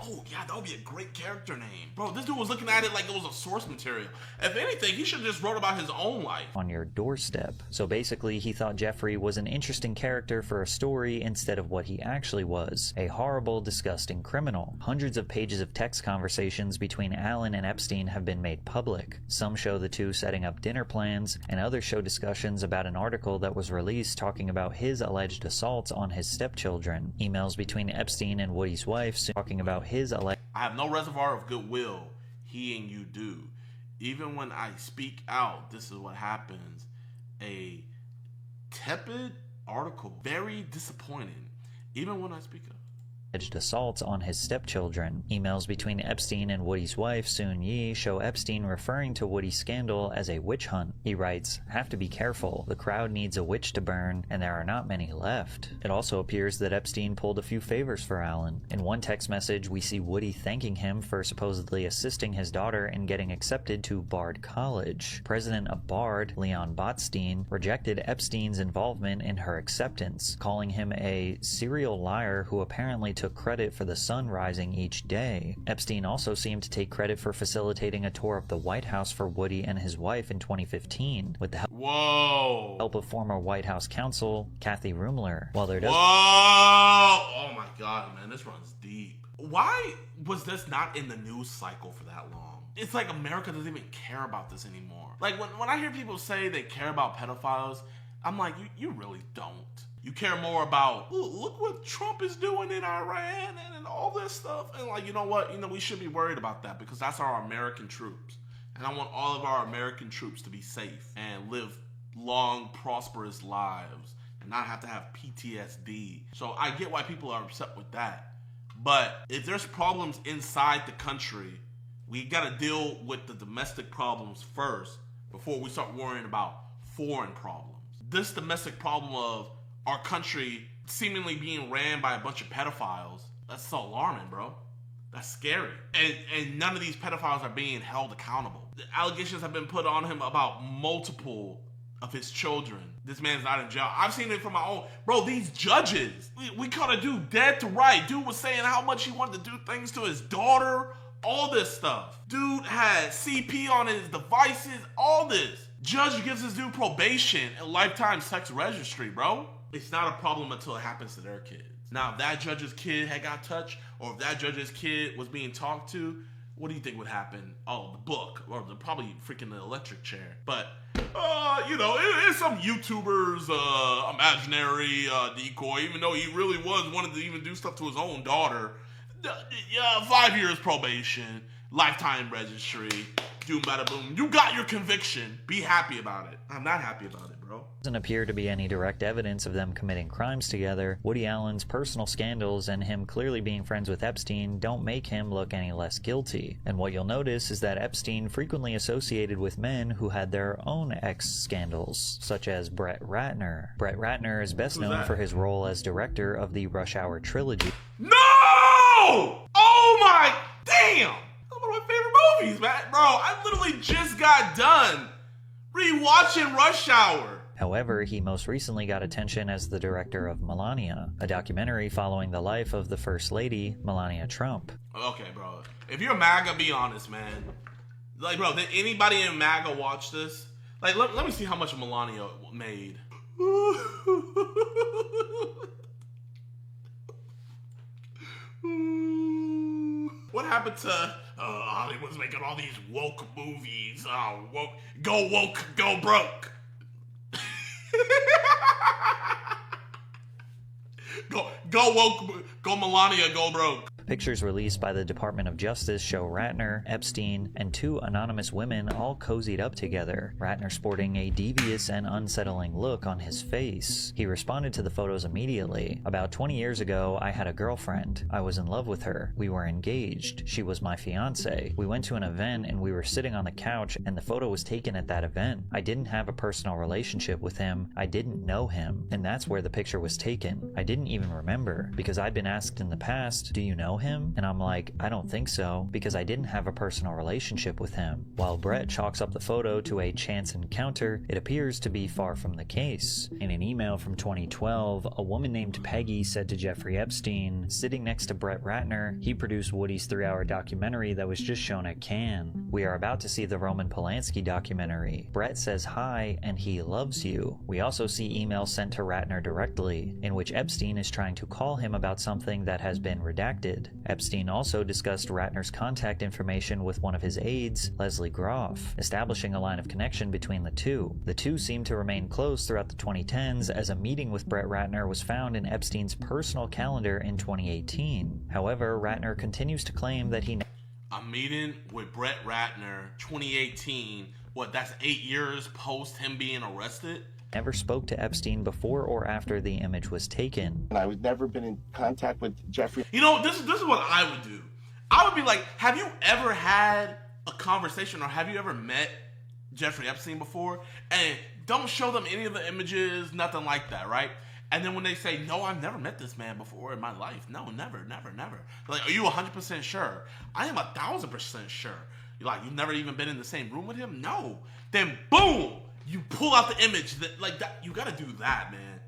Oh, yeah, that would be a great character name. Bro, this dude was looking at it like it was a source material. If anything, he should have just wrote about his own life. On your doorstep. So basically, he thought Jeffrey was an interesting character for a story instead of what he actually was. A horrible, disgusting criminal. Hundreds of pages of text conversations between Allen and Epstein have been made public. Some show the two setting up dinner plans, and others show discussions about an article that was released talking about his alleged assaults on his stepchildren. Emails between Epstein and Woody's wife talking about his alleged... I have no reservoir of goodwill. He and you do. Even when I speak out, this is what happens. A tepid article. Very disappointing. Even when I speak up. Assaults on his stepchildren. Emails between Epstein and Woody's wife, Soon Yi, show Epstein referring to Woody's scandal as a witch hunt. He writes, have to be careful. The crowd needs a witch to burn, and there are not many left. It also appears that Epstein pulled a few favors for Allen. In one text message, we see Woody thanking him for supposedly assisting his daughter in getting accepted to Bard College. President of Bard, Leon Botstein, rejected Epstein's involvement in her acceptance, calling him a serial liar who apparently took credit for the sun rising each day. Epstein also seemed to take credit for facilitating a tour of the White House for Woody and his wife in 2015 with the help of former White House counsel Kathy Rumler. While there does Oh my god, man, this runs deep. Why was this not in the news cycle for that long? It's like America doesn't even care about this anymore. Like when I hear people say they care about pedophiles, I'm like, you really don't. You care more about, look what Trump is doing in Iran and all this stuff. And like, you know what? You know, we should be worried about that because that's our American troops. And I want all of our American troops to be safe and live long, prosperous lives and not have to have PTSD. So I get why people are upset with that. But if there's problems inside the country, we got to deal with the domestic problems first before we start worrying about foreign problems. This domestic problem of our country seemingly being ran by a bunch of pedophiles, that's so alarming, bro. That's scary. And none of these pedophiles are being held accountable. The allegations have been put on him about multiple of his children. This man's not in jail. I've seen it from my own. Bro, these judges, we caught a dude dead to right. Dude was saying how much he wanted to do things to his daughter, all this stuff. Dude had CP on his devices, all this. Judge gives this dude probation and lifetime sex registry, bro. It's not a problem until it happens to their kids. Now, if that judge's kid had got touched, or if that judge's kid was being talked to, what do you think would happen? Oh, the book, or probably freaking the electric chair. But, you know, it's some YouTuber's imaginary decoy, even though he really wanted to even do stuff to his own daughter. 5 years probation, lifetime registry, doom bada boom. You got your conviction. Be happy about it. I'm not happy about it, bro. Doesn't appear to be any direct evidence of them committing crimes together. Woody Allen's personal scandals and him clearly being friends with Epstein don't make him look any less guilty. And what you'll notice is that Epstein frequently associated with men who had their own ex-scandals, such as Brett Ratner. Brett Ratner is best known for his role as director of the Rush Hour trilogy. No! Oh my damn! That's one of my favorite movies, man. Bro, I literally just got done rewatching Rush Hour. However, he most recently got attention as the director of Melania, a documentary following the life of the First Lady, Melania Trump. Okay, bro. If you're MAGA, be honest, man. Like, bro, did anybody in MAGA watch this? Like, let me see how much Melania made. What happened to Hollywood's making all these woke movies? Woke, go broke. Go woke, go Melania, go broke. Pictures released by the Department of Justice show Ratner, Epstein, and two anonymous women all cozied up together, Ratner sporting a devious and unsettling look on his face. He responded to the photos immediately. About 20 years ago, I had a girlfriend. I was in love with her. We were engaged. She was my fiance. We went to an event and we were sitting on the couch and the photo was taken at that event. I didn't have a personal relationship with him. I didn't know him. And that's where the picture was taken. I didn't even remember because I'd been asked in the past, do you know him? And I'm like, I don't think so, because I didn't have a personal relationship with him. While Brett chalks up the photo to a chance encounter, it appears to be far from the case. In an email from 2012, a woman named Peggy said to Jeffrey Epstein, sitting next to Brett Ratner, he produced Woody's 3-hour documentary that was just shown at Cannes. We are about to see the Roman Polanski documentary. Brett says hi, and he loves you. We also see emails sent to Ratner directly, in which Epstein is trying to call him about something that has been redacted. Epstein also discussed Ratner's contact information with one of his aides, Leslie Groff, establishing a line of connection between the two. The two seemed to remain close throughout the 2010s, as a meeting with Brett Ratner was found in Epstein's personal calendar in 2018. However, Ratner continues to claim that he... A meeting with Brett Ratner, 2018. What, that's 8 years post him being arrested? Never spoke to Epstein before or after the image was taken. And I've never been in contact with Jeffrey. You know, this is what I would do. I would be like, have you ever had a conversation or have you ever met Jeffrey Epstein before? And don't show them any of the images, nothing like that, right? And then when they say, no, I've never met this man before in my life. No, never. Like, are you 100% sure? I am 1,000% sure. Like, you've never even been in the same room with him? No. Then boom! You pull out the image that, like, that. You gotta do that, man.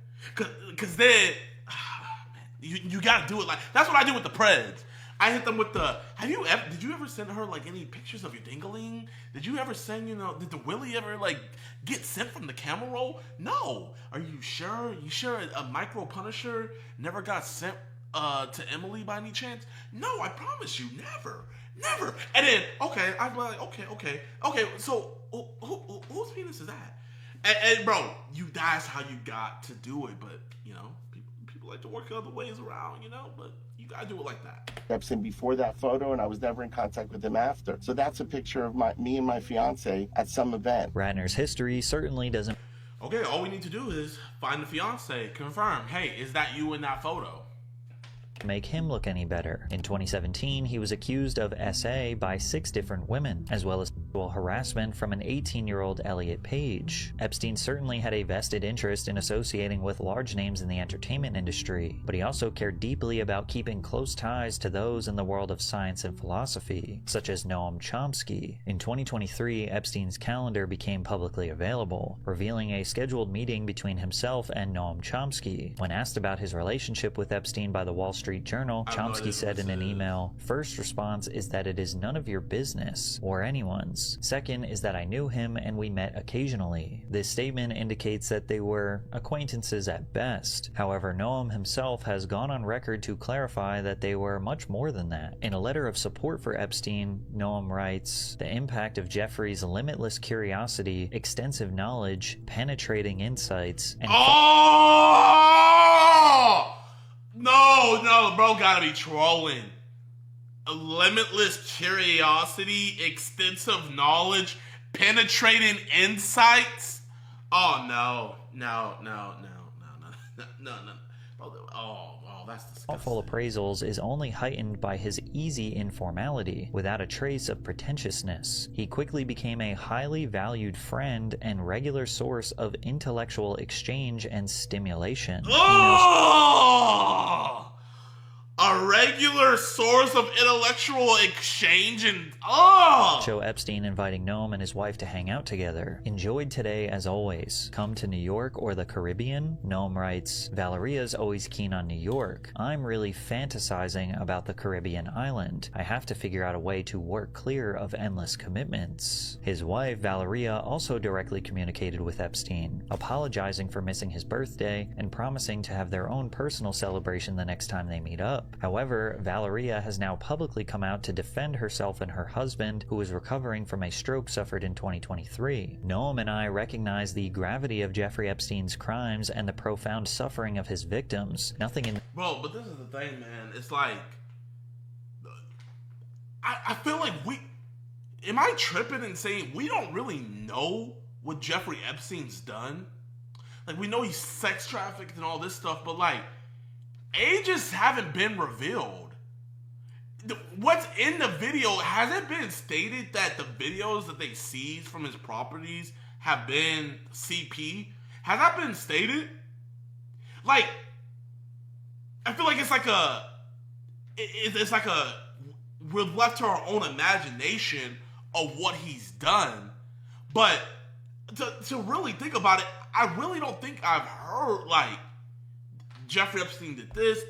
Cause then, man, you gotta do it. Like, that's what I do with the Preds. I hit them with the. Did you ever send her like any pictures of your dingling? Did you ever send? Did the Willie ever like get sent from the camera roll? No. Are you sure? You sure a micro Punisher never got sent to Emily by any chance? No, I promise you, never. And then, okay, I'm like, okay. So whose penis is that? And bro, that's how you got to do it. But people like to work other ways around, But you gotta do it like that. Epstein before that photo, and I was never in contact with him after. So that's a picture of me and my fiance at some event. Ratner's history certainly doesn't. Okay, all we need to do is find the fiance, confirm. Hey, is that you in that photo? Make him look any better. In 2017, he was accused of SA by 6 different women, as well as sexual harassment from an 18-year-old Elliot Page. Epstein certainly had a vested interest in associating with large names in the entertainment industry, but he also cared deeply about keeping close ties to those in the world of science and philosophy, such as Noam Chomsky. In 2023, Epstein's calendar became publicly available, revealing a scheduled meeting between himself and Noam Chomsky. When asked about his relationship with Epstein by the Wall Street Journal, Chomsky said in an email, "First response is that it is none of your business or anyone's. friends. Second is that I knew him and we met occasionally. This statement indicates that they were acquaintances at best. However, Noam himself has gone on record to clarify that they were much more than that. In a letter of support for Epstein, Noam writes, "The impact of Jeffrey's limitless curiosity, extensive knowledge, penetrating insights, and No, bro, gotta be trolling. A limitless curiosity, extensive knowledge, penetrating insights. Oh no. Oh, that's disgusting. thoughtful appraisals is only heightened by his easy informality, without a trace of pretentiousness. He quickly became a highly valued friend and regular source of intellectual exchange and stimulation. A regular source of intellectual exchange and Show Epstein inviting Noam and his wife to hang out together. Enjoyed today as always. Come to New York or the Caribbean? Noam writes, Valeria's always keen on New York. I'm really fantasizing about the Caribbean island. I have to figure out a way to work clear of endless commitments. His wife, Valeria, also directly communicated with Epstein, apologizing for missing his birthday and promising to have their own personal celebration the next time they meet up. However, Valeria has now publicly come out to defend herself and her husband, who is recovering from a stroke suffered in 2023. Noam and I recognize the gravity of Jeffrey Epstein's crimes and the profound suffering of his victims. Nothing in— Bro, but this is the thing, man. It's like, I feel like am I tripping and saying we don't really know what Jeffrey Epstein's done? Like, we know he's sex trafficked and all this stuff, but like, ages haven't been revealed. What's in the video, has it been stated that the videos that they seized from his properties have been CP? Has that been stated? Like, I feel like it's like we're left to our own imagination of what he's done. But to really think about it, I really don't think I've heard like Jeffrey Epstein did this.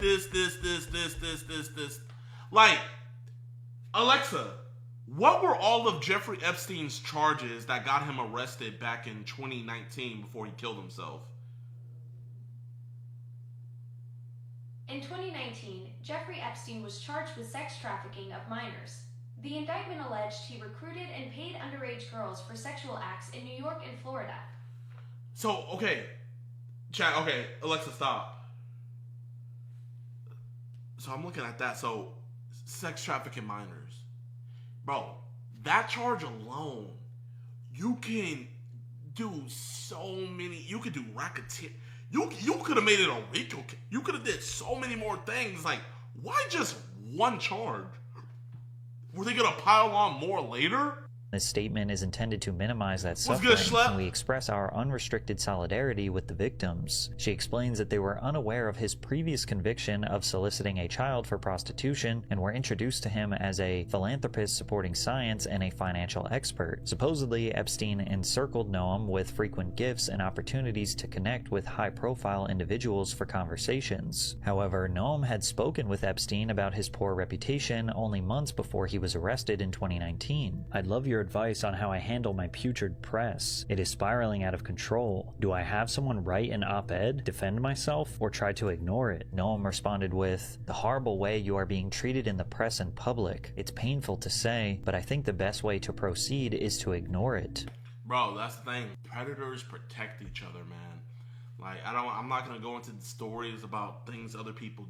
Like, Alexa, what were all of Jeffrey Epstein's charges that got him arrested back in 2019 before he killed himself? In 2019, Jeffrey Epstein was charged with sex trafficking of minors. The indictment alleged he recruited and paid underage girls for sexual acts in New York and Florida. So, okay, chat, okay, Alexa, stop. So I'm looking at that. So, sex trafficking minors. Bro, that charge alone, you can do so many, you could do racketeer. You could have made it a RICO. You could have did so many more things. Like, why just one charge? Were they going to pile on more later? This statement is intended to minimize that suffering, and we express our unrestricted solidarity with the victims. She explains that they were unaware of his previous conviction of soliciting a child for prostitution and were introduced to him as a philanthropist supporting science and a financial expert. Supposedly, Epstein encircled Noam with frequent gifts and opportunities to connect with high-profile individuals for conversations. However, Noam had spoken with Epstein about his poor reputation only months before he was arrested in 2019. I'd love your advice on how I handle my putrid press. It is spiraling out of control. Do I have someone write an op-ed, defend myself, or try to ignore it? Noam responded with, the horrible way you are being treated in the press and public. It's painful to say, but I think the best way to proceed is to ignore it. Bro, that's the thing. Predators protect each other, man. Like, I'm not gonna go into the stories about things other people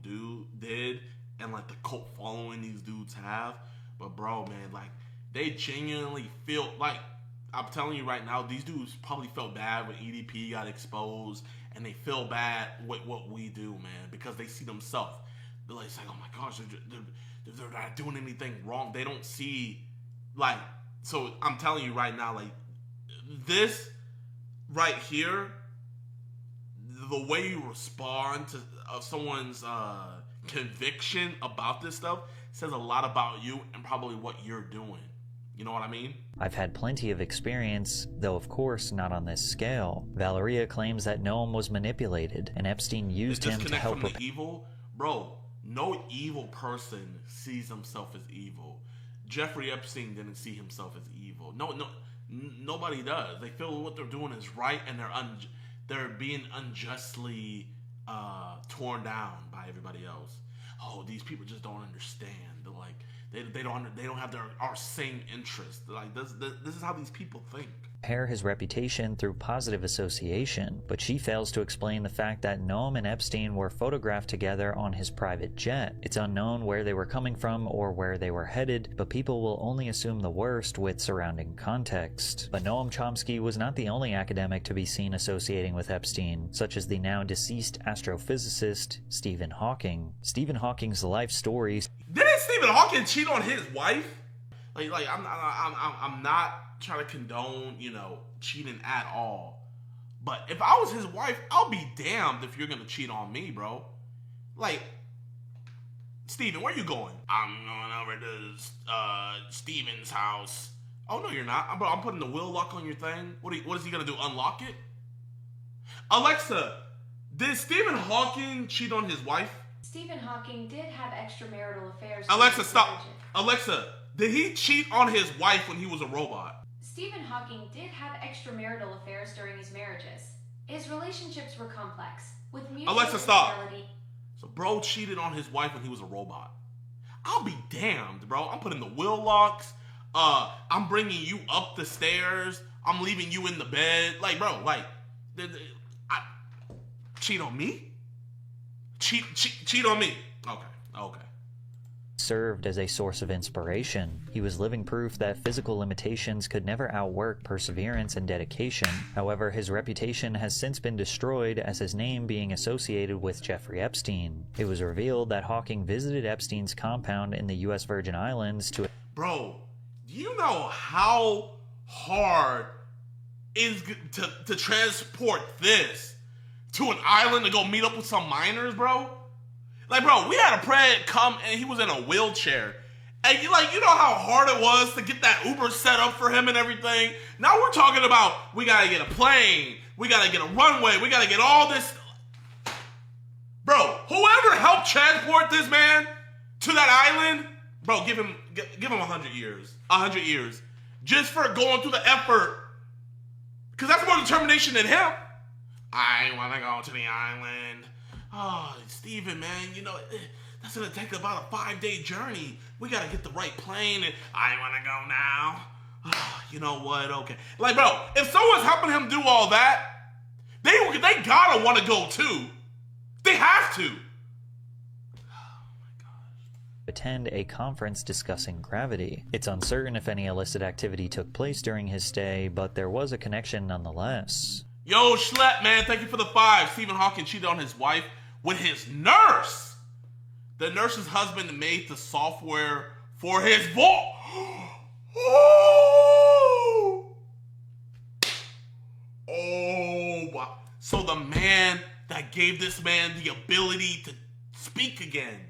did, and like the cult following these dudes have. But bro, man, like, they genuinely feel like, I'm telling you right now, these dudes probably felt bad when EDP got exposed, and they feel bad with what we do, man, because they see themselves. They're like, oh my gosh, they're not doing anything wrong. They don't see, like, so I'm telling you right now, like, this right here, the way you respond to someone's conviction about this stuff says a lot about you and probably what you're doing. You know what I mean? I've had plenty of experience, though of course not on this scale. Valeria claims that Noam was manipulated, and Epstein used him to help from the evil. Bro, no evil person sees himself as evil. Jeffrey Epstein didn't see himself as evil. evil. Nobody does. They feel what they're doing is right, and they're being unjustly torn down by everybody else. Oh, these people just don't understand. They're like they don't have our same interest. Like this is how these people think. Repair his reputation through positive association, but she fails to explain the fact that Noam and Epstein were photographed together on his private jet. It's unknown where they were coming from or where they were headed, but people will only assume the worst with surrounding context. But Noam Chomsky was not the only academic to be seen associating with Epstein, such as the now deceased astrophysicist Stephen Hawking. Stephen Hawking's life stories. Didn't Stephen Hawking cheat on his wife? Like I'm not trying to condone, cheating at all. But if I was his wife, I'll be damned if you're gonna cheat on me, bro. Like, Steven, where you going? I'm going over to Steven's house. Oh no, you're not. I'm putting the wheel lock on your thing. What is he gonna do? Unlock it? Alexa, did Stephen Hawking cheat on his wife? Stephen Hawking did have extramarital affairs. Alexa, stop. Alexa, did he cheat on his wife when he was a robot? Stephen Hawking did have extramarital affairs during his marriages. His relationships were complex, with mutual Alexa, stop. infidelity. So bro cheated on his wife when he was a robot. I'll be damned, bro. I'm putting the wheel locks. I'm bringing you up the stairs. I'm leaving you in the bed. Like, bro, cheat on me? Cheat on me. Okay. Served as a source of inspiration. He was living proof that physical limitations could never outwork perseverance and dedication. However, his reputation has since been destroyed as his name being associated with Jeffrey Epstein. It was revealed that Hawking visited Epstein's compound in the U.S. Virgin Islands to... Bro, do you know how hard is to transport this to an island to go meet up with some minors, bro? Like, bro, we had a pred come and he was in a wheelchair. And you know how hard it was to get that Uber set up for him and everything? Now we're talking about we gotta get a plane, we gotta get a runway, we gotta get all this. Bro, whoever helped transport this man to that island, bro, give him 100 years. 100 years. Just for going through the effort. Because that's more determination than him. I wanna go to the island. Oh, Steven, man, that's gonna take about a 5-day journey. We gotta get the right plane, and I wanna go now. Oh, you know what? Okay. Like, bro, if someone's helping him do all that, they gotta wanna go too. They have to. attend a conference discussing gravity. It's uncertain if any illicit activity took place during his stay, but there was a connection nonetheless. Yo, Schlep, man, thank you for the 5. Stephen Hawking cheated on his wife with his nurse. The nurse's husband made the software for his voice. Oh, wow. So the man that gave this man the ability to speak again,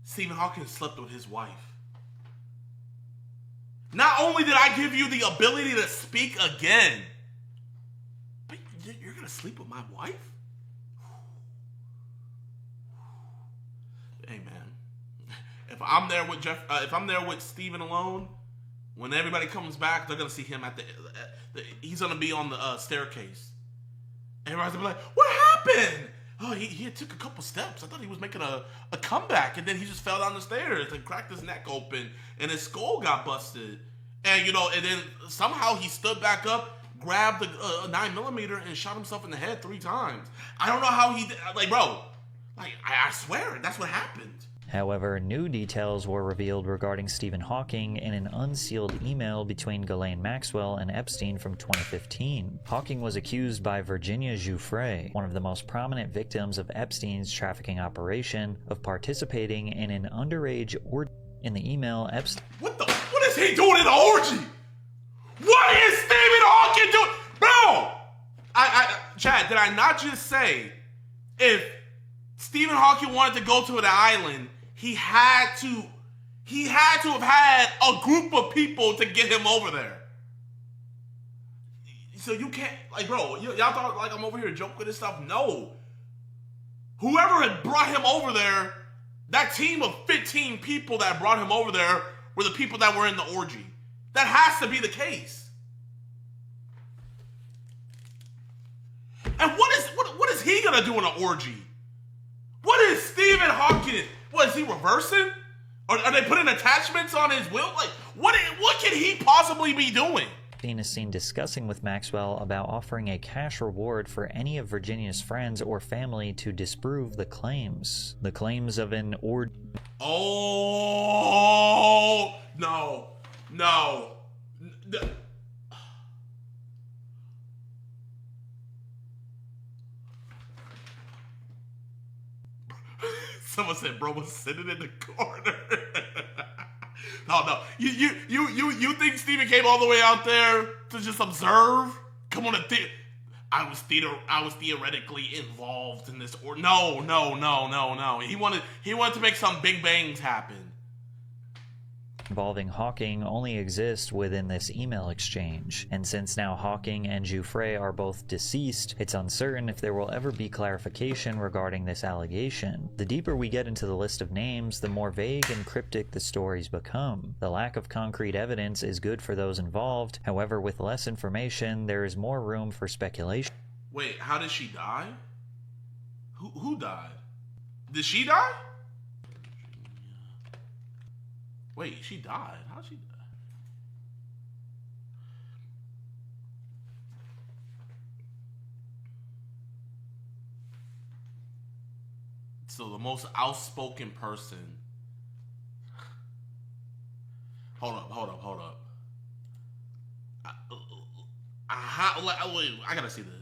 Stephen Hawking slept with his wife. Not only did I give you the ability to speak again, but you're gonna sleep with my wife? Hey man, if I'm there with if I'm there with Stephen alone, when everybody comes back, they're gonna see him at he's gonna be on the staircase. Everybody's gonna be like, "What happened?" Oh, he took a couple steps. I thought he was making a comeback, and then he just fell down the stairs and cracked his neck open, and his skull got busted. And and then somehow he stood back up, grabbed the 9mm, and shot himself in the head 3 times. I don't know how he did. Like, bro, I swear that's what happened. However, new details were revealed regarding Stephen Hawking in an unsealed email between Ghislaine Maxwell and Epstein from 2015. Hawking was accused by Virginia Giuffre, one of the most prominent victims of Epstein's trafficking operation, of participating in an underage orgy. In the email, Epstein... What is he doing in the orgy? What is Stephen Hawking doing? Bro! Chad, did I not just say if Stephen Hawking wanted to go to an island, he had to have had a group of people to get him over there. So you can't, bro, y'all thought I'm over here joking and stuff? No. Whoever had brought him over there, that team of 15 people that brought him over there were the people that were in the orgy. That has to be the case. And what is he gonna do in an orgy? What is Stephen Hawking? What is he reversing? Are they putting attachments on his will? Like, what can he possibly be doing? Dean is seen discussing with Maxwell about offering a cash reward for any of Virginia's friends or family to disprove the claims. The claims of an orgy. Oh, no. Someone said bro was sitting in the corner. No. You think Steven came all the way out there to just observe? Come on, I was theoretically involved in this, or no. He wanted to make some big bangs happen. Involving Hawking only exist within this email exchange, and since now Hawking and Jouffre are both deceased, it's uncertain if there will ever be clarification regarding this allegation. The deeper we get into the list of names, the more vague and cryptic the stories become. The lack of concrete evidence is good for those involved, however, with less information, there is more room for speculation. Wait, how did she die? Who died? Did she die? Wait, she died. How'd she die? So the most outspoken person. Hold up. I gotta see this.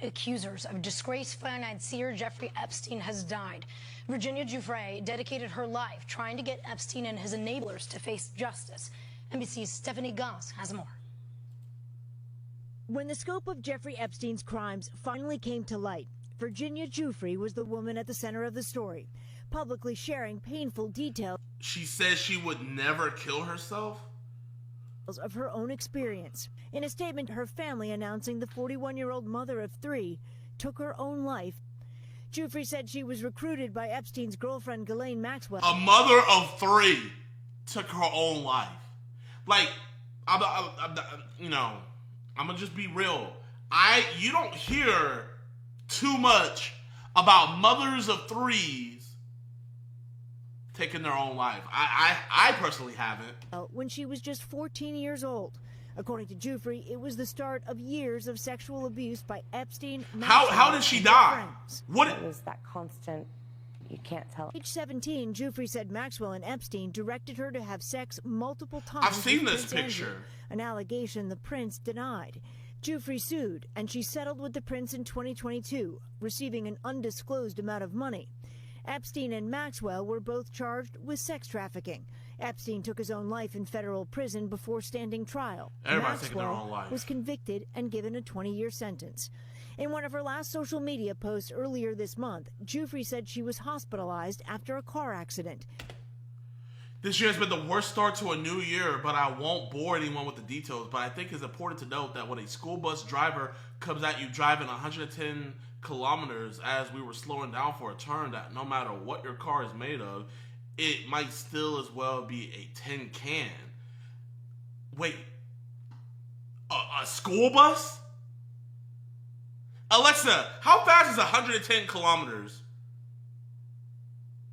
Accusers of disgraced financier Jeffrey Epstein has died. Virginia Jouffre dedicated her life trying to get Epstein and his enablers to face justice. NBC's Stephanie Goss has more. When the scope of Jeffrey Epstein's crimes finally came to light, Virginia Jouffre was the woman at the center of the story, publicly sharing painful details. She says she would never kill herself? Of her own experience. In a statement, her family announcing the 41-year-old mother of 3 took her own life. Jouffre said she was recruited by Epstein's girlfriend Ghislaine Maxwell. A mother of 3 took her own life. Like, I'm gonna just be real. You don't hear too much about mothers of 3s taking their own life. I personally haven't. When she was just 14 years old. According to Jouffre, it was the start of years of sexual abuse by Epstein. How did she die? What it was that constant? You can't tell. Age 17, Jouffre said Maxwell and Epstein directed her to have sex multiple times. I've seen with this Prince picture. Andrew, an allegation the prince denied. Jouffre sued, and she settled with the prince in 2022, receiving an undisclosed amount of money. Epstein and Maxwell were both charged with sex trafficking. Epstein took his own life in federal prison before standing trial. Everybody's taking their own life. Was convicted and given a 20-year sentence. In one of her last social media posts earlier this month, Jouffre said she was hospitalized after a car accident. This year has been the worst start to a new year, but I won't bore anyone with the details. But I think it's important to note that when a school bus driver comes at you driving 110 kilometers as we were slowing down for a turn, that no matter what your car is made of, it might still as well be a tin can. Wait, a school bus? Alexa, how fast is 110 kilometers?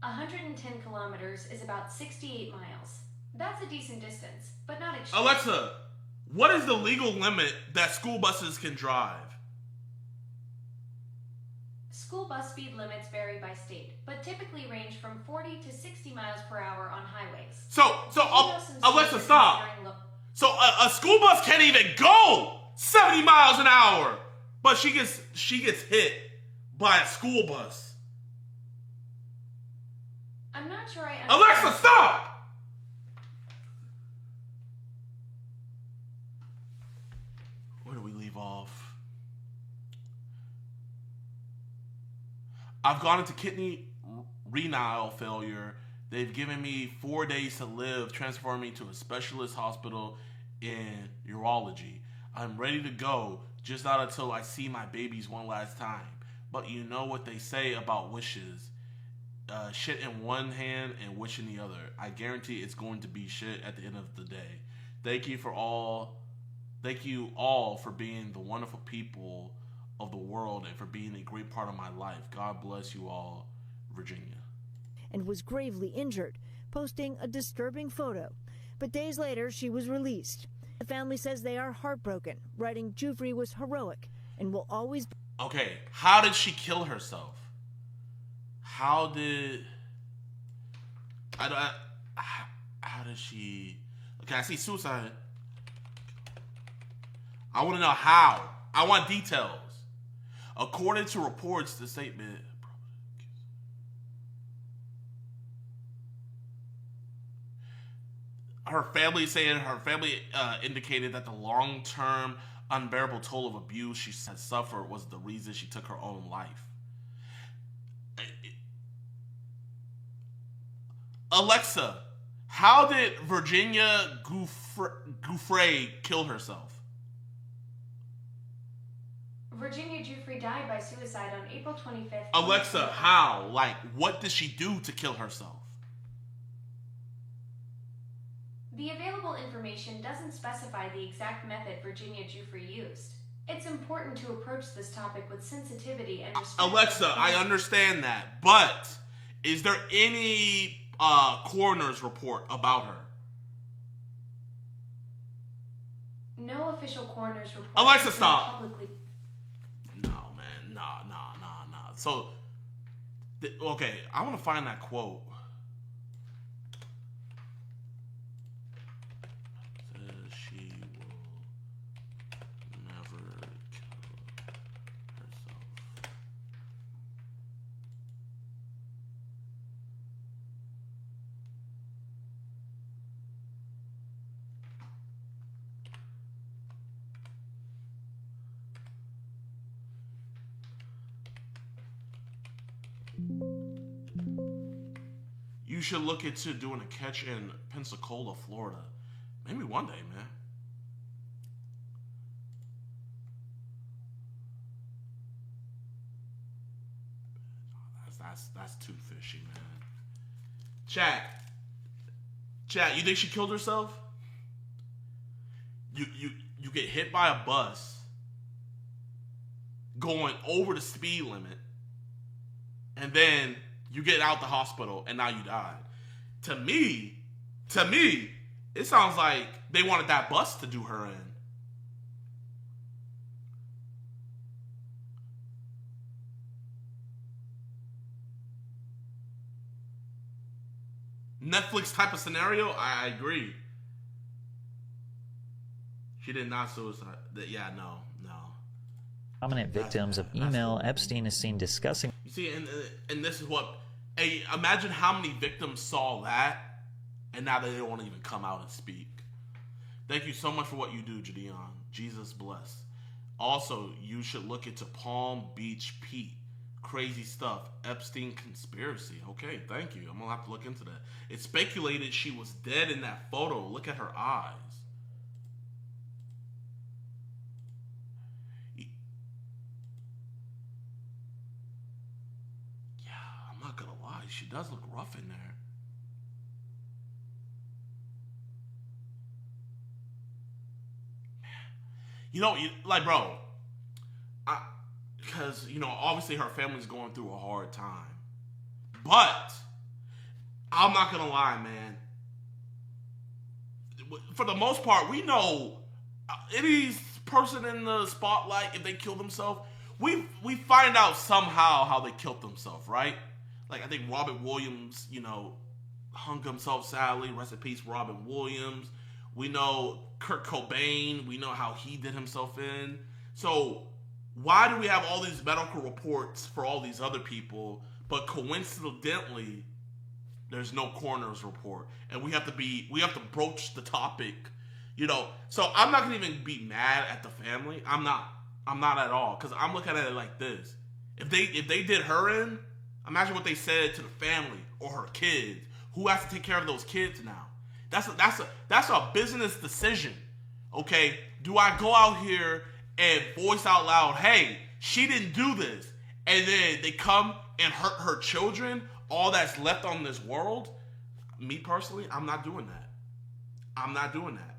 110 kilometers is about 68 miles. That's a decent distance, but not extreme. Alexa, what is the legal limit that school buses can drive? School bus speed limits vary by state, but typically range from 40 to 60 miles per hour on highways. Alexa, stop. So a school bus can't even go 70 miles an hour, but she gets hit by a school bus. I'm not sure I understand. Alexa, stop! Where do we leave off? I've gone into kidney renal failure. They've given me 4 days to live, transferring me to a specialist hospital in urology. I'm ready to go, just not until I see my babies one last time. But you know what they say about wishes. Shit in one hand and wish in the other. I guarantee it's going to be shit at the end of the day. Thank you all for being the wonderful people of the world and for being a great part of my life. God bless you all, Virginia. And was gravely injured, posting a disturbing photo. But days later, she was released. The family says they are heartbroken, writing Giuffre was heroic and will always be. Okay, how did she kill herself? How did she... Okay, I see suicide. I want to know how. I want details. According to reports, the statement... Her family indicated that the long-term unbearable toll of abuse she had suffered was the reason she took her own life. Alexa, how did Virginia Giuffre kill herself? Virginia Giuffre died by suicide on April 25th. Alexa, how? Like, what did she do to kill herself? The available information doesn't specify the exact method Virginia Giuffre used. It's important to approach this topic with sensitivity and respect. Alexa, I understand that, but is there any coroner's report about her? No official coroner's report. Alexa, stop. No, man. Nah. So, okay, I want to find that quote. She will never kill herself. You should look into doing a catch in Pensacola, Florida. Maybe one day, man. That's too fishy, man. Chat, you think she killed herself? You get hit by a bus going over the speed limit, and then you get out the hospital, and now you died. To me, it sounds like they wanted that bus to do her in. Netflix type of scenario, I agree. She did not suicide. Yeah, no. Prominent victims of email Epstein is seen discussing. You see, and this is what... imagine how many victims saw that, and now they don't want to even come out and speak. Thank you so much for what you do, JiDion. Jesus bless. Also, you should look into Palm Beach Pete. Crazy stuff. Epstein conspiracy. Okay, thank you. I'm going to have to look into that. It's speculated she was dead in that photo. Look at her eyes. I'm not gonna lie, she does look rough in there. You know, like, bro, because, you know, obviously her family's going through a hard time. But, I'm not gonna lie, man. For the most part, we know any person in the spotlight, if they kill themselves, we find out somehow how they killed themselves, right? Like, I think Robin Williams, you know, hung himself sadly. Rest in peace, Robin Williams. We know Kurt Cobain. We know how he did himself in. So, why do we have all these medical reports for all these other people, but coincidentally, there's no coroner's report? And we have to broach the topic, you know. So, I'm not going to even be mad at the family. I'm not at all. Because I'm looking at it like this. If they did her in, imagine what they said to the family or her kids. Who has to take care of those kids now? That's a business decision. Okay? Do I go out here and voice out loud, hey, she didn't do this, and then they come and hurt her children, all that's left on this world? Me personally, I'm not doing that. I'm not doing that.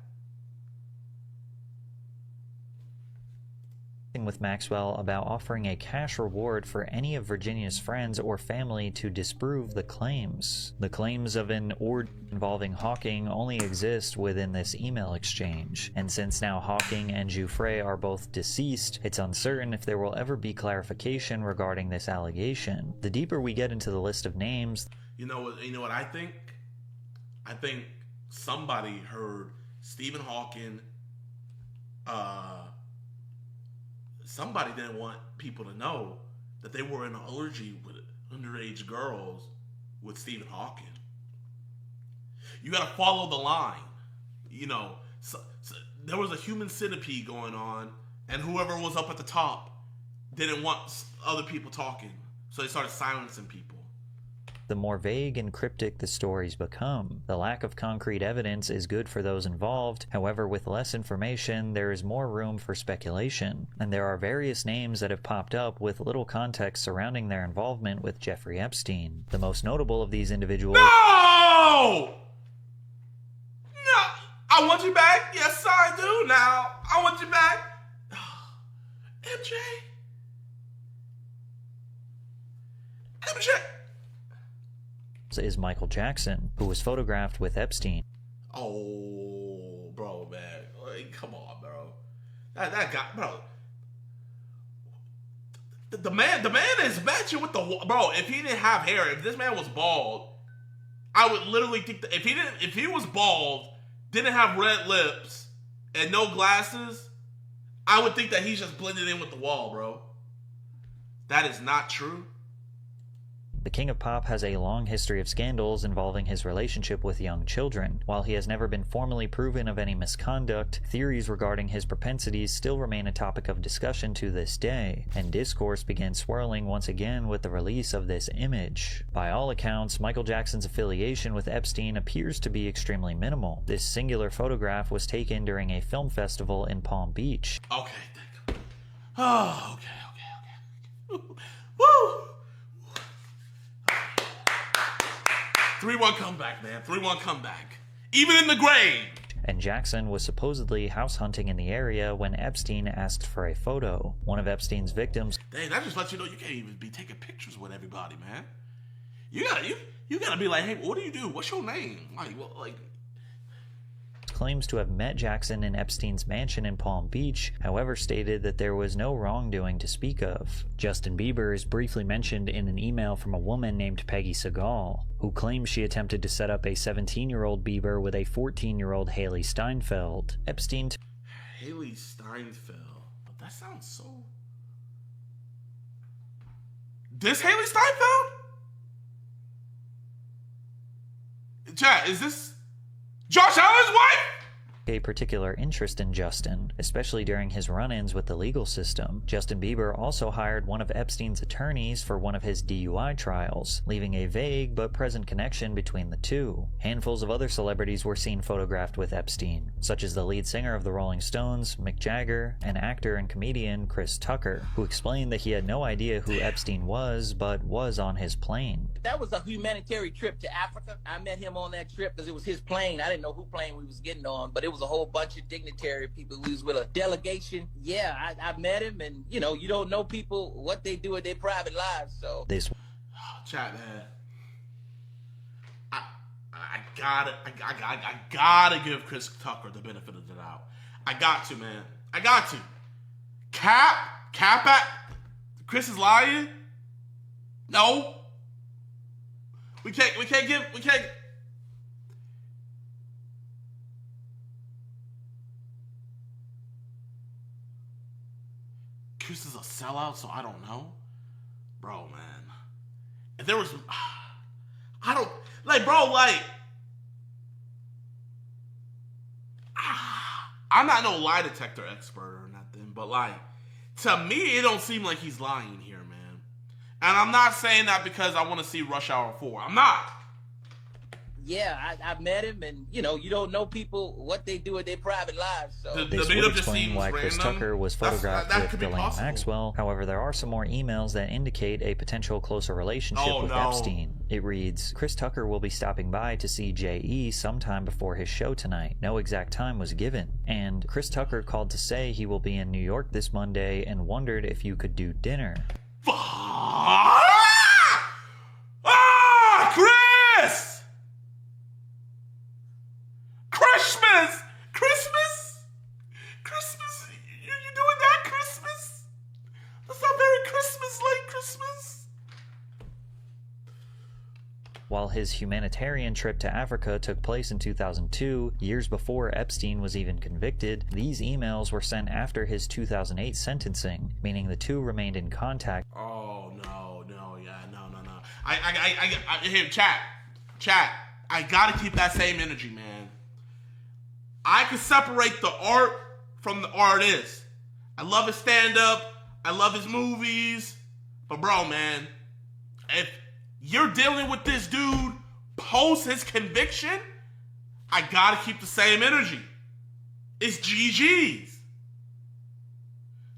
with Maxwell about offering a cash reward for any of Virginia's friends or family to disprove the claims. The claims of an orgy involving Hawking only exist within this email exchange, and since now Hawking and Giuffre are both deceased, it's uncertain if there will ever be clarification regarding this allegation. The deeper we get into the list of names, You know what I think? I think somebody heard Stephen Hawking. Somebody didn't want people to know that they were in an orgy with underage girls with Stephen Hawking. You got to follow the line. You know, so there was a human centipede going on, and whoever was up at the top didn't want other people talking, so they started silencing people. the more vague and cryptic the stories become. The lack of concrete evidence is good for those involved, however, with less information, there is more room for speculation, and there are various names that have popped up with little context surrounding their involvement with Jeffrey Epstein. The most notable of these individuals... No! No! I want you back. Yes, I do now. I want you back. MJ. is Michael Jackson, who was photographed with Epstein. Oh, bro, man. Like, come on, bro. That guy, bro. The man is matching with the... Bro, if he didn't have hair, if this man was bald, I would literally think that if he was bald, didn't have red lips, and no glasses, I would think that he's just blended in with the wall, bro. That is not true. The King of Pop has a long history of scandals involving his relationship with young children. While he has never been formally proven of any misconduct, theories regarding his propensities still remain a topic of discussion to this day, and discourse began swirling once again with the release of this image. By all accounts, Michael Jackson's affiliation with Epstein appears to be extremely minimal. This singular photograph was taken during a film festival in Palm Beach. Okay, thank you. Oh, okay. Woo! 3-1 comeback, man. 3-1 comeback. Even in the grave. And Jackson was supposedly house hunting in the area when Epstein asked for a photo. One of Epstein's victims... Dang, that just lets you know you can't even be taking pictures with everybody, man. You gotta be like, hey, what do you do? What's your name? Like... claims to have met Jackson in Epstein's mansion in Palm Beach, however stated that there was no wrongdoing to speak of. Justin Bieber is briefly mentioned in an email from a woman named Peggy Segal, who claims she attempted to set up a 17-year-old Bieber with a 14-year-old Haley Steinfeld. Epstein... Haley Steinfeld? But that sounds so... This Haley Steinfeld? Chat, is this... Josh Allen's wife? A particular interest in Justin, especially during his run-ins with the legal system. Justin Bieber also hired one of Epstein's attorneys for one of his DUI trials, leaving a vague but present connection between the two. Handfuls of other celebrities were seen photographed with Epstein, such as the lead singer of the Rolling Stones, Mick Jagger, and actor and comedian Chris Tucker, who explained that he had no idea who Epstein was, but was on his plane. That was a humanitarian trip to Africa. I met him on that trip because it was his plane. I didn't know who plane we was getting on, but it was a whole bunch of dignitary people. We was with a delegation. Yeah, I met him, and you know, you don't know people what they do in their private lives. So this chat, man. I gotta give Chris Tucker the benefit of the doubt. I got to, man. I got to. Cap at Chris is lying? No. We can't. Chris is a sellout, so I don't know. Bro, man. If there was... I don't... Like, bro, like... I'm not no lie detector expert or nothing, but, like, to me, it don't seem like he's lying here, man. And I'm not saying that because I want to see Rush Hour 4. I'm not. yeah, I met him, and you know, you don't know people what they do in their private lives. So This would explain why Chris Tucker was photographed with Ghislaine Maxwell. However, there are some more emails that indicate a potential closer relationship with Epstein. It reads, Chris Tucker will be stopping by to see J.E. sometime before his show tonight. No exact time was given. And Chris Tucker called to say he will be in New York this Monday and wondered if you could do dinner. Chris! Christmas! You doing that Christmas? That's not very Christmas-like Christmas. While his humanitarian trip to Africa took place in 2002, years before Epstein was even convicted, these emails were sent after his 2008 sentencing, meaning the two remained in contact. Oh, no. Here, chat. I gotta keep that same energy, man. I can separate the art from the artist. I love his stand-up. I love his movies. But bro, man, if you're dealing with this dude post his conviction, I gotta keep the same energy. It's GG's.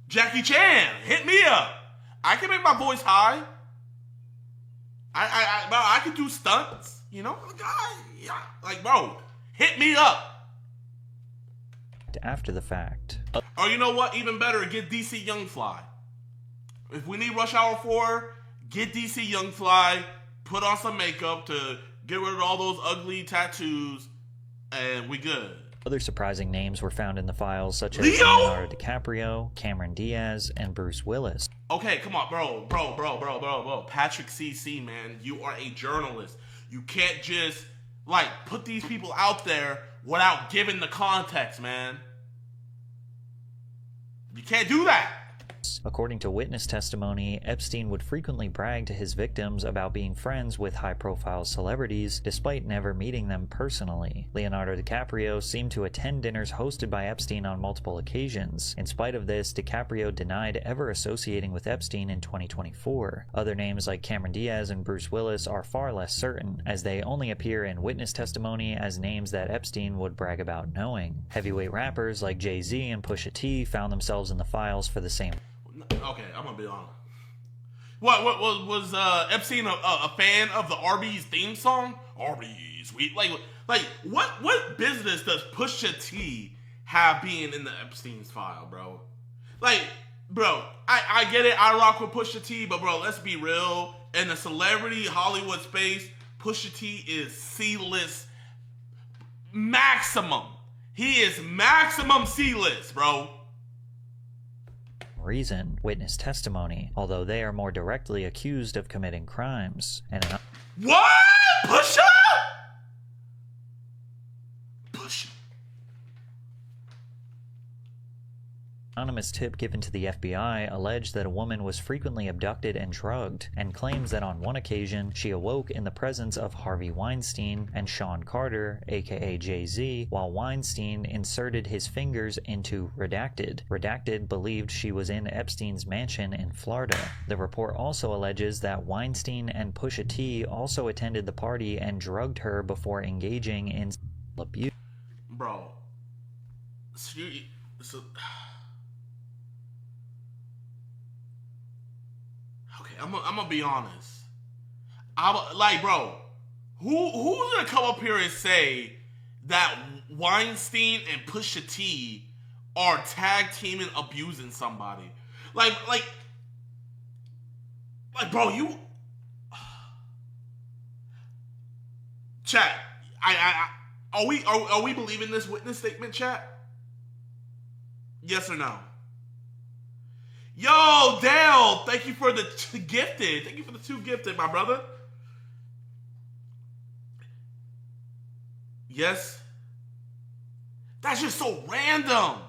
Jackie Chan, hit me up. I can make my voice high. I can do stunts, you know? Like, bro, hit me up. After the fact. Or you know what? Even better, get DC Young Fly. If we need Rush Hour 4, get DC Young Fly, put on some makeup to get rid of all those ugly tattoos, and we good. Other surprising names were found in the files, such as Leonardo DiCaprio, Cameron Diaz, and Bruce Willis. Okay, come on, bro. Patrick CC, man, you are a journalist. You can't just, like, put these people out there without giving the context, man. You can't do that. According to witness testimony, Epstein would frequently brag to his victims about being friends with high-profile celebrities, despite never meeting them personally. Leonardo DiCaprio seemed to attend dinners hosted by Epstein on multiple occasions. In spite of this, DiCaprio denied ever associating with Epstein in 2024. Other names like Cameron Diaz and Bruce Willis are far less certain, as they only appear in witness testimony as names that Epstein would brag about knowing. Heavyweight rappers like Jay-Z and Pusha T found themselves in the files for the same. Okay, I'm gonna be honest. What was Epstein a fan of the Arby's theme song? Arby's, what business does Pusha T have being in the Epstein's file, bro? Like, bro, I get it. I rock with Pusha T, but bro, let's be real. In the celebrity Hollywood space, Pusha T is C-list maximum. He is maximum C-list, bro. Reason, witness testimony, although they are more directly accused of committing crimes. And what? Pusha? anonymous tip given to the FBI alleged that a woman was frequently abducted and drugged, and claims that on one occasion she awoke in the presence of Harvey Weinstein and Sean Carter, aka Jay-Z, while Weinstein inserted his fingers into Redacted. Redacted believed she was in Epstein's mansion in Florida. The report also alleges that Weinstein and Pusha T also attended the party and drugged her before engaging in abuse. Bro, okay, I'm gonna be honest. Bro, who's gonna come up here and say that Weinstein and Pusha T are tag teaming abusing somebody? Bro, you. Chat, are we believing this witness statement, chat? Yes or no? Yo, Dale, thank you for the gifted. Thank you for the 2 gifted, my brother. Yes. That's just so random.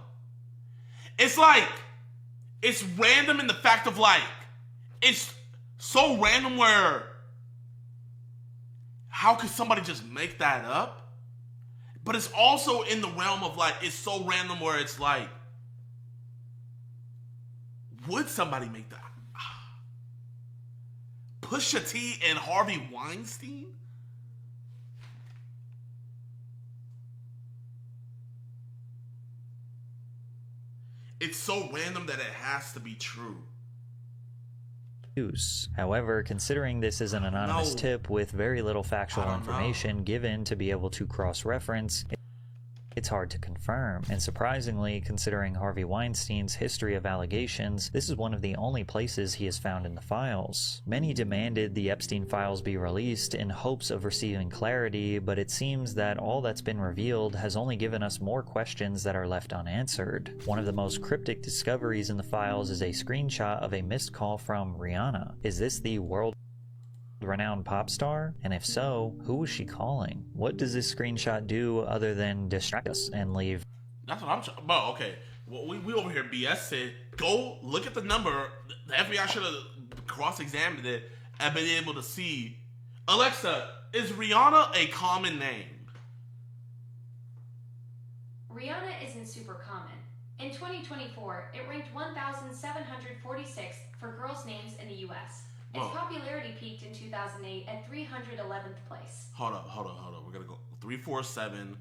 It's random in the fact of it's so random where how could somebody just make that up? But it's also in the realm of it's so random where it's would somebody make that? Pusha T and Harvey Weinstein? it's so random that it has to be true. However, considering this is an anonymous tip with very little factual information given to be able to cross-reference, it's hard to confirm. And surprisingly, considering Harvey Weinstein's history of allegations, this is one of the only places he is found in the files. Many demanded the Epstein files be released in hopes of receiving clarity, but it seems that all that's been revealed has only given us more questions that are left unanswered. One of the most cryptic discoveries in the files is a screenshot of a missed call from Rihanna. Is this the world-renowned pop star? And if so, who was she calling? What does this screenshot do other than distract us and leave? That's what I'm trying. Bro, okay. Well, we over here BSing. Go look at the number. The FBI should have cross-examined it and been able to see. Alexa, is Rihanna a common name? Rihanna isn't super common. In 2024, it ranked 1,746th for girls' names in the U.S. Its popularity peaked in 2008 at 311th place. Hold up. We're going to go 347-397-4093.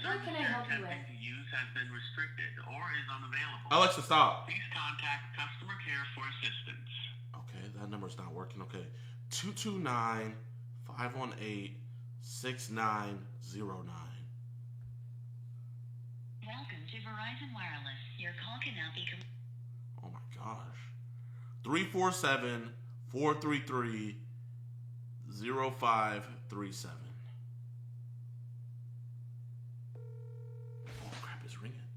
What can I help you with? Use has been restricted or is unavailable. Alexa, stop. Please contact customer care for assistance. Okay, that number's not working. Okay. 229-518-6909. Welcome to Verizon Wireless. Your call cannot be... Oh my gosh. 347-433-0537. Oh crap, it's ringing.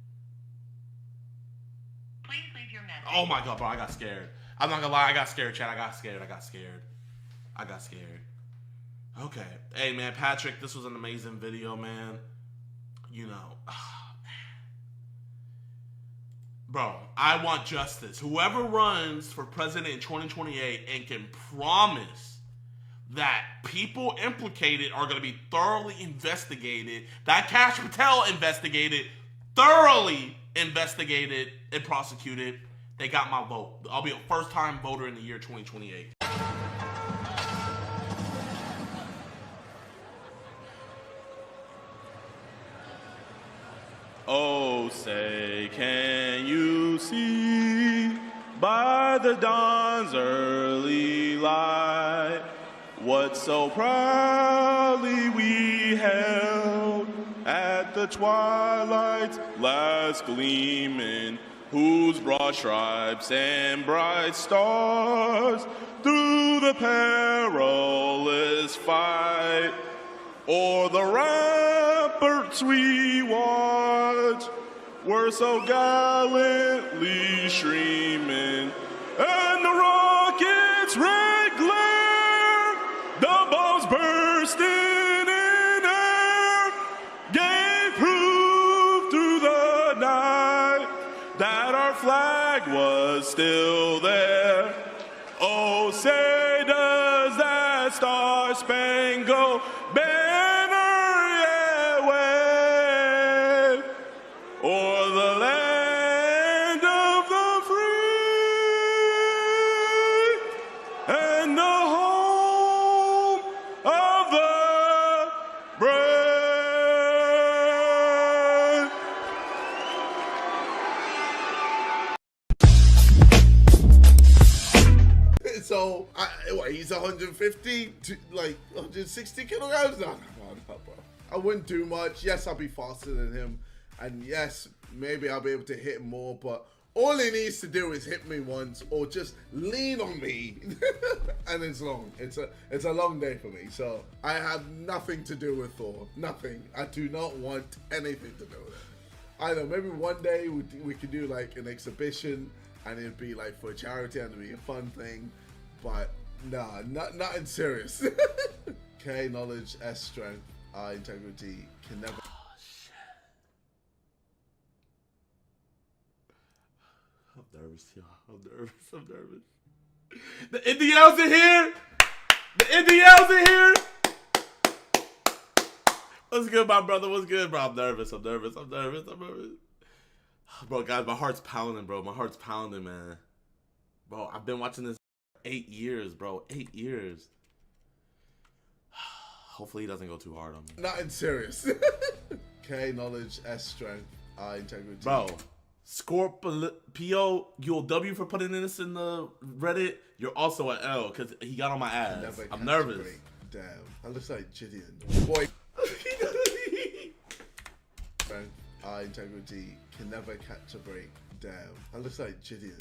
Please leave your message. Oh my god, bro, I got scared. I'm not gonna lie, I got scared, chat. I got scared. Okay. Hey man, Patrick, this was an amazing video, man. You know. Bro, I want justice. Whoever runs for president in 2028 and can promise that people implicated are going to be thoroughly investigated, that Kash Patel investigated, thoroughly investigated and prosecuted, they got my vote. I'll be a first-time voter in the year 2028. Oh, say, can you see by the dawn's early light what so proudly we held at the twilight's last gleaming, whose broad stripes and bright stars through the perilous fight o'er the ramparts we watch were so gallantly streaming, and the rocket's red glare, the bombs bursting in air, gave proof through the night that our flag was still there. Oh, say does that star-spangled banner yet wave o'er the land of the free and the home of the brave? So, he's 150 to like 160 kilograms? No, bro. I wouldn't do much. Yes, I'll be faster than him. And yes, maybe I'll be able to hit him more, but all he needs to do is hit me once or just lean on me. And it's long. It's a long day for me. So I have nothing to do with Thor. Nothing. I do not want anything to do with it. I don't know, maybe one day we could do like an exhibition and it'd be like for charity and it'd be a fun thing. But nah, nothing serious. K, knowledge, S, strength, I, integrity, can never. Oh, shit. I'm nervous, y'all. I'm nervous. The NDLs are here! What's good, my brother? What's good, bro? I'm nervous. Bro, guys, my heart's pounding, bro. Man. Bro, I've been watching this 8 years, bro. 8 years. Hopefully he doesn't go too hard on me. Nothing serious. K, knowledge, S, strength, I, integrity. Bro, Scorpio, you'll W for putting this in the Reddit. You're also an L because he got on my ass. I'm nervous. Damn, that looks like JiDion. Boy. Strength, I, integrity, can never catch a break. Damn, that looks like JiDion.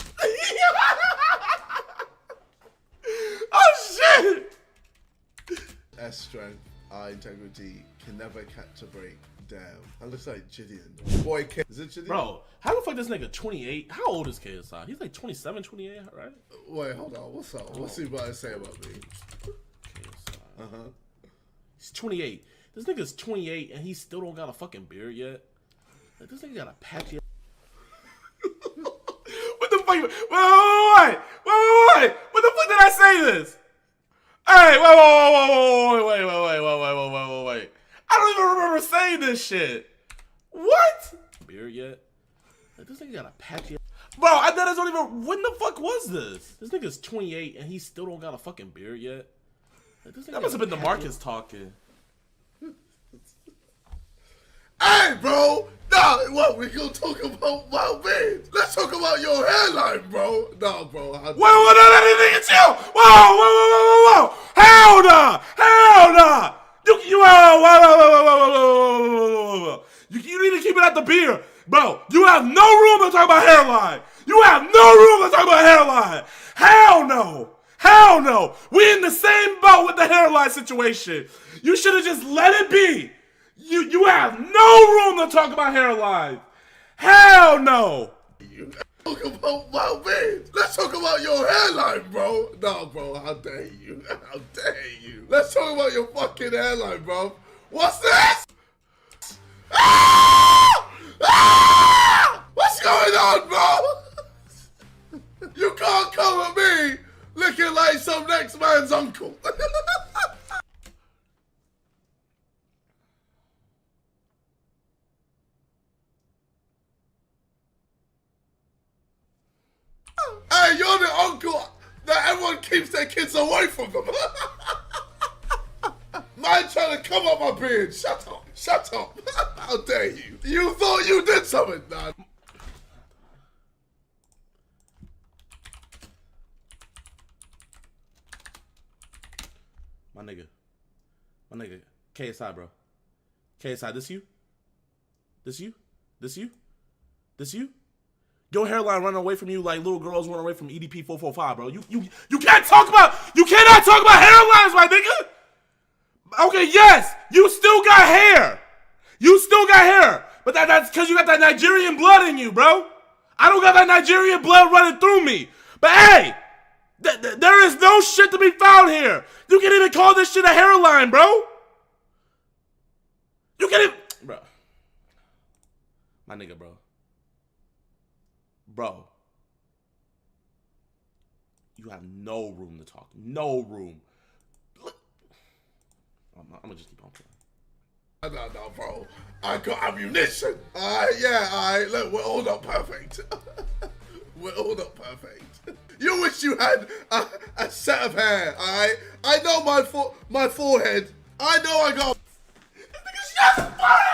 Oh shit! S, strength, I, integrity, can never catch a break. Damn, that looks like JiDion. Boy, K, is it JiDion? Bro, how the fuck this nigga 28? How old is KSI? He's like 27, 28, right? Wait, hold on. What's up? What's he about to say about me? KSI. He's 28. This nigga's 28 and he still don't got a fucking beard yet. Like, this nigga got a patchy. What the fuck? Wait. What the fuck did I say this? Hey, wait. I don't even remember saying this shit. What? Beard yet? Like, this nigga got a patchy. Bro, I don't even. When the fuck was this? This nigga's 28 and he still don't got a fucking beard yet. Like, this nigga that must have been the Marcus talking. Hey, bro! Nah, what? We gonna talk about my beard? Let's talk about your hairline, bro. No, bro. Whoa, nigga, chill! Whoa! Hell nah! You need to keep it at the beard. Bro, you have no room to talk about hairline. Hell no! We in the same boat with the hairline situation. You should have just let it be. You have no room to talk about hairline. Hell no! Talk about my beard. Let's talk about your hairline, bro. No, bro, how dare you? Let's talk about your fucking hairline, bro. What's this? What's going on, bro? You can't come at me looking like some next man's uncle. Hey, you're the uncle that everyone keeps their kids away from them. Man trying to come up my beard. Shut up. How dare you? You thought you did something, man. My nigga. KSI, bro. KSI, this you? Your hairline running away from you like little girls run away from EDP 445, bro. You cannot talk about hairlines, my nigga. Okay, yes, you still got hair. But that's because you got that Nigerian blood in you, bro. I don't got that Nigerian blood running through me. But hey, there is no shit to be found here. You can't even call this shit a hairline, bro. You can't even, bro. My nigga, bro. Bro, you have no room to talk. No room. Look. I'm gonna just keep on playing. No, bro. I got ammunition. Alright. Look, we're all not perfect. You wish you had a set of hair, alright? I know my forehead. I know I got. Shut the fuck up!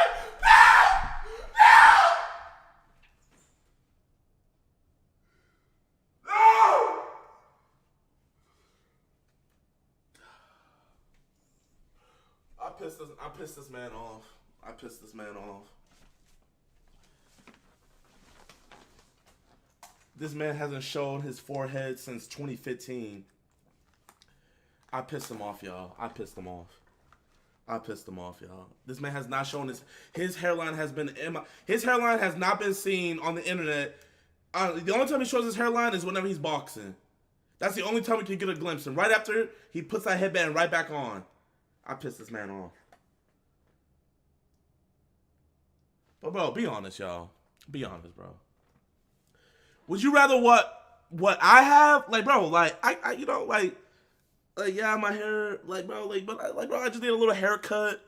I pissed this man off. This man hasn't shown his forehead since 2015. I pissed him off, y'all. This man has not shown his hairline has not been seen on the internet. The only time he shows his hairline is whenever he's boxing. That's the only time we can get a glimpse. And right after, he puts that headband right back on. I pissed this man off. But bro, be honest, y'all. Be honest, bro. Would you rather what I have? Like, bro, like I you know, like yeah, my hair, like, bro, bro, I just need a little haircut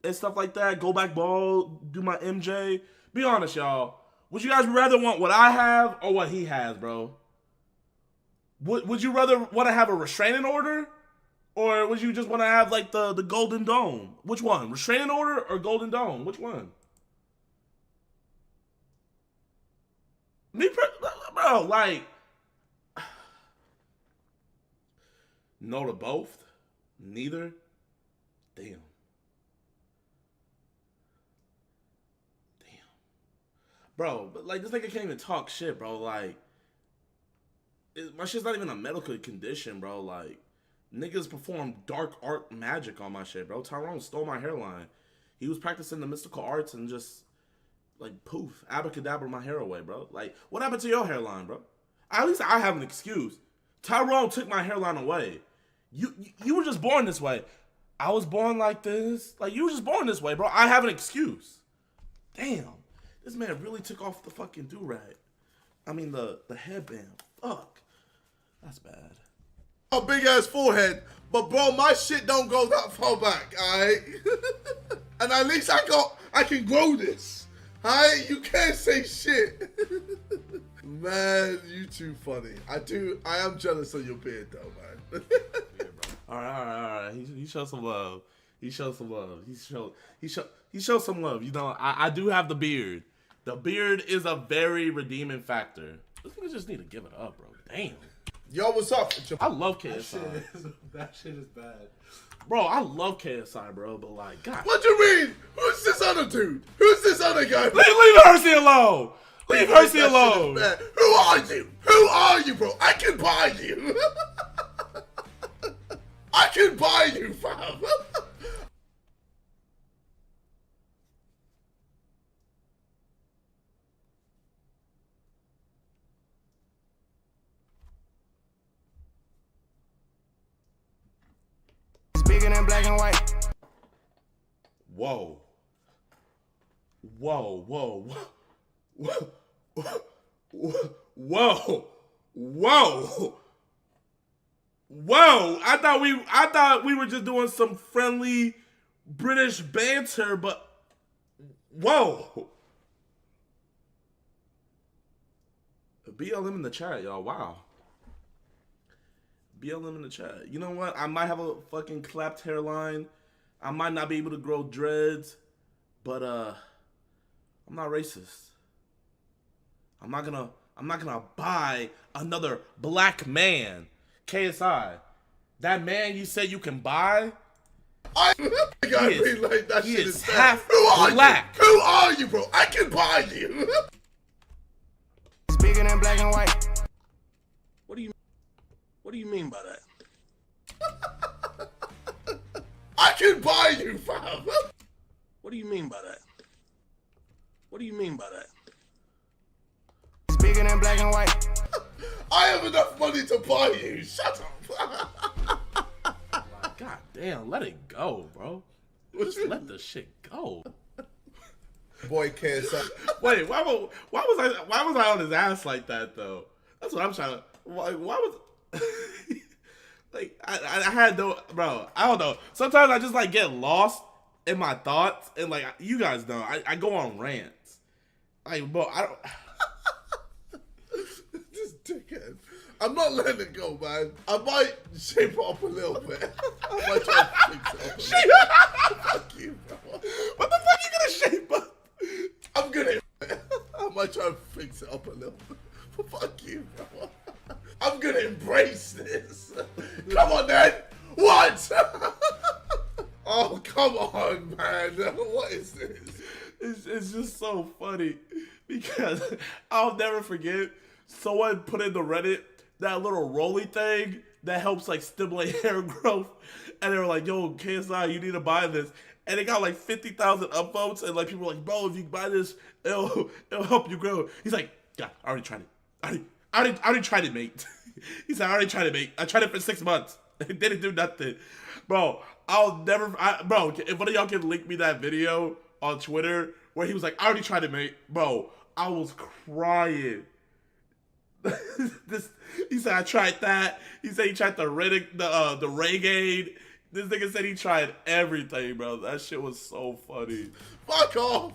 and stuff like that. Go back bald, do my MJ. Be honest, y'all. Would you guys rather want what I have or what he has, bro? Would you rather want to have a restraining order Or would you just want to have like the golden dome? Which one? Restraining order or golden dome? Which one? Bro, like, no to both? Neither? Damn. Bro, but like, this nigga can't even talk shit, bro. Like, my shit's not even a medical condition, bro. Like, niggas perform dark art magic on my shit, bro. Tyrone stole my hairline. He was practicing the mystical arts and just, like, poof, abracadabra my hair away, bro. Like, what happened to your hairline, bro? At least I have an excuse. Tyrone took my hairline away. You were just born this way. I was born like this. Like, you were just born this way, bro. I have an excuse. Damn. This man really took off the fucking do-rag. I mean, the headband. Fuck. That's bad. A big-ass forehead, but bro, my shit don't go that far back, alright? And at least I can grow this, alright? You can't say shit. Man, you too funny. I am jealous of your beard though, man. Alright. He showed some love. He showed some love. He showed some love. You know, I do have the beard. The beard is a very redeeming factor. This nigga just need to give it up, bro. Damn. Yo, what's up? I love KSI. That shit is bad. Bro, I love KSI, bro, but like, God. What you mean? Who's this other dude? Who's this other guy? Leave Hersey alone. Leave Hersey alone. Who are you? Who are you, bro? I can buy you. I can buy you, fam. Bigger than black and white. Whoa. Whoa. Whoa. Whoa. Whoa. Whoa. Whoa. I thought we were just doing some friendly British banter, but whoa. BLM in the chat, y'all. Wow. BLM in the chat. You know what? I might have a fucking clapped hairline. I might not be able to grow dreads, but I'm not racist. I'm not gonna buy another black man. KSI, that man you said you can buy. He is half black. Who are you, bro? I can buy you. It's bigger than black and white. What do you mean by that? I can buy you, fam. What do you mean by that? What do you mean by that? It's bigger than black and white. I have enough money to buy you. Shut up. God damn, let it go, bro. Just let the shit go. Boy, KSI. Wait, why was I on his ass like that though? That's what I'm trying to. Why was? Like I had no, bro. I don't know. Sometimes I just like get lost in my thoughts, and like you guys know, I go on rants. Like, bro, I don't. This dickhead. I'm not letting it go, man. I might shape it up a little bit. I might try to fix it up. Fuck you, bro. What the fuck you gonna shape up? I'm gonna. I might try to fix it up a little bit. Fuck you, bro. I'm gonna embrace this. Come on, then. What? Oh, come on, man. What is this? It's just so funny because I'll never forget. Someone put in the Reddit that little rolly thing that helps like stimulate hair growth, and they were like, "Yo, KSI, you need to buy this." And it got like 50,000 upvotes, and like people were like, "Bro, if you buy this, it'll help you grow." He's like, "Yeah, I already tried it. I already tried it, mate." He said, "I already tried it, mate. I tried it for 6 months. It didn't do nothing." Bro, bro, if one of y'all can link me that video on Twitter where he was like, "I already tried it, mate." Bro, I was crying. He said, "I tried that." He said he tried the Reggae. This nigga said he tried everything, bro. That shit was so funny. Fuck off.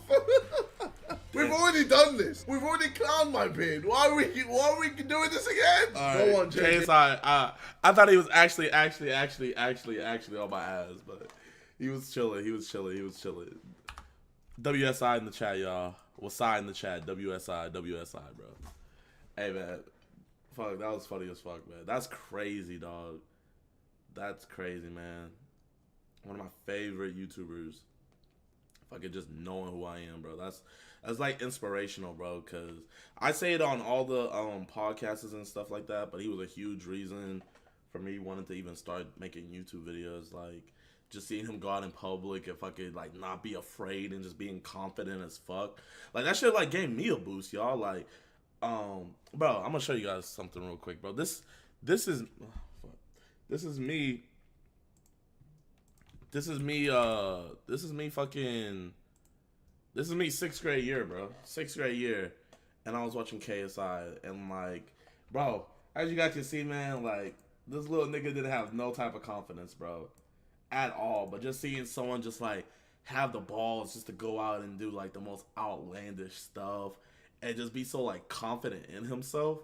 We've already done this. We've already clowned my beard. Why are we doing this again? Go on, JJ. KSI, I thought he was actually on my ass, but he was chilling. WSI in the chat, y'all. Wasai in the chat. WSI, bro. Hey, man. Fuck, that was funny as fuck, man. That's crazy, dog. That's crazy, man. One of my favorite YouTubers. Fucking just knowing who I am, bro. That's like inspirational, bro. Cause I say it on all the podcasts and stuff like that, but he was a huge reason for me wanting to even start making YouTube videos. Like just seeing him go out in public and fucking like not be afraid and just being confident as fuck. Like that shit like gave me a boost, y'all. Like, bro, I'm gonna show you guys something real quick, bro. This is me. This is me sixth grade year, bro. Sixth grade year. And I was watching KSI and like, bro, as you guys can see, man, like this little nigga didn't have no type of confidence, bro. At all. But just seeing someone just like have the balls just to go out and do like the most outlandish stuff and just be so like confident in himself.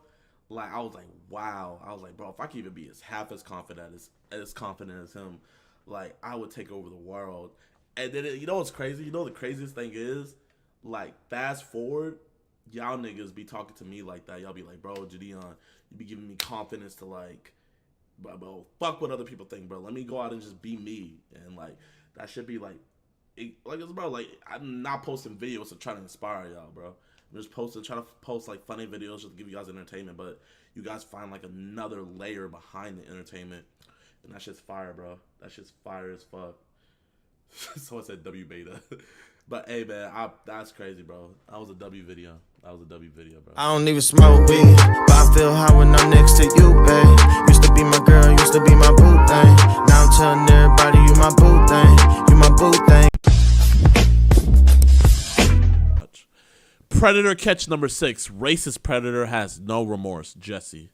Like I was like, wow. I was like, bro, if I could even be half as confident as him, like I would take over the world. And then you know what's crazy? You know the craziest thing is, like fast forward, y'all niggas be talking to me like that. Y'all be like, bro, JiDion, you be giving me confidence to like, bro, fuck what other people think, bro. Let me go out and just be me. And like that should be like, bro, like I'm not posting videos to try to inspire y'all, bro. I'm just trying to post like funny videos just to give you guys entertainment, but you guys find like another layer behind the entertainment. And that shit's fire, bro. That shit's fire as fuck. Someone said W beta. But hey, man, that's crazy, bro. That was a W video. Bro. I don't even smoke weed, but I feel high when I'm next to you, babe. Used to be my girl, used to be my boo thing. Now I'm telling everybody you my boo thing. You my boo thing. Predator catch number 6. Racist predator has no remorse. Jesse.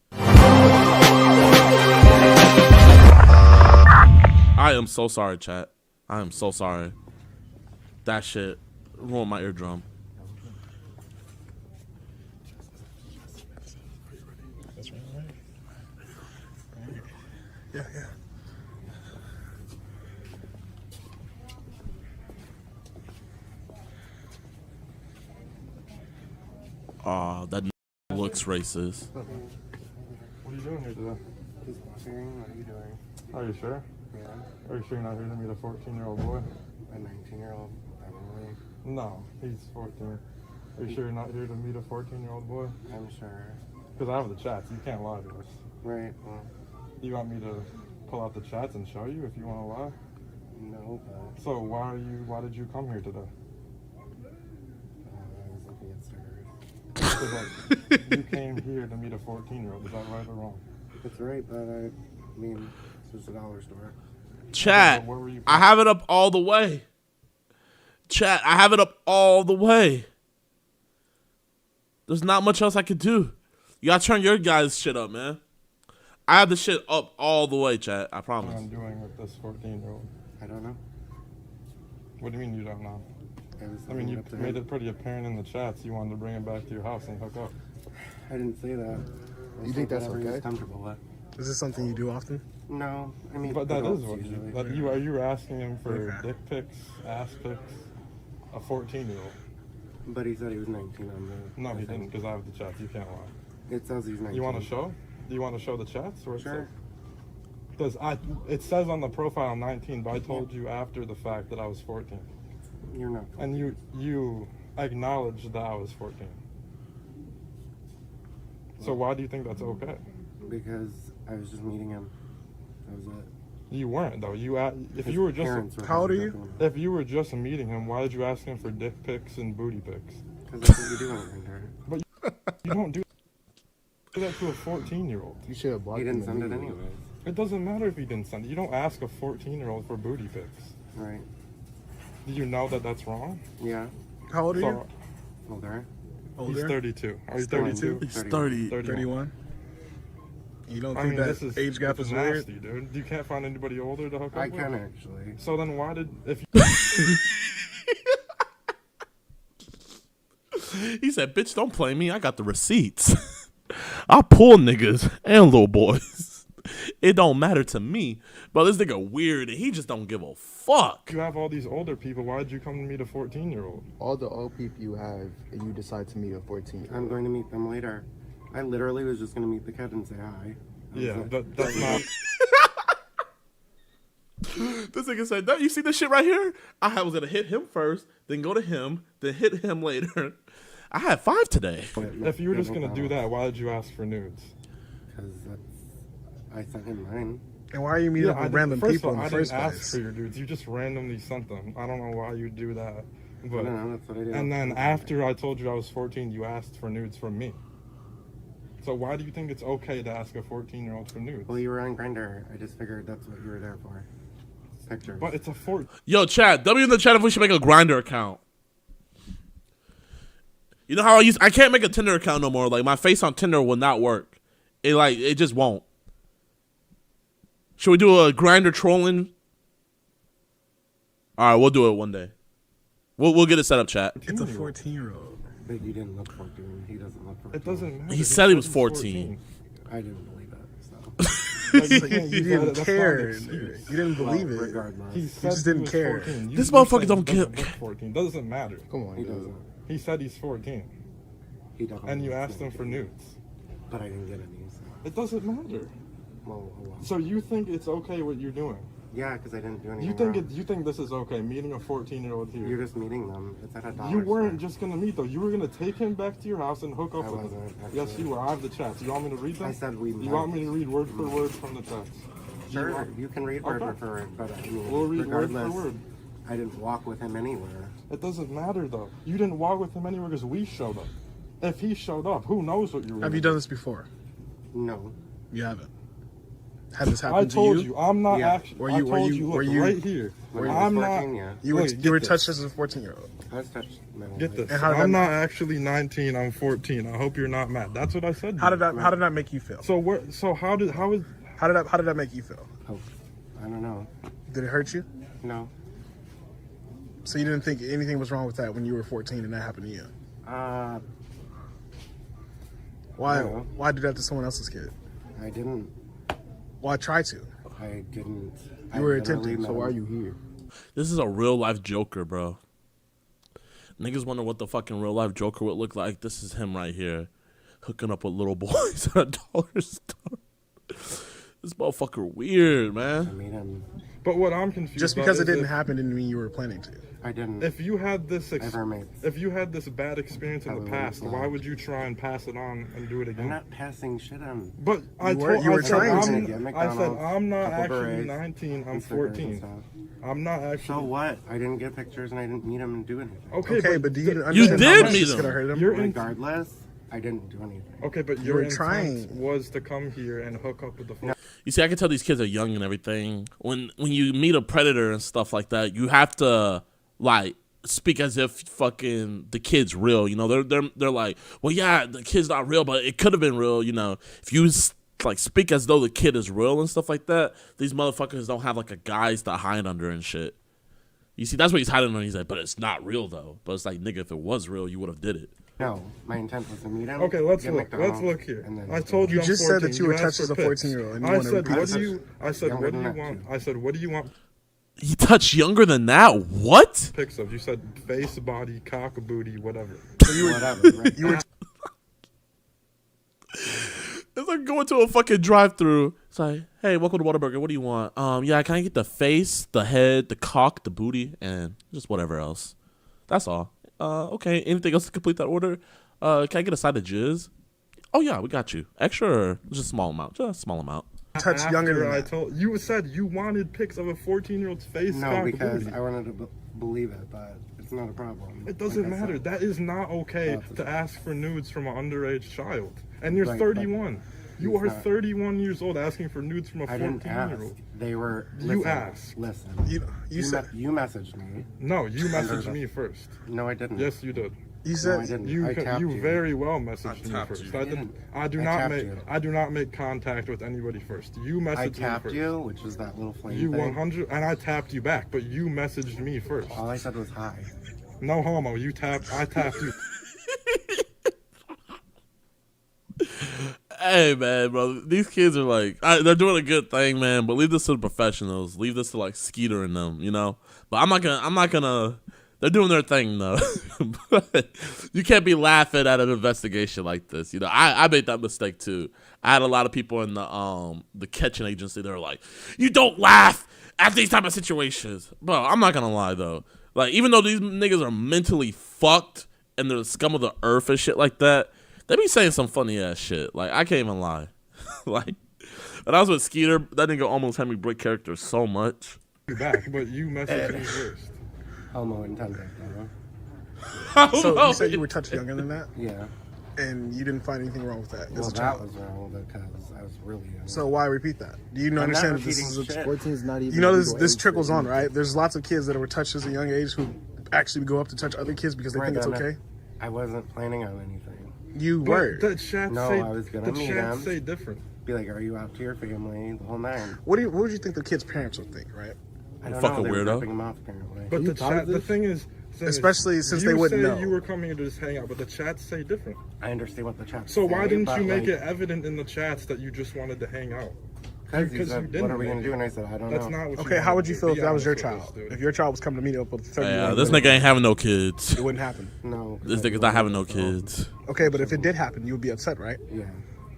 I am so sorry, chat. I am so sorry. That shit ruined my eardrum. That's right. Yeah. Aw, that looks racist. What are you doing here today? Just watching. What are you doing? Are you sure? Yeah. Are you sure you're not here to meet a 14-year-old boy? A 19-year-old, probably. No, he's 14. Are you sure you're not here to meet a 14-year-old boy? I'm sure. Because I have the chats. You can't lie to us. Right. Well, you want me to pull out the chats and show you if you want to lie? No, but... So why did you come here today? I was looking at servers. So like, you came here to meet a 14-year-old. Is that right or wrong? It's right, but I mean, it's just a dollar store. Chat, I have it up all the way. Chat, I have it up all the way. There's not much else I could do. You gotta turn your guys' shit up, man. I have the shit up all the way, chat. I promise. What I'm doing with this 14-year-old. I don't know. What do you mean you don't know? I mean, you made it pretty apparent in the chats you wanted to bring him back to your house and hook up. I didn't say that. You think that's whatever okay? he's comfortable with. Is this something you do often? No, I mean, but that is adults what usually. are you asking him for dick pics, ass pics, a 14-year-old? But he said he was 19 on the... No, he didn't, because I have the chats. You can't lie. It says he's 19. You want to show? Do you want to show the chats? Or Sure. Because it says on the profile 19, but I told you after the fact that I was 14. You're not. And you acknowledged that I was 14. So why do you think that's okay? Because I was just meeting him. That was it. You weren't though. If you were just how old are you? If you were just meeting him, why did you ask him for dick pics and booty pics? Because that's what you do on Grindr. But you don't do that to a 14-year-old. You should have blocked him. He didn't send it anyways. It doesn't matter if he didn't send it. You don't ask a 14-year-old for booty pics. Right. Do you know that that's wrong? Yeah. How old are you? Older. He's 32. Are you 32? 32? He's 30. 31. You don't think that age gap is weird? Nasty, dude. You can't find anybody older to hook up with? I can actually. So then why did... He said, bitch, don't play me. I got the receipts. I pull niggas and little boys. It don't matter to me. But this nigga weird and he just don't give a fuck. You have all these older people. Why did you come to meet a 14-year-old? All the old people you have, and you decide to meet a 14-year-old. I'm going to meet them later. I literally was just going to meet the kid and say hi. Yeah, that's not... This nigga said, you see this shit right here? I was gonna hit him first, then go to him, then hit him later. I had 5 today. If you were just gonna do that, why did you ask for nudes? Because I sent him mine. And why are you meeting up with random people in the first place? I didn't ask for your dudes. You just randomly sent them. I don't know why you do that. But, no, that's what I do. And then after I told you I was 14, you asked for nudes from me. So why do you think it's okay to ask a 14-year-old for nudes? Well, you were on Grindr. I just figured that's what you were there for. Pictures. But it's a 14. Yo, chat. W in the chat if we should make a Grindr account. You know how I can't make a Tinder account no more. Like my face on Tinder will not work. It just won't. Should we do a Grindr trolling? All right, we'll do it one day. We'll get it set up, chat. It's a 14-year-old. But you didn't look 14. He doesn't look 14. It doesn't matter. He said he was 14. I didn't believe it. So. You didn't care. You didn't believe it. Regardless. He just didn't care. This motherfucker don't care. 14 doesn't matter. Come on, he doesn't. He said he's 14. He doesn't. And you asked him for nudes. But I didn't get any. So. It doesn't matter. Well. So you think it's okay what you're doing? Yeah, because I didn't do anything. You think this is okay? Meeting a 14-year-old here? You're just meeting them. It's at a dollar. You weren't just gonna meet though. You were gonna take him back to your house and hook up I with wasn't, him. actually. Yes, you were. I have the chats. You want me to read them? I said we. You want me to read word for word from the text? Sure, you can read word for word, but I mean, we'll read word regardless, for word. I didn't walk with him anywhere. It doesn't matter though. You didn't walk with him anywhere because we showed up. If he showed up, who knows what you were? Have you done this before? No. You haven't. Had this happened to you? I told you. I'm not actually. Were you right here. I'm not. You were touched as a 14-year-old. I was touched. Get this. I'm not actually 19. I'm 14. I hope you're not mad. That's what I said. How did that make you feel? So how did that make you feel? Oh, I don't know. Did it hurt you? No. So you didn't think anything was wrong with that when you were 14 and that happened to you? Why? No. Why do that to someone else's kid? I didn't. Well, I tried to. I didn't. You were attempting. So why are you here? This is a real life Joker, bro. Niggas wonder what the fucking real life Joker would look like. This is him right here, hooking up with little boys at a dollar store. This motherfucker weird, man. I mean, but what I'm confused just because it didn't happen didn't mean you were planning to. I didn't. If you had this bad experience in the past, why would you try and pass it on and do it again? I'm not passing shit on. But you were trying to. I said I'm not actually 19. I'm 14. I'm not actually. So what? I didn't get pictures and I didn't meet him and do anything. Okay, but do you understand you did how much meet it's him. gonna hurt him? Regardless, I didn't do anything. Okay, but your intent was to come here and hook up with the phone. You see, I can tell these kids are young and everything. When you meet a predator and stuff like that, you have to like speak as if fucking the kid's real. You know, they're like, well, yeah, the kid's not real, but it could have been real. You know, if you like speak as though the kid is real and stuff like that, these motherfuckers don't have like a guise to hide under and shit. You see, that's what he's hiding under. He's like, but it's not real though. But it's like, nigga, if it was real, you would have did it. No, my intent was to meet him. Okay, let's look here. I told you. You just said that you were touched as a 14-year-old. I said, what do you want? I said, what do you want? He touched younger than that? What? Pics of. You said face, body, cock, booty, whatever. So you were, whatever. Right? You were. It's like going to a fucking drive-thru. It's like, hey, welcome to Whataburger. What do you want? Yeah, can I get the face, the head, the cock, the booty, and just whatever else? That's all. Okay, anything else to complete that order? Can I get a side of jizz? Oh yeah, we got you. Extra or just a small amount? Just a small amount. Touch younger than I told you said you wanted pics of a 14-year-old's face. No, because I wanted to believe it, but it's not a problem. It doesn't matter. That is not okay to ask for nudes from an underage child. And you're 31. You are 31 years old asking for nudes from a 14-year-old. They were. You asked. Listen. You said you messaged me. No, you messaged me first. No, I didn't. Yes, you did. You said you very well messaged me first. I do not make contact with anybody first. You messaged me first. I tapped you, which is that little flame you thing. 100, and I tapped you back, but you messaged me first. All I said was hi. No homo. I tapped you. Hey man, bro, these kids are like, they're doing a good thing, man. But leave this to the professionals. Leave this to like Skeeter and them, you know. But I'm not gonna. They're doing their thing though. But you can't be laughing at an investigation like this. You know, I made that mistake too. I had a lot of people in the catching agency. They were like, "You don't laugh at these type of situations, bro." I'm not gonna lie though. Like, even though these niggas are mentally fucked and they're the scum of the earth and shit like that, they be saying some funny ass shit. Like, I can't even lie. Like, when I was with Skeeter, that nigga almost had me break character so much. You back, but you messaged me first. Homo intended. So you said you were touched younger than that? Yeah. And you didn't find anything wrong with that? Well, that was wrong because I was really young. So why repeat that? Do you understand that this is 14 is not even. You know, this trickles on, right? There's lots of kids that were touched as a young age who actually go up to touch other kids because they think it's okay. I wasn't planning on anything. You were. The chat No, say, I was gonna the meet chat him. say different. Be like, are you out to your family? The whole nine. What would you think the kid's parents would think, right? I don't Fucking know. They were weirdo. ripping him off apparently. But the chat, the thing is, especially since they you wouldn't say know. you were coming here to just hang out, but the chats say different. I understand what the chats So say, why didn't but, you make like, it evident in the chats that you just wanted to hang out? Because you you said, didn't what are we make going to do? it. And I said, I don't That's know. not what you Okay, how would you wanted feel to if be that was your honest with child? us, dude. If your child was coming to meet up with 30 This nigga ain't having no kids. It wouldn't happen. No. This nigga's not having no kids. Okay, but if it did happen, you would be upset, right? Yeah.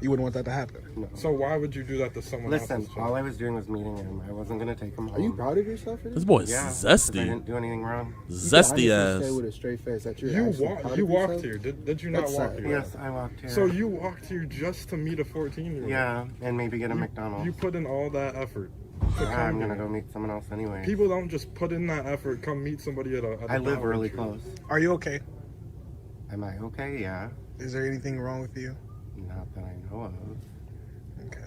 You wouldn't want that to happen. No. So why would you do that to someone Listen, else's child? all I was doing was meeting him. I wasn't going to take him home. Are you proud of yourself for this? This boy's Yeah, 'cause zesty. I didn't do anything wrong. Zesty honestly say ass. with a straight face that you're You, actually proud you of walked yourself? here. Did you not That's walk sad. here? Yes, I walked here. So you walked here just to meet a 14-year-old? Yeah, and maybe get a You- McDonald's. You put in all that effort. to Yeah, come I'm going to here. go meet someone else anyway. People don't just put in that effort, come meet somebody at a I live Dollar really Tree. close. Are you okay? Am I okay? Yeah. Is there anything wrong with you? Not that I know of. Okay.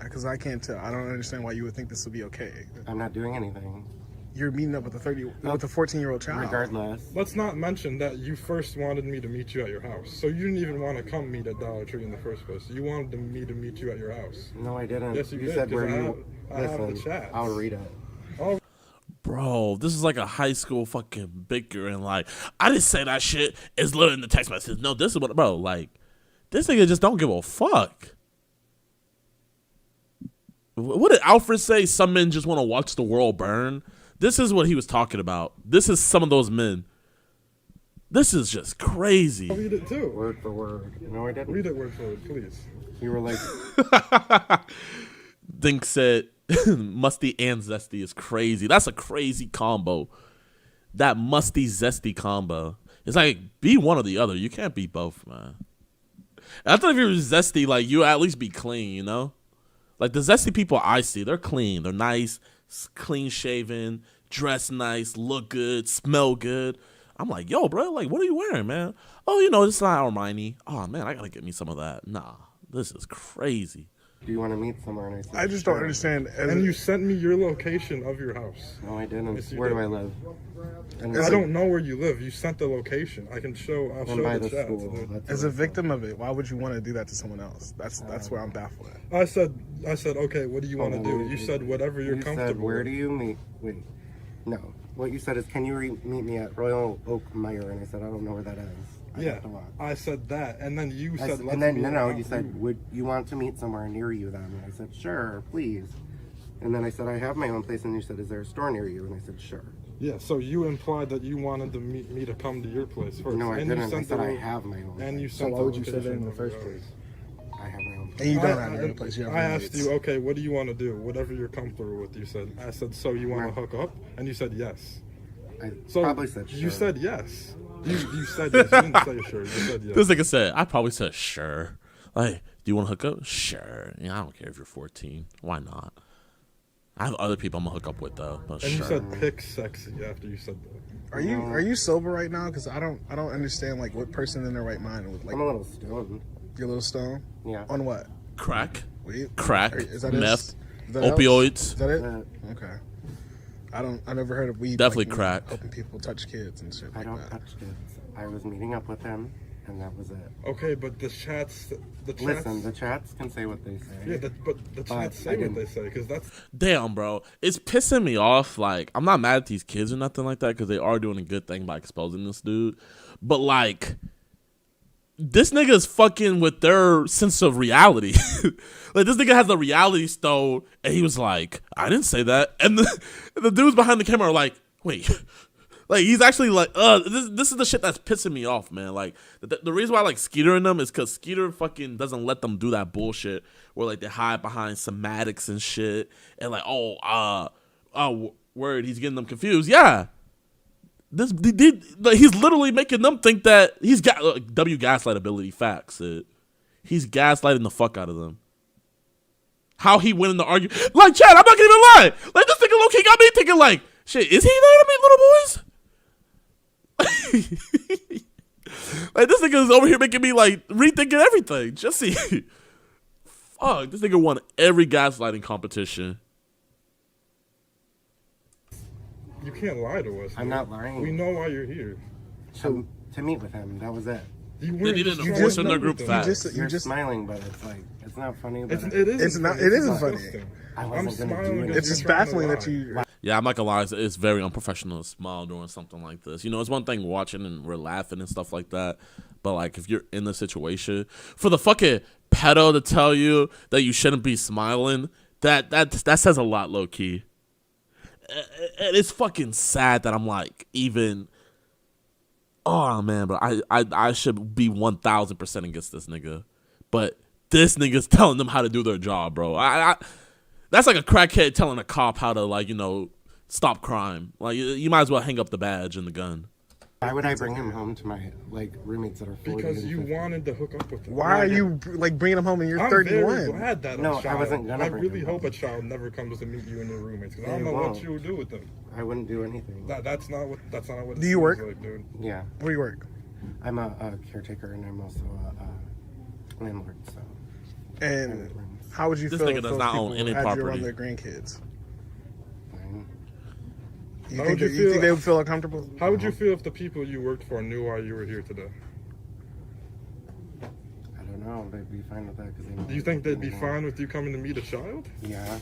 Because I can't tell. I don't understand why you would think this would be okay. I'm not doing anything. You're meeting up with a 14-year-old child. Regardless. Let's not mention that you first wanted me to meet you at your house. So you didn't even want to come meet at Dollar Tree in the first place. You wanted me to meet you at your house. No, I didn't. Yes, you did, said 'cause where I you. have the Listen, chats. I'll read it. Oh, Bro, this is like a high school fucking bickering. Like, I didn't say that shit. It's literally in the text message. No, this is what, bro, like, this nigga just don't give a fuck. What did Alfred say? Some men just want to watch the world burn. This is what he was talking about. This is some of those men. This is just crazy. I'll read it too. Word for word. No, I didn't. Read it word for word, please. You were like, Dink said, musty and zesty is crazy. That's a crazy combo. That musty zesty combo. It's like, be one or the other. You can't be both, man. I thought if you were zesty, like, you at least be clean, you know? Like, the zesty people I see, they're clean. They're nice, clean shaven, dress nice, look good, smell good. I'm like, yo, bro, like, what are you wearing, man? Oh, you know, this is not Armani. Oh, man, I gotta get me some of that. Nah, this is crazy. do you want to meet somewhere? And I said, I just don't sure. understand. And you sent me your location of your house. No, I didn't. Yes, you Where did. do I live? And I don't know where you live. You sent the location. I'll I'm show by the the chat. school. That's As what a I victim of it, why would you want to do that to someone else? That's where I'm baffled at. I said, okay, what do you want to Hold on, do? You said whatever you're You comfortable said, where with. do you meet? Wait. No. What you said is, can you meet me at Royal Oak Meyer? And I said, I don't know where that is. I Yeah, have to walk. I said that, and then you said, let's and then, meet no, at you said, would you want to meet somewhere near you then? And I said, sure, please. And then I said, I have my own place. And you said, is there a store near you? And I said, sure. Yeah, so you implied that you wanted to meet me to come to your place first. No, I and didn't. You I sent said the I lo- have my own And you place. So sent why the would you say that location in the of first yours. place? I have my own place. And you don't have your own place. You have I your asked mates. you, okay, what do you want to do? Whatever you're comfortable with, you said. I said, so you want to hook up? And you said yes. I So probably said sure. You said yes. You said yes. You didn't say sure. You said yes. This nigga said, I probably said, sure. Like, do you want to hook up? Sure. Yeah, I don't care if you're 14. Why not? I have other people I'm going to hook up with, though. But And sure. you said pick sexy after you said that. Are you sober right now? Because I don't understand like what person in their right mind would like. I'm a little stoned. You're a little stoned. Yeah. On what? Crack. Weed? Crack. Is that Meth. Is that helps? Opioids. Is that it? Okay. I never heard of weed. Definitely like, crack. Helping people touch kids and shit I like don't that. touch kids. I was meeting up with him, and that was it. Okay, but the chats. Listen, the chats can say what they say. Yeah, but the chats say what they say, because that's. Damn, bro. It's pissing me off. Like, I'm not mad at these kids or nothing like that because they are doing a good thing by exposing this dude. But, like, this nigga is fucking with their sense of reality. Like, this nigga has a reality stone, and he was like, I didn't say that. And the dudes behind the camera are like, wait. Like, he's actually like, this is the shit that's pissing me off, man. Like, the reason why I like Skeeter in them is because Skeeter fucking doesn't let them do that bullshit where, like, they hide behind semantics and shit. And, like, word, he's getting them confused. Yeah. He's literally making them think that he's got gaslight ability facts. He's gaslighting the fuck out of them. How he went in the argument. Like, Chad, I'm not gonna even lie. Like, this nigga low-key got me thinking, like, shit, is he there to meet little boys? Like, this nigga is over here making me, like, rethinking everything. Just see. Fuck, this nigga won every gaslighting competition. You can't lie to us. I'm not lying. We know why you're here. So to meet with him, that was it. You didn't force in their group facts. You're just smiling, but it's like it's not funny. But it isn't funny. I wasn't gonna do it. It's just baffling that you. Yeah, I'm not gonna lie. It's very unprofessional to smile during something like this. You know, it's one thing watching and we're laughing and stuff like that, but like if you're in the situation, for the fucking pedo to tell you that you shouldn't be smiling, that says a lot, low key. And it's fucking sad that I'm like even. Oh man, but I should be 1000% against this nigga, but this nigga's telling them how to do their job, bro. That's like a crackhead telling a cop how to, like, you know, stop crime. Like, you might as well hang up the badge and the gun. Why would I bring him home to my like roommates that are 40? Because you wanted to hook up with him. Why are you like bringing him home and you're I'm 31? Very glad that No, I wasn't gonna. I really hope a child never comes to meet you and your roommates because I don't know what you would do with them. I wouldn't do anything. That's not what. Do you work? Like, dude. Yeah. Where do you work? I'm a caretaker and I'm also a landlord. So. And how would you this feel nigga if does those not people own any had you property around their grandkids? You think they would feel uncomfortable? How would you feel if the people you worked for knew why you were here today? I don't know. They'd be fine with that because they. Do you think they'd be fine with you coming to meet a child? Yeah.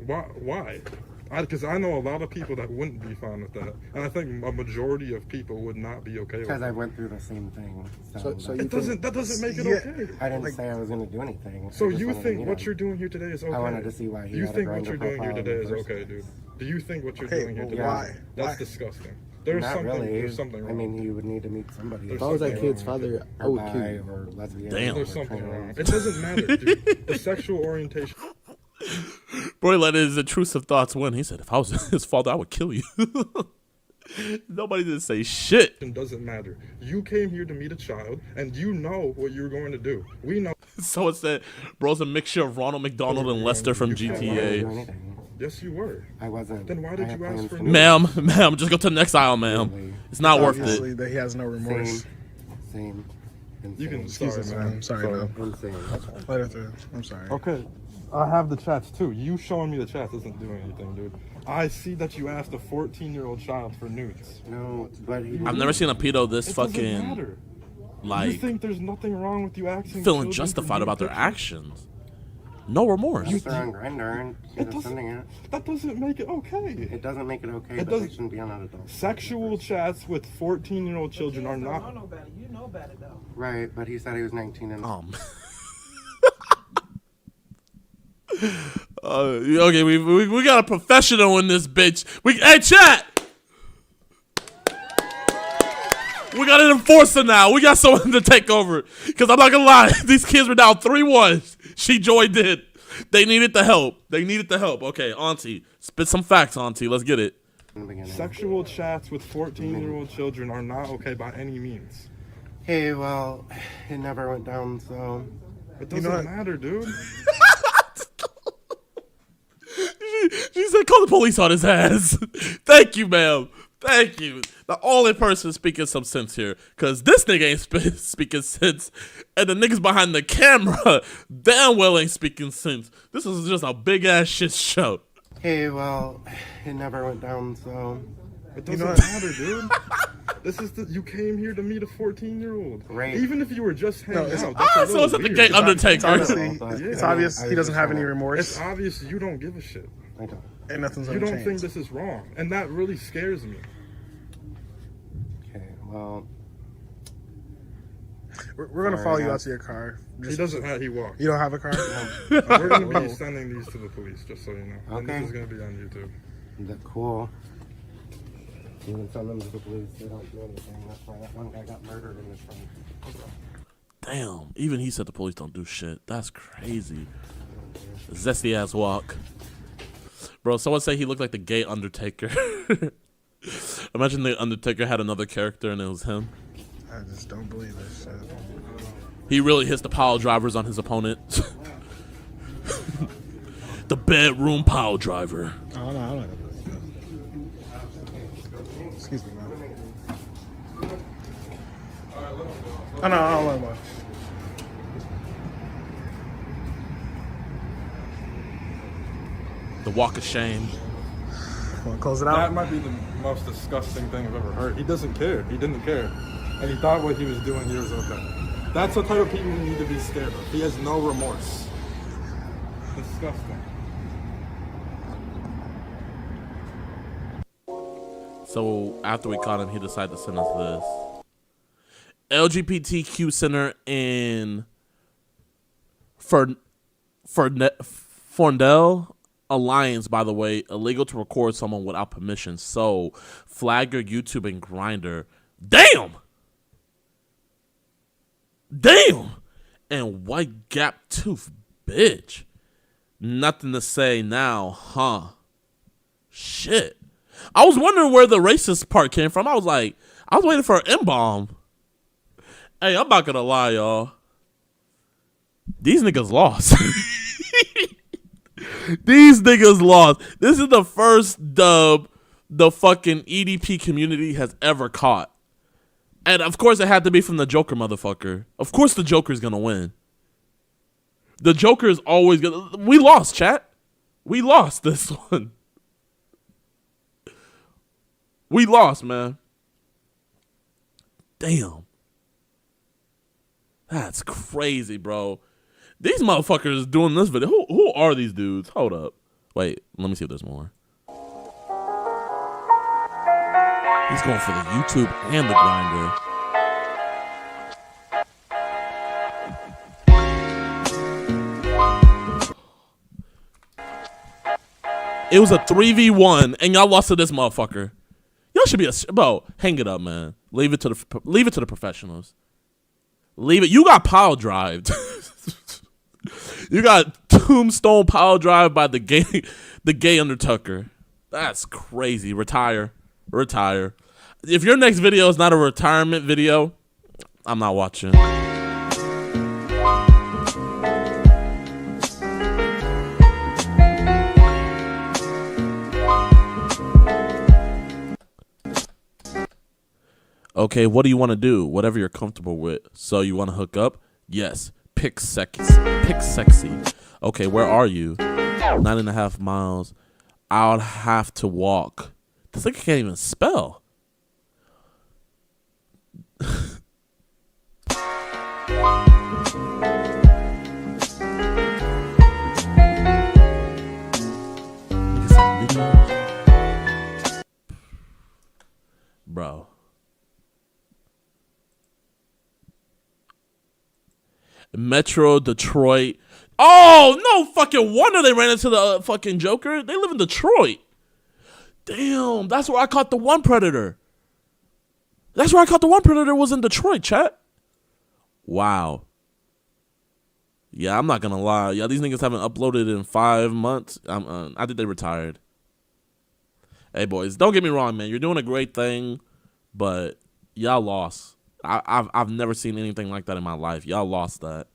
Why? Because I know a lot of people that wouldn't be fine with that, and I think a majority of people would not be okay with that. Because I went through the same thing. So that doesn't make it okay. I didn't say I was going to do anything. So you think what you're doing here today is okay? I wanted to see why he You had think a what you're doing here today is okay, dude? Do you think what you're doing here today? Why? That's disgusting. There's Not something. Really. There's something wrong. I mean, you would need to meet somebody. If I was that kid's father, I would kill you. Or lesbian. Damn. There's something wrong. It doesn't matter, dude. The sexual orientation. Bro, let his intrusive thoughts win. He said, if I was his father, I would kill you. Nobody didn't say shit. It doesn't matter. You came here to meet a child, and you know what you're going to do. We know. Someone said, bro's a mixture of Ronald McDonald and Lester from GTA. Yes, you were. I wasn't. Then why did you ask for Ma'am, just go to the next aisle, ma'am. It's not worth it. That he has no remorse. Same. You can. Excuse us, man. I'm sorry, man. Let her through. I'm sorry. Okay. I have the chats too. You showing me the chats doesn't do anything, dude. I see that you asked a 14-year-old child for nudes. No, but I've never seen a pedo this fucking matter. like You think there's nothing wrong with you asking feeling children justified for about their nude pictures? actions. No remorse. They're on Grindr and sending it. That doesn't make it okay. It doesn't make it okay, It but doesn't- they shouldn't be on an adult. Sexual chats with 14-year-old children are not. You know better though. Right, but he said he was 19 and. Okay, we got a professional in this bitch. Hey, chat! We got an enforcer now. We got someone to take over. Because I'm not going to lie. These kids were down 3-1. She joined in. They needed the help. Okay, Auntie. Spit some facts, Auntie. Let's get it. Sexual chats with 14-year-old children are not okay by any means. Hey, well, it never went down, so. It doesn't matter, dude. She said, call the police on his ass. Thank you, ma'am. Thank you. The only person speaking some sense here. Because this nigga ain't speaking sense. And the niggas behind the camera damn well ain't speaking sense. This is just a big-ass shit show. Hey, well, it never went down, so. It doesn't matter, dude. You came here to meet a 14-year-old. Right. Even if you were just hanging out. So it's at the gay Undertaker. It's obvious he doesn't have any remorse. It's obvious you don't give a shit. I don't. And nothing's You gonna don't change. think this is wrong. And that really scares me. Okay, well. We're gonna follow you out to your car. He doesn't have. He walked. You don't have a car? We're gonna be sending these to the police, just so you know. And Okay. this is gonna be on YouTube. Cool. You can send them to the police. They don't do anything. That's why that one guy got murdered in this thing. Damn, even he said the police don't do shit. That's crazy. Zesty ass walk. Bro, someone say he looked like the gay Undertaker. Imagine the Undertaker had another character and it was him. I just don't believe this shit. He really hits the pile drivers on his opponent. The bedroom pile driver. Oh, no, I don't know. Excuse me, man. Oh, no, I don't know much. The walk of shame. Want to close it out? That might be the most disgusting thing I've ever heard. He doesn't care. He didn't care. And he thought what he was doing here was okay. That's the type of people we need to be scared of. He has no remorse. Disgusting. So after we caught him, he decided to send us this. LGBTQ Center in Fandom Alliance, by the way, illegal to record someone without permission. So flag your YouTube and Grindr. Damn! Damn! And white gap tooth, bitch. Nothing to say now, huh? Shit. I was wondering where the racist part came from. I was waiting for an M-bomb. Hey, I'm not gonna lie, y'all. These niggas lost. These niggas lost. This is the first dub the fucking EDP community has ever caught. And of course it had to be from the Joker motherfucker. Of course the Joker's gonna win. The Joker is always gonna... We lost, chat. We lost this one. We lost, man. Damn. That's crazy, bro. These motherfuckers doing this video. Who are these dudes? Hold up. Wait, let me see if there's more. He's going for the YouTube and the Grindr. It was a 3v1 and y'all lost to this motherfucker. Y'all should be bro, hang it up, man. Leave it to the professionals. Leave it. You got pile drived. You got tombstone pile drive by the gay Undertaker. That's crazy. Retire. If your next video is not a retirement video, I'm not watching. Okay, what do you want to do? Whatever you're comfortable with. So you want to hook up? Yes. Pick sexy. Okay, where are you? 9.5 miles. I'll have to walk. This nigga can't even spell. Bro. Metro Detroit. Oh, no fucking wonder they ran into the fucking Joker. They live in Detroit. Damn, that's where I caught the one Predator. Was in Detroit, chat. Wow. Yeah, I'm not gonna lie. Yeah, these niggas haven't uploaded in 5 months. I think they retired. Hey, boys, don't get me wrong, man. You're doing a great thing, but y'all lost. I've never seen anything like that in my life. Y'all lost that.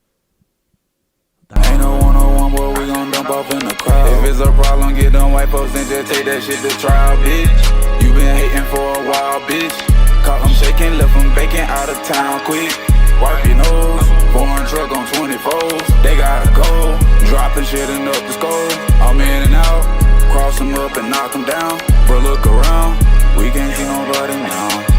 Ain't no one-on-one, boy, we gon' dump off in the crowd. If it's a problem, get them white folks and just take that shit to trial, bitch. You been hating for a while, bitch. Caught them shaking, left them baking out of town quick. Wipe your nose, foreign truck on 24s. They gotta go, dropping shit in up the skull. I'm in and out, cross them up and knock them down. Bro, look around, we can't see nobody now.